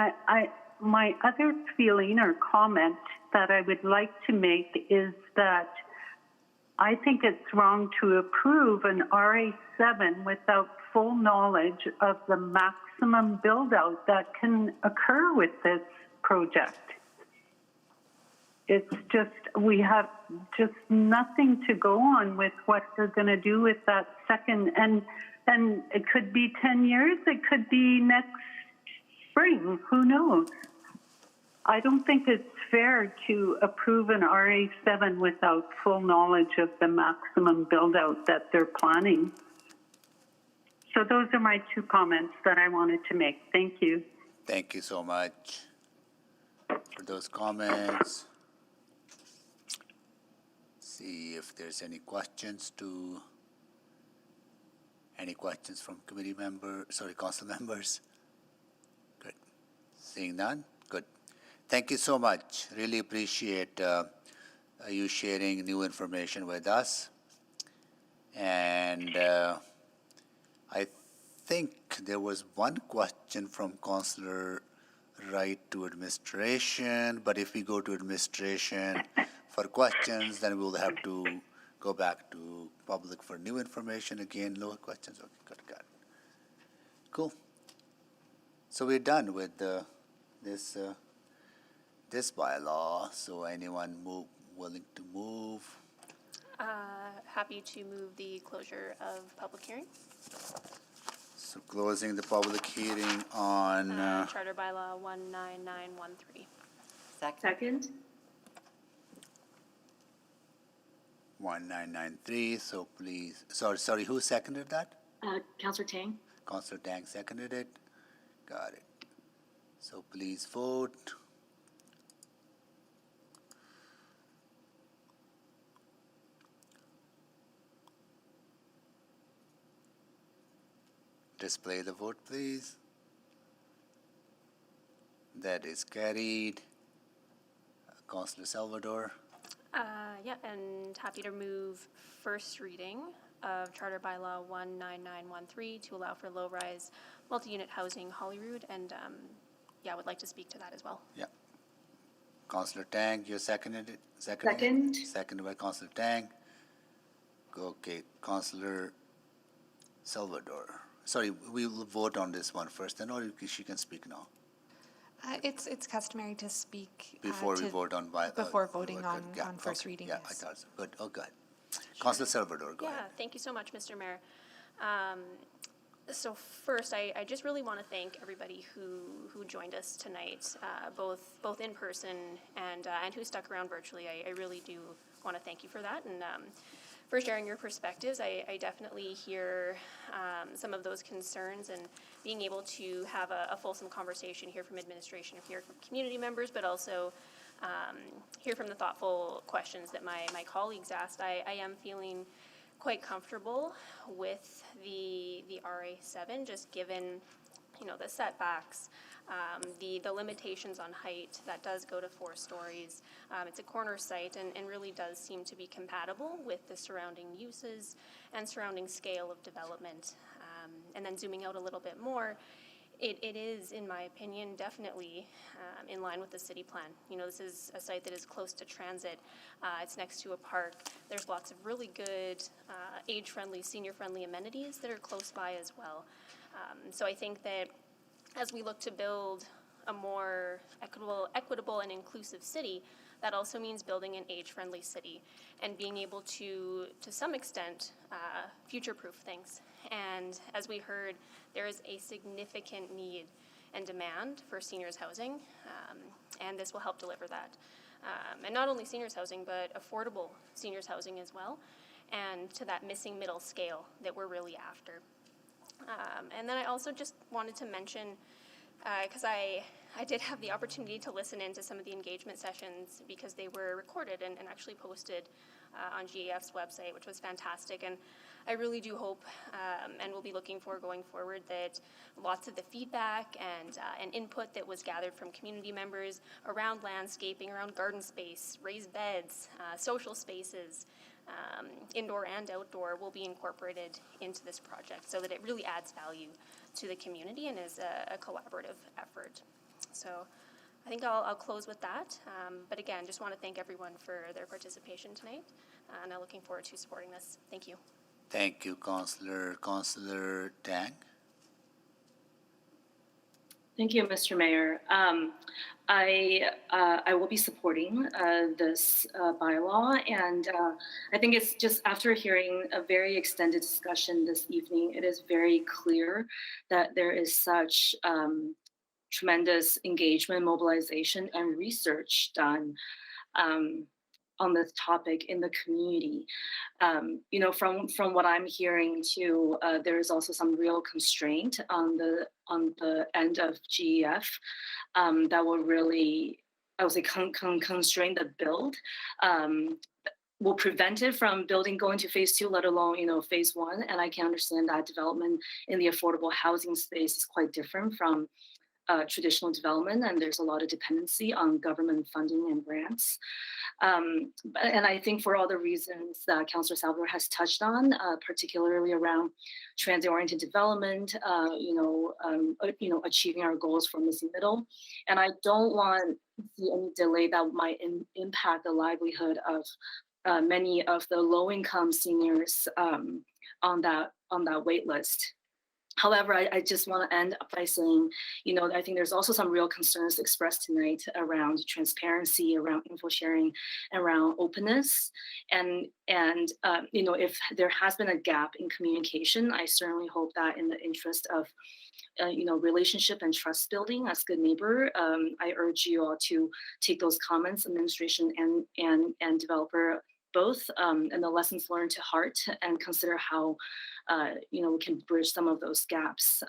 my other feeling or comment that I would like to make is that I think it's wrong to approve an RA7 without full knowledge of the maximum build-out that can occur with this project. It's just, we have just nothing to go on with what they're going to do with that second, and it could be 10 years, it could be next spring, who knows? I don't think it's fair to approve an RA7 without full knowledge of the maximum build-out that they're planning. So those are my 2 comments that I wanted to make. Thank you. Thank you so much for those comments. See if there's any questions from council members? Good. Seeing none? Good. Thank you so much. Really appreciate you sharing new information with us. And I think there was one question from Councillor Wright to administration, but if we go to administration for questions, then we'll have to go back to public for new information again. No questions? Okay, good, got it. Cool. So we're done with this bylaw. So anyone willing to move? Happy to move the closure of public hearing. So closing the public hearing on Charter bylaw 19913. Second? 1993. So please, sorry, who seconded that? Councillor Tang? Councillor Tang seconded it. Got it. So please vote. Display the vote, please. That is carried. Councillor Salvador. Yeah, and happy to move first reading of Charter bylaw 19913 to allow for low-rise multi-unit housing Holyrood, and yeah, I would like to speak to that as well. Yeah. Councillor Tang, you seconded it? Second. Seconded by Councillor Tang. Okay, Councillor Salvador. Sorry, we will vote on this one first, then, or she can speak now It's customary to speak. before we vote on Before voting on yeah, first okay, reading. Yeah, yes. I thought so. Good. Oh, good. Councillor Salvador, go ahead. Yeah, thank you so much, Mr. Mayor. So first, I just really want to thank everybody who joined us tonight, both in person and who stuck around virtually. I really do want to thank you for that, and for sharing your perspectives. I definitely hear some of those concerns, and being able to have a fulsome conversation, hear from administration, hear from community members, but also hear from the thoughtful questions that my colleagues asked. I am feeling quite comfortable with the RA7, just given, the setbacks, the limitations on height that does go to 4 stories. It's a corner site and really does seem to be compatible with the surrounding uses and surrounding scale of development. And then zooming out a little bit more, it is, in my opinion, definitely in line with the city plan. This is a site that is close to transit. It's next to a park. There's lots of really good age-friendly, senior-friendly amenities that are close by as well. So I think that as we look to build a more equitable and inclusive city, that also means building an age-friendly city and being able to some extent, future-proof things. And as we heard, there is a significant need and demand for seniors housing, and this will help deliver that. And not only seniors housing, but affordable seniors housing as well, and to that missing middle scale that we're really after. And then I also just wanted to mention, because I did have the opportunity to listen into some of the engagement sessions because they were recorded and actually posted on GAF's website, which was fantastic. And I really do hope and will be looking for going forward that lots of the feedback and input that was gathered from community members around landscaping, around garden space, raised beds, social spaces, indoor and outdoor, will be incorporated into this project so that it really adds value to the community and is a collaborative effort. So I think I'll close with that. But again, just want to thank everyone for their participation tonight, and I'm looking forward to supporting this. Thank you. Thank you, Councillor. Councillor Tang. Thank you, Mr. Mayor. I will be supporting this bylaw, and I think it's just after hearing a very extended discussion this evening, it is very clear that there is such tremendous engagement, mobilization, and research done on this topic in the community. From what I'm hearing too, there is also some real constraint on the end of GEF that will really, I would say, constrain the build. Will prevent it from going to phase 2, let alone phase 1. And I can understand that development in the affordable housing space is quite different from traditional development, and there's a lot of dependency on government funding and grants. And I think for all the reasons that Councillor Salvador has touched on, particularly around transit-oriented development, achieving our goals for missing middle, and I don't want to see any delay that might impact the livelihood of many of the low-income seniors on that wait list. However, I just want to end by saying, I think there's also some real concerns expressed tonight around transparency, around info sharing, around openness. And if there has been a gap in communication, I certainly hope that in the interest of relationship and trust building as good neighbor, I urge you all to take those comments, administration and developer both, and the lessons learned to heart, and consider how we can bridge some of those gaps.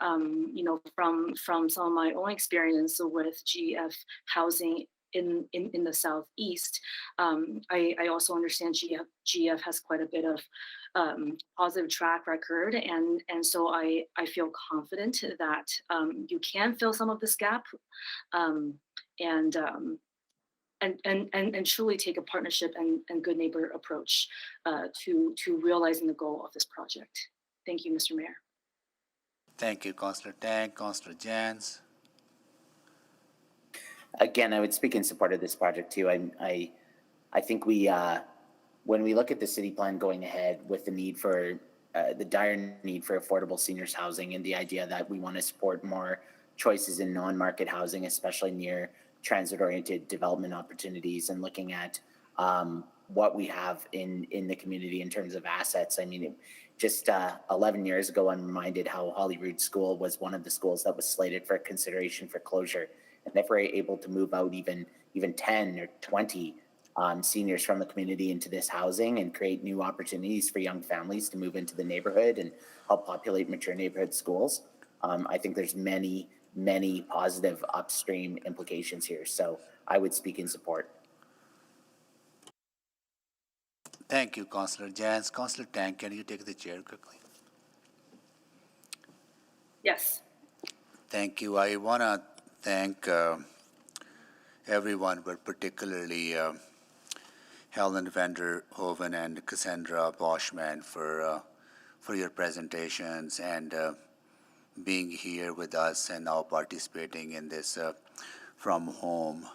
From some of my own experience with GEF housing in the Southeast, I also understand GEF has quite a bit of positive track record, and so I feel confident that you can fill some of this gap, and truly take a partnership and good neighbor approach to realizing the goal of this project. Thank you, Mr. Mayor. Thank you, Councillor Tang. Councillor Jans. Again, I would speak in support of this project too. I think we, when we look at the city plan going ahead with the need for, the dire need for affordable seniors housing, and the idea that we want to support more choices in non-market housing, especially near transit-oriented development opportunities, and looking at what we have in the community in terms of assets. I mean, just 11 years ago, I'm reminded how Holyrood School was one of the schools that was slated for consideration for closure. And if we're able to move out even 10 or 20 seniors from the community into this housing and create new opportunities for young families to move into the neighborhood and help populate mature neighborhood schools, I think there's many positive upstream implications here. So I would speak in support. Thank you, Councillor Jans. Councillor Tang, can you take the chair quickly? Yes. Thank you. I want to thank everyone, but particularly Helen Vanderhoven and Cassandra Boschman for your presentations and being here with us and now participating in this from home.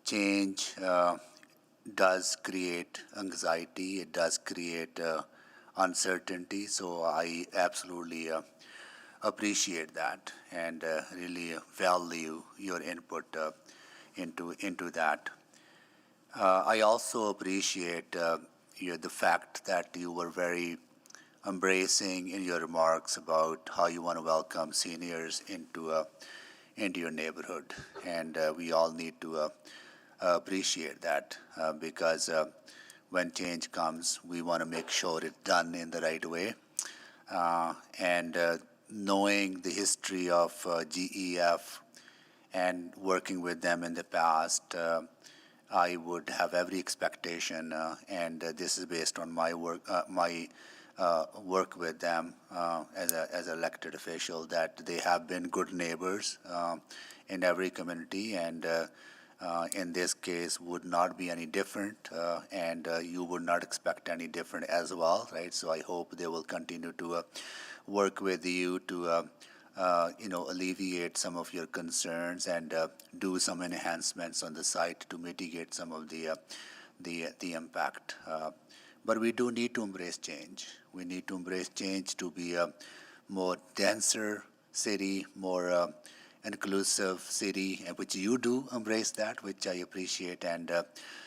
Change does create anxiety. It does create uncertainty. So I absolutely appreciate that and really value your input into that. I also appreciate the fact that you were very embracing in your remarks about how you want to welcome seniors into your neighborhood, and we all need to appreciate that because when change comes, we want to make sure it's done in the right way. And knowing the history of GEF and working with them in the past, I would have every expectation, and this is based on my work, work with them as an elected official, that they have been good neighbors in every community, and in this case would not be any different, and you would not expect any different as well, right? So I hope they will continue to work with you to alleviate some of your concerns and do some enhancements on the site to mitigate some of the impact. But we do need to embrace change. We need to embrace change to be a more denser city, more inclusive city, which you do embrace that, which I appreciate. And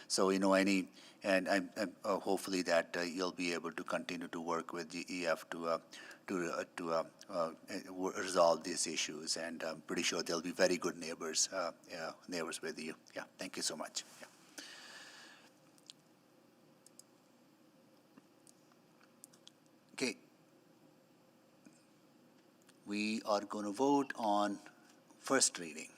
so, I'm hopefully that you'll be able to continue to work with GEF to resolve these issues, and I'm pretty sure they'll be very good neighbors with you. Yeah, thank you so much. Yeah. Okay, we are going to vote on first reading.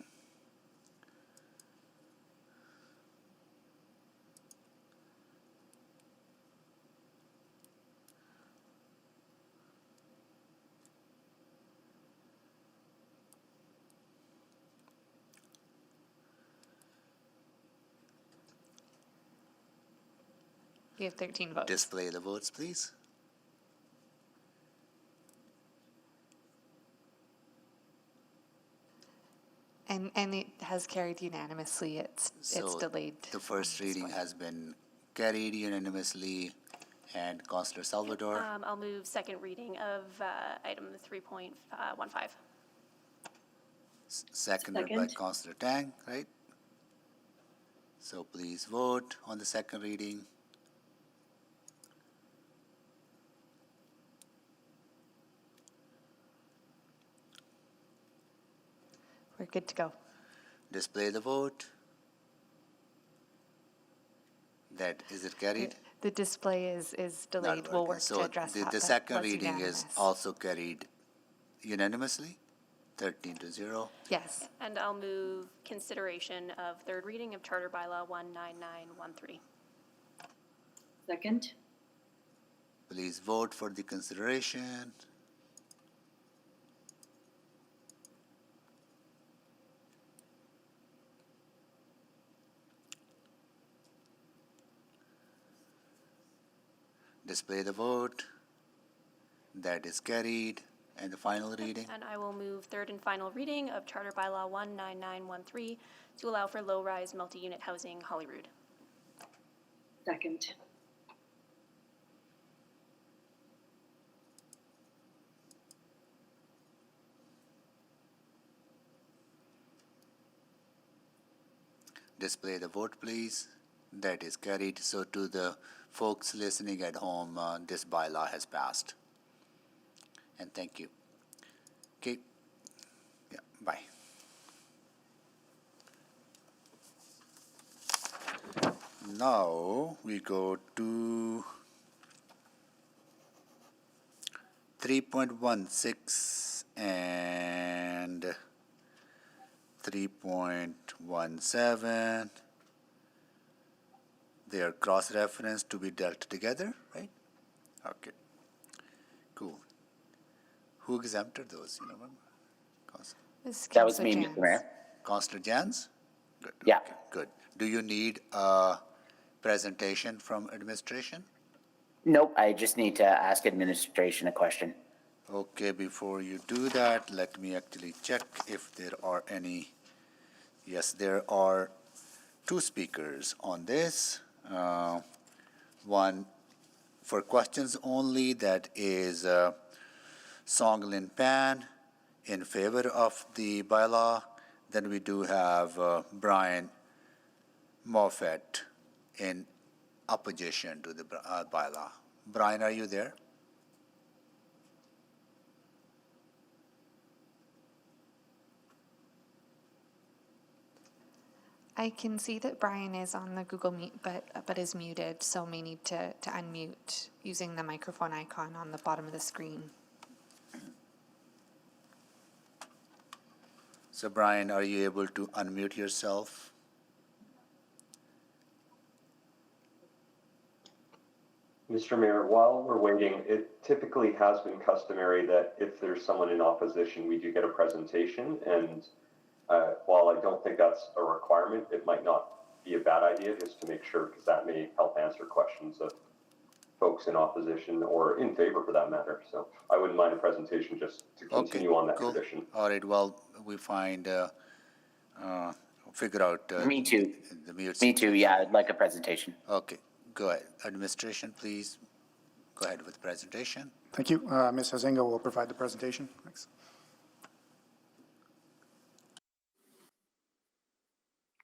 We have 13 votes. Display the votes, please. And it has carried unanimously. It's So delayed. the first reading has been carried unanimously. And Councillor Salvador, I'll move second reading of item 3.15. seconded by Councillor Tang, right? So please vote on the second reading. We're good to go. Display the vote. That, is it carried? The display is delayed. Not We'll working. work So to address that. the but second was reading is unanimous. also carried unanimously, 13-0. Yes. And I'll move consideration of third reading of Charter Bylaw 19913. Second? Please vote for the consideration. Display the vote. That is carried. And the final reading? And I will move third and final reading of Charter Bylaw 19913 to allow for low-rise multi-unit housing Holyrood. Second. Display the vote, please. That is carried. So to the folks listening at home, this bylaw has passed. And thank you. Okay. Yeah, bye. Now we go to 3.16 and 3.17. They are cross-referenced to be dealt together, right? Okay. Cool. Who exempted those, you know? That was me, Mr. Mayor. Councillor Jans? Good. Yeah. Okay, good. Do you need a presentation from administration? Nope, I just need to ask administration a question. Okay, before you do that, let me actually check if there are any. Yes, there are two speakers on this. One for questions only, that is Song Lin Pan in favor of the bylaw. Then we do have Brian Moffett in opposition to the bylaw. Brian, are you there? I can see that Brian is on the Google Meet, but is muted, so may need to unmute using the microphone icon on the bottom of the screen. So Brian, are you able to unmute yourself? Mr. Mayor, while we're waiting, it typically has been customary that if there's someone in opposition, we do get a presentation. And while I don't think that's a requirement, it might not be a bad idea just to make sure, because that may help answer questions of folks in opposition or in favor for that matter. So I wouldn't mind a presentation just to continue on that tradition. All right, well, we figure out. Me too. The mute. Me too, yeah, I'd like a presentation. Okay, go ahead. Administration, please go ahead with the presentation. Thank you. Ms. Hazinga will provide the presentation. Thanks.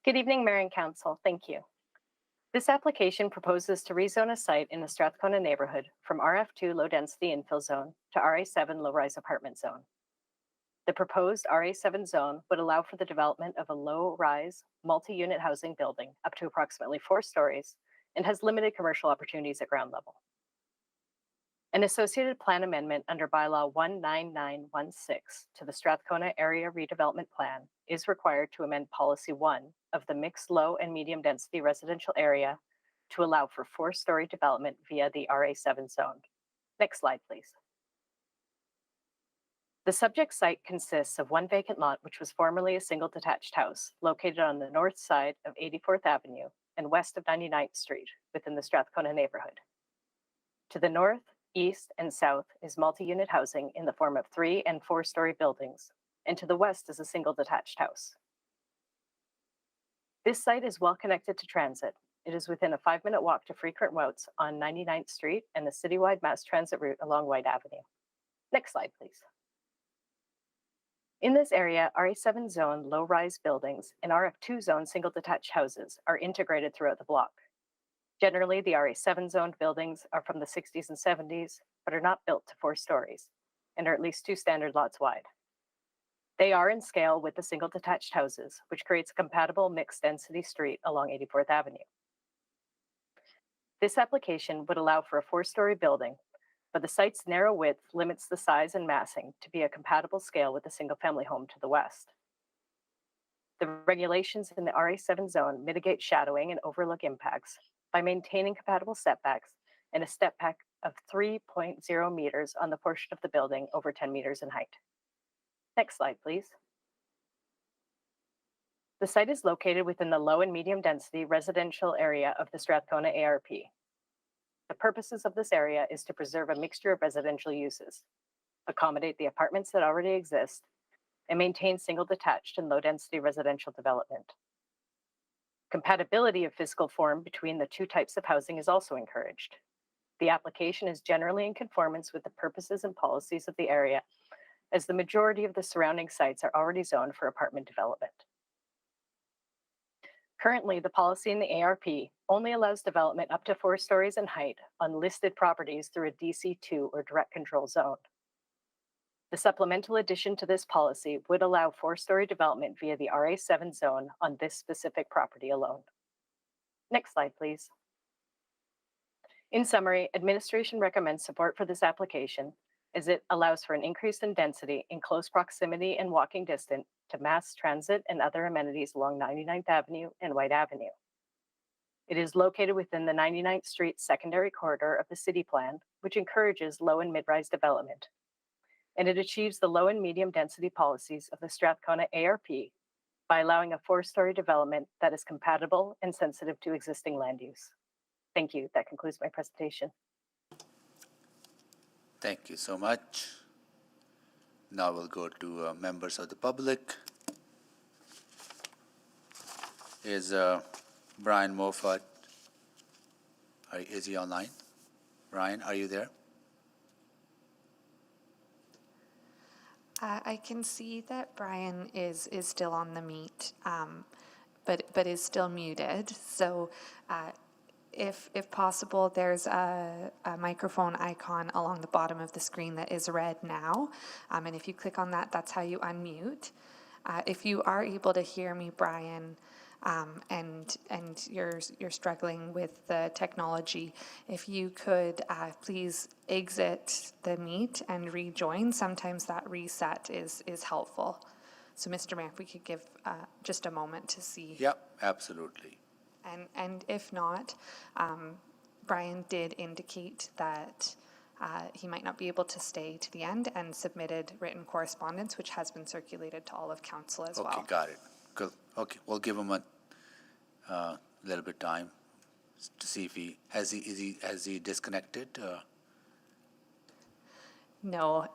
Good evening, Mayor and Council. Thank you. This application proposes to rezone a site in the Strathcona neighborhood from RF2 low-density infill zone to RA7 low-rise apartment zone. The proposed RA7 zone would allow for the development of a low-rise, multi-unit housing building up to approximately 4 stories and has limited commercial opportunities at ground level. An associated plan amendment under Bylaw 19916 to the Strathcona Area Redevelopment Plan is required to amend Policy 1 of the mixed low and medium density residential area to allow for 4-story development via the RA7 zone. Next slide, please. The subject site consists of one vacant lot, which was formerly a single detached house located on the north side of 84th Avenue and west of 99th Street within the Strathcona neighborhood. To the north, east, and south is multi-unit housing in the form of 3- and 4-story buildings, and to the west is a single detached house. This site is well connected to transit. It is within a 5-minute walk to frequent routes on 99th Street and the citywide mass transit route along White Avenue. Next slide, please. In this area, RA7 zone low-rise buildings and RF2 zone single detached houses are integrated throughout the block. Generally, the RA7 zoned buildings are from the 60s and 70s, but are not built to 4 stories and are at least 2 standard lots wide. They are in scale with the single detached houses, which creates a compatible mixed density street along 84th Avenue. This application would allow for a 4-story building, but the site's narrow width limits the size and massing to be a compatible scale with the single-family home to the west. The regulations in the RA7 zone mitigate shadowing and overlook impacts by maintaining compatible setbacks and a step back of 3.0 meters on the portion of the building over 10 meters in height. Next slide, please. The site is located within the low and medium density residential area of the Strathcona ARP. The purposes of this area is to preserve a mixture of residential uses, accommodate the apartments that already exist, and maintain single detached and low density residential development. Compatibility of physical form between the 2 types of housing is also encouraged. The application is generally in conformance with the purposes and policies of the area, as the majority of the surrounding sites are already zoned for apartment development. Currently, the policy in the ARP only allows development up to 4 stories in height on listed properties through a DC2 or direct control zone. The supplemental addition to this policy would allow 4-story development via the RA7 zone on this specific property alone. Next slide, please. In summary, administration recommends support for this application as it allows for an increase in density in close proximity and walking distance to mass transit and other amenities along 99th Avenue and White Avenue. It is located within the 99th Street secondary corridor of the city plan, which encourages low and mid-rise development. And it achieves the low and medium density policies of the Strathcona ARP by allowing a 4-story development that is compatible and sensitive to existing land use. Thank you. That concludes my presentation. Thank you so much. Now we'll go to members of the public. Is Brian Moffat, is he online? Brian, are you there? I can see that Brian is still on the meet, but is still muted. So if possible, there's a microphone icon along the bottom of the screen that is red now. And if you click on that, that's how you unmute. If you are able to hear me, Brian, and you're struggling with the technology, if you could please exit the meet and rejoin. Sometimes that reset is helpful. So Mr. Mayor, if we could give just a moment to see. Yep, absolutely. And if not, Brian did indicate that he might not be able to stay to the end and submitted written correspondence, which has been circulated to all of council as well. Okay, got it. Good. Okay, we'll give him a little bit of time to see if has he disconnected? No.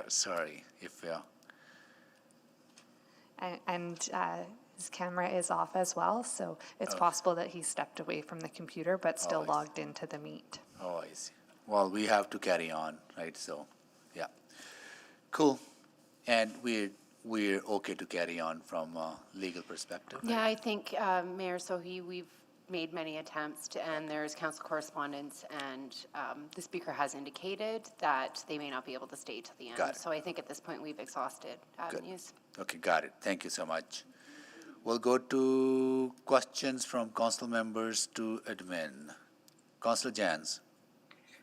Sorry if. And his camera is off as well, so it's possible that he stepped away from the computer, but still logged into the meet. Oh, I see. Well, we have to carry on, right? So, yeah. Cool. And we're okay to carry on from a legal perspective. Right? Yeah, I think, Mayor Sohi, we've made many attempts to end. There's council correspondence, and the speaker has indicated that they may not be able to stay to the end. Got it. So I think at this point we've exhausted avenues. Good. Okay, got it. Thank you so much. We'll go to questions from council members to admin. Councillor Jans.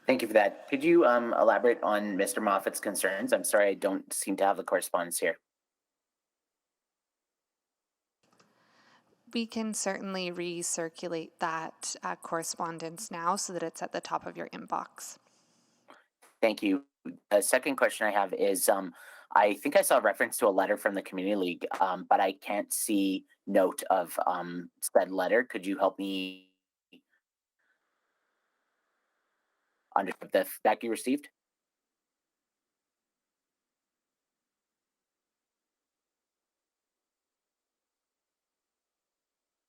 Thank you for that. Could you elaborate on Mr. Moffat's concerns? I'm sorry, I don't seem to have the correspondence here. We can certainly recirculate that correspondence now so that it's at the top of your inbox. Thank you. A second question I have is, I think I saw a reference to a letter from the Community League, but I can't see note of said letter. Could you help me understand the feedback you received?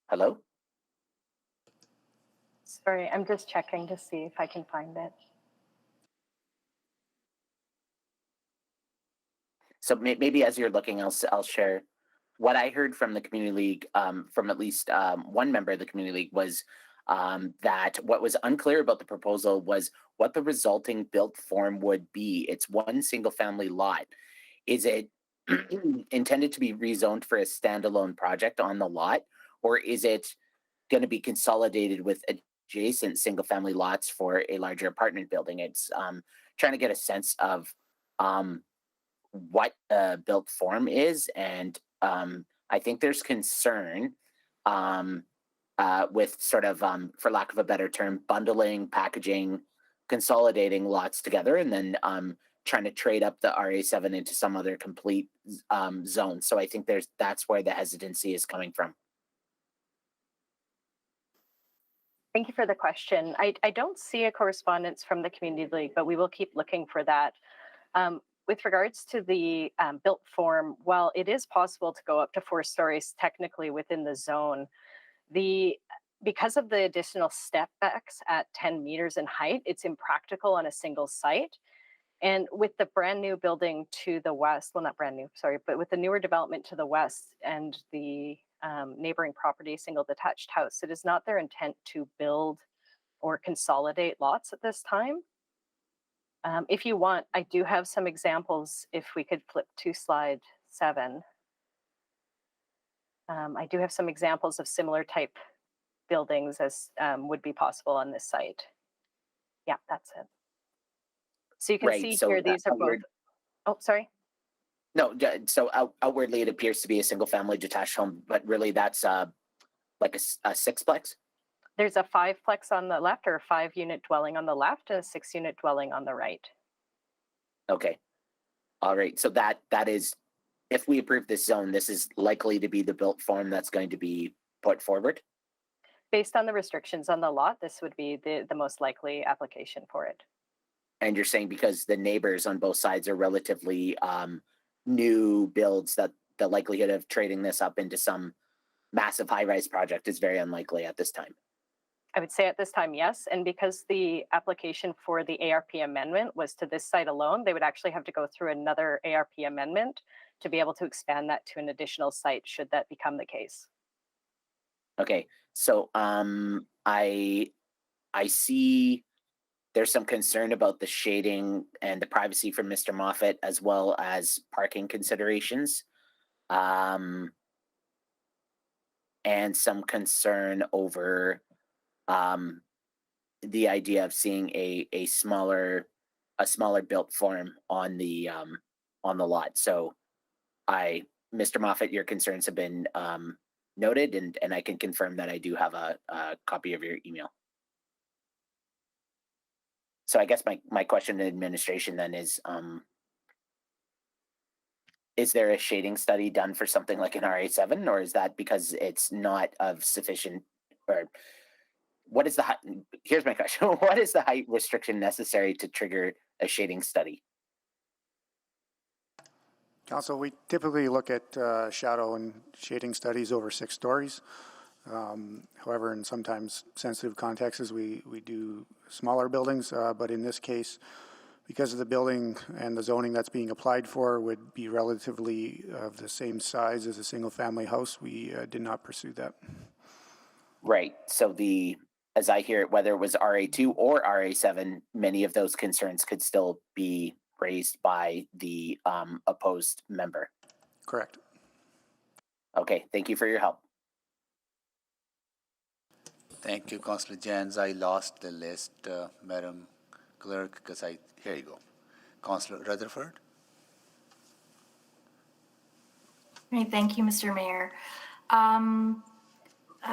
Hello? Sorry, I'm just checking to see if I can find it. So maybe as you're looking, I'll share what I heard from the Community League, from at least one member of the Community League, was that what was unclear about the proposal was what the resulting built form would be. It's one single family lot. Is it intended to be rezoned for a standalone project on the lot, or is it going to be consolidated with adjacent single family lots for a larger apartment building? It's trying to get a sense of what built form is, and I think there's concern with sort of, for lack of a better term, bundling, packaging, consolidating lots together, and then trying to trade up the RA7 into some other complete zone. So I think that's where the hesitancy is coming from. Thank you for the question. I don't see a correspondence from the Community League, but we will keep looking for that. With regards to the built form, while it is possible to go up to 4 stories technically within the zone, because of the additional step backs at 10 meters in height, it's impractical on a single site. And with the brand new building to the west, well, not brand new, sorry, but with the newer development to the west and the neighboring property, single detached house, it is not their intent to build or consolidate lots at this time. If you want, I do have some examples. If we could flip to slide 7. I do have some examples of similar type buildings as would be possible on this site. Yeah, that's it. So you can Right, see so here, these are both. outward- Oh, sorry. No, so outwardly it appears to be a single family detached home, but really that's like a sixplex? There's a 5-plex on the left, or a 5-unit dwelling on the left, and a 6-unit dwelling on the right. Okay. All right. So that is, if we approve this zone, this is likely to be the built form that's going to be put forward? Based on the restrictions on the lot, this would be the most likely application for it. And you're saying because the neighbors on both sides are relatively new builds, that the likelihood of trading this up into some massive high-rise project is very unlikely at this time? I would say at this time, yes. And because the application for the ARP amendment was to this site alone, they would actually have to go through another ARP amendment to be able to expand that to an additional site, should that become the case. Okay. So I see there's some concern about the shading and the privacy from Mr. Moffat, as well as parking considerations. And some concern over the idea of seeing a smaller built form on the lot. So Mr. Moffat, your concerns have been noted, and I can confirm that I do have a copy of your email. So I guess my question to administration then is there a shading study done for something like an RA7, or is that because it's not of sufficient, or what is the height? Here's my question. What is the height restriction necessary to trigger a shading study? Council, we typically look at shadow and shading studies over 6 stories. However, in sometimes sensitive contexts, we do smaller buildings, but in this case, because of the building and the zoning that's being applied for would be relatively of the same size as a single-family house, we did not pursue that. Right. So as I hear it, whether it was RA2 or RA7, many of those concerns could still be raised by the opposed member. Correct. Okay. Thank you for your help. Thank you, Councillor Jens. I lost the list, Madam Clerk, because here you go. Councillor Rutherford. Great, thank you, Mr. Mayor.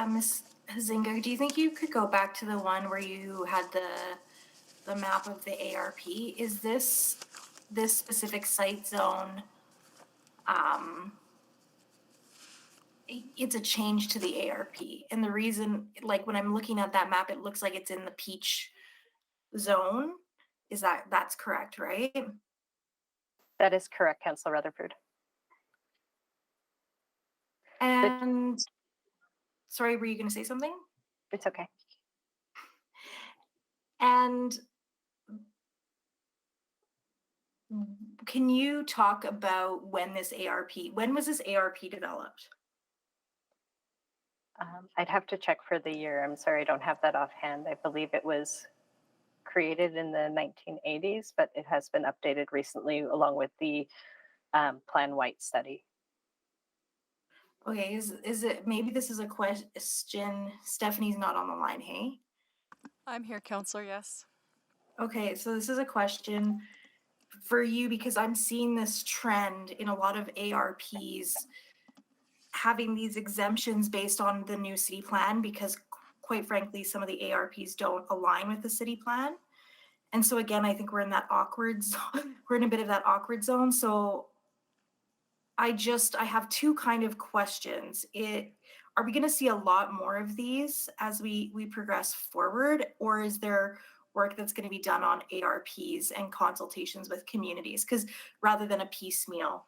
Ms. Huizenga, do you think you could go back to the one where you had the map of the ARP? Is this specific site zone it's a change to the ARP. And the reason, like when I'm looking at that map, it looks like it's in the peach zone. That's correct, right? That is correct, Councillor Rutherford. And sorry, were you going to say something? It's okay. And can you talk about when was this ARP developed? I'd have to check for the year. I'm sorry, I don't have that offhand. I believe it was created in the 1980s, but it has been updated recently along with the Plan White study. Okay, is it, maybe this is a question, Stephanie's not on the line, hey? I'm here, Counselor, yes. Okay, so this is a question for you because I'm seeing this trend in a lot of ARPs having these exemptions based on the new city plan because quite frankly, some of the ARPs don't align with the city plan. And so again, I think we're in that awkward zone. We're in a bit of that awkward zone. So I have two kind of questions. Are we going to see a lot more of these as we progress forward, or is there work that's going to be done on ARPs and consultations with communities? Because rather than a piecemeal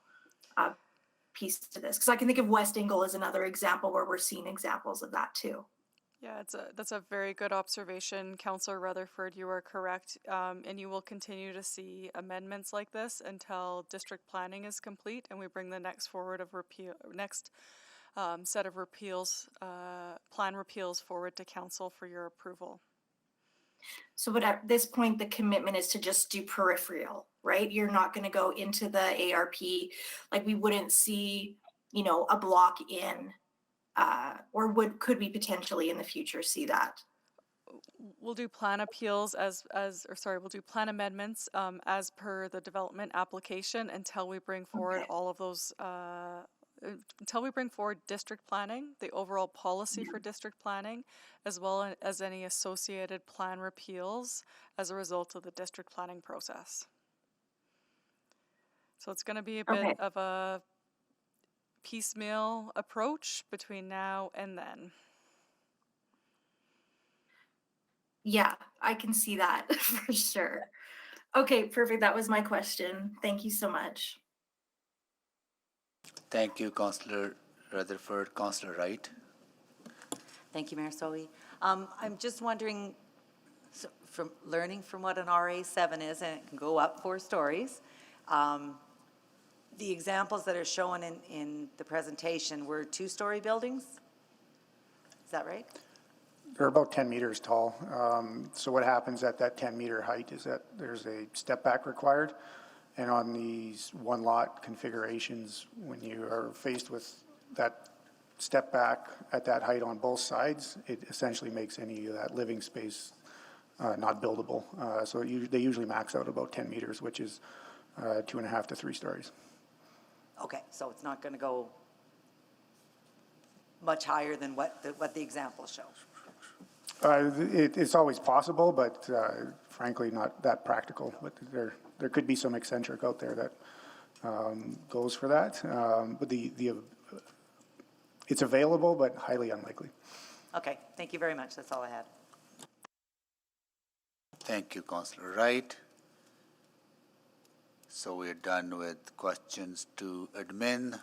piece to this, because I can think of West Ingle as another example where we're seeing examples of that too. Yeah, that's a very good observation, Councillor Rutherford. You are correct, and you will continue to see amendments like this until district planning is complete, and we bring the next set of repeals, plan repeals forward to council for your approval. So, but at this point, the commitment is to just do peripheral, right? You're not going to go into the ARP, like we wouldn't see, a block in. Or could we potentially in the future see that? We'll do plan appeals we'll do plan amendments as per the development application until we bring forward all of those, until we bring forward district planning, the overall policy for district planning, as well as any associated plan repeals as a result of the district planning process. So it's going to be a bit of a piecemeal approach between now and then. Yeah, I can see that for sure. Okay, perfect. That was my question. Thank you so much. Thank you, Councillor Rutherford. Councillor Wright. Thank you, Mayor Sohi. I'm just wondering, from learning from what an RA7 is, and it can go up 4 stories, the examples that are shown in the presentation were 2-story buildings? Is that right? They're about 10 meters tall. So what happens at that 10-meter height is that there's a step back required. And on these one-lot configurations, when you are faced with that step back at that height on both sides, it essentially makes any of that living space not buildable. So they usually max out about 10 meters, which is 2.5 to 3 stories. Okay, so it's not going to go much higher than what the examples show. It's always possible, but frankly, not that practical. But there could be some eccentric out there that goes for that. But it's available, but highly unlikely. Okay, thank you very much. That's all I had. Thank you, Councillor Wright. So we're done with questions to admin.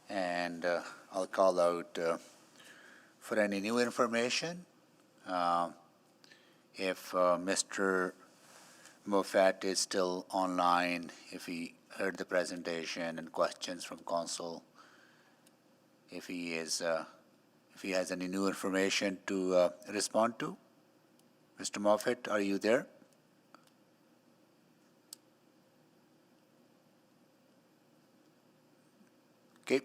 And I'll call out for any new information. If Mr. Moffat is still online, if he heard the presentation and questions from council, if he has any new information to respond to. Mr. Moffat, are you there? Okay.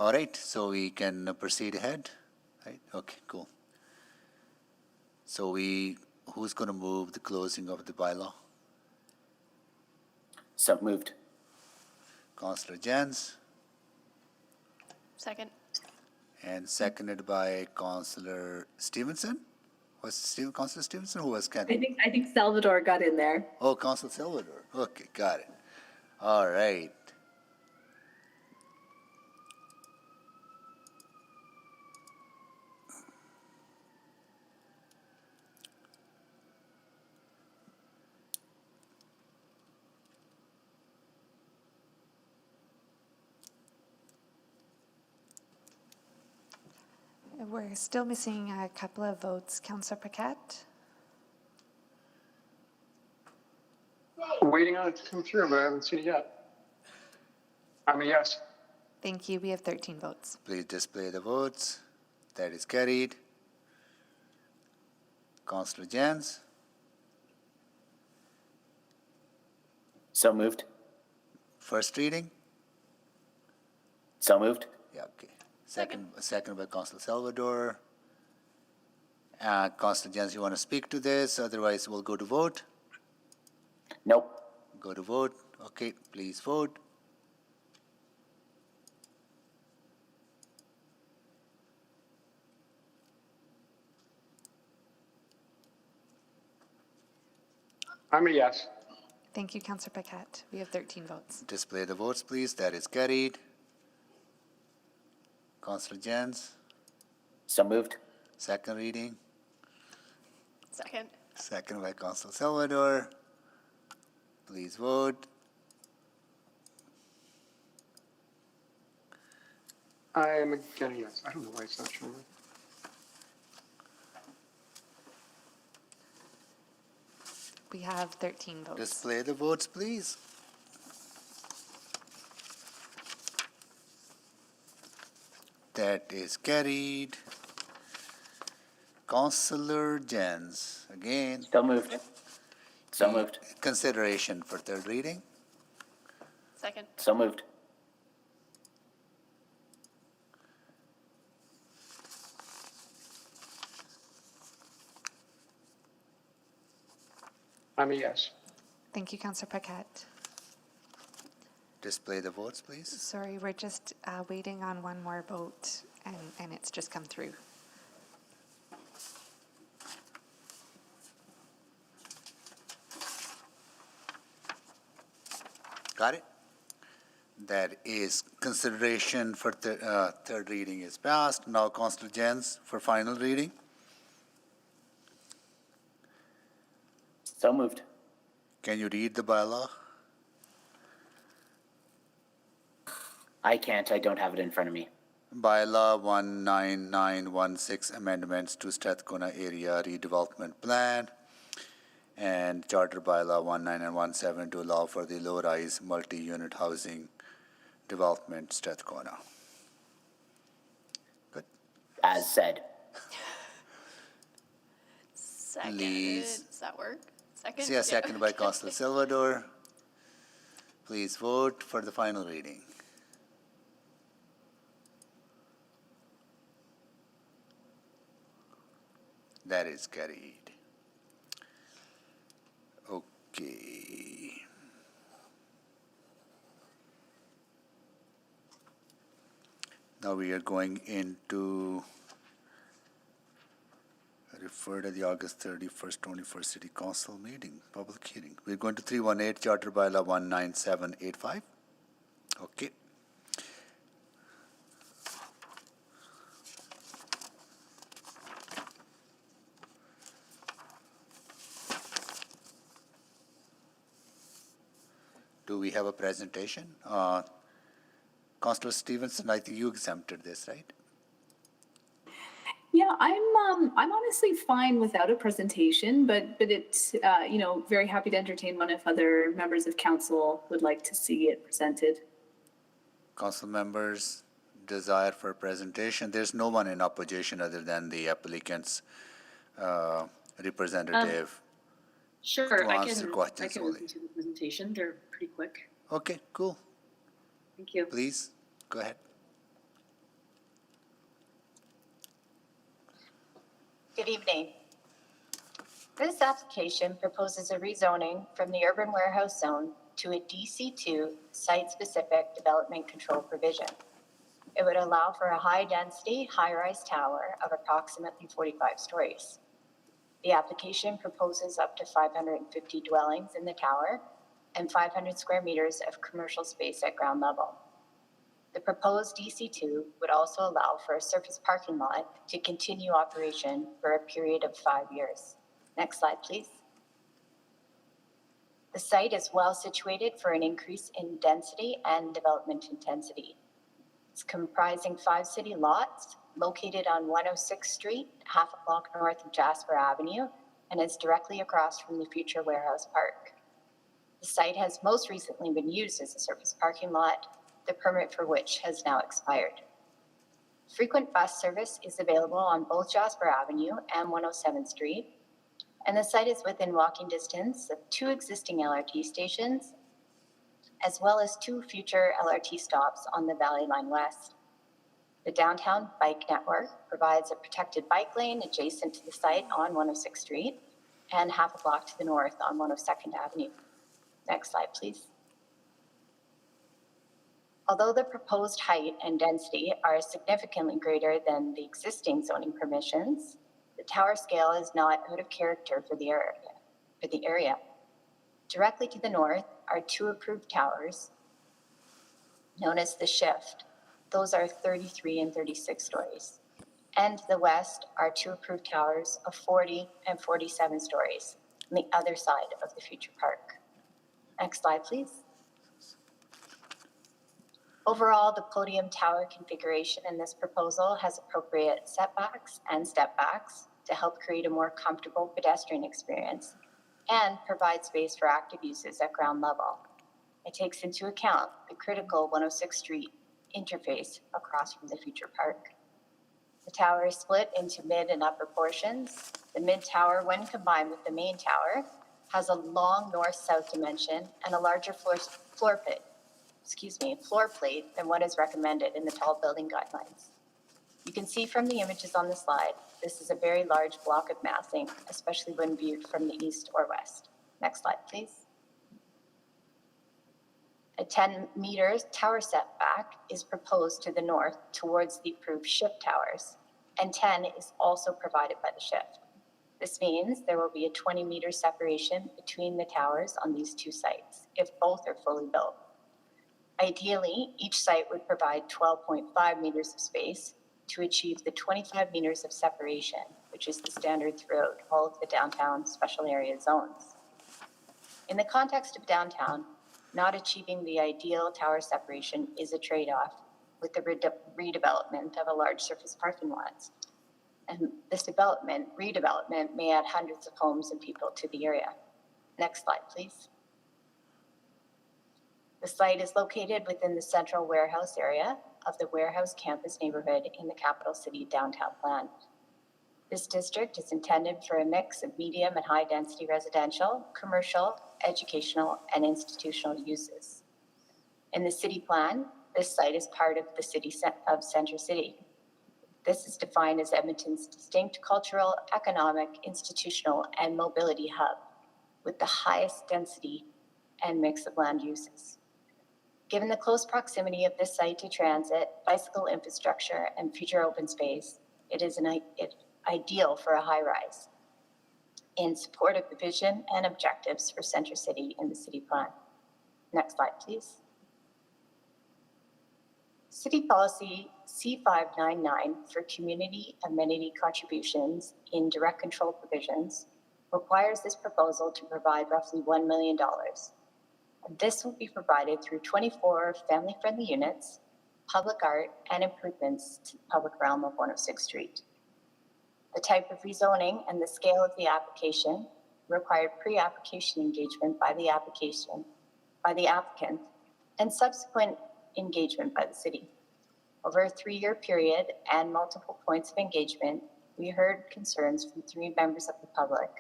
All right, so we can proceed ahead, right? Okay, cool. So who's going to move the closing of the bylaw? So moved. Councillor Jans, Second. and seconded by Councillor Stevenson. Was Councillor Stevenson who was I think Salvador got in there. Oh, Councillor Salvador. Okay, got it. All right. We're still missing a couple of votes. Councillor Paquette? Waiting on it to come through, but I haven't seen it yet. I'm a yes. Thank you. We have 13 votes. Please display the votes. That is carried. Councillor Jens, So moved. first reading. So moved. Yeah, okay. Second by Councillor Salvador. Councillor Jens, you want to speak to this? Otherwise, we'll go to vote. Nope. Go to vote. Okay, please vote. I'm a yes. Thank you, Councillor Paquette. We have 13 votes. Display the votes, please. That is carried. Councillor Jens, So moved. second reading. Second. Second by Councillor Salvador. Please vote. I am again a yes. I don't know why it's not showing. We have 13 votes. Display the votes, please. That is carried. Councillor Jens, again. So moved. So moved. Consideration for third reading. Second. So moved. I'm a yes. Thank you, Councillor Paquette. Display the votes, please. Sorry, we're just waiting on one more vote, and it's just come through. Got it? That is consideration for third reading is passed. Now Councillor Jens for final reading. So moved. Can you read the bylaw? I can't. I don't have it in front of me. Bylaw 19916 amendments to Strathcona Area Redevelopment Plan and Charter Bylaw 19917 to allow for the low-rise multi-unit housing development Strathcona. Good. As said. Second. Please. Does that work? Second? Yeah, second by Councillor Salvador. Please vote for the final reading. That is carried. Okay. Now we are going into refer to the August 31st, 21st City Council meeting, public hearing. We're going to 318 Charter Bylaw 19785. Okay. Do we have a presentation? Councillor Stevenson, I think you exempted this, right? Yeah, I'm honestly fine without a presentation, but it's very happy to entertain one if other members of council would like to see it presented. Council members desire for a presentation. There's no one in opposition other than the applicant's representative. Sure, to I answer can questions only. listen to the presentation. They're pretty quick. Okay, cool. Thank you. Please, go ahead. Good evening. This application proposes a rezoning from the urban warehouse zone to a DC2 site-specific development control provision. It would allow for a high-density, high-rise tower of approximately 45 stories. The application proposes up to 550 dwellings in the tower, and 500 square meters of commercial space at ground level. The proposed DC2 would also allow for a surface parking lot to continue operation for a period of 5 years. Next slide, please. The site is well situated for an increase in density and development intensity. It's comprising 5 city lots located on 106th Street, half a block north of Jasper Avenue, and is directly across from the future warehouse park. The site has most recently been used as a surface parking lot, the permit for which has now expired. Frequent bus service is available on both Jasper Avenue and 107th Street, and the site is within walking distance of 2 existing LRT stations, as well as 2 future LRT stops on the Valley Line West. The downtown bike network provides a protected bike lane adjacent to the site on 106th Street and half a block to the north on 102nd Avenue. Next slide, please. Although the proposed height and density are significantly greater than the existing zoning permissions, the tower scale is not out of character for the area. Directly to the north are 2 approved towers known as the Shift. Those are 33 and 36 stories. And to the west are 2 approved towers of 40 and 47 stories on the other side of the future park. Next slide, please. Overall, the podium tower configuration in this proposal has appropriate setbacks and step backs to help create a more comfortable pedestrian experience and provide space for active uses at ground level. It takes into account the critical 106th Street interface across from the future park. The tower is split into mid and upper portions. The mid tower, when combined with the main tower, has a long north-south dimension and a larger floor plate than what is recommended in the tall building guidelines. You can see from the images on the slide, this is a very large block of massing, especially when viewed from the east or west. Next slide, please. A 10-meter tower setback is proposed to the north towards the approved Shift towers, and 10 is also provided by the Shift. This means there will be a 20-meter separation between the towers on these 2 sites, if both are fully built. Ideally, each site would provide 12.5 meters of space to achieve the 25 meters of separation, which is the standard throughout all of the downtown special area zones. In the context of downtown, not achieving the ideal tower separation is a trade-off with the redevelopment of a large surface parking lot. And this redevelopment may add hundreds of homes and people to the area. Next slide, please. The site is located within the central warehouse area of the warehouse campus neighborhood in the capital city downtown plan. This district is intended for a mix of medium and high density residential, commercial, educational, and institutional uses. In the city plan, this site is part of the city of Centre City. This is defined as Edmonton's distinct cultural, economic, institutional, and mobility hub with the highest density and mix of land uses. Given the close proximity of this site to transit, bicycle infrastructure, and future open space, it is ideal for a high-rise in support of the vision and objectives for Centre City in the city plan. Next slide, please. City Policy C599 for community amenity contributions in direct control provisions requires this proposal to provide roughly $1 million. This will be provided through 24 family-friendly units, public art, and improvements to the public realm of 106th Street. The type of rezoning and the scale of the application required pre-application engagement by the applicant, and subsequent engagement by the city. Over a 3-year period and multiple points of engagement, we heard concerns from 3 members of the public.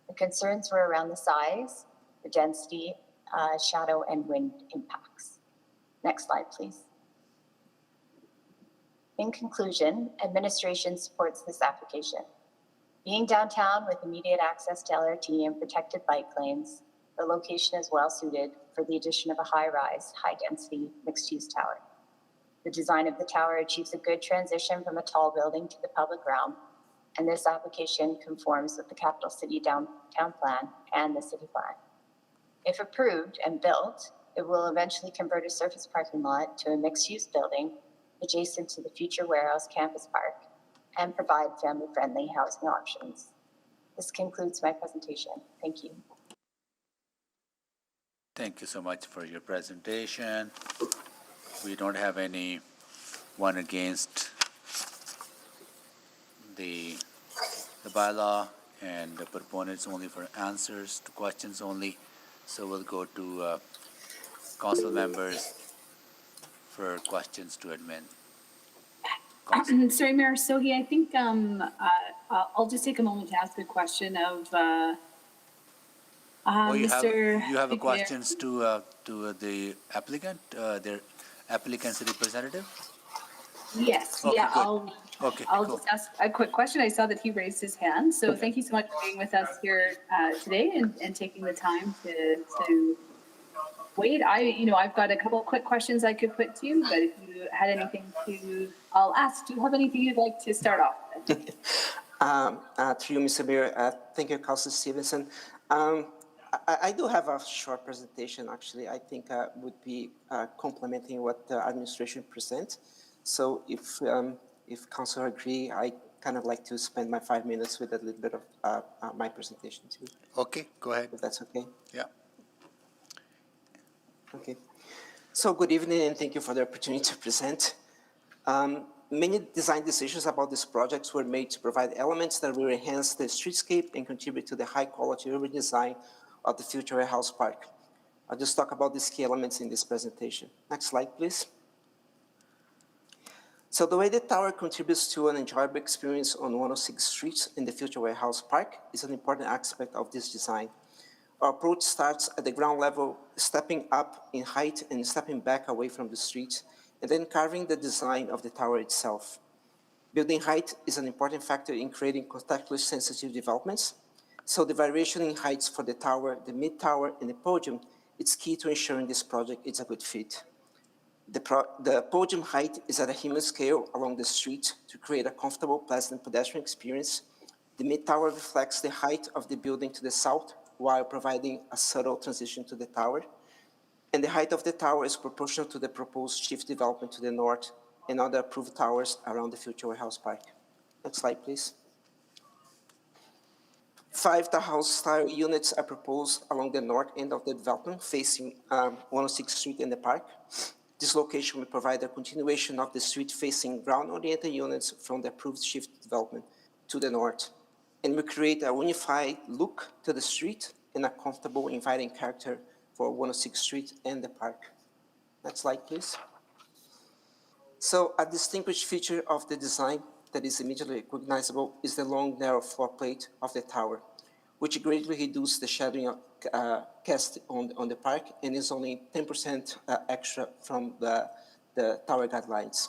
The concerns were around the size, the density, shadow, and wind impacts. Next slide, please. In conclusion, administration supports this application. Being downtown with immediate access to LRT and protected bike lanes, the location is well suited for the addition of a high-rise, high-density, mixed-use tower. The design of the tower achieves a good transition from a tall building to the public realm, and this application conforms with the Capital City Downtown Plan and the City Plan. If approved and built, it will eventually convert a surface parking lot to a mixed-use building adjacent to the future warehouse campus park and provide family-friendly housing options. This concludes my presentation. Thank you. Thank you so much for your presentation. We don't have anyone against the bylaw, and the proponents only for answers to questions only. So we'll go to council members for questions to admin. Sorry, Mayor Sohi, I think I'll just take a moment to ask a question of You Mr. have Figueroa. questions to the applicant, their applicant's representative? Yes, Okay, yeah, good. I'll Cool. just ask a quick question. I saw that he raised his hand, so thank you so much for being with us here today and taking the time to wait. I've got a couple of quick questions I could put to you, but if you had anything I'll ask. Do you have anything you'd like to start off with? Through you, Mr. Mayor, thank you, Councilor Stevenson. I do have a short presentation, actually. I think would be complementing what the administration presents. So if Councilor agree, I kind of like to spend my 5 minutes with a little bit of my presentation too. Okay, go ahead. If that's okay. Yeah. Okay. So good evening and thank you for the opportunity to present. Many design decisions about these projects were made to provide elements that will enhance the streetscape and contribute to the high quality urban design of the future warehouse park. I'll just talk about these key elements in this presentation. Next slide, please. So the way the tower contributes to an enjoyable experience on 106th Street in the future warehouse park is an important aspect of this design. Our approach starts at the ground level, stepping up in height and stepping back away from the street, and then carving the design of the tower itself. Building height is an important factor in creating contextually sensitive developments. So the variation in heights for the tower, the mid-tower, and the podium is key to ensuring this project is a good fit. The podium height is at a human scale along the street to create a comfortable, pleasant pedestrian experience. The mid-tower reflects the height of the building to the south while providing a subtle transition to the tower. And the height of the tower is proportional to the proposed shift development to the north and other approved towers around the future warehouse park. Next slide, please. 5 townhouse-style units are proposed along the north end of the development, facing 106th Street and the park. This location will provide a continuation of the street-facing ground-oriented units from the approved shift development to the north, and will create a unified look to the street and a comfortable, inviting character for 106th Street and the park. Next slide, please. So a distinguished feature of the design that is immediately recognizable is the long, narrow floor plate of the tower, which greatly reduces the shadowing cast on the park and is only 10% extra from the tower guidelines.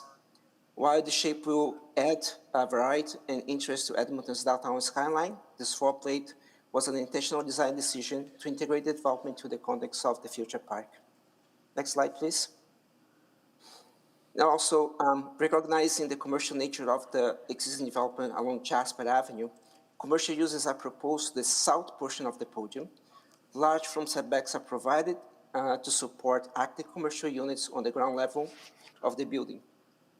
While the shape will add variety and interest to Edmonton's downtown skyline, this floor plate was an intentional design decision to integrate the development to the context of the future park. Next slide, please. Now also, recognizing the commercial nature of the existing development along Jasper Avenue, commercial uses are proposed to the south portion of the podium. Large front setbacks are provided to support active commercial units on the ground level of the building.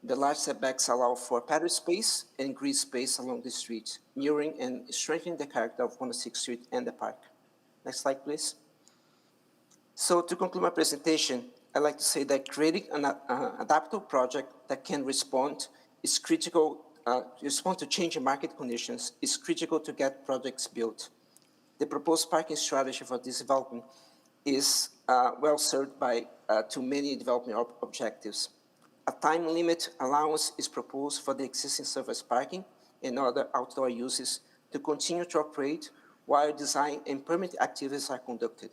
The large setbacks allow for patio space and green space along the street, mirroring and strengthening the character of 106th Street and the park. Next slide, please. So to conclude my presentation, I'd like to say that creating an adaptable project that can respond is critical, respond to changing market conditions is critical to get projects built. The proposed parking strategy for this development is well served by too many development objectives. A time limit allowance is proposed for the existing surface parking and other outdoor uses to continue to operate while design and permit activities are conducted.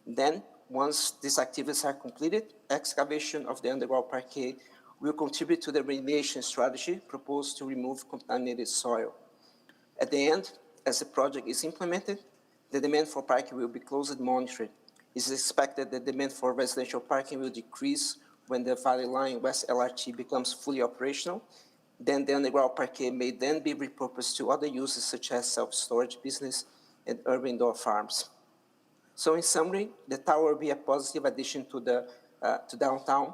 Then, once these activities are completed, excavation of the underground parquet will contribute to the remediation strategy proposed to remove contaminated soil. At the end, as the project is implemented, the demand for parking will be closely monitored. It is expected that demand for residential parking will decrease when the Valley Line West LRT becomes fully operational. Then the underground parquet may then be repurposed to other uses such as self-storage business and urban indoor farms. So in summary, the tower will be a positive addition to to downtown,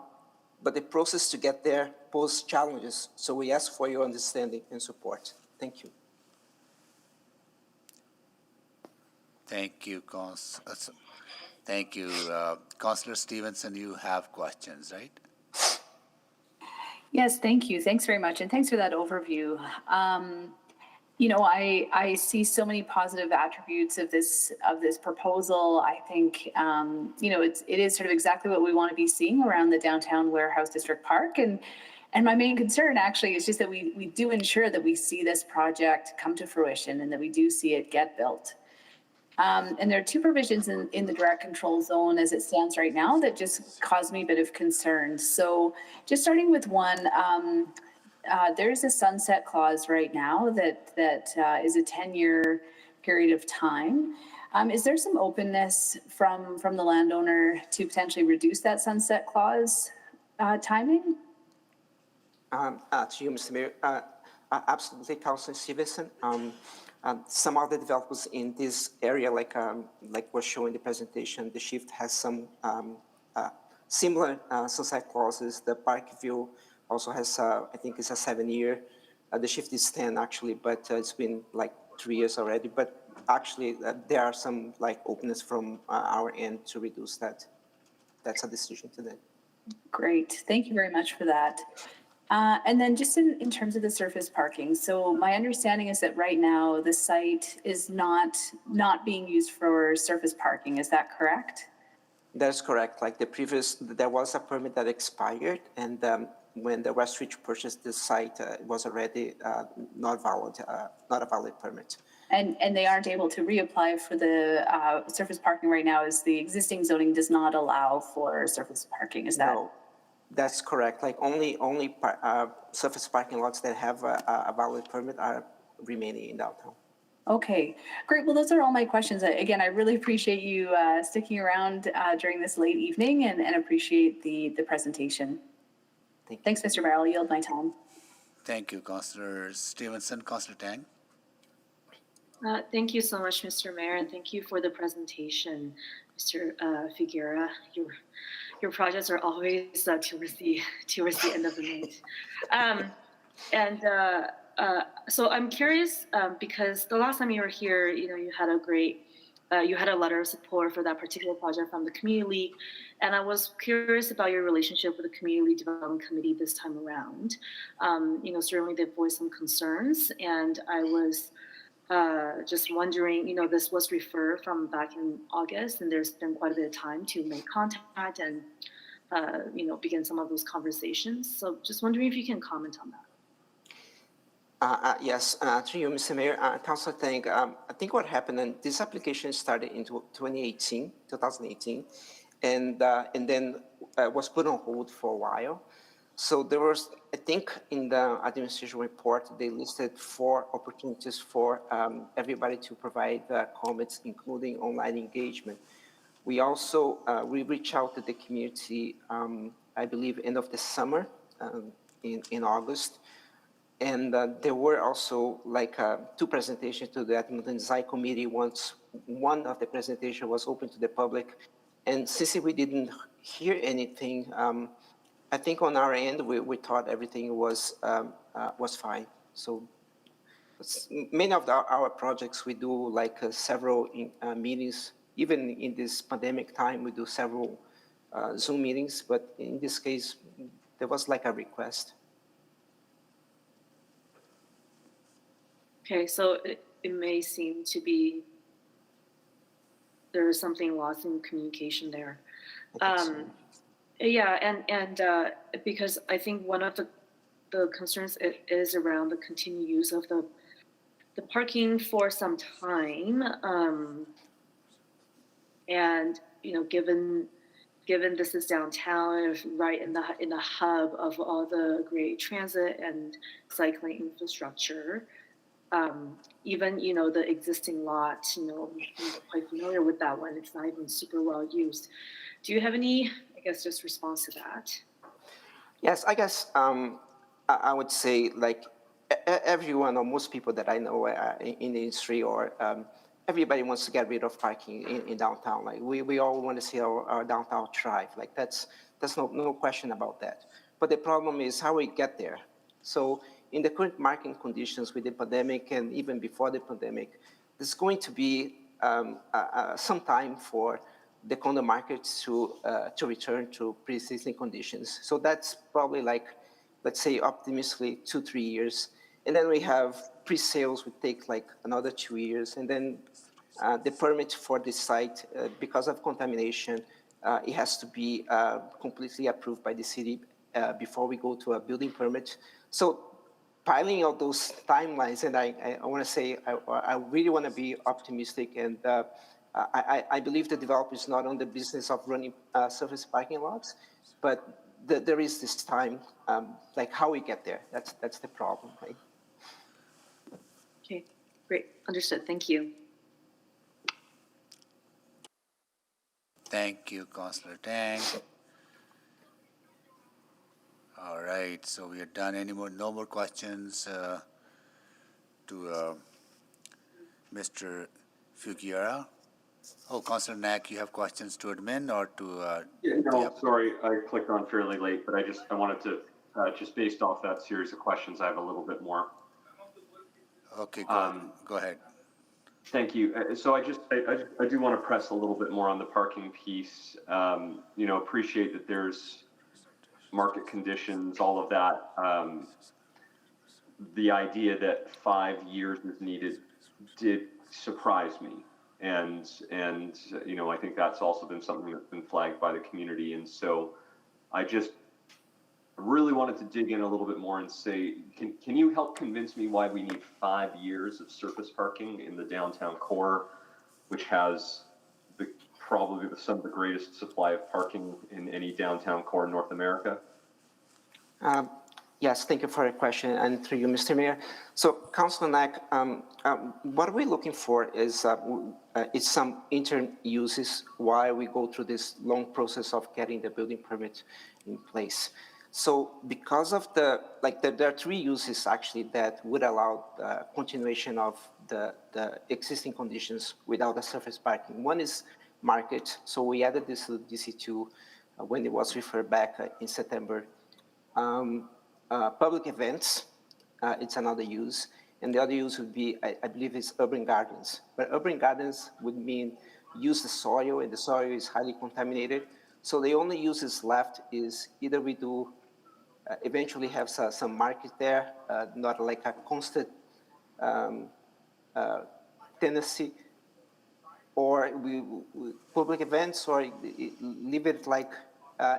but the process to get there poses challenges. So we ask for your understanding and support. Thank you. Thank you, Thank you. Councillor Stevenson, you have questions, right? Yes, thank you. Thanks very much. And thanks for that overview. You know, I see so many positive attributes of this proposal. I think, you know, it is sort of exactly what we want to be seeing around the downtown warehouse district park. And my main concern actually is just that we do ensure that we see this project come to fruition and that we do see it get built. And there are two provisions in the direct control zone as it stands right now that just cause me a bit of concern. So just starting with one, there's a sunset clause right now that is a 10-year period of time. Is there some openness from the landowner to potentially reduce that sunset clause timing? To you, Mr. Mayor, absolutely, Councilor Stevenson. Some of the developers in this area, like was shown in the presentation, the Shift has some similar sunset clauses. The Parkview also has, I think it's a 7-year. The Shift is 10 actually, but it's been like 3 years already. But actually, there are some like openness from our end to reduce that. That's a decision today. Great, thank you very much for that. And then just in terms of the surface parking, so my understanding is that right now the site is not being used for surface parking. Is that correct? That's correct. Like there was a permit that expired, and when the Westridge purchased the site, it was already not a valid permit. And they aren't able to reapply for the surface parking right now, as the existing zoning does not allow for surface parking. Is that? No. That's correct. Like only surface parking lots that have a valid permit are remaining in downtown. Okay, great. Well, those are all my questions. Again, I really appreciate you sticking around during this late evening and appreciate the presentation. Thanks, Mr. Mayor. I'll yield my time. Thank you, Councillor Stevenson. Councillor Tang. Thank you so much, Mr. Mayor, and thank you for the presentation, Mr. Figueira. Your projects are always towards the end of the night. So I'm curious because the last time you were here, you know, you had a letter of support for that particular project from the Community League, and I was curious about your relationship with the Community Development Committee this time around. You know, certainly they voiced some concerns, and I was just wondering, you know, this was referred from back in August, and there's been quite a bit of time to make contact and, you know, begin some of those conversations. So just wondering if you can comment on that. Yes, to you, Mr. Mayor. Councilor Tang, I think what happened, and this application started in 2018, and then was put on hold for a while. So there was, I think in the administration report, they listed 4 opportunities for everybody to provide comments, including online engagement. We also, we reached out to the community, I believe, end of the summer in August. And there were also like 2 presentations to the Edmonton Design Committee. One of the presentations was open to the public. And since we didn't hear anything, I think on our end, we thought everything was fine. So many of our projects, we do like several meetings. Even in this pandemic time, we do several Zoom meetings. But in this case, there was like a request. Okay, so it may seem to be there is something lost in communication there. Yeah, and because I think one of the concerns is around the continued use of the parking for some time, and you know, given this is downtown, right in the hub of all the great transit and cycling infrastructure. Even, you know, the existing lot, you know, I'm quite familiar with that one. It's not even super well used. Do you have any, I guess, just response to that? Yes, I guess I would say like everyone or most people that I know in the industry or everybody wants to get rid of parking in downtown. Like we all want to see our downtown thrive. Like that's no question about that. But the problem is how we get there. So in the current market conditions with the pandemic and even before the pandemic, there's going to be some time for the condo market to return to pre-existing conditions. So that's probably like, let's say optimistically 2-3 years. And then we have pre-sales would take like another 2 years. And then the permit for the site, because of contamination, it has to be completely approved by the city before we go to a building permit. So piling out those timelines, and I want to say, I really want to be optimistic, and I believe the developer is not on the business of running surface parking lots, but there is this time, like how we get there. That's the problem, right? Okay, great, understood, thank you. Thank you, Councillor Tang. All right, so we are done. No more questions to Mr. Figueroa? Oh, Councillor Knack, you have questions to admin or to? Yeah, no, sorry, I clicked on fairly late, but I wanted to, just based off that series of questions, I have a little bit more. Okay, go ahead. Thank you. So I do want to press a little bit more on the parking piece. Appreciate that there's market conditions, all of that. The idea that 5 years is needed did surprise me. And I think that's also been something that's been flagged by the community. And so I just really wanted to dig in a little bit more and say, can you help convince me why we need 5 years of surface parking in the downtown core, which has probably some of the greatest supply of parking in any downtown core in North America? Yes, thank you for your question, and through you, Mr. Mayor. So, Councilor Knack, what we're looking for is some interim uses while we go through this long process of getting the building permit in place. So, because of there are 3 uses actually that would allow continuation of the existing conditions without the surface parking. One is market. So we added this to DC2 when it was referred back in September. Public events, it's another use. And the other use would be, I believe, is urban gardens. But urban gardens would mean use the soil, and the soil is highly contaminated. So the only uses left is either we do eventually have some market there, not like a constant tendency, or we public events, or leave it like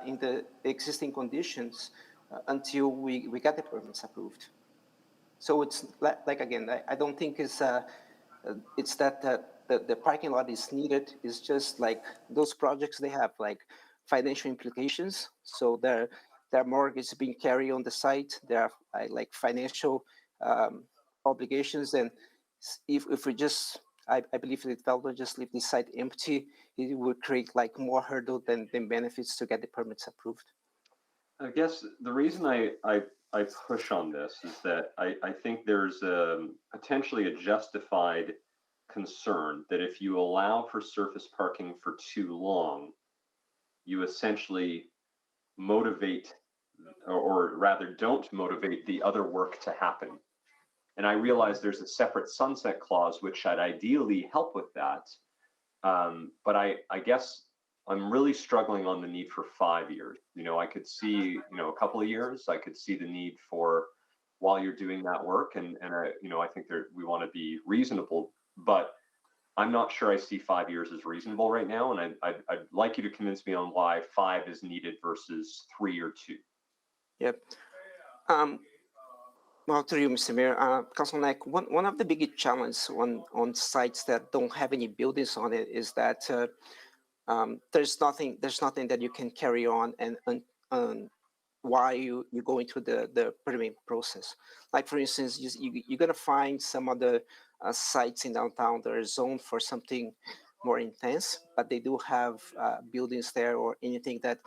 in the existing conditions until we get the permits approved. So it's like again, I don't think it's that the parking lot is needed. It's just like those projects, they have like financial implications. So there are mortgages being carried on the site. There are like financial obligations, and if we just, I believe the developer just leave the site empty, it would create like more hurdle than benefits to get the permits approved. I guess the reason I push on this is that I think there's potentially a justified concern that if you allow for surface parking for too long, you essentially motivate, or rather don't motivate the other work to happen. And I realize there's a separate sunset clause, which should ideally help with that. But I guess I'm really struggling on the need for 5 years. I could see, a couple of years. I could see the need for while you're doing that work, and I think we want to be reasonable. But I'm not sure I see 5 years as reasonable right now, and I'd like you to convince me on why 5 is needed versus 3 or 2. Yep. Well, to you, Mr. Mayor, Councilor Knack, one of the biggest challenges on sites that don't have any buildings on it is that there's nothing that you can carry on and while you go into the permitting process. Like for instance, you're gonna find some other sites in downtown that are zoned for something more intense, but they do have buildings there or anything that,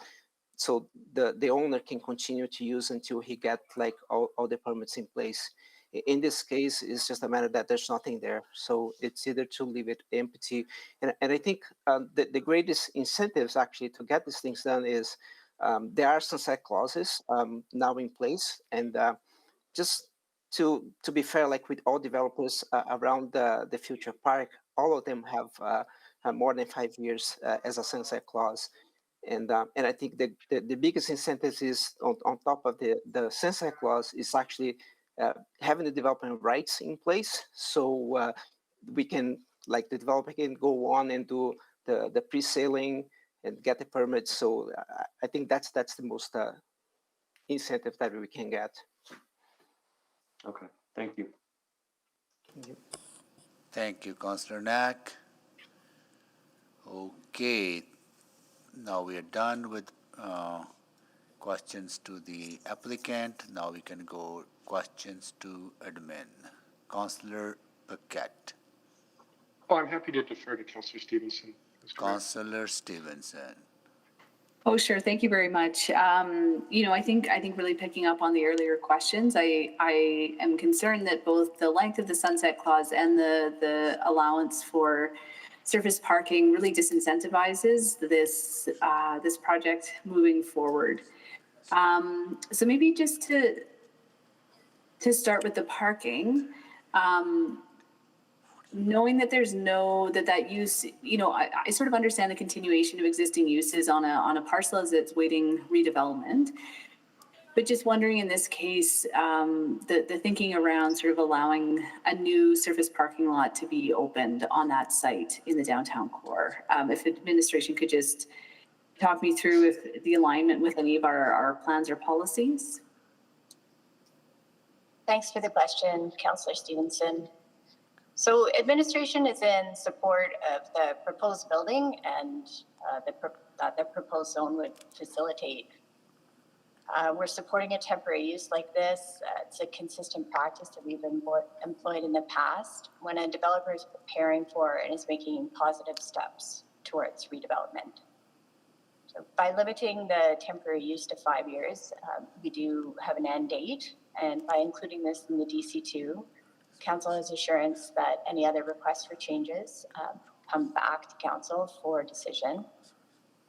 so the owner can continue to use until he get like all the permits in place. In this case, it's just a matter that there's nothing there. So it's either to leave it empty. And I think the greatest incentives actually to get these things done is there are sunset clauses now in place. And just to be fair, like with all developers around the future park, all of them have more than 5 years as a sunset clause. And I think the biggest incentive is on top of the sunset clause is actually having the development rights in place, so we can, like, the developer can go on and do the pre-selling and get the permits. So I think that's the most incentive that we can get. Okay, thank you. Thank you, Councillor Knack. Okay, now we are done with questions to the applicant. Now we can go questions to admin. Councillor Paquette. Oh, I'm happy to defer to Councillor Stevenson. Councillor Stevenson. Oh, sure. Thank you very much. I think really picking up on the earlier questions, I am concerned that both the length of the sunset clause and the allowance for surface parking really disincentivizes this project moving forward. So maybe just to start with the parking, knowing that there's that use, I sort of understand the continuation of existing uses on a parcel as it's waiting redevelopment. But just wondering in this case, the thinking around sort of allowing a new surface parking lot to be opened on that site in the downtown core. If administration could just talk me through if the alignment with any of our plans or policies. Thanks for the question, Councillor Stevenson. So administration is in support of the proposed building and the proposed zone would facilitate. We're supporting a temporary use like this. It's a consistent practice that we've employed in the past when a developer is preparing for and is making positive steps towards redevelopment. So by limiting the temporary use to 5 years, we do have an end date, and by including this in the DC2, Council has assurance that any other requests for changes come back to Council for decision.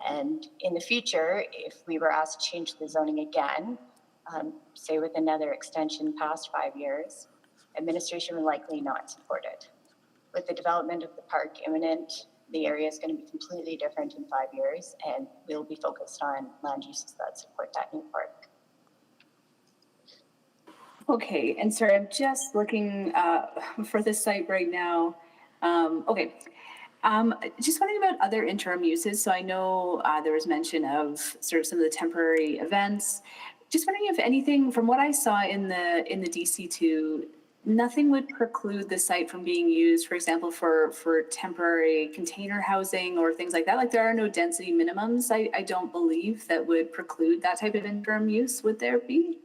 And in the future, if we were asked to change the zoning again, say with another extension past 5 years, administration would likely not support it. With the development of the park imminent, the area is going to be completely different in 5 years, and we'll be focused on land uses that support that new park. Okay, and sorry, I'm just looking for this site right now. Okay. Just wondering about other interim uses. So I know there was mention of sort of some of the temporary events. Just wondering if anything, from what I saw in the DC2, nothing would preclude the site from being used, for example, for temporary container housing or things like that. Like there are no density minimums, I don't believe, that would preclude that type of interim use. Would there be?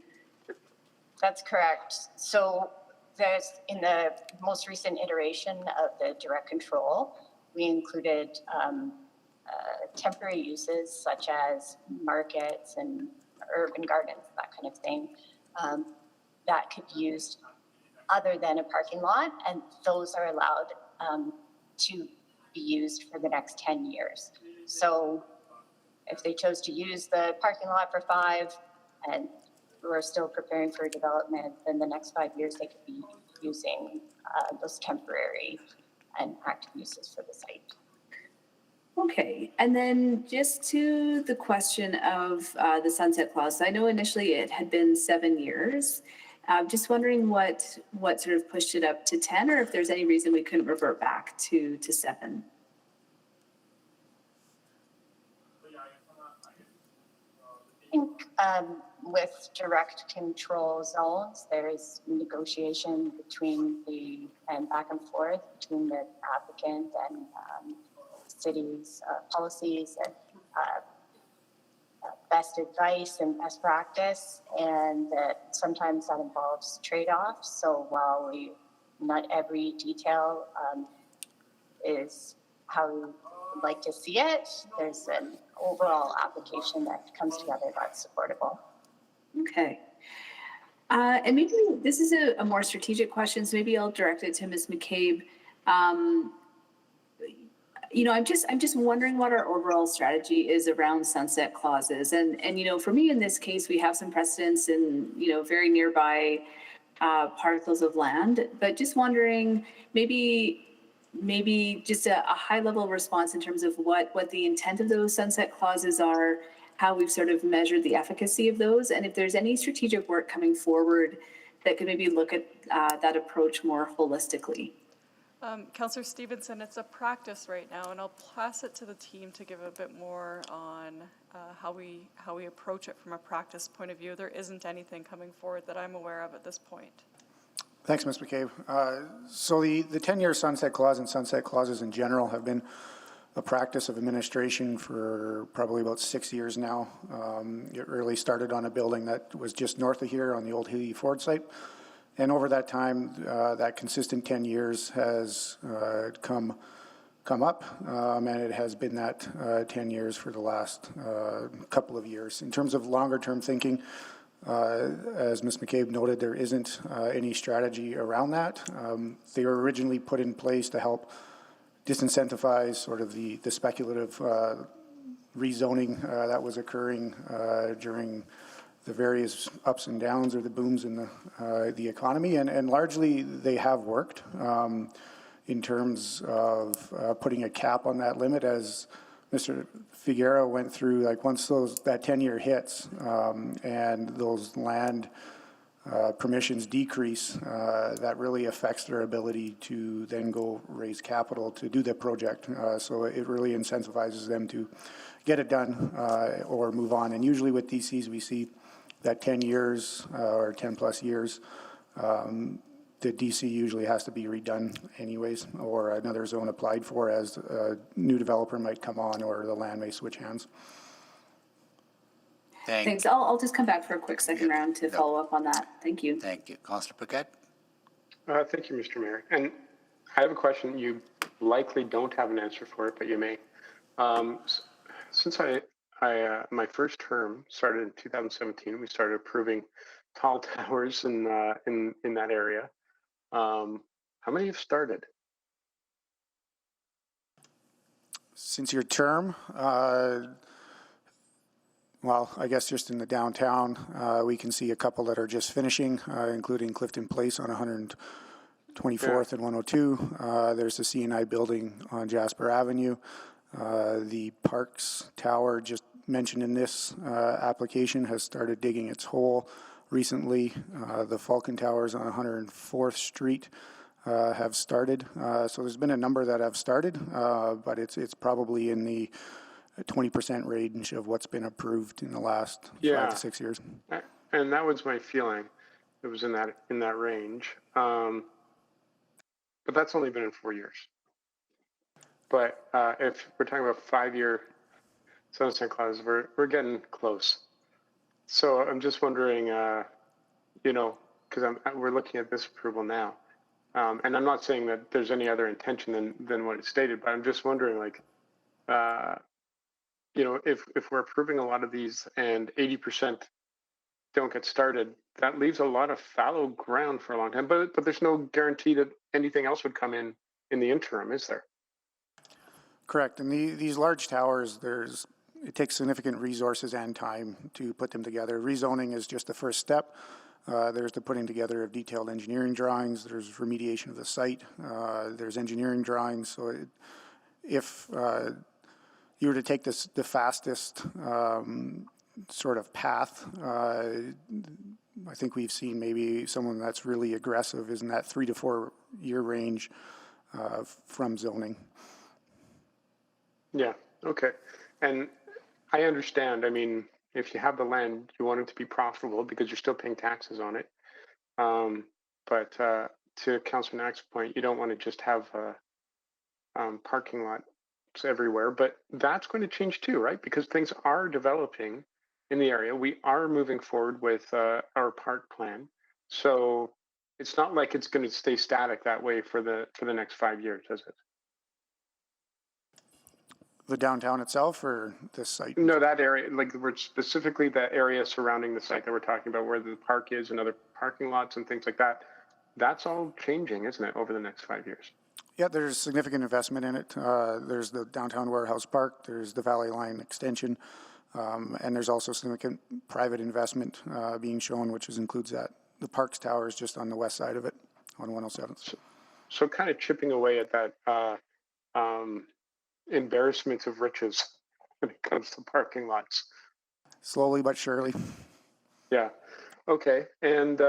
That's correct. So there's, in the most recent iteration of the direct control, we included temporary uses such as markets and urban gardens, that kind of thing, that could be used other than a parking lot, and those are allowed to be used for the next 10 years. So if they chose to use the parking lot for 5 and we're still preparing for development, then the next 5 years they could be using those temporary and active uses for the site. Okay, and then just to the question of the sunset clause. I know initially it had been 7 years. Just wondering what sort of pushed it up to 10, or if there's any reason we couldn't revert back to 7. I think with direct control zones, there is negotiation and back and forth between the applicant and city's policies and best advice and best practice, and that sometimes that involves trade-offs. So while not every detail is how we would like to see it, there's an overall application that comes together that's supportable. Okay. And maybe this is a more strategic question, so maybe I'll direct it to Ms. McCabe. You know, I'm just wondering what our overall strategy is around sunset clauses. And you know, for me in this case, we have some precedents in, you know, very nearby parcels of land, but just wondering maybe just a high level response in terms of what the intent of those sunset clauses are, how we've sort of measured the efficacy of those, and if there's any strategic work coming forward that could maybe look at that approach more holistically. Councillor Stevenson, it's a practice right now, and I'll pass it to the team to give a bit more on how we approach it from a practice point of view. There isn't anything coming forward that I'm aware of at this point. Thanks, Ms. McCabe. So the 10-year sunset clause and sunset clauses in general have been a practice of administration for probably about 6 years now. It really started on a building that was just north of here on the old Healy Ford site. And over that time, that consistent 10 years has come up, and it has been that 10 years for the last couple of years. In terms of longer term thinking, as Ms. McCabe noted, there isn't any strategy around that. They were originally put in place to help disincentivize sort of the speculative rezoning that was occurring during the various ups and downs or the booms in the economy, and largely they have worked in terms of putting a cap on that limit, as Mr. Figueroa went through. Like once that 10-year hits and those land permissions decrease, that really affects their ability to then go raise capital to do the project. So it really incentivizes them to get it done or move on. And usually with DCs, we see that 10 years or 10 plus years, the DC usually has to be redone anyways, or another zone applied for as a new developer might come on or the land may switch hands. Thanks. I'll just come back for a quick second round to follow up on that. Thank you. Thank you. Councillor Paquette? Thank you, Mr. Mayor. And I have a question. You likely don't have an answer for it, but you may. Since my first term started in 2017, we started approving tall towers in that area. How many have started? Since your term, well, I guess just in the downtown, we can see a couple that are just finishing, including Clifton Place on 124th and 102. There's the CNI building on Jasper Avenue. The Parks Tower, just mentioned in this application, has started digging its hole recently. The Falcon Towers on 104th Street have started. So there's been a number that have started, but it's probably in the 20% range of what's been approved in the last 5 to 6 years. And that was my feeling. It was in that range. But that's only been in 4 years. But if we're talking about 5-year sunset clause, we're getting close. So I'm just wondering, because we're looking at this approval now, and I'm not saying that there's any other intention than what is stated, but I'm just wondering, if we're approving a lot of these and 80% don't get started, that leaves a lot of fallow ground for a long time. But there's no guarantee that anything else would come in the interim, is there? Correct. And these large towers, it takes significant resources and time to put them together. Rezoning is just the first step. There's the putting together of detailed engineering drawings. There's remediation of the site. There's engineering drawings. So if you were to take the fastest sort of path, I think we've seen maybe someone that's really aggressive is in that 3 to 4 year range from zoning. Yeah, okay. And I understand. I mean, if you have the land, you want it to be profitable because you're still paying taxes on it. But to Councilor Knack's point, you don't want to just have parking lots everywhere. But that's going to change too, right? Because things are developing in the area. We are moving forward with our park plan. So it's not like it's going to stay static that way for the next 5 years, is it? The downtown itself or this site? No, that area, like we're specifically the area surrounding the site that we're talking about, where the park is and other parking lots and things like that. That's all changing, isn't it, over the next 5 years? Yeah, there's significant investment in it. There's the downtown warehouse park, there's the Valley Line extension, and there's also significant private investment being shown, which includes that. The Parks Tower is just on the west side of it on 107th. So kind of chipping away at that embarrassment of riches when it comes to parking lots. Slowly but surely. Yeah. Okay. And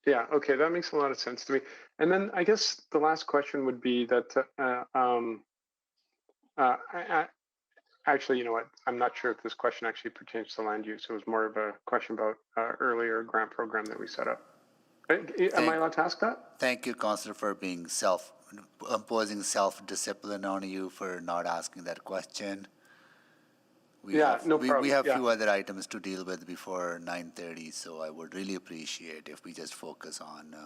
yeah, okay, that makes a lot of sense to me. And then I guess the last question would be that actually, you know what? I'm not sure if this question actually pertains to land use. It was more of a question about earlier grant program that we set up. Am I allowed to ask that? Thank you, Councillor, for being imposing self-discipline on you for not asking that question. We have few other items to deal with before 9:30, so I would really appreciate if we just focus on.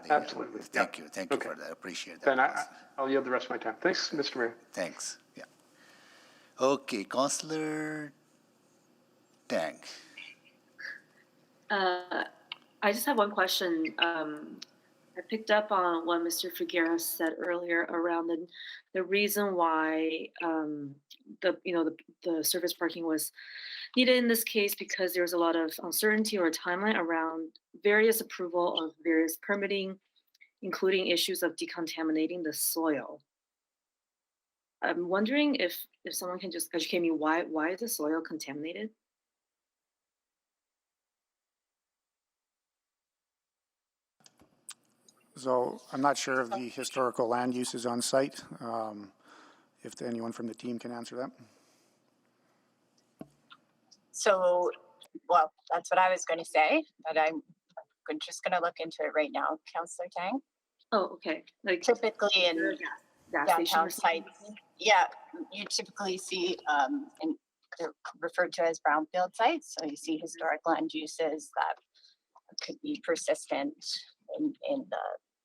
Absolutely. Thank you for that. Appreciate that. Then I'll yield the rest of my time. Thanks, Mr. Mayor. Thanks. Yeah. Okay, Councillor Tang. I just have one question. I picked up on what Mr. Figueroa said earlier around the reason why the surface parking was needed in this case, because there was a lot of uncertainty or timeline around various approval of various permitting, including issues of decontaminating the soil. I'm wondering if someone can just educate me why is the soil contaminated? So I'm not sure of the historical land uses on site. If anyone from the team can answer that. So, well, that's what I was going to say, but I'm just going to look into it right now, Councillor Tang. Oh, okay. Like typically in downtown sites, yeah, you typically see and they're referred to as brownfield sites. So you see historic land uses that could be persistent in the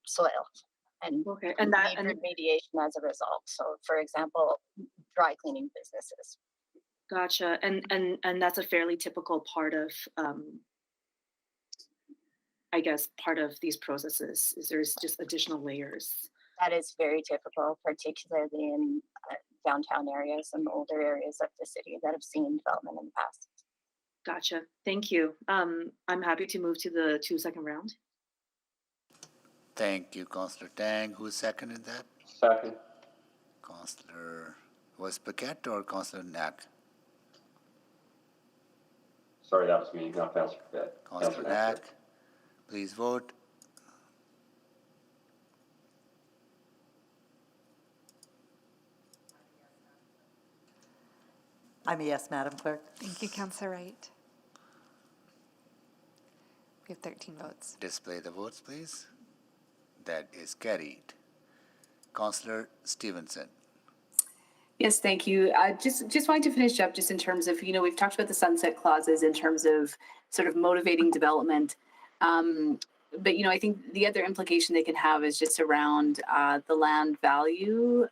soil and need remediation as a result. So, for example, dry cleaning businesses. Gotcha. And that's a fairly typical part of, I guess, part of these processes. Is there's just additional layers. That is very typical, particularly in downtown areas and older areas of the city that have seen development in the past. Gotcha. Thank you. I'm happy to move to the second round. Thank you, Councillor Tang. Who seconded that? Second. Councillor, was Paquette or Councillor Knack? Sorry, that was me, not Councillor Paquette. Councillor Knack, please vote. I'm a yes, Madam Clerk. Thank you, Councillor Wright. We have 13 votes. Display the votes, please. That is carried. Councillor Stevenson. Yes, thank you. Just wanting to finish up just in terms of, we've talked about the sunset clauses in terms of sort of motivating development. But, I think the other implication they can have is just around the land value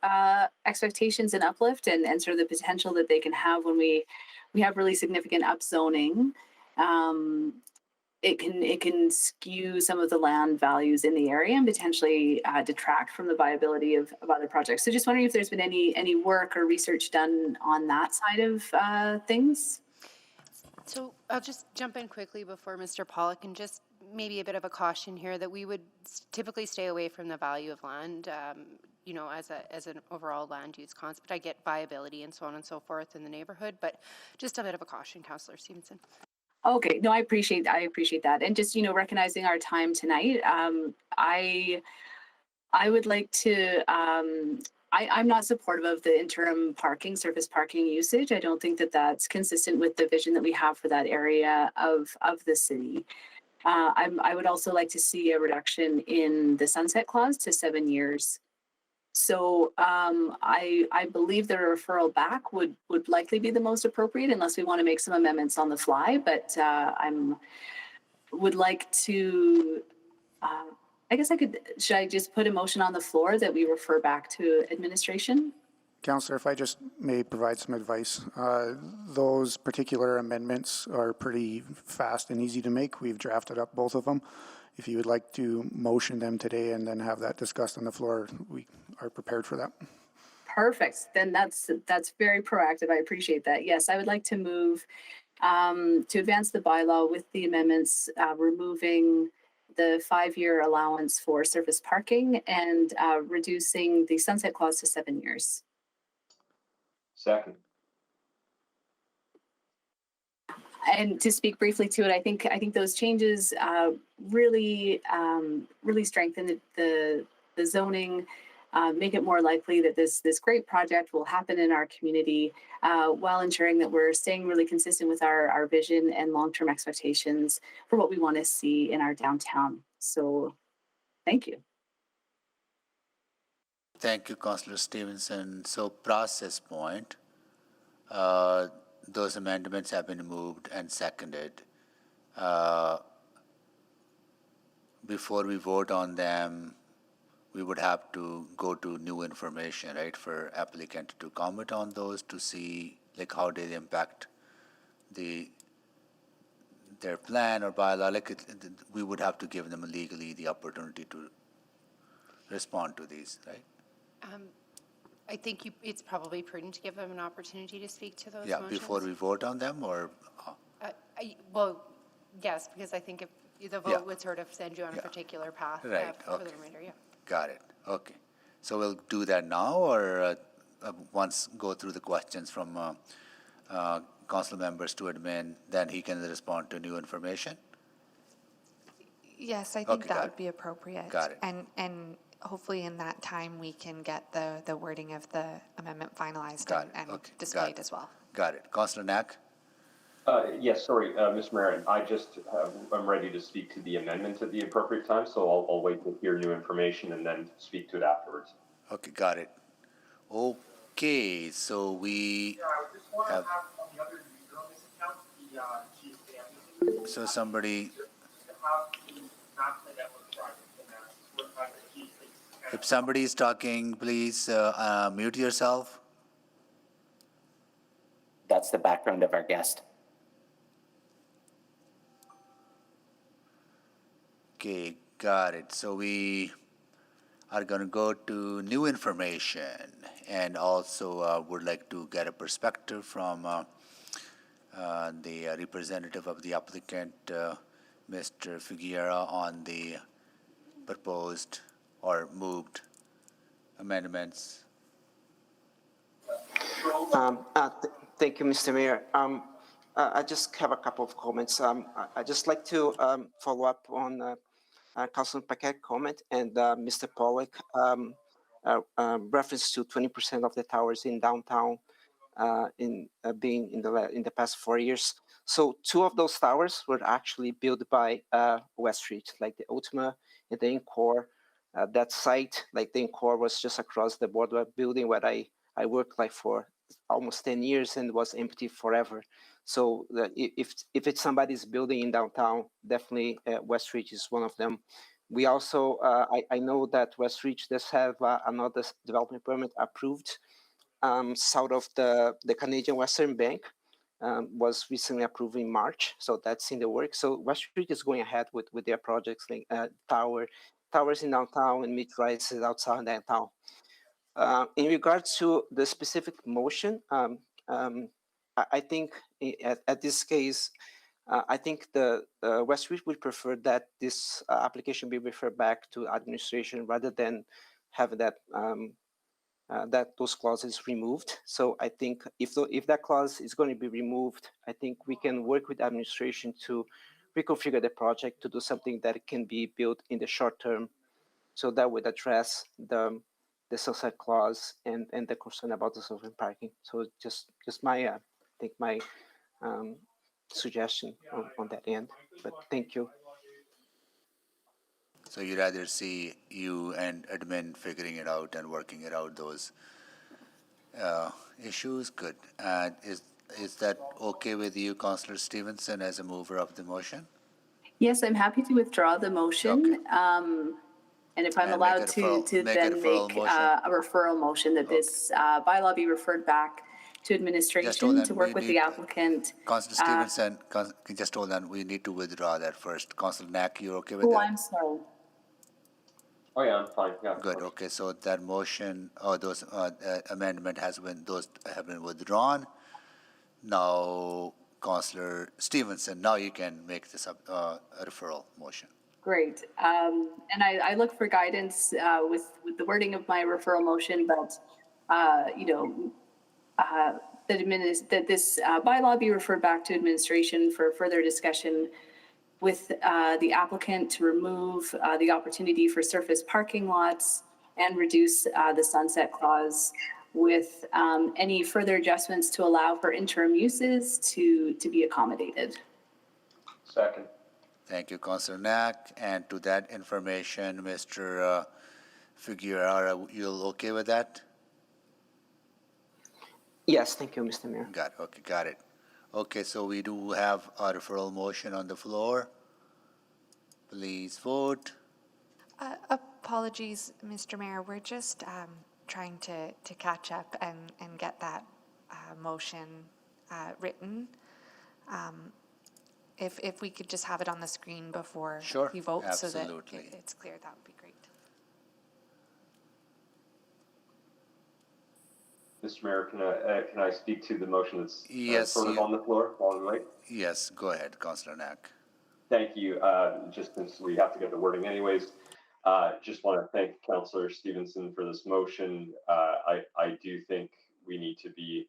expectations and uplift and sort of the potential that they can have when we have really significant upzoning. It can skew some of the land values in the area and potentially detract from the viability of other projects. So just wondering if there's been any work or research done on that side of things. So I'll just jump in quickly before Mr. Pollock, and just maybe a bit of a caution here that we would typically stay away from the value of land, as an overall land use concept. I get viability and so on and so forth in the neighborhood, but just a bit of a caution, Councillor Stevenson. Okay, no, I appreciate that. And just, recognizing our time tonight, I would like to, I'm not supportive of the interim surface parking usage. I don't think that that's consistent with the vision that we have for that area of the city. I would also like to see a reduction in the sunset clause to 7 years. So I believe the referral back would likely be the most appropriate unless we want to make some amendments on the fly. But would like to I guess should I just put a motion on the floor that we refer back to administration? Counselor, if I just may provide some advice, those particular amendments are pretty fast and easy to make. We've drafted up both of them. If you would like to motion them today and then have that discussed on the floor, we are prepared for that. Perfect. Then that's very proactive. I appreciate that. Yes, I would like to move to advance the bylaw with the amendments, removing the 5-year allowance for surface parking and reducing the sunset clause to 7 years. Second. And to speak briefly to it, I think those changes really strengthen the zoning, make it more likely that this great project will happen in our community, while ensuring that we're staying really consistent with our vision and long-term expectations for what we want to see in our downtown. So, thank you. Thank you, Councillor Stevenson. So process point, those amendments have been moved and seconded. Before we vote on them, we would have to go to new information, right, for applicant to comment on those to see like how they impact their plan or bylaw. We would have to give them legally the opportunity to respond to these, right? I think it's probably prudent to give them an opportunity to speak to those Yeah, motions. before we vote on them, or? Well, yes, because I think if the vote would sort of send you on a particular path Right, for the okay. remainder, yeah. Got it, okay. So we'll do that now, or once go through the questions from council members to admin, then he can respond to new information? Yes, I think Okay, that got would it. be appropriate. Got it. And hopefully in that time, we can get the wording of the amendment finalized Got it. and Okay, got displayed it. as well. Got it. Councillor Knack? Yes, sorry, Mr. Mayor, I'm ready to speak to the amendment at the appropriate time, so I'll wait to hear new information and then speak to it afterwards. Okay, got it. Okay, so we have. So somebody. If somebody is talking, please mute yourself. That's the background of our guest. Okay, got it. So we are going to go to new information, and also would like to get a perspective from the representative of the applicant, Mr. Figueira, on the proposed or amendments. Thank you, Mr. Mayor. I just have a couple of comments. I just like to follow up on Councilor Paquette's comment and Mr. Pollock reference to 20% of the towers in downtown being in the past 4 years. So 2 of those towers were actually built by Westridge, like the Ultima and the Encore. That site, like the Encore, was just across the Boardwalk building where I worked like for almost 10 years and was empty forever. So if it's somebody's building in downtown, definitely Westridge is one of them. We also, I know that Westridge does have another development permit approved south of the Canadian Western Bank, was recently approved in March. So that's in the work. So Westridge is going ahead with their projects, like towers in downtown and mid-rises outside downtown. In regards to the specific motion, I think at this case, I think the Westridge would prefer that this application be referred back to administration rather than have that those clauses removed. So I think if that clause is going to be removed, I think we can work with administration to reconfigure the project to do something that can be built in the short term. So that would address the sunset clause and the concern about the surface parking. So just my I think my suggestion on that end. But thank you. So you'd rather see you and admin figuring it out and working it out, those issues? Good. Is that okay with you, Councillor Stevenson, as a mover of the motion? Yes, I'm happy to withdraw the motion. And if I'm And allowed to make a then referral make motion. a referral motion that this bylaw be referred back to administration on, to we work with the need- applicant. Councillor Stevenson, just hold on, we need to withdraw that first. Councillor Knack, you're okay with Oh, that? I'm sorry. Oh, yeah, I'm fine, yeah. Good, okay, so that motion, or those amendment those have been withdrawn. Now, Councillor Stevenson, now you can make this a referral motion. Great. And I look for guidance with the wording of my referral motion, but, that this bylaw be referred back to administration for further discussion with the applicant to remove the opportunity for surface parking lots and reduce the sunset clause with any further adjustments to allow for interim uses to be accommodated. Second. Thank you, Councillor Knack. And to that information, Mr. Figueroa, you okay with that? Yes, thank you, Mr. Mayor. Got it. Okay, so we do have a referral motion on the floor. Please vote. Apologies, Mr. Mayor, we're just trying to catch up and get that motion written. If we could just have it on the screen before Sure, we vote so that absolutely. it's clear, that would be great. Mr. Mayor, can I speak to the motion that's Yes, sort of on the floor while we wait? Yes, go ahead, Councillor Knack. Thank you. Just since we have to get the wording anyways, just want to thank Councillor Stevenson for this motion. I do think we need to be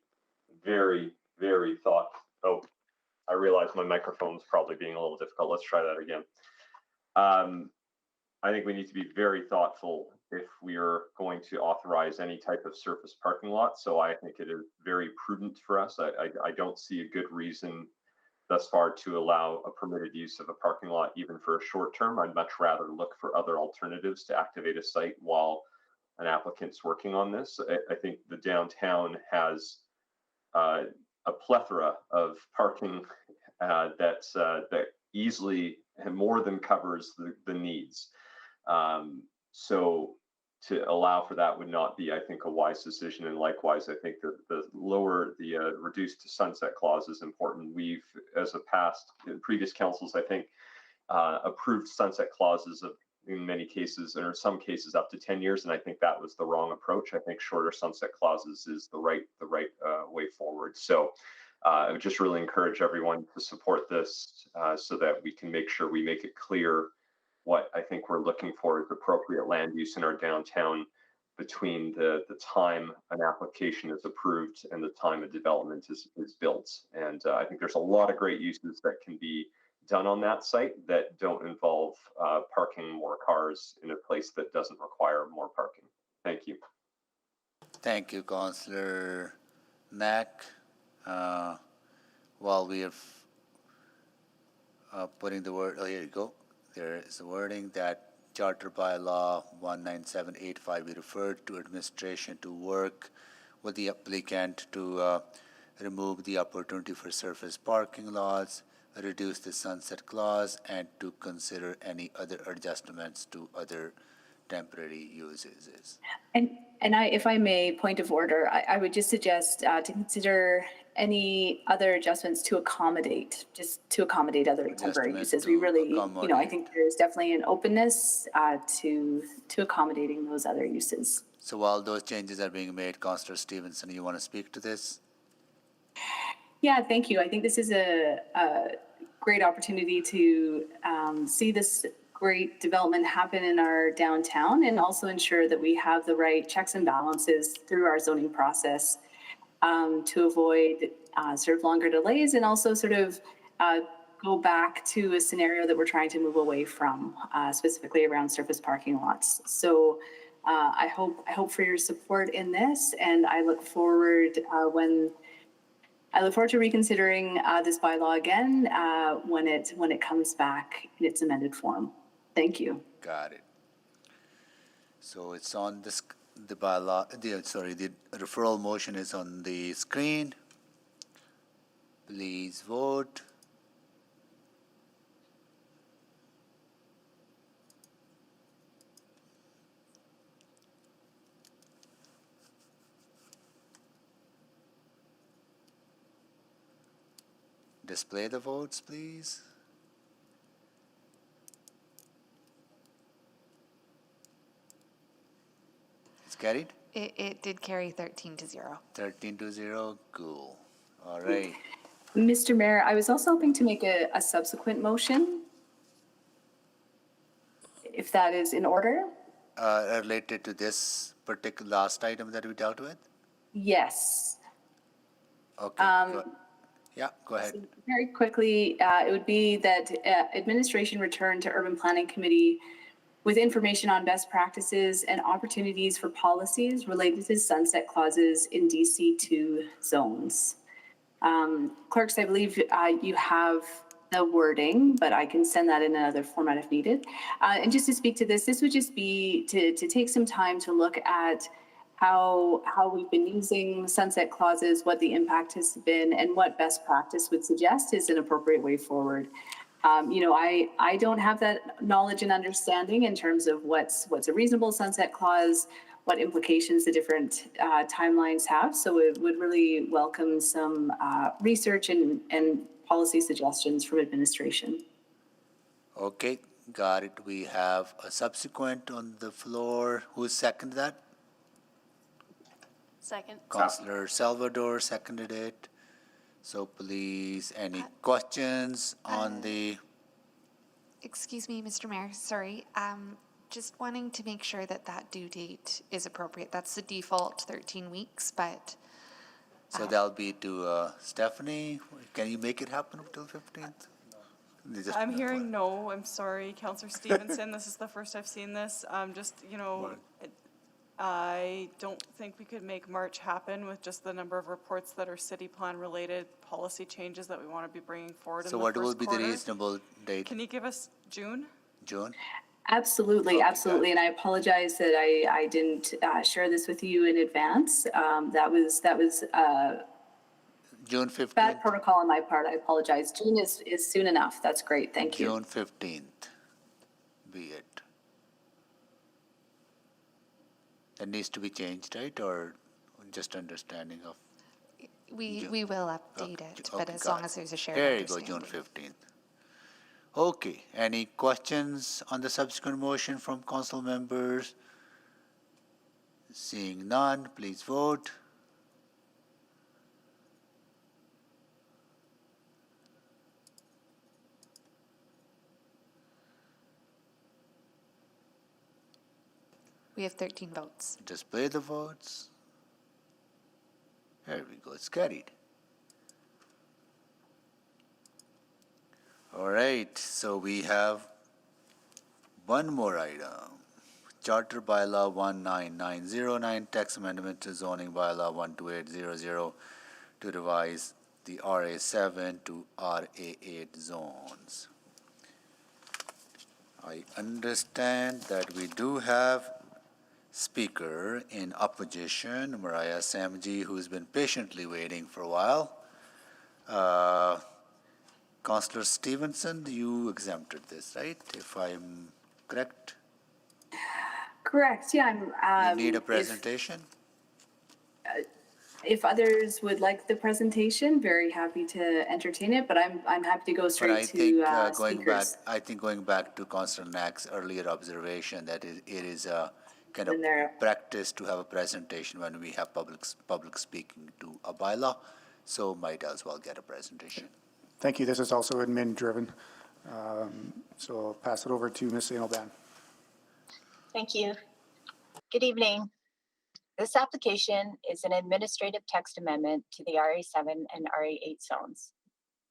very, very thoughtful. Oh, I realize my microphone's probably being a little difficult. Let's try that again. I think we need to be very thoughtful if we are going to authorize any type of surface parking lot. So I think it is very prudent for us. I don't see a good reason thus far to allow a permitted use of a parking lot even for a short term. I'd much rather look for other alternatives to activate a site while an applicant's working on this. I think the downtown has a plethora of parking that easily and more than covers the needs. So to allow for that would not be, I think, a wise decision. And likewise, I think that the reduced to sunset clause is important. We've, as previous councils, I think, approved sunset clauses of, in many cases, or some cases, up to 10 years. And I think that was the wrong approach. I think shorter sunset clauses is the right way forward. So I would just really encourage everyone to support this so that we can make sure we make it clear what I think we're looking for is appropriate land use in our downtown between the time an application is approved and the time a development is built. And I think there's a lot of great uses that can be done on that site that don't involve parking more cars in a place that doesn't require more parking. Thank you. Thank you, Councillor Knack. While we are putting the word, here you go. There is a wording that Charter Bylaw 19785 be referred to administration to work with the applicant to remove the opportunity for surface parking lots, reduce the sunset clause, and to consider any other adjustments to other temporary uses. And if I may, point of order, I would just suggest to consider any other adjustments to accommodate other temporary uses. We really, I think there's definitely an openness to accommodating those other uses. So while those changes are being made, Councillor Stevenson, you want to speak to this? Yeah, thank you. I think this is a great opportunity to see this great development happen in our downtown and also ensure that we have the right checks and balances through our zoning process to avoid sort of longer delays and also sort of go back to a scenario that we're trying to move away from, specifically around surface parking lots. So I hope for your support in this, and I look forward to reconsidering this bylaw again when it comes back in its amended form. Thank you. Got it. So it's on the bylaw, the referral motion is on the screen. Please vote. Display the votes, please. It's carried? It did carry 13-0. 13-0, cool. All right. Mr. Mayor, I was also hoping to make a subsequent motion, if that is in order. Related to this particular last item that we dealt with? Yes. Okay. Yeah, go ahead. So very quickly, it would be that administration return to Urban Planning Committee with information on best practices and opportunities for policies related to sunset clauses in DC2 zones. Clerks, I believe you have the wording, but I can send that in another format if needed. And just to speak to this would just be to take some time to look at how we've been using sunset clauses, what the impact has been, and what best practice would suggest is an appropriate way forward. I don't have that knowledge and understanding in terms of what's a reasonable sunset clause, what implications the different timelines have. So it would really welcome some research and policy suggestions from administration. Okay, got it. We have a subsequent on the floor. Who seconded that? Second. Councillor Salvador seconded it. So please, any questions on the? Excuse me, Mr. Mayor, sorry. Just wanting to make sure that due date is appropriate. That's the default 13 weeks, but. So that'll be to Stephanie. Can you make it happen until 15th? I'm hearing no. I'm sorry, Councillor Stevenson. This is the first I've seen this. I don't think we could make March happen with just the number of reports that are city plan related policy changes that we want to be bringing forward. So in the what first will be quarter. the reasonable date? Can you give us June? June? Absolutely, absolutely. And I apologize that I didn't share this with you in advance. That was June 15th? bad protocol on my part. I apologize. June is soon enough. That's great. Thank you. June 15th, be it. That needs to be changed, right? Or just understanding of? We will update it, but Okay, as got long it. as there's a shared There you go, understanding. June 15th. Okay, any questions on the subsequent motion from council members? Seeing none, please vote. We have 13 votes. Display the votes. There we go, it's carried. All right, so we have one more item. Charter Bylaw 19909, Text Amendment to Zoning Bylaw 12800 to revise the RA7 to RA8 zones. I understand that we do have speaker in opposition, Mariah Samji, who's been patiently waiting for a while. Councillor Stevenson, you exempted this, right? If I'm correct? Correct. Yeah, I'm. You need a presentation? If others would like the presentation, very happy to entertain it, but I'm happy to go But straight I think speakers. going back to Councillor Knack's earlier observation that it is a kind of When they're- practice to have a presentation when we have public speaking to a bylaw, so might as well get a presentation. Thank you. This is also admin-driven. So I'll pass it over to Ms. St. Aubin. Thank you. Good evening. This application is an administrative text amendment to the RA7 and RA8 zones.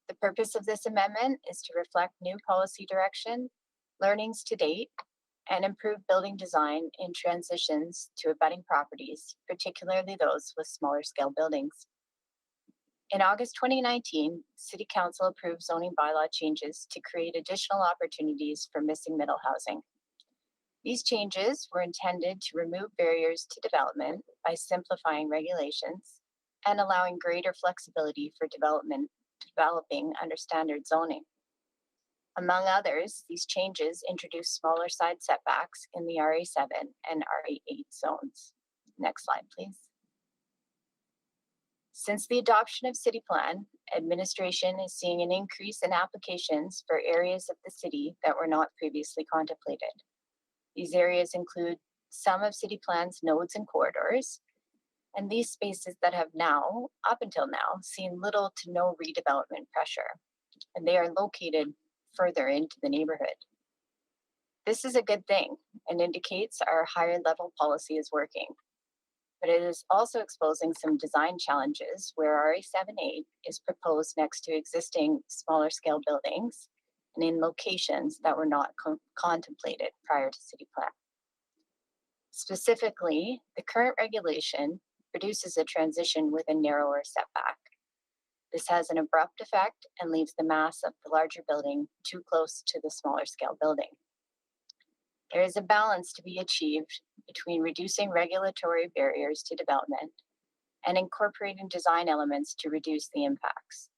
The purpose of this amendment is to reflect new policy direction, learnings to date, and improve building design in transitions to abutting properties, particularly those with smaller scale buildings. In August 2019, City Council approved zoning bylaw changes to create additional opportunities for missing middle housing. These changes were intended to remove barriers to development by simplifying regulations and allowing greater flexibility for developing under standard zoning. Among others, these changes introduce smaller side setbacks in the RA7 and RA8 zones. Next slide, please. Since the adoption of City Plan, administration is seeing an increase in applications for areas of the city that were not previously contemplated. These areas include some of City Plan's nodes and corridors, and these spaces that have now, up until now, seen little to no redevelopment pressure, and they are located further into the neighborhood. This is a good thing and indicates our higher level policy is working. But it is also exposing some design challenges where RA7A is proposed next to existing smaller scale buildings and in locations that were not contemplated prior to City Plan. Specifically, the current regulation produces a transition with a narrower setback. This has an abrupt effect and leaves the mass of the larger building too close to the smaller scale building. There is a balance to be achieved between reducing regulatory barriers to development and incorporating design elements to reduce the impacts.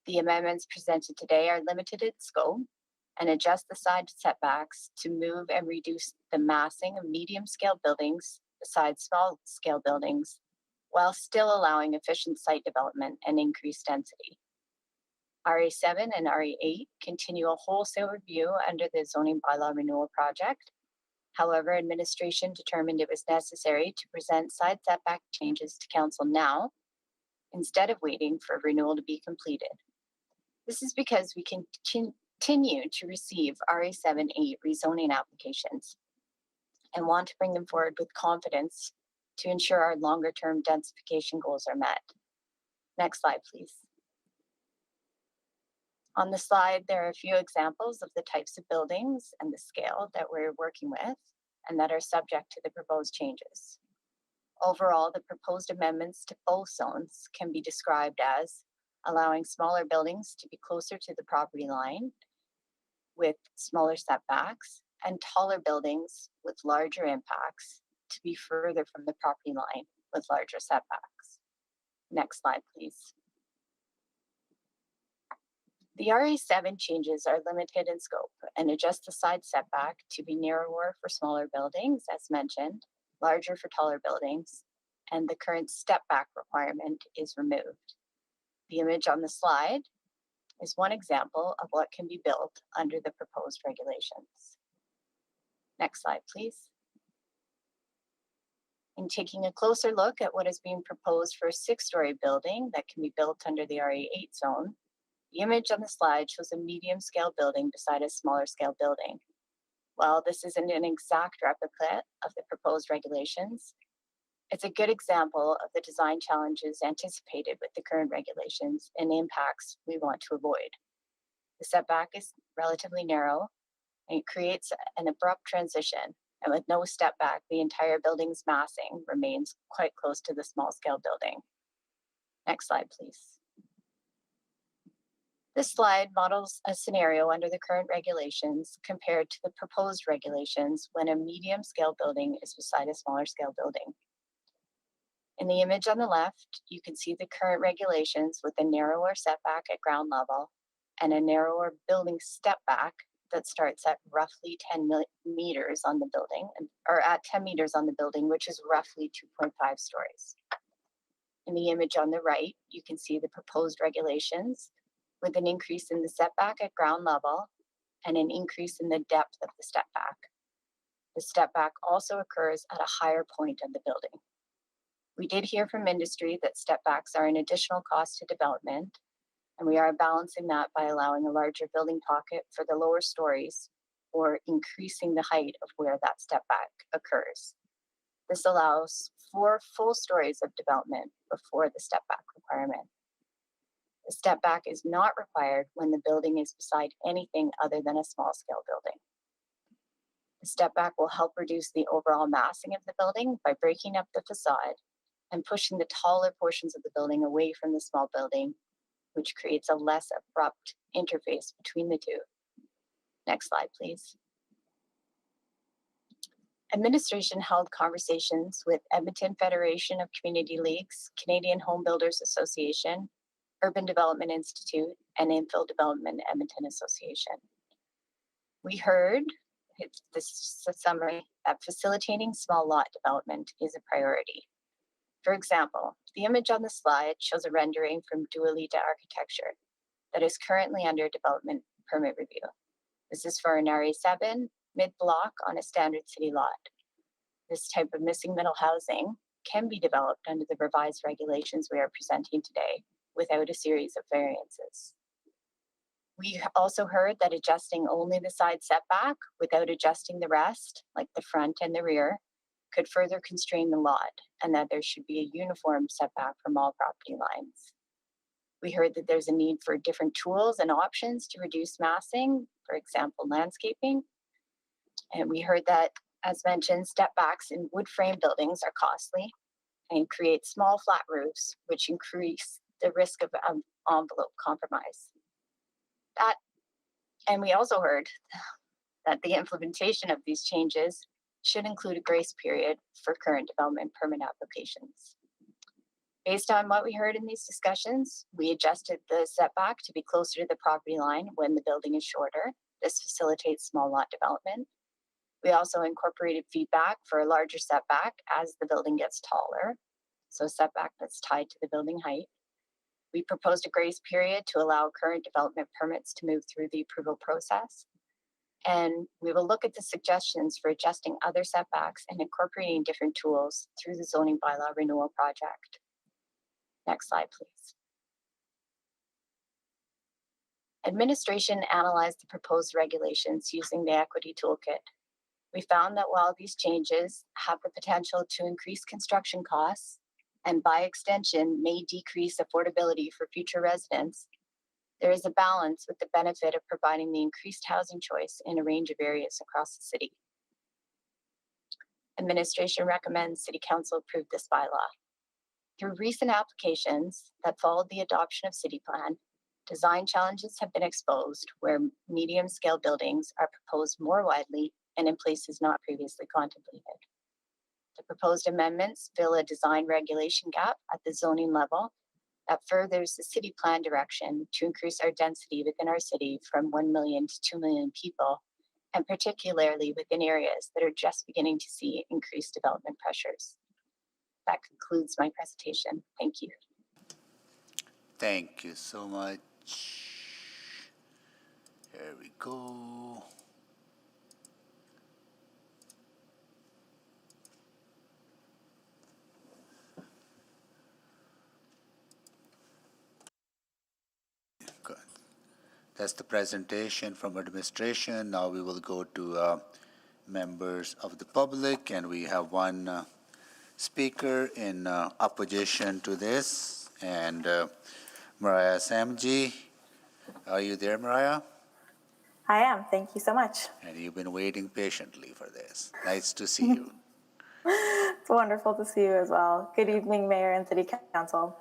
The amendments presented today are limited in scope and adjust the side setbacks to move and reduce the massing of medium scale buildings beside small scale buildings, while still allowing efficient site development and increased density. RA7 and RA8 continue a wholesale review under the zoning bylaw renewal project. However, administration determined it was necessary to present side setback changes to council now, instead of waiting for renewal to be completed. This is because we continue to receive RA7-8 rezoning applications and want to bring them forward with confidence to ensure our longer-term densification goals are met. Next slide, please. On the slide, there are a few examples of the types of buildings and the scale that we're working with and that are subject to the proposed changes. Overall, the proposed amendments to both zones can be described as allowing smaller buildings to be closer to the property line with smaller setbacks, and taller buildings with larger impacts to be further from the property line with larger setbacks. Next slide, please. The RA7 changes are limited in scope and adjust the side setback to be narrower for smaller buildings, as mentioned, larger for taller buildings, and the current step back requirement is removed. The image on the slide is one example of what can be built under the proposed regulations. Next slide, please. In taking a closer look at what is being proposed for a 6-story building that can be built under the RA8 zone, the image on the slide shows a medium scale building beside a smaller scale building. While this isn't an exact replica of the proposed regulations, it's a good example of the design challenges anticipated with the current regulations and impacts we want to avoid. The setback is relatively narrow and it creates an abrupt transition, and with no step back, the entire building's massing remains quite close to the small scale building. Next slide, please. This slide models a scenario under the current regulations compared to the proposed regulations when a medium scale building is beside a smaller scale building. In the image on the left, you can see the current regulations with a narrower setback at ground level and a narrower building step back that starts at roughly 10 meters on the building, or at 10 meters on the building, which is roughly 2.5 stories. In the image on the right, you can see the proposed regulations with an increase in the setback at ground level and an increase in the depth of the step back. The step back also occurs at a higher point of the building. We did hear from industry that step backs are an additional cost to development, and we are balancing that by allowing a larger building pocket for the lower stories or increasing the height of where that step back occurs. This allows 4 full stories of development before the step back requirement. The step back is not required when the building is beside anything other than a small scale building. The step back will help reduce the overall massing of the building by breaking up the facade and pushing the taller portions of the building away from the small building, which creates a less abrupt interface between the two. Next slide, please. Administration held conversations with Edmonton Federation of Community Leagues, Canadian Home Builders Association, Urban Development Institute, and Infill Development Edmonton Association. We heard, this is a summary, that facilitating small lot development is a priority. For example, the image on the slide shows a rendering from Dualita Architecture that is currently under development permit review. This is for an RA7 mid-block on a standard city lot. This type of missing middle housing can be developed under the revised regulations we are presenting today without a series of variances. We also heard that adjusting only the side setback without adjusting the rest, like the front and the rear, could further constrain the lot, and that there should be a uniform setback from all property lines. We heard that there's a need for different tools and options to reduce massing, for example, landscaping. And we heard that, as mentioned, step backs in wood frame buildings are costly and create small flat roofs, which increase the risk of envelope compromise. And we also heard that the implementation of these changes should include a grace period for current development permit applications. Based on what we heard in these discussions, we adjusted the setback to be closer to the property line when the building is shorter. This facilitates small lot development. We also incorporated feedback for a larger setback as the building gets taller, so setback that's tied to the building height. We proposed a grace period to allow current development permits to move through the approval process. And we will look at the suggestions for adjusting other setbacks and incorporating different tools through the zoning bylaw renewal project. Next slide, please. Administration analyzed the proposed regulations using the equity toolkit. We found that while these changes have the potential to increase construction costs and by extension may decrease affordability for future residents, there is a balance with the benefit of providing the increased housing choice in a range of areas across the city. Administration recommends City Council approve this bylaw. Through recent applications that followed the adoption of City Plan, design challenges have been exposed where medium-scale buildings are proposed more widely and in places not previously contemplated. The proposed amendments fill a design regulation gap at the zoning level that furthers the city plan direction to increase our density within our city from 1 million to 2 million people, and particularly within areas that are just beginning to see increased development pressures. That concludes my presentation. Thank you. Thank you so much. Here we go. Good. That's the presentation from administration. Now we will go to members of the public, and we have one speaker in opposition to this, and Mariah Samji. Are you there, Mariah? I am. Thank you so much. And you've been waiting patiently for this. Nice to see you. It's wonderful to see you as well. Good evening, Mayor and City Council.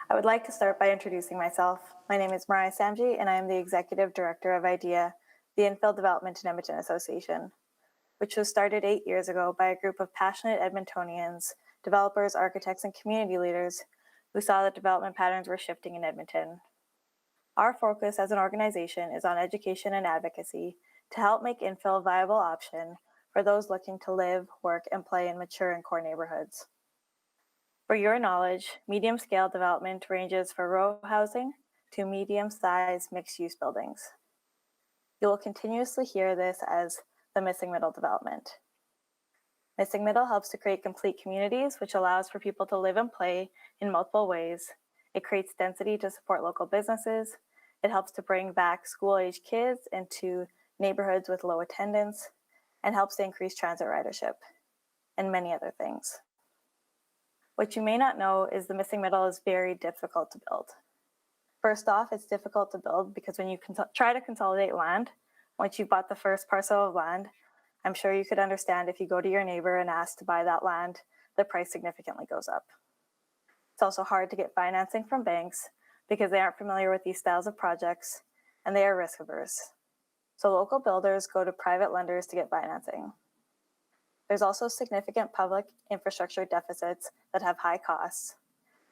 I would like to start by introducing myself. My name is Mariah Samji, and I am the Executive Director of IDEA, the Infill Development in Edmonton Association, which was started 8 years ago by a group of passionate Edmontonians, developers, architects, and community leaders who saw that development patterns were shifting in Edmonton. Our focus as an organization is on education and advocacy to help make infill a viable option for those looking to live, work, and play in mature and core neighborhoods. For your knowledge, medium-scale development ranges from row housing to medium-sized mixed-use buildings. You will continuously hear this as the missing middle development. Missing middle helps to create complete communities, which allows for people to live and play in multiple ways. It creates density to support local businesses. It helps to bring back school-age kids into neighborhoods with low attendance, and helps to increase transit ridership, and many other things. What you may not know is the missing middle is very difficult to build. First off, it's difficult to build because when you try to consolidate land, once you've bought the first parcel of land, I'm sure you could understand if you go to your neighbor and ask to buy that land, the price significantly goes up. It's also hard to get financing from banks because they aren't familiar with these styles of projects and they are risk averse. So local builders go to private lenders to get financing. There's also significant public infrastructure deficits that have high costs.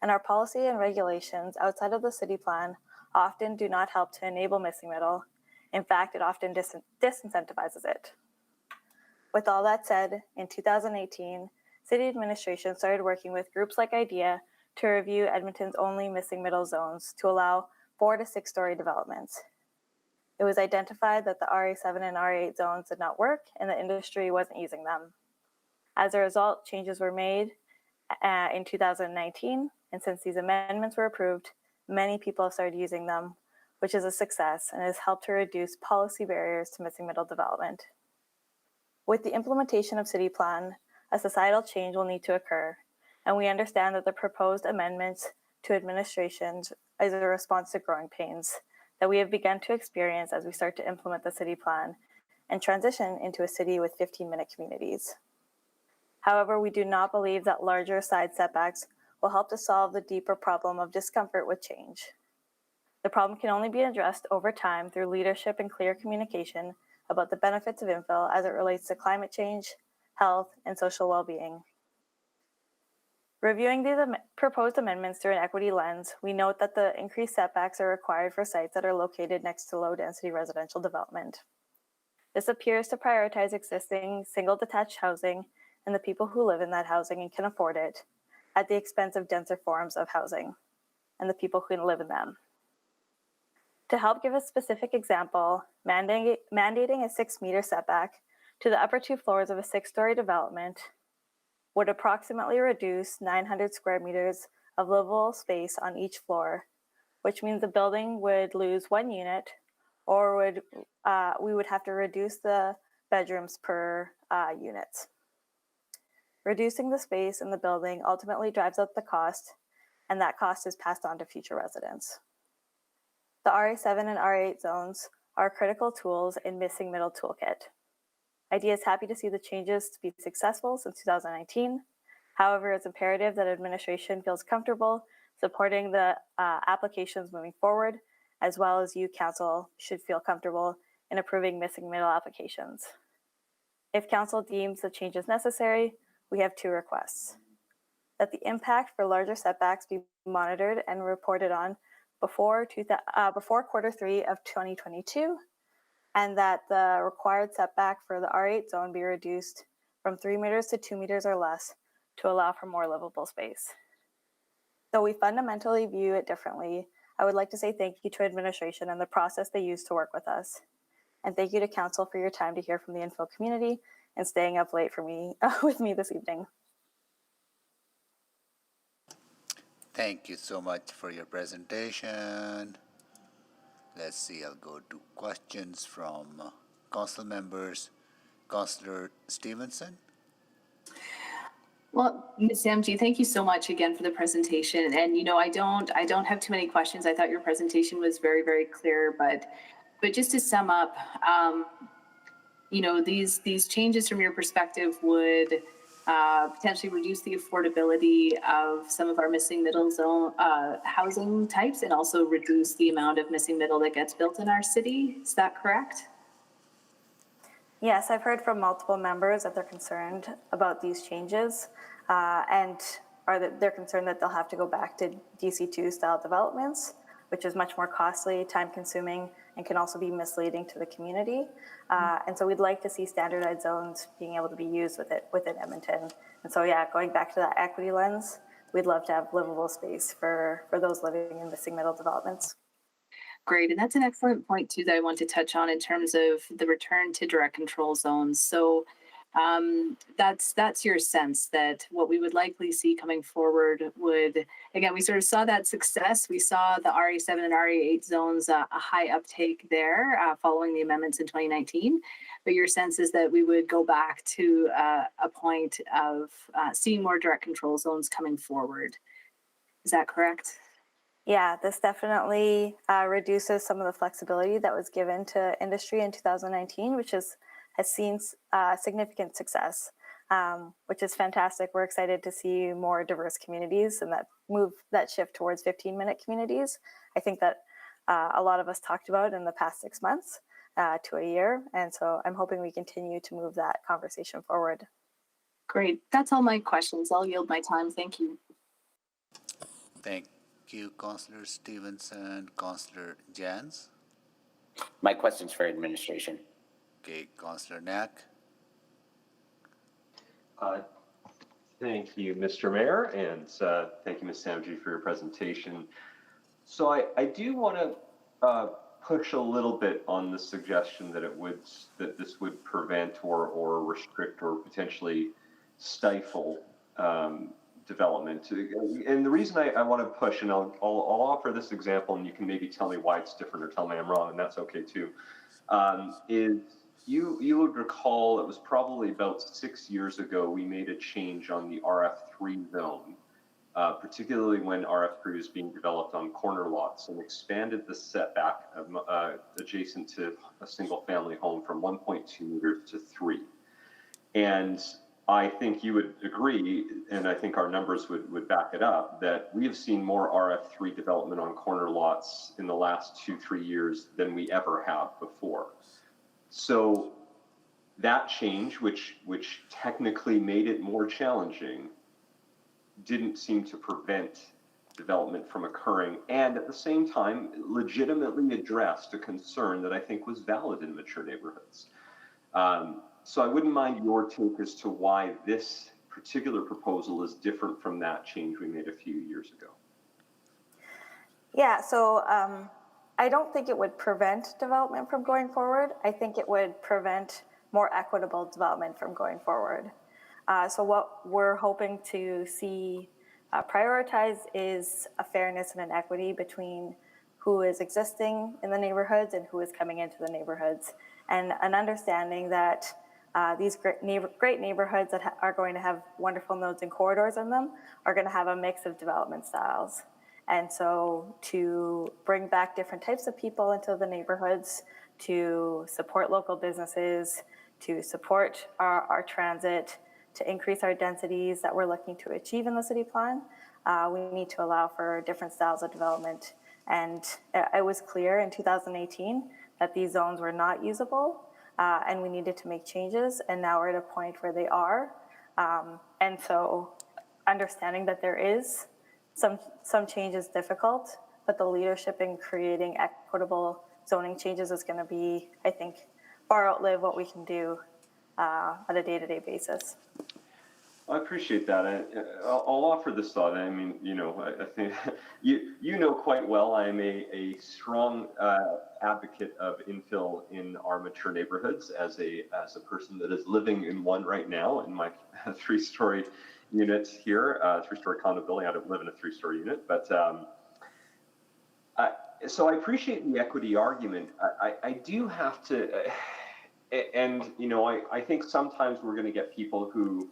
And our policy and regulations outside of the city plan often do not help to enable missing middle. In fact, it often disincentivizes it. With all that said, in 2018, city administration started working with groups like IDEA to review Edmonton's only missing middle zones to allow 4 to 6 story developments. It was identified that the RA7 and RA8 zones did not work and the industry wasn't using them. As a result, changes were made in 2019, and since these amendments were approved, many people have started using them, which is a success and has helped to reduce policy barriers to missing middle development. With the implementation of City Plan, a societal change will need to occur, and we understand that the proposed amendments to administration is a response to growing pains that we have begun to experience as we start to implement the City Plan and transition into a city with 15-minute communities. However, we do not believe that larger side setbacks will help to solve the deeper problem of discomfort with change. The problem can only be addressed over time through leadership and clear communication about the benefits of infill as it relates to climate change, health, and social well-being. Reviewing these proposed amendments through an equity lens, we note that the increased setbacks are required for sites that are located next to low-density residential development. This appears to prioritize existing single detached housing and the people who live in that housing and can afford it, at the expense of denser forms of housing and the people who live in them. To help give a specific example, mandating a 6-meter setback to the upper 2 floors of a 6-story development would approximately reduce 900 square meters of livable space on each floor, which means the building would lose 1 unit, or we would have to reduce the bedrooms per unit. Reducing the space in the building ultimately drives up the cost, and that cost is passed on to future residents. The RA7 and RA8 zones are critical tools in Missing Middle Toolkit. IDEA is happy to see the changes to be successful since 2019. However, it's imperative that administration feels comfortable supporting the applications moving forward, as well as you, council, should feel comfortable in approving Missing Middle applications. If council deems the changes necessary, we have 2 requests. That the impact for larger setbacks be monitored and reported on before quarter 3 of 2022, and that the required setback for the R8 zone be reduced from 3 meters to 2 meters or less to allow for more livable space. Though we fundamentally view it differently, I would like to say thank you to administration and the process they used to work with us. And thank you to council for your time to hear from the infill community and staying up late for me with me this evening. Thank you so much for your presentation. Let's see, I'll go to questions from council members. Councillor Stevenson. Well, Ms. Samji, thank you so much again for the presentation. And you know, I don't have too many questions. I thought your presentation was very, very clear. But just to sum up, you know, these changes from your perspective would potentially reduce the affordability of some of our missing middle zone housing types, and also reduce the amount of missing middle that gets built in our city. Is that correct? Yes, I've heard from multiple members that they're concerned about these changes and they're concerned that they'll have to go back to DC2 style developments, which is much more costly, time consuming, and can also be misleading to the community. And so we'd like to see standardized zones being able to be used within Edmonton. And so yeah, going back to that equity lens, we'd love to have livable space for those living in missing middle developments. Great, and that's an excellent point too that I want to touch on in terms of the return to direct control zones. So that's your sense that what we would likely see coming forward would, again, we sort of saw that success. We saw the RA7 and RA8 zones, a high uptake there following the amendments in 2019. But your sense is that we would go back to a point of seeing more direct control zones coming forward. Is that correct? Yeah, this definitely reduces some of the flexibility that was given to industry in 2019, which has seen significant success, which is fantastic. We're excited to see more diverse communities and that shift towards 15-minute communities. I think that a lot of us talked about in the past 6 months to a year. And so I'm hoping we continue to move that conversation forward. Great. That's all my questions. I'll yield my time. Thank you. Thank you, Councillor Stevenson. Councillor Jans. My question's for administration. Okay, Councillor Knack. Thank you, Mr. Mayor, and thank you, Ms. Samji, for your presentation. So I do want to push a little bit on the suggestion that this would prevent or restrict or potentially stifle development. And the reason I want to push, and I'll offer this example, and you can maybe tell me why it's different or tell me I'm wrong, and that's okay too, is you would recall it was probably about 6 years ago we made a change on the RF3 zone, particularly when RF3 was being developed on corner lots, and expanded the setback adjacent to a single family home from 1.2 meters to 3. And I think you would agree, and I think our numbers would back it up, that we have seen more RF3 development on corner lots in the last 2-3 years than we ever have before. So that change, which technically made it more challenging, didn't seem to prevent development from occurring, and at the same time legitimately addressed a concern that I think was valid in mature neighborhoods. So I wouldn't mind your take as to why this particular proposal is different from that change we made a few years ago. Yeah, so I don't think it would prevent development from going forward. I think it would prevent more equitable development from going forward. So what we're hoping to see prioritize is a fairness and an equity between who is existing in the neighborhoods and who is coming into the neighborhoods, and an understanding that these great neighborhoods that are going to have wonderful nodes and corridors in them are going to have a mix of development styles. And so to bring back different types of people into the neighborhoods, to support local businesses, to support our transit, to increase our densities that we're looking to achieve in the city plan, we need to allow for different styles of development. And it was clear in 2018 that these zones were not usable, and we needed to make changes, and now we're at a point where they are. And so understanding that there is some change is difficult, but the leadership in creating equitable zoning changes is going to be, I think, far outlive what we can do on a day-to-day basis. I appreciate that. I'll offer this thought. I mean, I think you know quite well I am a strong advocate of infill in our mature neighborhoods as a person that is living in one right now in my 3-story unit here, 3-story condo building. I don't live in a 3-story unit, but so I appreciate the equity argument. I do have to, and I think sometimes we're going to get people who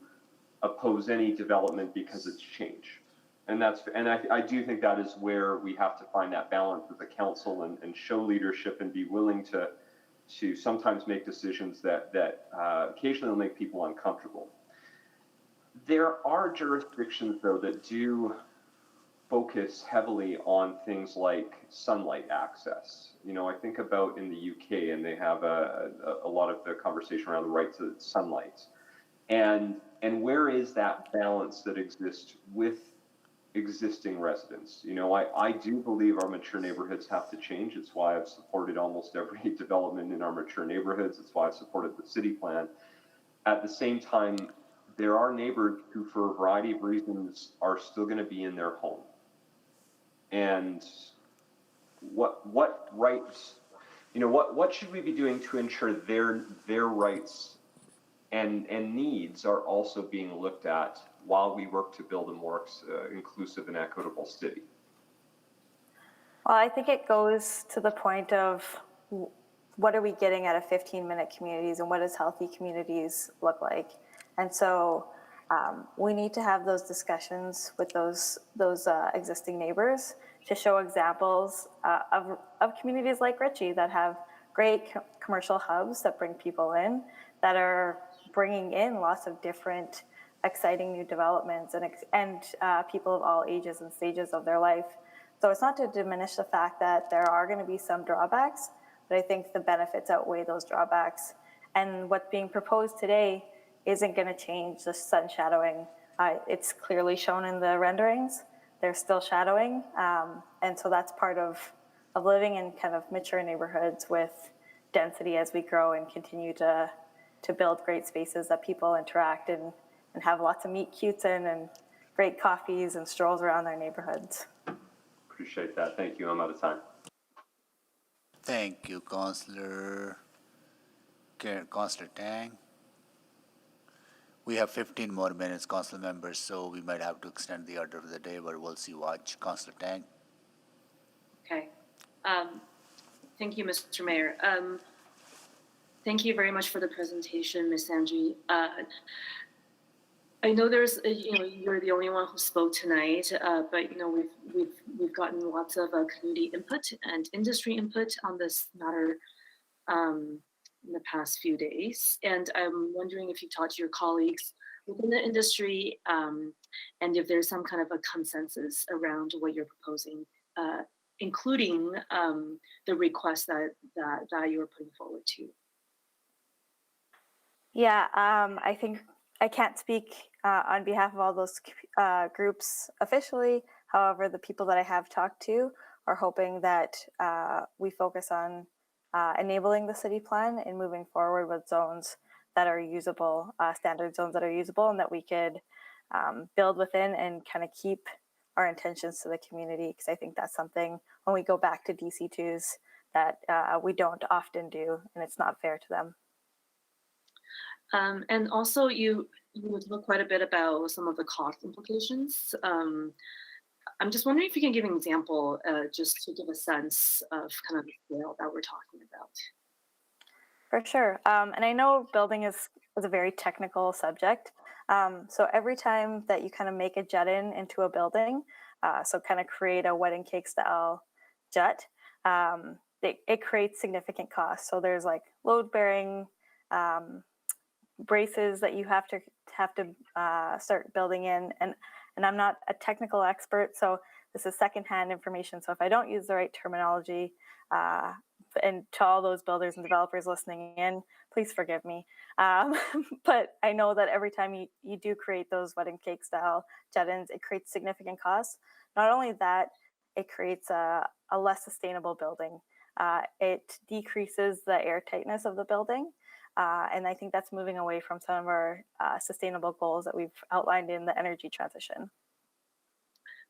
oppose any development because it's change. And I do think that is where we have to find that balance with the council and show leadership and be willing to sometimes make decisions that occasionally will make people uncomfortable. There are jurisdictions, though, that do focus heavily on things like sunlight access. I think about in the UK, and they have a lot of the conversation around the right to sunlight. And where is that balance that exists with existing residents? I do believe our mature neighborhoods have to change. It's why I've supported almost every development in our mature neighborhoods. It's why I've supported the city plan. At the same time, there are neighbors who, for a variety of reasons, are still going to be in their home. And what rights, what should we be doing to ensure their rights and needs are also being looked at while we work to build a more inclusive and equitable city? Well, I think it goes to the point of what are we getting out of 15-minute communities and what does healthy communities look like? And so we need to have those discussions with those existing neighbors to show examples of communities like Ritchie that have great commercial hubs that bring people in, that are bringing in lots of different exciting new developments and people of all ages and stages of their life. So it's not to diminish the fact that there are going to be some drawbacks, but I think the benefits outweigh those drawbacks. And what's being proposed today isn't going to change the sun shadowing. It's clearly shown in the renderings. They're still shadowing. And so that's part of living in kind of mature neighborhoods with density as we grow and continue to build great spaces that people interact and and have lots of meet cutes and great coffees and strolls around their neighborhoods. Appreciate that. Thank you. I'm out of time. Thank you, Councillor Tang. We have 15 more minutes, council members, so we might have to extend the order of the day, but we'll see. Watch. Councillor Tang. Okay. Thank you, Mr. Mayor. Thank you very much for the presentation, Ms. Sanji. I know there's, you're the only one who spoke tonight, but we've gotten lots of community input and industry input on this matter in the past few days. And I'm wondering if you talked to your colleagues within the industry and if there's some kind of a consensus around what you're proposing, including the request that you're putting forward to. Yeah, I think I can't speak on behalf of all those groups officially. However, the people that I have talked to are hoping that we focus on enabling the city plan and moving forward with zones that are usable, standard zones that are usable, and that we could build within and kind of keep our intentions to the community, because I think that's something when we go back to DC2s that we don't often do, and it's not fair to them. And also, you talk quite a bit about some of the cost implications. I'm just wondering if you can give an example, just to give a sense of kind of the scale that we're talking about. For sure. And I know building is a very technical subject. So every time that you kind of make a jet into a building, so kind of create a wedding cake style jet, it creates significant costs. So there's like load bearing braces that you have to start building in, and I'm not a technical expert, so this is secondhand information. So if I don't use the right terminology, and to all those builders and developers listening in, please forgive me. But I know that every time you do create those wedding cake style jet-ins, it creates significant costs. Not only that, it creates a less sustainable building. It decreases the air tightness of the building. And I think that's moving away from some of our sustainable goals that we've outlined in the energy transition.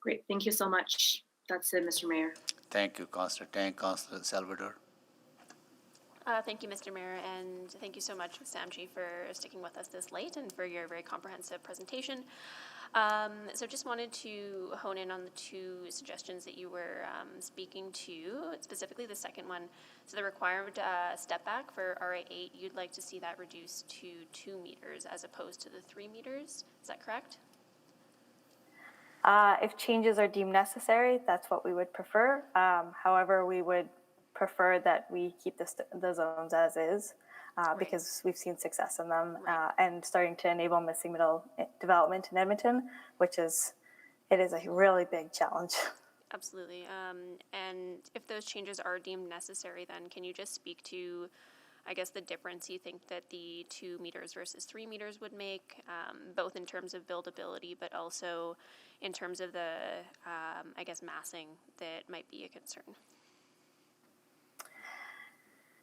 Great, thank you so much. That's it, Mr. Mayor. Thank you, Councillor Tang. Councillor Salvador. Thank you, Mr. Mayor, and thank you so much, Ms. Samji, for sticking with us this late and for your very comprehensive presentation. So just wanted to hone in on the two suggestions that you were speaking to, specifically the second one. So the required step back for RA8, you'd like to see that reduced to 2 meters as opposed to the 3 meters. Is that correct? If changes are deemed necessary, that's what we would prefer. However, we would prefer that we keep the zones as is, because we've seen success in them, and starting to enable missing middle development in Edmonton, it is a really big challenge. Absolutely. And if those changes are deemed necessary, then can you just speak to, I guess, the difference you think that the 2 meters versus 3 meters would make, both in terms of buildability, but also in terms of the, I guess, massing that might be a concern?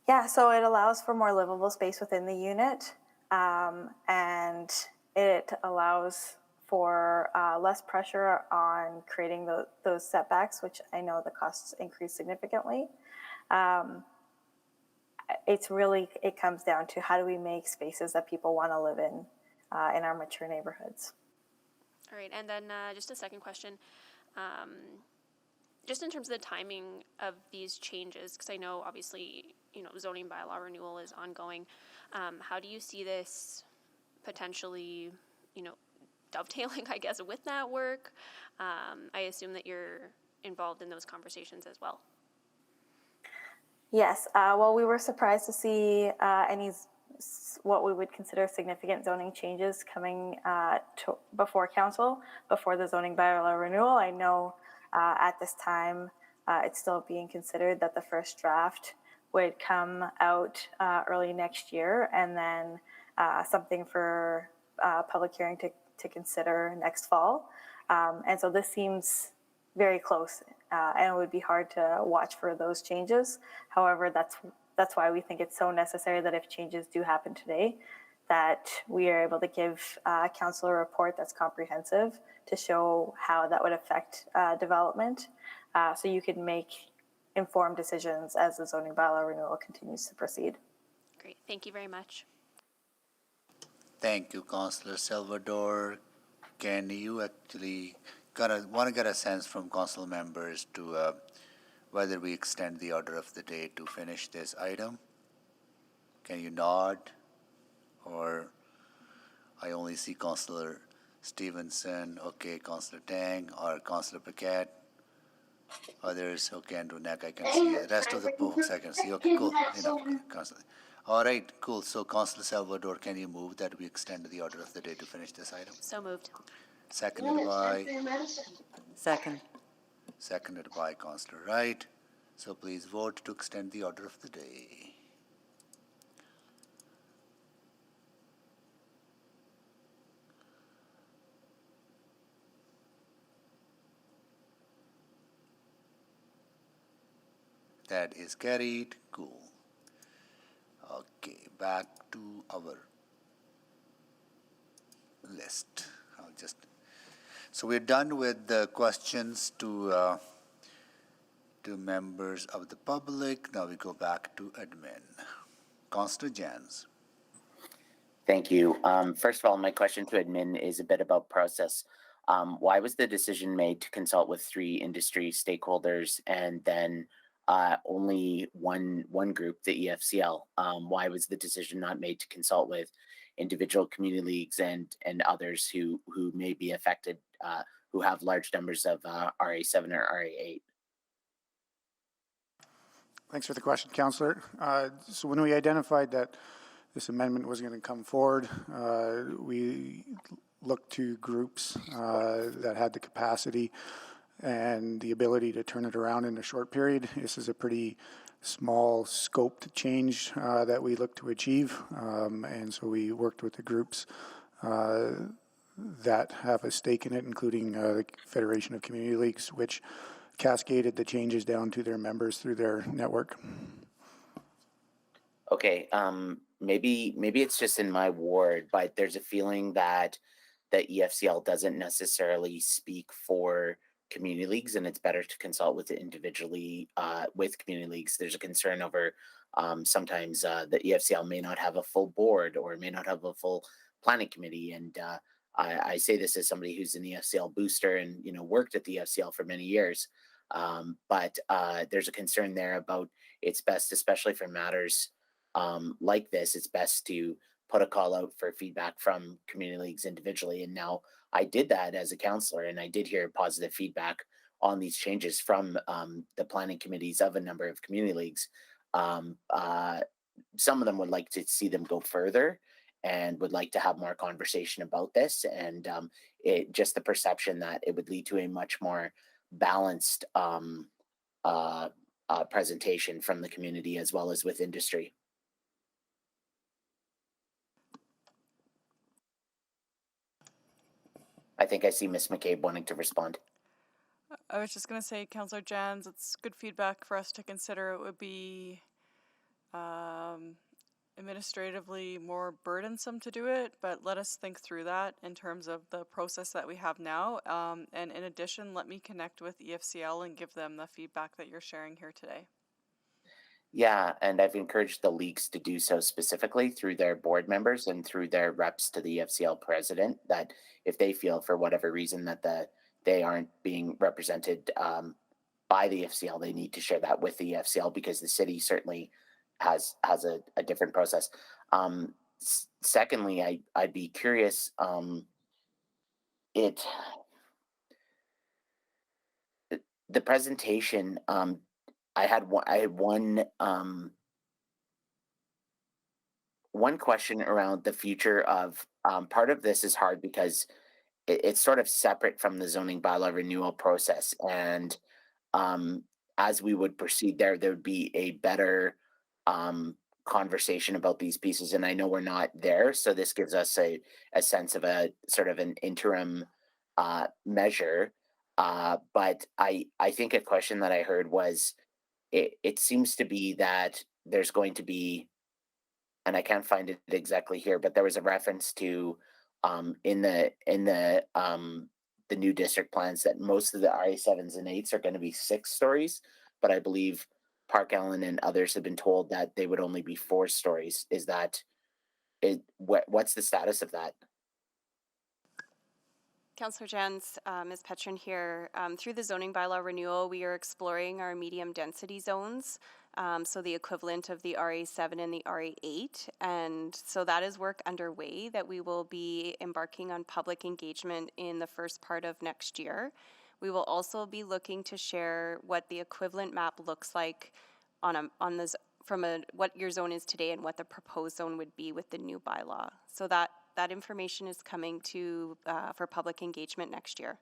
Yeah, so it allows for more livable space within the unit, and it allows for less pressure on creating those setbacks, which I know the costs increase significantly. It comes down to how do we make spaces that people want to live in our mature neighborhoods. All right, and then just a second question. Just in terms of the timing of these changes, because I know obviously, zoning bylaw renewal is ongoing. How do you see this potentially, dovetailing, I guess, with that work? I assume that you're involved in those conversations as well. Yes, well, we were surprised to see what we would consider significant zoning changes coming before council, before the zoning bylaw renewal. I know at this time, it's still being considered that the first draft would come out early next year, and then something for public hearing to consider next fall. And so this seems very close, and it would be hard to watch for those changes. However, that's why we think it's so necessary that if changes do happen today, that we are able to give council a report that's comprehensive to show how that would affect development, so you can make informed decisions as the zoning bylaw renewal continues to proceed. Great, thank you very much. Thank you, Councillor Salvador. Can you actually want to get a sense from council members to whether we extend the order of the day to finish this item? Can you nod? Or I only see Councillor Stevenson, okay, Councillor Tang, or Councillor Paquette. Others, okay, Andrew Neck, I can see. The rest of the folks I can see. Okay, cool. Councillor. All right, cool. So, Councillor Salvador, can you move that we extend the order of the day to finish this item? So moved. Seconded by? Second. Seconded by Councillor Wright. So, please vote to extend the order of the day. That is carried. Cool. Okay, back to our list. So we're done with the questions to members of the public. Now we go back to admin. Councillor Jans. Thank you. First of all, my question to admin is a bit about process. Why was the decision made to consult with 3 industry stakeholders and then only one group, the EFCL? Why was the decision not made to consult with individual community leagues and others who may be affected, who have large numbers of RA7 or RA8? Thanks for the question, Councillor. So when we identified that this amendment was going to come forward, we looked to groups that had the capacity and the ability to turn it around in a short period. This is a pretty small scoped change that we look to achieve, and so we worked with the groups that have a stake in it, including the Federation of Community Leagues, which cascaded the changes down to their members through their network. Okay, maybe it's just in my ward, but there's a feeling that the EFCL doesn't necessarily speak for community leagues, and it's better to consult with it individually with community leagues. There's a concern over sometimes the EFCL may not have a full board or may not have a full planning committee, and I say this as somebody who's an EFCL booster and worked at the EFCL for many years, but there's a concern there about it's best, especially for matters like this, it's best to put a call out for feedback from community leagues individually. And now I did that as a councillor, and I did hear positive feedback on these changes from the planning committees of a number of community leagues. Some of them would like to see them go further and would like to have more conversation about this, and it just the perception that it would lead to a much more balanced presentation from the community as well as with industry. I think I see Ms. McCabe wanting to respond. I was just going to say, Councillor Jans, it's good feedback for us to consider. It would be administratively more burdensome to do it, but let us think through that in terms of the process that we have now. And in addition, let me connect with EFCL and give them the feedback that you're sharing here today. Yeah, and I've encouraged the leagues to do so specifically through their board members and through their reps to the EFCL president, that if they feel for whatever reason that they aren't being represented by the EFCL, they need to share that with the EFCL, because the city certainly has a different process. Secondly, I'd be curious, the presentation, I had one question around the future of part of this is hard because it's sort of separate from the zoning bylaw renewal process, and as we would proceed there would be a better conversation about these pieces, and I know we're not there, so this gives us a sense of a sort of an interim measure, but I think a question that I heard was, it seems to be that there's going to be and I can't find it exactly here, but there was a reference to in the new district plans that most of the RA7s and 8s are going to be 6 stories, but I believe Park Ellen and others have been told that they would only be 4 stories. Is that it? What's the status of that? Councillor Jans, Ms. Petrin here. Through the zoning bylaw renewal, we are exploring our medium density zones, so the equivalent of the RA7 and the RA8. And so that is work underway that we will be embarking on public engagement in the first part of next year. We will also be looking to share what the equivalent map looks like what your zone is today and what the proposed zone would be with the new bylaw. So that information is coming to for public engagement next year.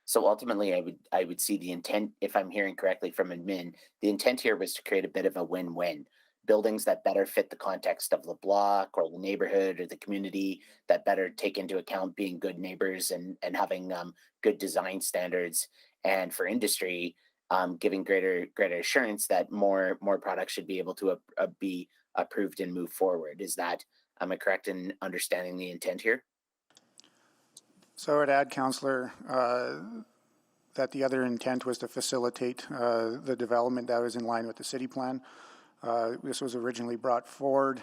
So ultimately, I would see the intent, if I'm hearing correctly from admin, the intent here was to create a bit of a win-win. Buildings that better fit the context of the block or the neighborhood or the community, that better take into account being good neighbors and having good design standards. And for industry, giving greater assurance that more products should be able to be approved and move forward. Am I correct in understanding the intent here? So I would add, Councillor, that the other intent was to facilitate the development that was in line with the city plan. This was originally brought forward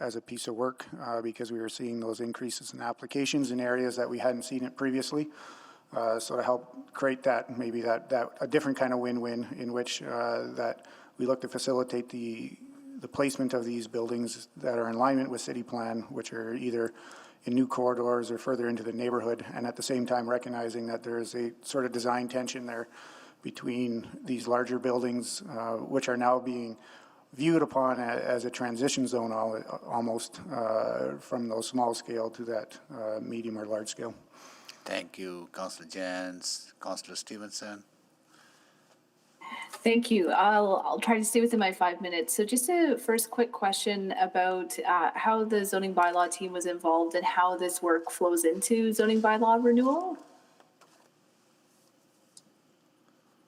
as a piece of work because we were seeing those increases in applications in areas that we hadn't seen it previously. So to help create that, maybe that a different kind of win-win in which that we look to facilitate the placement of these buildings that are in alignment with city plan, which are either in new corridors or further into the neighborhood, and at the same time recognizing that there is a sort of design tension there between these larger buildings, which are now being viewed upon as a transition zone almost from those small scale to that medium or large scale. Thank you, Councillor Jans. Councillor Stevenson. Thank you. I'll try to stay within my 5 minutes. So just a first quick question about how the zoning bylaw team was involved and how this work flows into zoning bylaw renewal.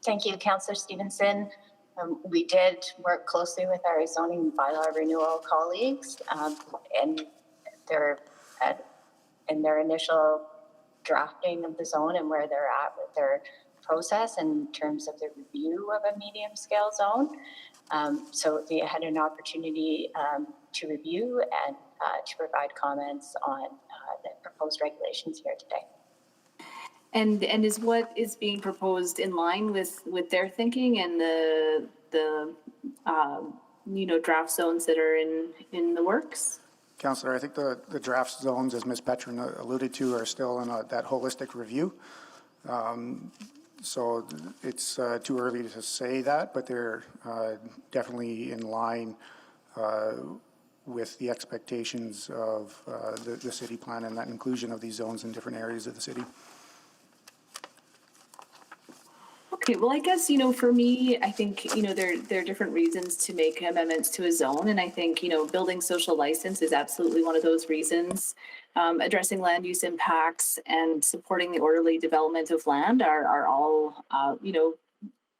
Thank you, Councillor Stevenson. We did work closely with our zoning bylaw renewal colleagues and in their initial drafting of the zone and where they're at with their process in terms of the review of a medium scale zone. So they had an opportunity to review and to provide comments on the proposed regulations here today. And is what is being proposed in line with their thinking and the draft zones that are in the works? Councillor, I think the draft zones, as Ms. Petrin alluded to, are still in that holistic review. So it's too early to say that, but they're definitely in line with the expectations of the city plan and that inclusion of these zones in different areas of the city. Okay, well, I guess, for me, I think, there are different reasons to make amendments to a zone. And I think, building social license is absolutely one of those reasons. Addressing land use impacts and supporting the orderly development of land are all,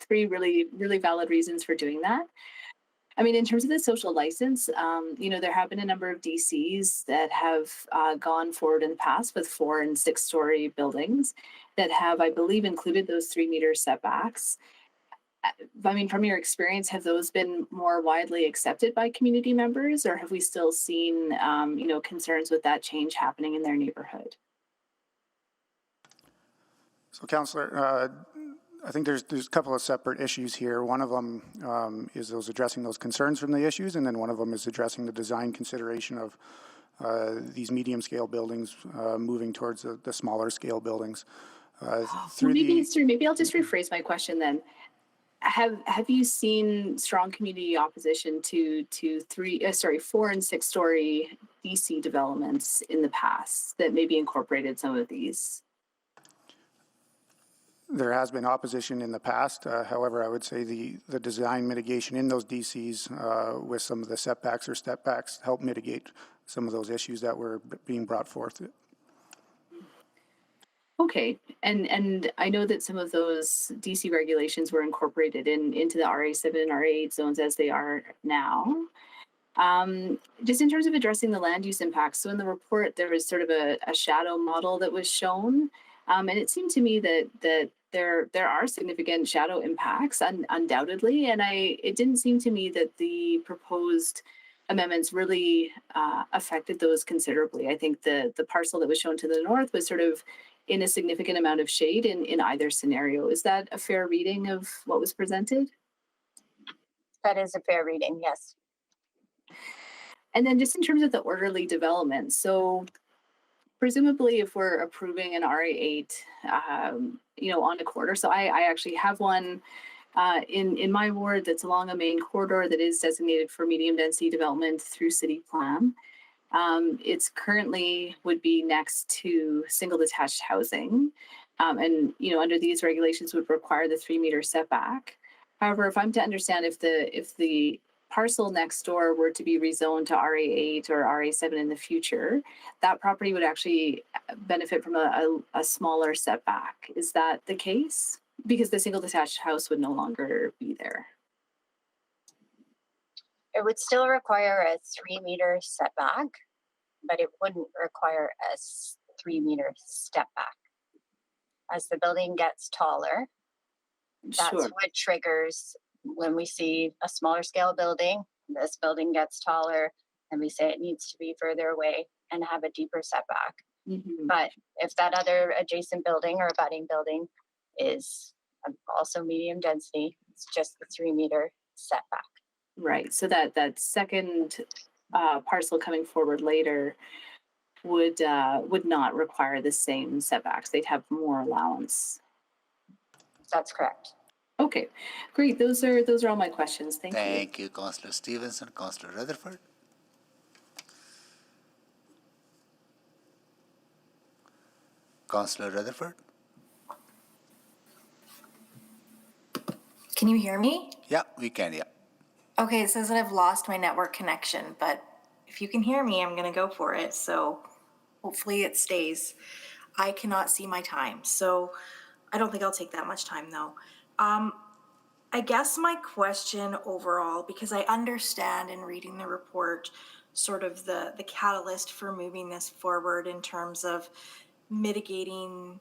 3 really, really valid reasons for doing that. I mean, in terms of the social license, there have been a number of DCs that have gone forward in the past with 4 and 6 story buildings that have, I believe, included those 3 meter setbacks. I mean, from your experience, have those been more widely accepted by community members, or have we still seen, concerns with that change happening in their neighborhood? So, Councillor, I think there's a couple of separate issues here. One of them is addressing those concerns from the issues, and then one of them is addressing the design consideration of these medium scale buildings moving towards the smaller scale buldings. Maybe I'll just rephrase my question then. Have you seen strong community opposition to 4 and 6 story DC developments in the past that maybe incorporated some of these? There has been opposition in the past. However, I would say the design mitigation in those DCs with some of the setbacks or step backs help mitigate some of those issues that were being brought forth. Okay, and I know that some of those DC regulations were incorporated into the RA7 and RA8 zones as they are now. Just in terms of addressing the land use impacts, so in the report, there was sort of a shadow model that was shown. And it seemed to me that there are significant shadow impacts, undoubtedly. And it didn't seem to me that the proposed amendments really affected those considerably. I think the parcel that was shown to the north was sort of in a significant amount of shade in either scenario. Is that a fair reading of what was presented? That is a fair reading, yes. And then just in terms of the orderly development, so presumably if we're approving an RA8, on a corridor, so I actually have one in my ward that's along a main corridor that is designated for medium density development through city plan. It's currently would be next to single detached housing. And, under these regulations would require the 3-meter setback. However, if I'm to understand if the parcel next door were to be rezoned to RA8 or RA7 in the future, that property would actually benefit from a smaller setback. Is that the case? Because the single detached house would no longer be there. It would still require a 3-meter setback, but it wouldn't require a 3-meter step back. As the building gets taller, that's what triggers when we see a smaller scale building, this building gets taller, and we say it needs to be further away and have a deeper setback. But if that other adjacent building or abutting building is also medium density, it's just the 3-meter setback. Right. So that second parcel coming forward later would not require the same setbacks. They'd have more allowance. That's correct. Okay, great. Those are all my questions. Thank you. Thank you, Councillor Stevenson. Councillor Rutherford. Councillor Rutherford. Can you hear me? Yeah, we can. Yeah. Okay, it says that I've lost my network connection, but if you can hear me, I'm going to go for it. So hopefully it stays. I cannot see my time, so I don't think I'll take that much time though. I guess my question overall, because I understand in reading the report, sort of the catalyst for moving this forward in terms of mitigating,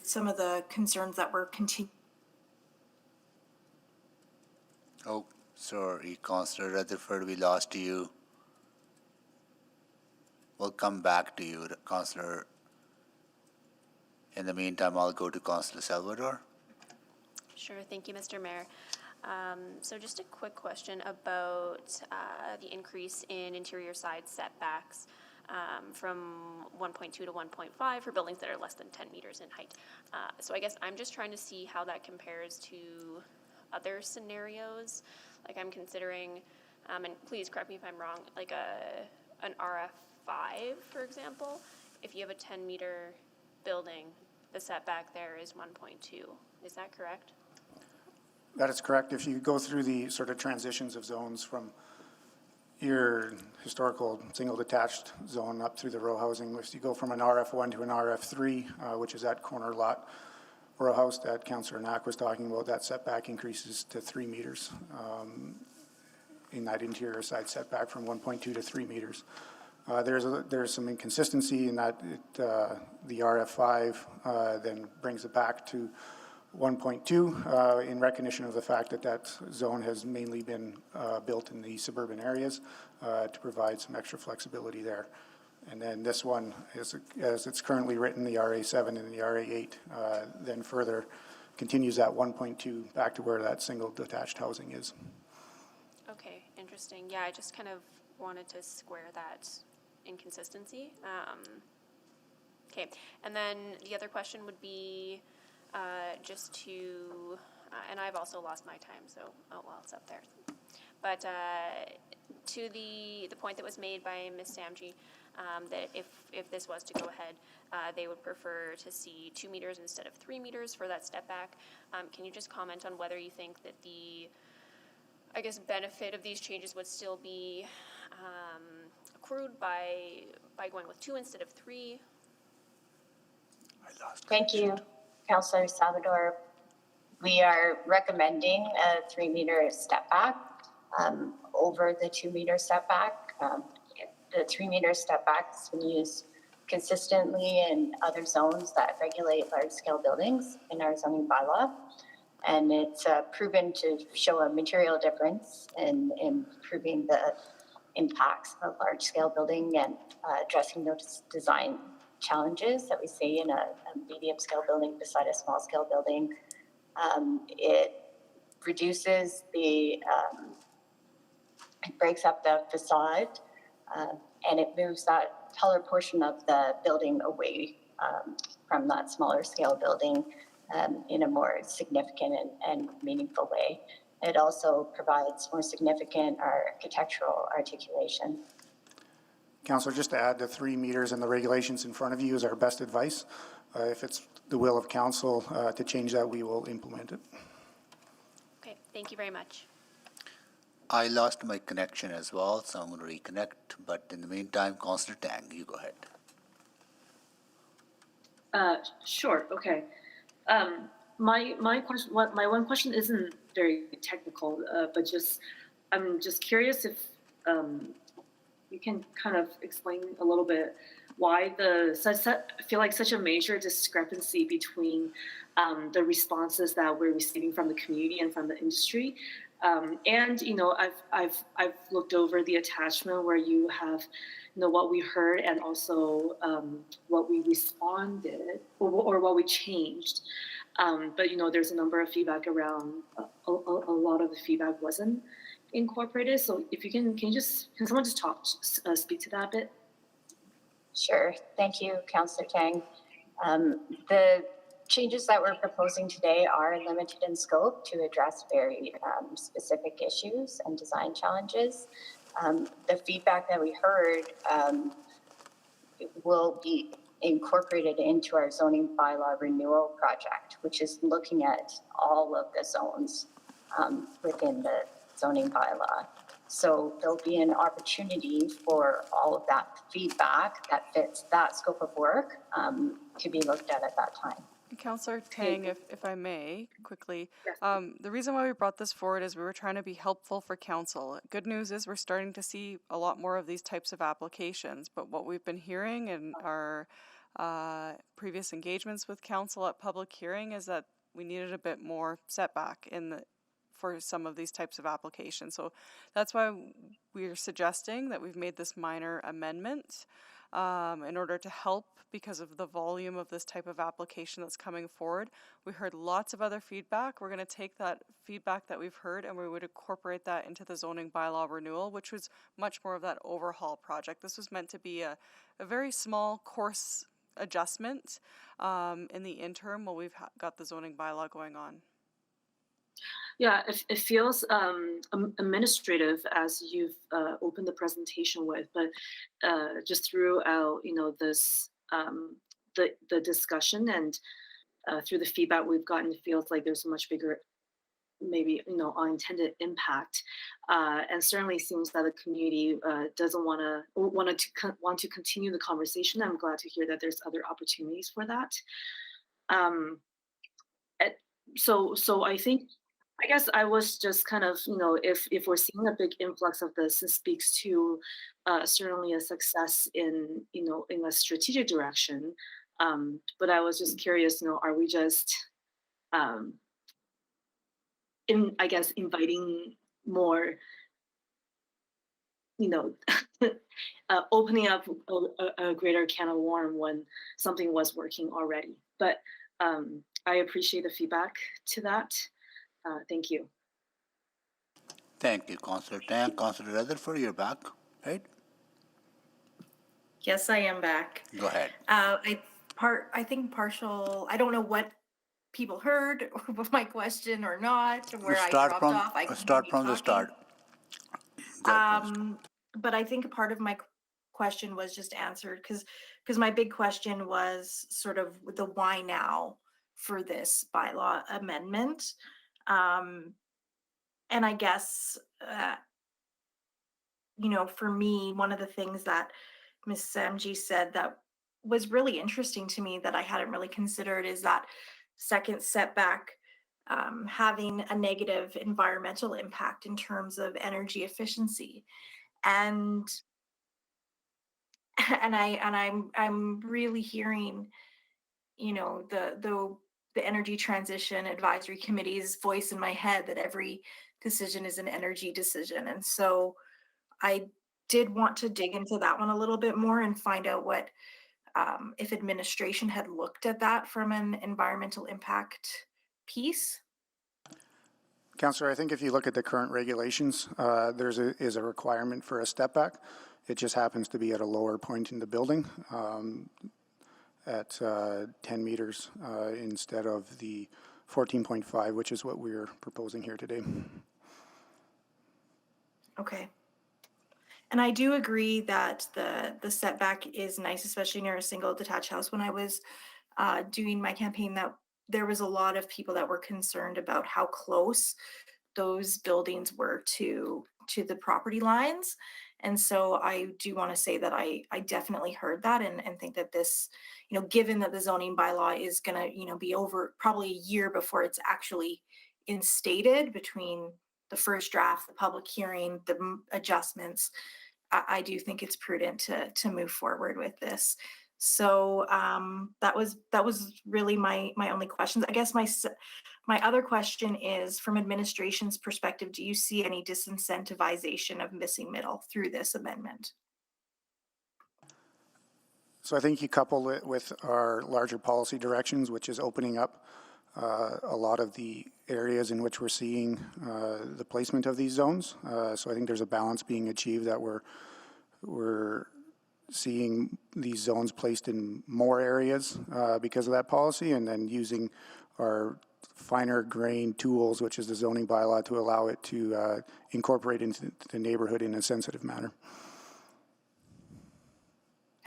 some of the concerns that were continuing. Oh, sorry, Councillor Rutherford, we lost you. We'll come back to you, Councillor. In the meantime, I'll go to Councillor Salvador. Sure, thank you, Mr. Mayor. So just a quick question about the increase in interior side setbacks from 1.2 to 1.5 for buildings that are less than 10 meters in height. So I guess I'm just trying to see how that compares to other scenarios. Like I'm considering, and please correct me if I'm wrong, like an RF5, for example, if you have a 10-meter building, the setback there is 1.2. Is that correct? That is correct. If you go through the sort of transitions of zones from your historical single detached zone up through the row housing, if you go from an RF1 to an RF3, which is that corner lot row house that Councillor Knack was talking about, that setback increases to 3 meters in that interior side setback from 1.2 to 3 meters. There's some inconsistency in that the RF5 then brings it back to 1.2 in recognition of the fact that zone has mainly been built in the suburban areas to provide some extra flexibility there. And then this one, as it's currently written, the RA7 and the RA8, then further continues at 1.2 back to where that single detached housing is. Okay, interesting. Yeah, I just kind of wanted to square that inconsistency. Okay, and then the other question would be just to, and I've also lost my time, so, oh, well, it's up there. But to the point that was made by Ms. Samji, that if this was to go ahead, they would prefer to see 2 meters instead of 3 meters for that step back. Can you just comment on whether you think that the, I guess, benefit of these changes would still be accrued by going with 2 instead of 3? Thank you, Councillor Salvador. We are recommending a 3-meter step back. over the 2-meter setback. The 3-meter setback has been used consistently in other zones that regulate large-scale buildings in our zoning bylaw. And it's proven to show a material difference in improving the impacts of large-scale building and addressing those design challenges that we see in a medium-scale building beside a small-scale building. It reduces the, it breaks up the facade, and it moves that taller portion of the building away from that smaller scale building in a more significant and meaningful way. It also provides more significant architectural articulation. Councillor, just to add, the 3 meters and the regulations in front of you is our best advice. If it's the will of council to change that, we will implement it. Okay, thank you very much. I lost my connection as well, so I'm going to reconnect. But in the meantime, Councillor Tang, you go ahead. Sure. Okay. My question, my one question isn't very technical, but I'm just curious if you can kind of explain a little bit why I feel like such a major discrepancy between the responses that we're receiving from the community and from the industry. And I've looked over the attachment where you have what we heard and also what we responded or what we changed. But there's a number of feedback around a lot of the feedback wasn't incorporated. So if you can someone just speak to that a bit? Sure. Thank you, Councillor Tang. The changes that we're proposing today are limited in scope to address very specific issues and design challenges. The feedback that we heard will be incorporated into our zoning bylaw renewal project, which is looking at all of the zones within the zoning bylaw. So there'll be an opportunity for all of that feedback that fits that scope of work to be looked at that time. Councillor Tang, if I may, quickly, the reason why we brought this forward is we were trying to be helpful for council. Good news is we're starting to see a lot more of these types of applications, but what we've been hearing in our previous engagements with council at public hearing is that we needed a bit more setback for some of these types of applications. So that's why we're suggesting that we've made this minor amendment in order to help because of the volume of this type of application that's coming forward. We heard lots of other feedback. We're going to take that feedback that we've heard and we would incorporate that into the zoning bylaw renewal, which was much more of that overhaul project. This was meant to be a very small course adjustment in the interim while we've got the zoning bylaw going on. Yeah, it feels administrative as you've opened the presentation with, but just throughout, this the discussion and through the feedback we've gotten, it feels like there's a much bigger, maybe unintended impact, and certainly seems that the community doesn't want to continue the conversation. I'm glad to hear that there's other opportunities for that. So I guess I was just kind of, if we're seeing a big influx of this, it speaks to certainly a success in a strategic direction. But I was just curious, are we just, inviting more, opening up a greater can of worms when something was working already. But I appreciate the feedback to that. Thank you. Thank you, Councillor Tang. Councillor Rutherford, you're back, right? Yes, I am back. Go ahead. I think partial, I don't know what people heard or my question or not, where I dropped off. Start from the start. Go ahead, but I think a part of my question was just answered because my big question was sort of the why now for this bylaw amendment. And I guess, for me, one of the things that Ms. Samji said that was really interesting to me that I hadn't really considered is that second setback having a negative environmental impact in terms of energy efficiency. And I'm really hearing, you know, the Energy Transition Advisory Committee's voice in my head that every decision is an energy decision. And so I did want to dig into that one a little bit more and find out what, if administration had looked at that from an environmental impact piece. Councillor, I think if you look at the current regulations, is a requirement for a step back. It just happens to be at a lower point in the building, at 10 meters instead of the 14.5, which is what we're proposing here today. Okay. And I do agree that the setback is nice, especially near a single detached house. When I was doing my campaign, that there was a lot of people that were concerned about how close those buildings were to the property lines. And so I do want to say that I definitely heard that and think that this, you know, given that the zoning bylaw is going to, you know, be over probably a year before it's actually instated between the first draft, the public hearing, the adjustments, I do think it's prudent to move forward with this. So that was really my only questions. I guess my other question is, from administration's perspective, do you see any disincentivization of missing middle through this amendment? So I think you couple it with our larger policy directions, which is opening up a lot of the areas in which we're seeing the placement of these zones. So I think there's a balance being achieved that we're seeing these zones placed in more areas because of that policy, and then using our finer grain tools, which is the zoning bylaw, to allow it to incorporate into the neighborhood in a sensitive manner.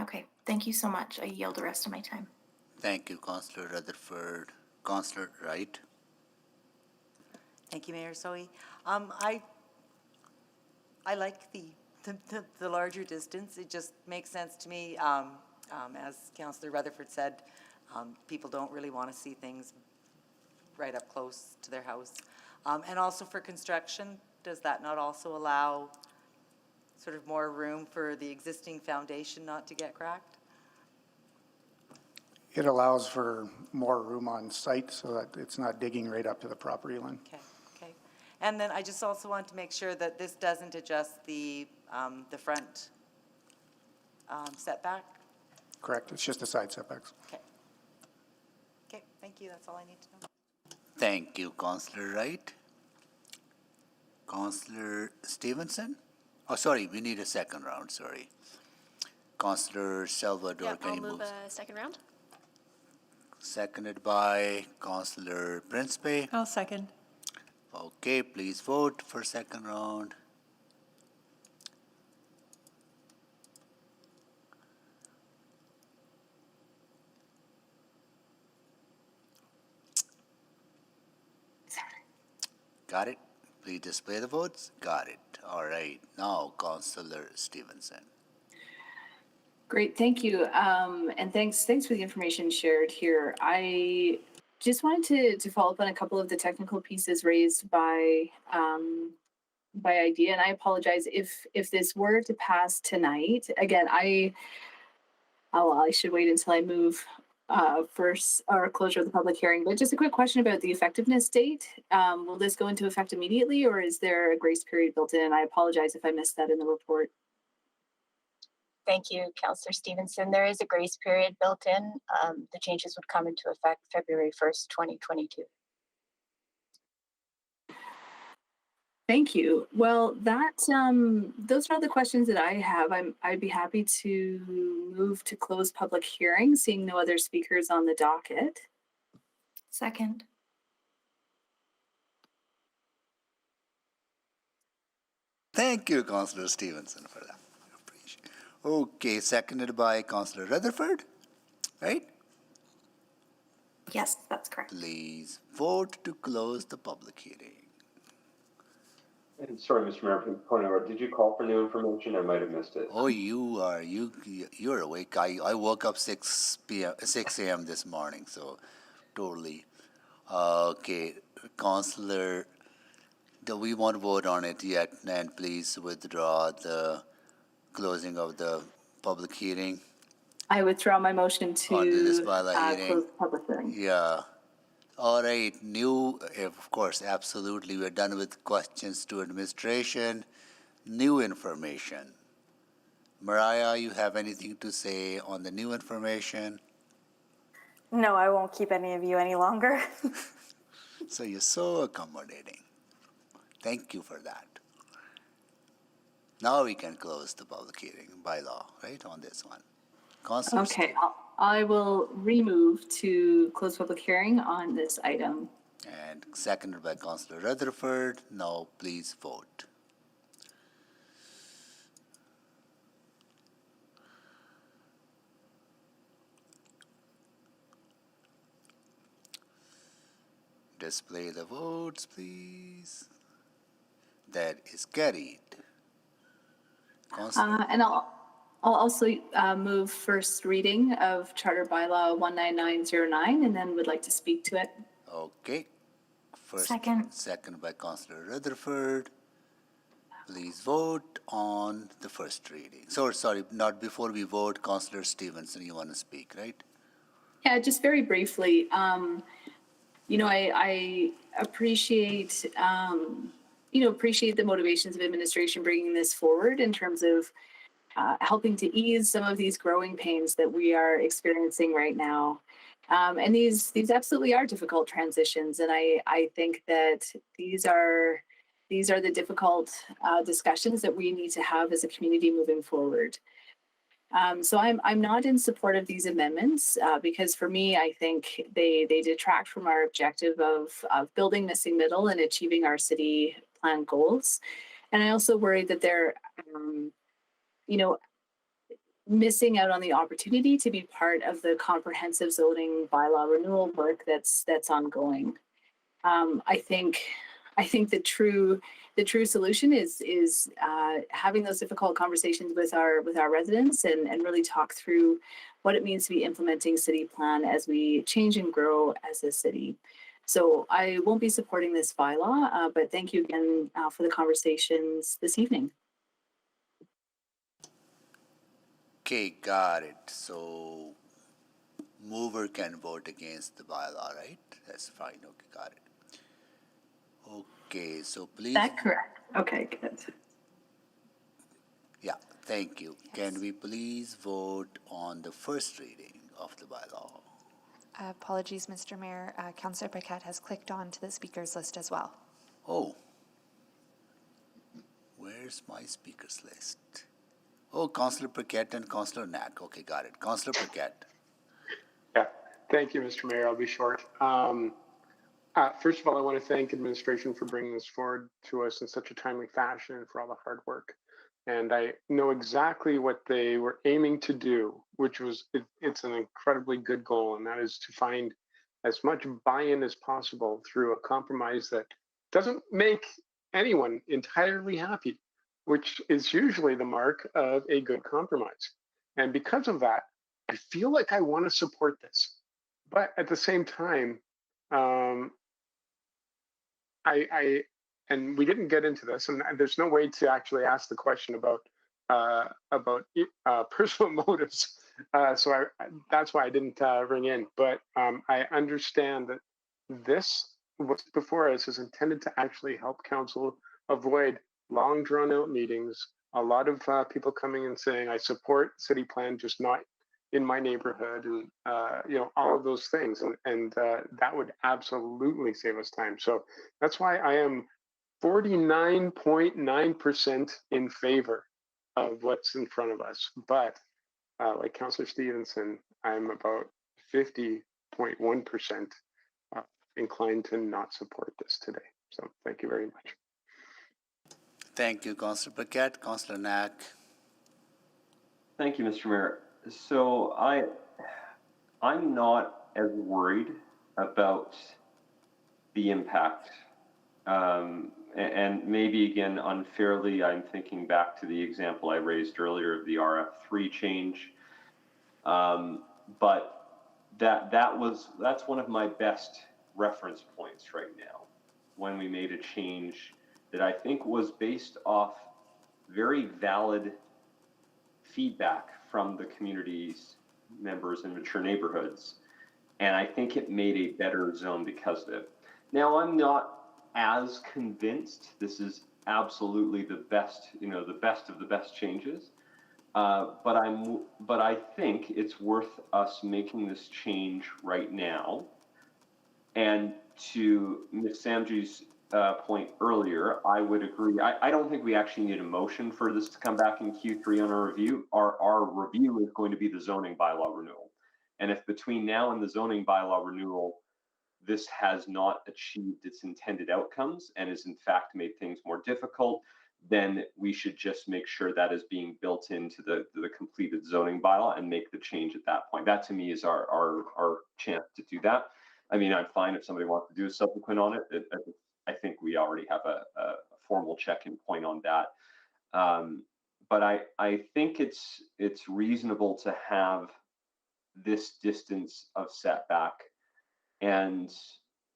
Okay, thank you so much. I yield the rest of my time. Thank you, Councillor Rutherford. Councillor Wright. Thank you, Mayor Sohi. I like the larger distance. It just makes sense to me. As Councillor Rutherford said, people don't really want to see things right up close to their house. And also for construction, does that not also allow sort of more room for the existing foundation not to get cracked? It allows for more room on site so that it's not digging right up to the property line. Okay. And then I just also want to make sure that this doesn't adjust the front setback. Correct. It's just the side setbacks. Okay, thank you. That's all I need to know. Thank you, Councillor Wright. Councillor Stevenson? Oh, sorry, we need a second round, sorry. Councillor Salvador, Yeah, can I'll you move move? a second round. Seconded by Councillor Principe. I'll second. Okay, please vote for second round. Got it? Please display the votes. Got it. All right. Now, Councillor Stevenson. Great, thank you. And thanks for the information shared here. I just wanted to follow up on a couple of the technical pieces raised by IDEA, and I apologize if this were to pass tonight. Again, I should wait until I move first, or closure of the public hearing. But just a quick question about the effectiveness date. Will this go into effect immediately, or is there a grace period built in? I apologize if I missed that in the report. Thank you, Councillor Stevenson. There is a grace period built in. The changes would come into effect February 1st, 2022. Thank you. Well, those are all the questions that I have. I'd be happy to move to close public hearing, seeing no other speakers on the docket. Second. Thank you, Councillor Stevenson, for that. Appreciate it. Okay, seconded by Councillor Rutherford, right? Yes, that's correct. Please vote to close the public hearing. And sorry, Mr. Mayor, from point over, did you call for new information? I might have missed it. Oh, you're awake. I woke up 6 a.m. this morning, so totally. Okay, Councillor, do we want to vote on it yet? And please withdraw the closing of the public hearing I withdraw my motion on this to bylaw close hearing. the public hearing. Yeah. All right, of course, absolutely. We're done with questions to administration. New information. Mariah, you have anything to say on the new information? No, I won't keep any of you any longer. So you're so accommodating. Thank you for that. Now we can close the public hearing by law, right, on this one. Councillor Okay, I will remove to close public hearing on this item. And seconded by Councillor Rutherford. Now please vote. Display the votes, please. That is carried. And I'll also move first reading of Charter Bylaw 19909 and then would like to speak to it. Okay. First, second by Councillor Rutherford. Please vote on the first reading. So, sorry, not before we vote, Councillor Stevenson, you want to speak, right? Yeah, just very briefly. You know, I appreciate, appreciate the motivations of administration bringing this forward in terms of helping to ease some of these growing pains that we are experiencing right now. And these absolutely are difficult transitions. And I think that these are the difficult discussions that we need to have as a community moving forward. So I'm not in support of these amendments because for me, I think they detract from our objective of building missing middle and achieving our city plan goals. And I also worry that they're, missing out on the opportunity to be part of the comprehensive zoning bylaw renewal work that's ongoing. I think the true solution is having those difficult conversations with our residents and really talk through what it means to be implementing city plan as we change and grow as a city. So I won't be supporting this bylaw, but thank you again for the conversations this evening. Okay, got it. So mover can vote against the bylaw, right? That's fine. Okay, got it. Okay, so please. Is that correct? Okay, good. Yeah, thank you. Can we please vote on the first reading of the bylaw? Apologies, Mr. Mayor. Councillor Paquette has clicked on to the speakers list as well. Oh, where's my speakers list? Oh, Councillor Paquette and Councillor Knack. Okay, got it. Councillor Paquette. Yeah, thank you, Mr. Mayor. I'll be short. First of all, I want to thank administration for bringing this forward to us in such a timely fashion and for all the hard work. And I know exactly what they were aiming to do, which was, it's an incredibly good goal, and that is to find as much buy-in as possible through a compromise that doesn't make anyone entirely happy, which is usually the mark of a good compromise. And because of that, I feel like I want to support this. But at the same time, and we didn't get into this, and there's no way to actually ask the question about personal motives. So that's why I didn't ring in. But I understand that what's before us is intended to actually help council avoid long drawn out meetings, a lot of people coming and saying, I support city plan, just not in my neighborhood, and all of those things. And that would absolutely save us time. So that's why I am 49.9% in favor of what's in front of us. But like Councillor Stevenson, I'm about 50.1% inclined to not support this today. So thank you very much. Thank you, Councillor Paquette. Councillor Knack. Thank you, Mr. Mayor. So I'm not as worried about the impact. And maybe again, unfairly, I'm thinking back to the example I raised earlier of the RF3 change. But that's one of my best reference points right now. when we made a change that I think was based off very valid feedback from the community's members in mature neighborhoods. And I think it made a better zone because of it. Now, I'm not as convinced this is absolutely the best, the best of the best changes. But I think it's worth us making this change right now. And to Ms. Samji's point earlier, I would agree. I don't think we actually need a motion for this to come back in Q3 on our review. Our review is going to be the zoning bylaw renewal. And if between now and the zoning bylaw renewal, this has not achieved its intended outcomes and has in fact made things more difficult, then we should just make sure that is being built into the completed zoning bylaw and make the change at that point. That to me is our chance to do that. I mean, I'm fine if somebody wants to do a subsequent on it. I think we already have a formal check-in point on that. But I think it's reasonable to have this distance of setback, and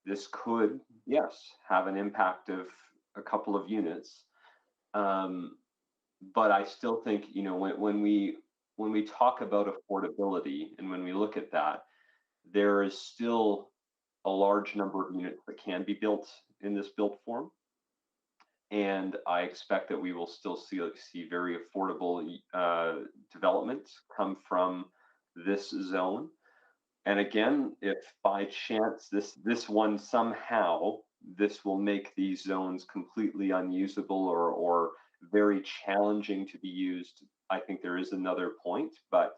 this could, yes, have an impact of a couple of units. But I still think, when we talk about affordability and when we look at that, there is still a large number of units that can be built in this built form. And I expect that we will still see very affordable development come from this zone. And again, if by chance this one somehow, this will make these zones completely unusable or very challenging to be used, I think there is another point. But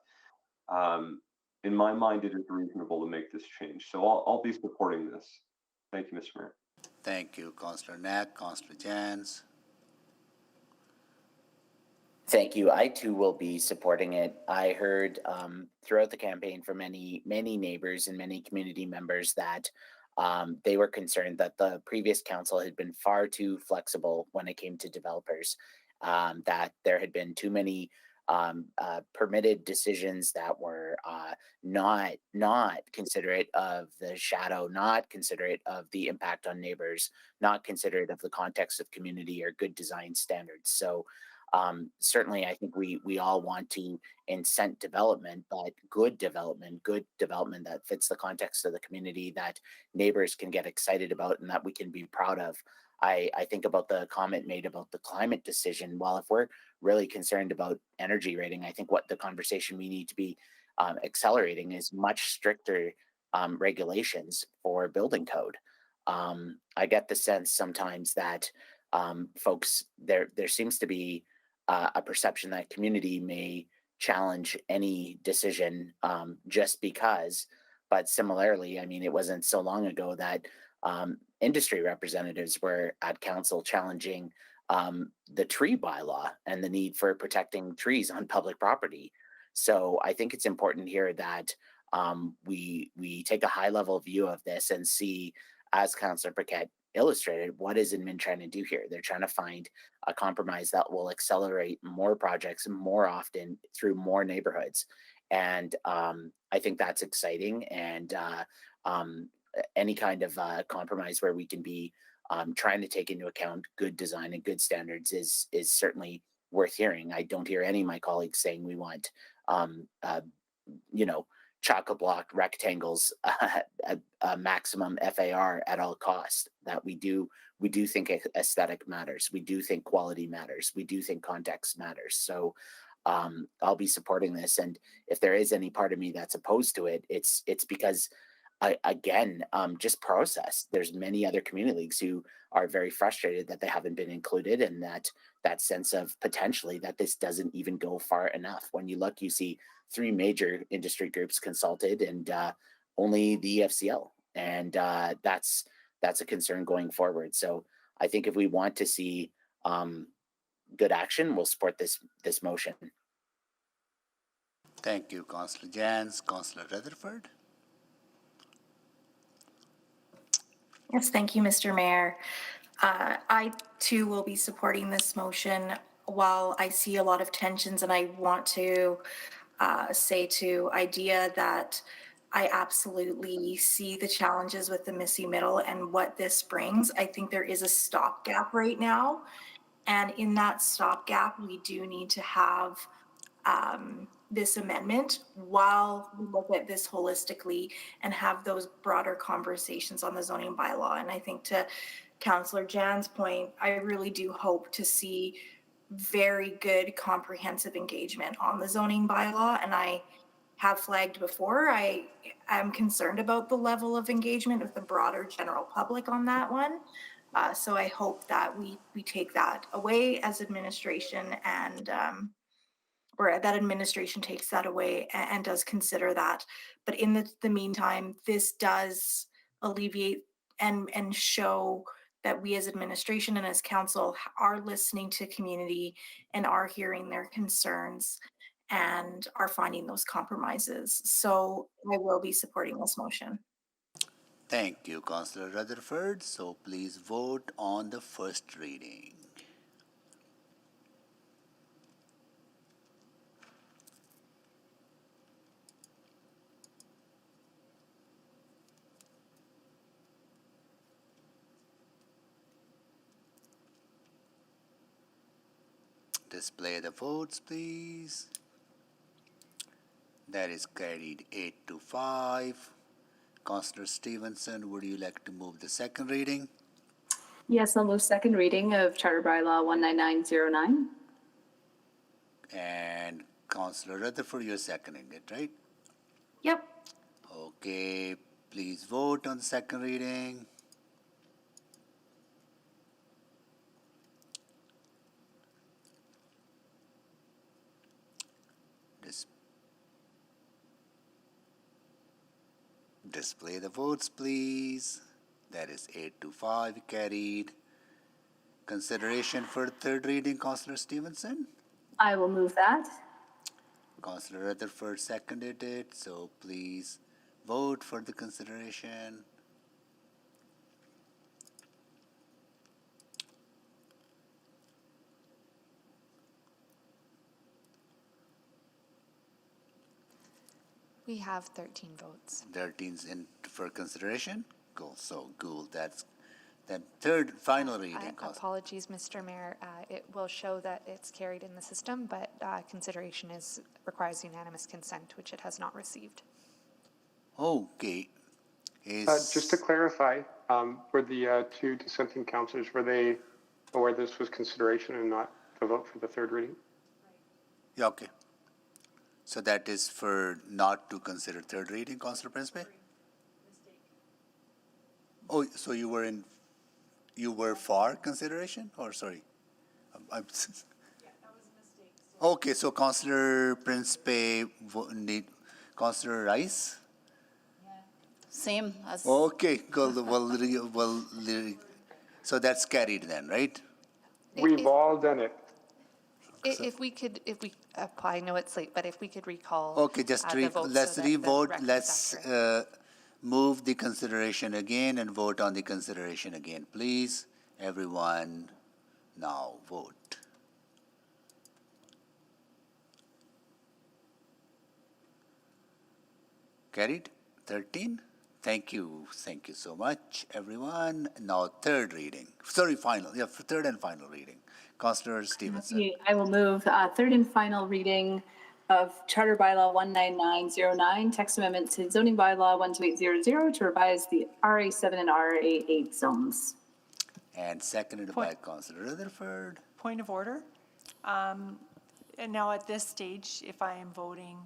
in my mind, it is reasonable to make this change. So I'll be supporting this. Thank you, Mr. Mayor. Thank you, Councillor Knack. Councillor Jans. Thank you. I too will be supporting it. I heard throughout the campaign from many neighbors and many community members that they were concerned that the previous council had been far too flexible when it came to developers, that there had been too many permitted decisions that were not considerate of the shadow, not considerate of the impact on neighbors, not considerate of the context of community or good design standards. So certainly I think we all want to incent development, but good development that fits the context of the community, that neighbors can get excited about and that we can be proud of. I think about the comment made about the climate decision. Well, if we're really concerned about energy rating, I think what the conversation we need to be accelerating is much stricter regulations for building code. I get the sense sometimes that folks, there seems to be a perception that community may challenge any decision just because, but similarly, I mean, it wasn't so long ago that industry representatives were at council challenging the tree bylaw and the need for protecting trees on public property. So I think it's important here that we take a high level view of this and see, as Councillor Paquette illustrated, what is Inman trying to do here? They're trying to find a compromise that will accelerate more projects more often through more neighborhoods. And I think that's exciting. And any kind of compromise where we can be trying to take into account good design and good standards is certainly worth hearing. I don't hear any of my colleagues saying we want, chocolate block rectangles a maximum FAR at all costs. That we do think aesthetic matters. We do think quality matters. We do think context matters. So I'll be supporting this. And if there is any part of me that's opposed to it, it's because just process. There's many other community leagues who are very frustrated that they haven't been included, and that sense of potentially that this doesn't even go far enough. When you look, you see 3 major industry groups consulted and only the FCL, and that's a concern going forward. So I think if we want to see good action, we'll support this motion. Thank you, Councillor Jans. Councillor Rutherford. Yes, thank you, Mr. Mayor. I too will be supporting this motion. While I see a lot of tensions, and I want to say to IDEA that I absolutely see the challenges with the Missy Middle and what this brings. I think there is a stopgap right now. And in that stopgap, we do need to have this amendment while we look at this holistically and have those broader conversations on the zoning bylaw. And I think to Councillor Jan's point, I really do hope to see very good comprehensive engagement on the zoning bylaw. And I have flagged before, I am concerned about the level of engagement with the broader general public on that one. So I hope that we take that away as administration and or that administration takes that away and does consider that. But in the meantime, this does alleviate and show that we as administration and as council are listening to community and are hearing their concerns and are finding those compromises. So I will be supporting this motion. Thank you, Councillor Rutherford. So please vote on the first reading. Display the votes, please. That is carried 8-5. Councillor Stevenson, would you like to move the second reading? Yes, I'll move second reading of Charter Bylaw 19909. And Councillor Rutherford, you're seconding it, right? Yep. Okay, please vote on the second reading. Display the votes, please. That is 8-5 carried. Consideration for third reading, Councillor Stevenson. I will move that. Councillor Rutherford seconded it, so please vote for the consideration. We have 13 votes. 13's in for consideration. Cool. So Gould, that's that third final reading. Apologies, Mr. Mayor. It will show that it's carried in the system, but consideration requires unanimous consent, which it has not received. Okay. Just to clarify, were the two dissenting councillors, were they aware this was consideration and not the vote for the third reading? Yeah, okay. So that is for not to consider third reading, Councillor Principe? Oh, so you were for consideration, or sorry? Okay, so Councillor Principe, Councillor Rice? Same as. Okay, cool. Well, so that's carried then, right? We've all done it. If we I know it's late, but if we could recall. Okay, just the votes let's so that the revote. record's Let's accurate. move the consideration again and vote on the consideration again, please. Everyone, now vote. Carried. 13. Thank you so much, everyone. Now third reading. Sorry, final. Yeah, third and final reading. Councillor Stevenson. I will move third and final reading of Charter Bylaw 19909, text amendment to zoning bylaw 12800 to revise the RA7 and RA8 zones. And seconded by Councillor Rutherford. Point of order. And now at this stage, if I am voting.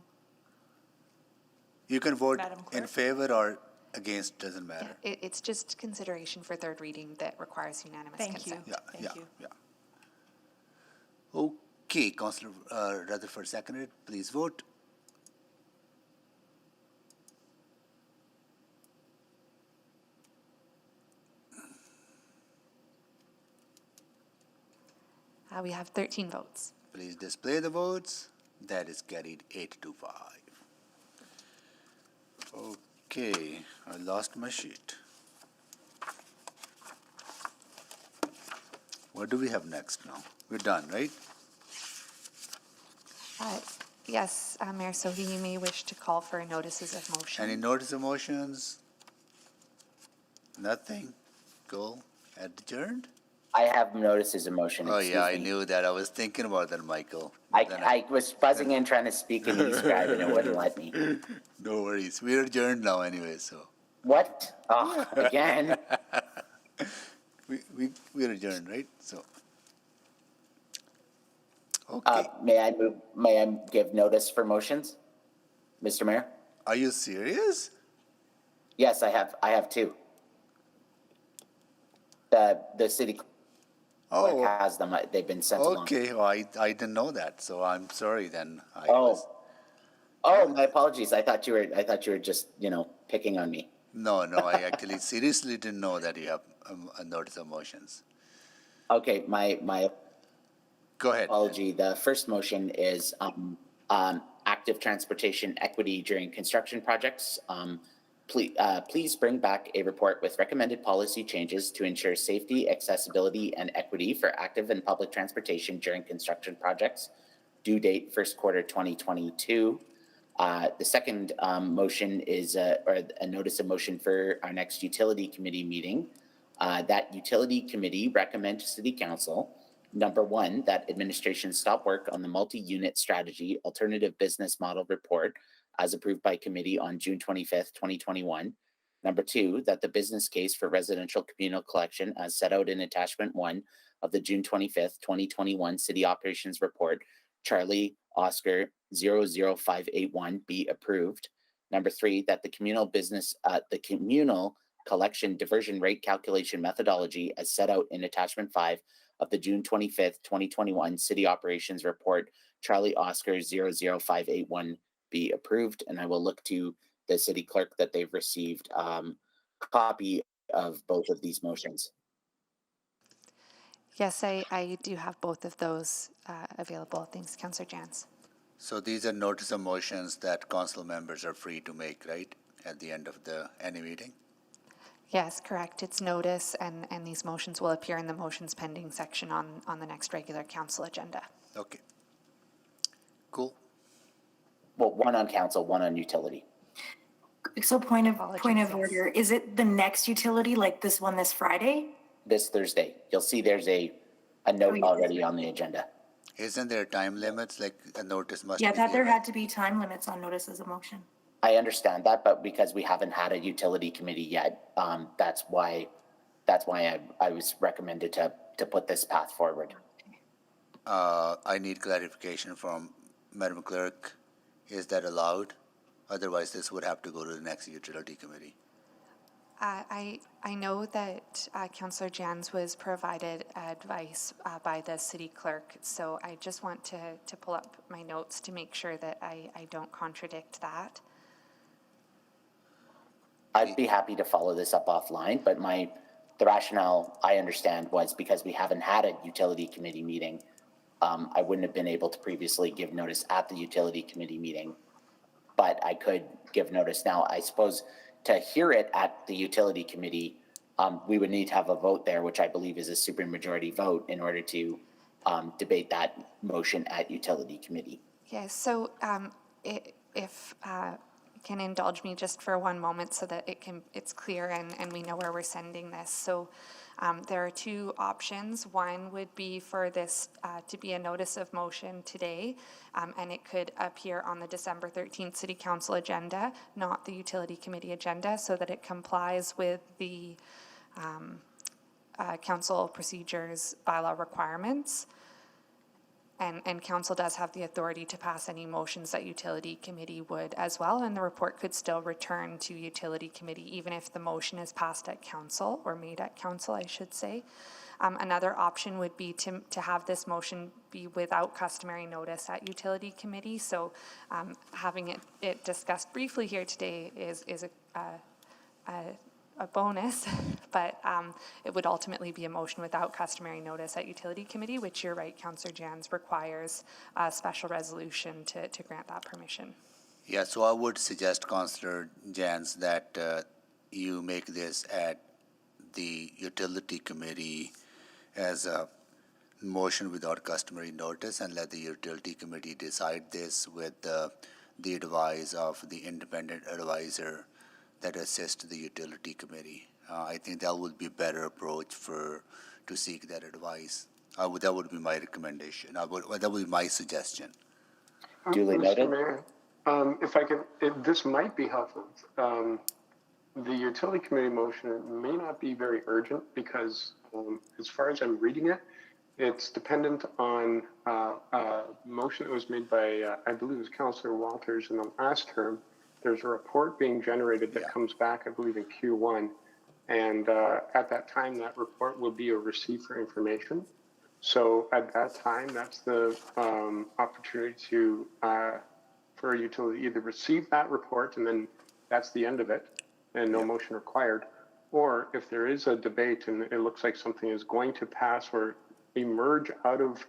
You can vote Madam in Clerk? favor or against, doesn't matter. It's just consideration for third reading that requires unanimous Thank you. consent. Thank you. Okay, Councillor Rutherford seconded. Please vote. We have 13 votes. Please display the votes. That is carried 8-5. Okay, I lost my sheet. What do we have next now? We're done, right? Yes, Mayor Sohi, you may wish to call for notices of motion. Any notice of motions? Nothing? Go adjourned? I have notices of motion, Oh, excuse yeah, I me. knew that. I was thinking about that, Michael. Then I was buzzing in trying to speak in e-scribe and it wouldn't let me. No worries. We're adjourned now anyway, so. What? Oh, again? We're adjourned, right? So. Okay. May I give notice for motions, Mr. Mayor? Are you serious? Yes, I have two. The city clerk has them, they've been sent along. Okay, well, I didn't know that, so I'm sorry then. Oh, my apologies. I thought you were just, picking on me. No, I actually seriously didn't know that you have a notice of motions. Okay, my Go ahead. apology. The first motion is active transportation equity during construction projects. Please bring back a report with recommended policy changes to ensure safety, accessibility, and equity for active and public transportation during construction projects. Due date first quarter 2022. The second motion is a notice of motion for our next utility committee meeting. That utility committee recommends to City Council, number one, that administration stop work on the multi-unit strategy alternative business model report as approved by committee on June 25th, 2021. Number two, that the business case for residential communal collection as set out in attachment 1 of the June 25th, 2021 City Operations Report, Charlie Oscar 00581 be approved. Number three, that the communal collection diversion rate calculation methodology as set out in attachment 5 of the June 25th, 2021 City Operations Report, Charlie Oscar 00581 be approved. And I will look to the city clerk that they've received copy of both of these motions. Yes, I do have both of those available. Thanks, Councillor Jans. So these are notice of motions that council members are free to make, right? At the end of any meeting? Yes, correct. It's notice, and these motions will appear in the motions pending section on the next regular council agenda. Okay. Cool. Well, one on council, one on utility. So point of order, is it the next utility, like this one this Friday? This Thursday. You'll see there's a note already on the agenda. Isn't there time limits, like a notice must be Yeah, I thought there given? had to be time limits on notices of motion. I understand that, but because we haven't had a utility committee yet, that's why I was recommended to put this path forward. I need clarification from Madam Clerk. Is that allowed? Otherwise, this would have to go to the next utility committee. I know that Councillor Jans was provided advice by the city clerk, so I just want to pull up my notes to make sure that I don't contradict that. I'd be happy to follow this up offline, but the rationale I understand was because we haven't had a utility committee meeting, I wouldn't have been able to previously give notice at the utility committee meeting, but I could give notice now. I suppose to hear it at the utility committee, we would need to have a vote there, which I believe is a supermajority vote in order to debate that motion at utility committee. Yes, so if can indulge me just for one moment so that it's clear and we know where we're sending this. So there are two options. One would be for this to be a notice of motion today, and it could appear on the December 13th City Council agenda, not the Utility Committee agenda, so that it complies with the council procedures bylaw requirements. And council does have the authority to pass any motions that utility committee would as well, and the report could still return to utility committee even if the motion is passed at council, or made at council, I should say. Another option would be to have this motion be without customary notice at utility committee. So having it discussed briefly here today is a bonus, but it would ultimately be a motion without customary notice at utility committee, which you're right, Councillor Jans, requires a special resolution to grant that permission. Yeah, so I would suggest, Councillor Jans, that you make this at the utility committee as a motion without customary notice and let the utility committee decide this with the advice of the independent advisor that assists the utility committee. I think that would be a better approach to seek that advice. That would be my recommendation. That would be my suggestion. Duly noted. Mr. Mayor, if I could, this might be helpful. The utility committee motion may not be very urgent because, as far as I'm reading it, it's dependent on a motion that was made by, I believe it was Councillor Walters in the last term. There's a report being generated that comes back, I believe, in Q1. And at that time, that report will be a receipt for information. So at that time, that's the opportunity to for a utility either receive that report and then that's the end of it and no motion required. Or if there is a debate and it looks like something is going to pass or emerge out of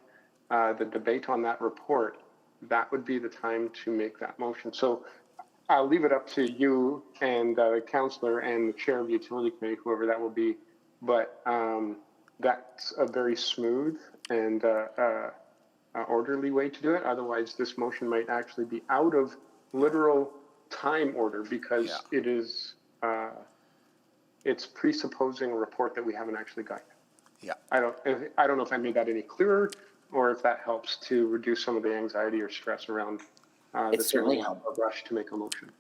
the debate on that report, that would be the time to make that motion. So I'll leave it up to you and the councillor and the chair of the utility committee, whoever that will be. But that's a very smooth and orderly way to do it. Otherwise, this motion might actually be out of literal time order because it is it's presupposing a report that we haven't actually got yet. Yeah. I don't know if I made that any clearer or if that helps to reduce some of the anxiety or stress around It's certainly helpful. rush to make a motion.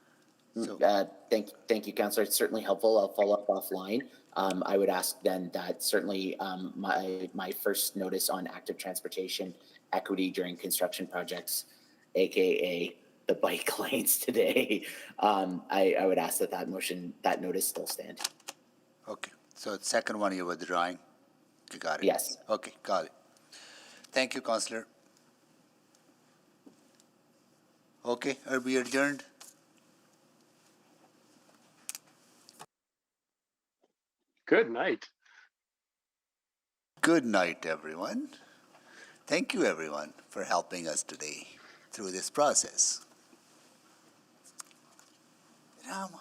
Thank you, Councillor. It's certainly helpful. I'll follow up offline. I would ask then that certainly my first notice on active transportation equity during construction projects, aka the bike lanes today, I would ask that notice still stand. Okay. So the second one you're withdrawing. You got it. Yes. Okay, got it. Thank you, Councillor. Okay, are we adjourned? Good night. Good night, everyone. Thank you, everyone, for helping us today through this process. Rama.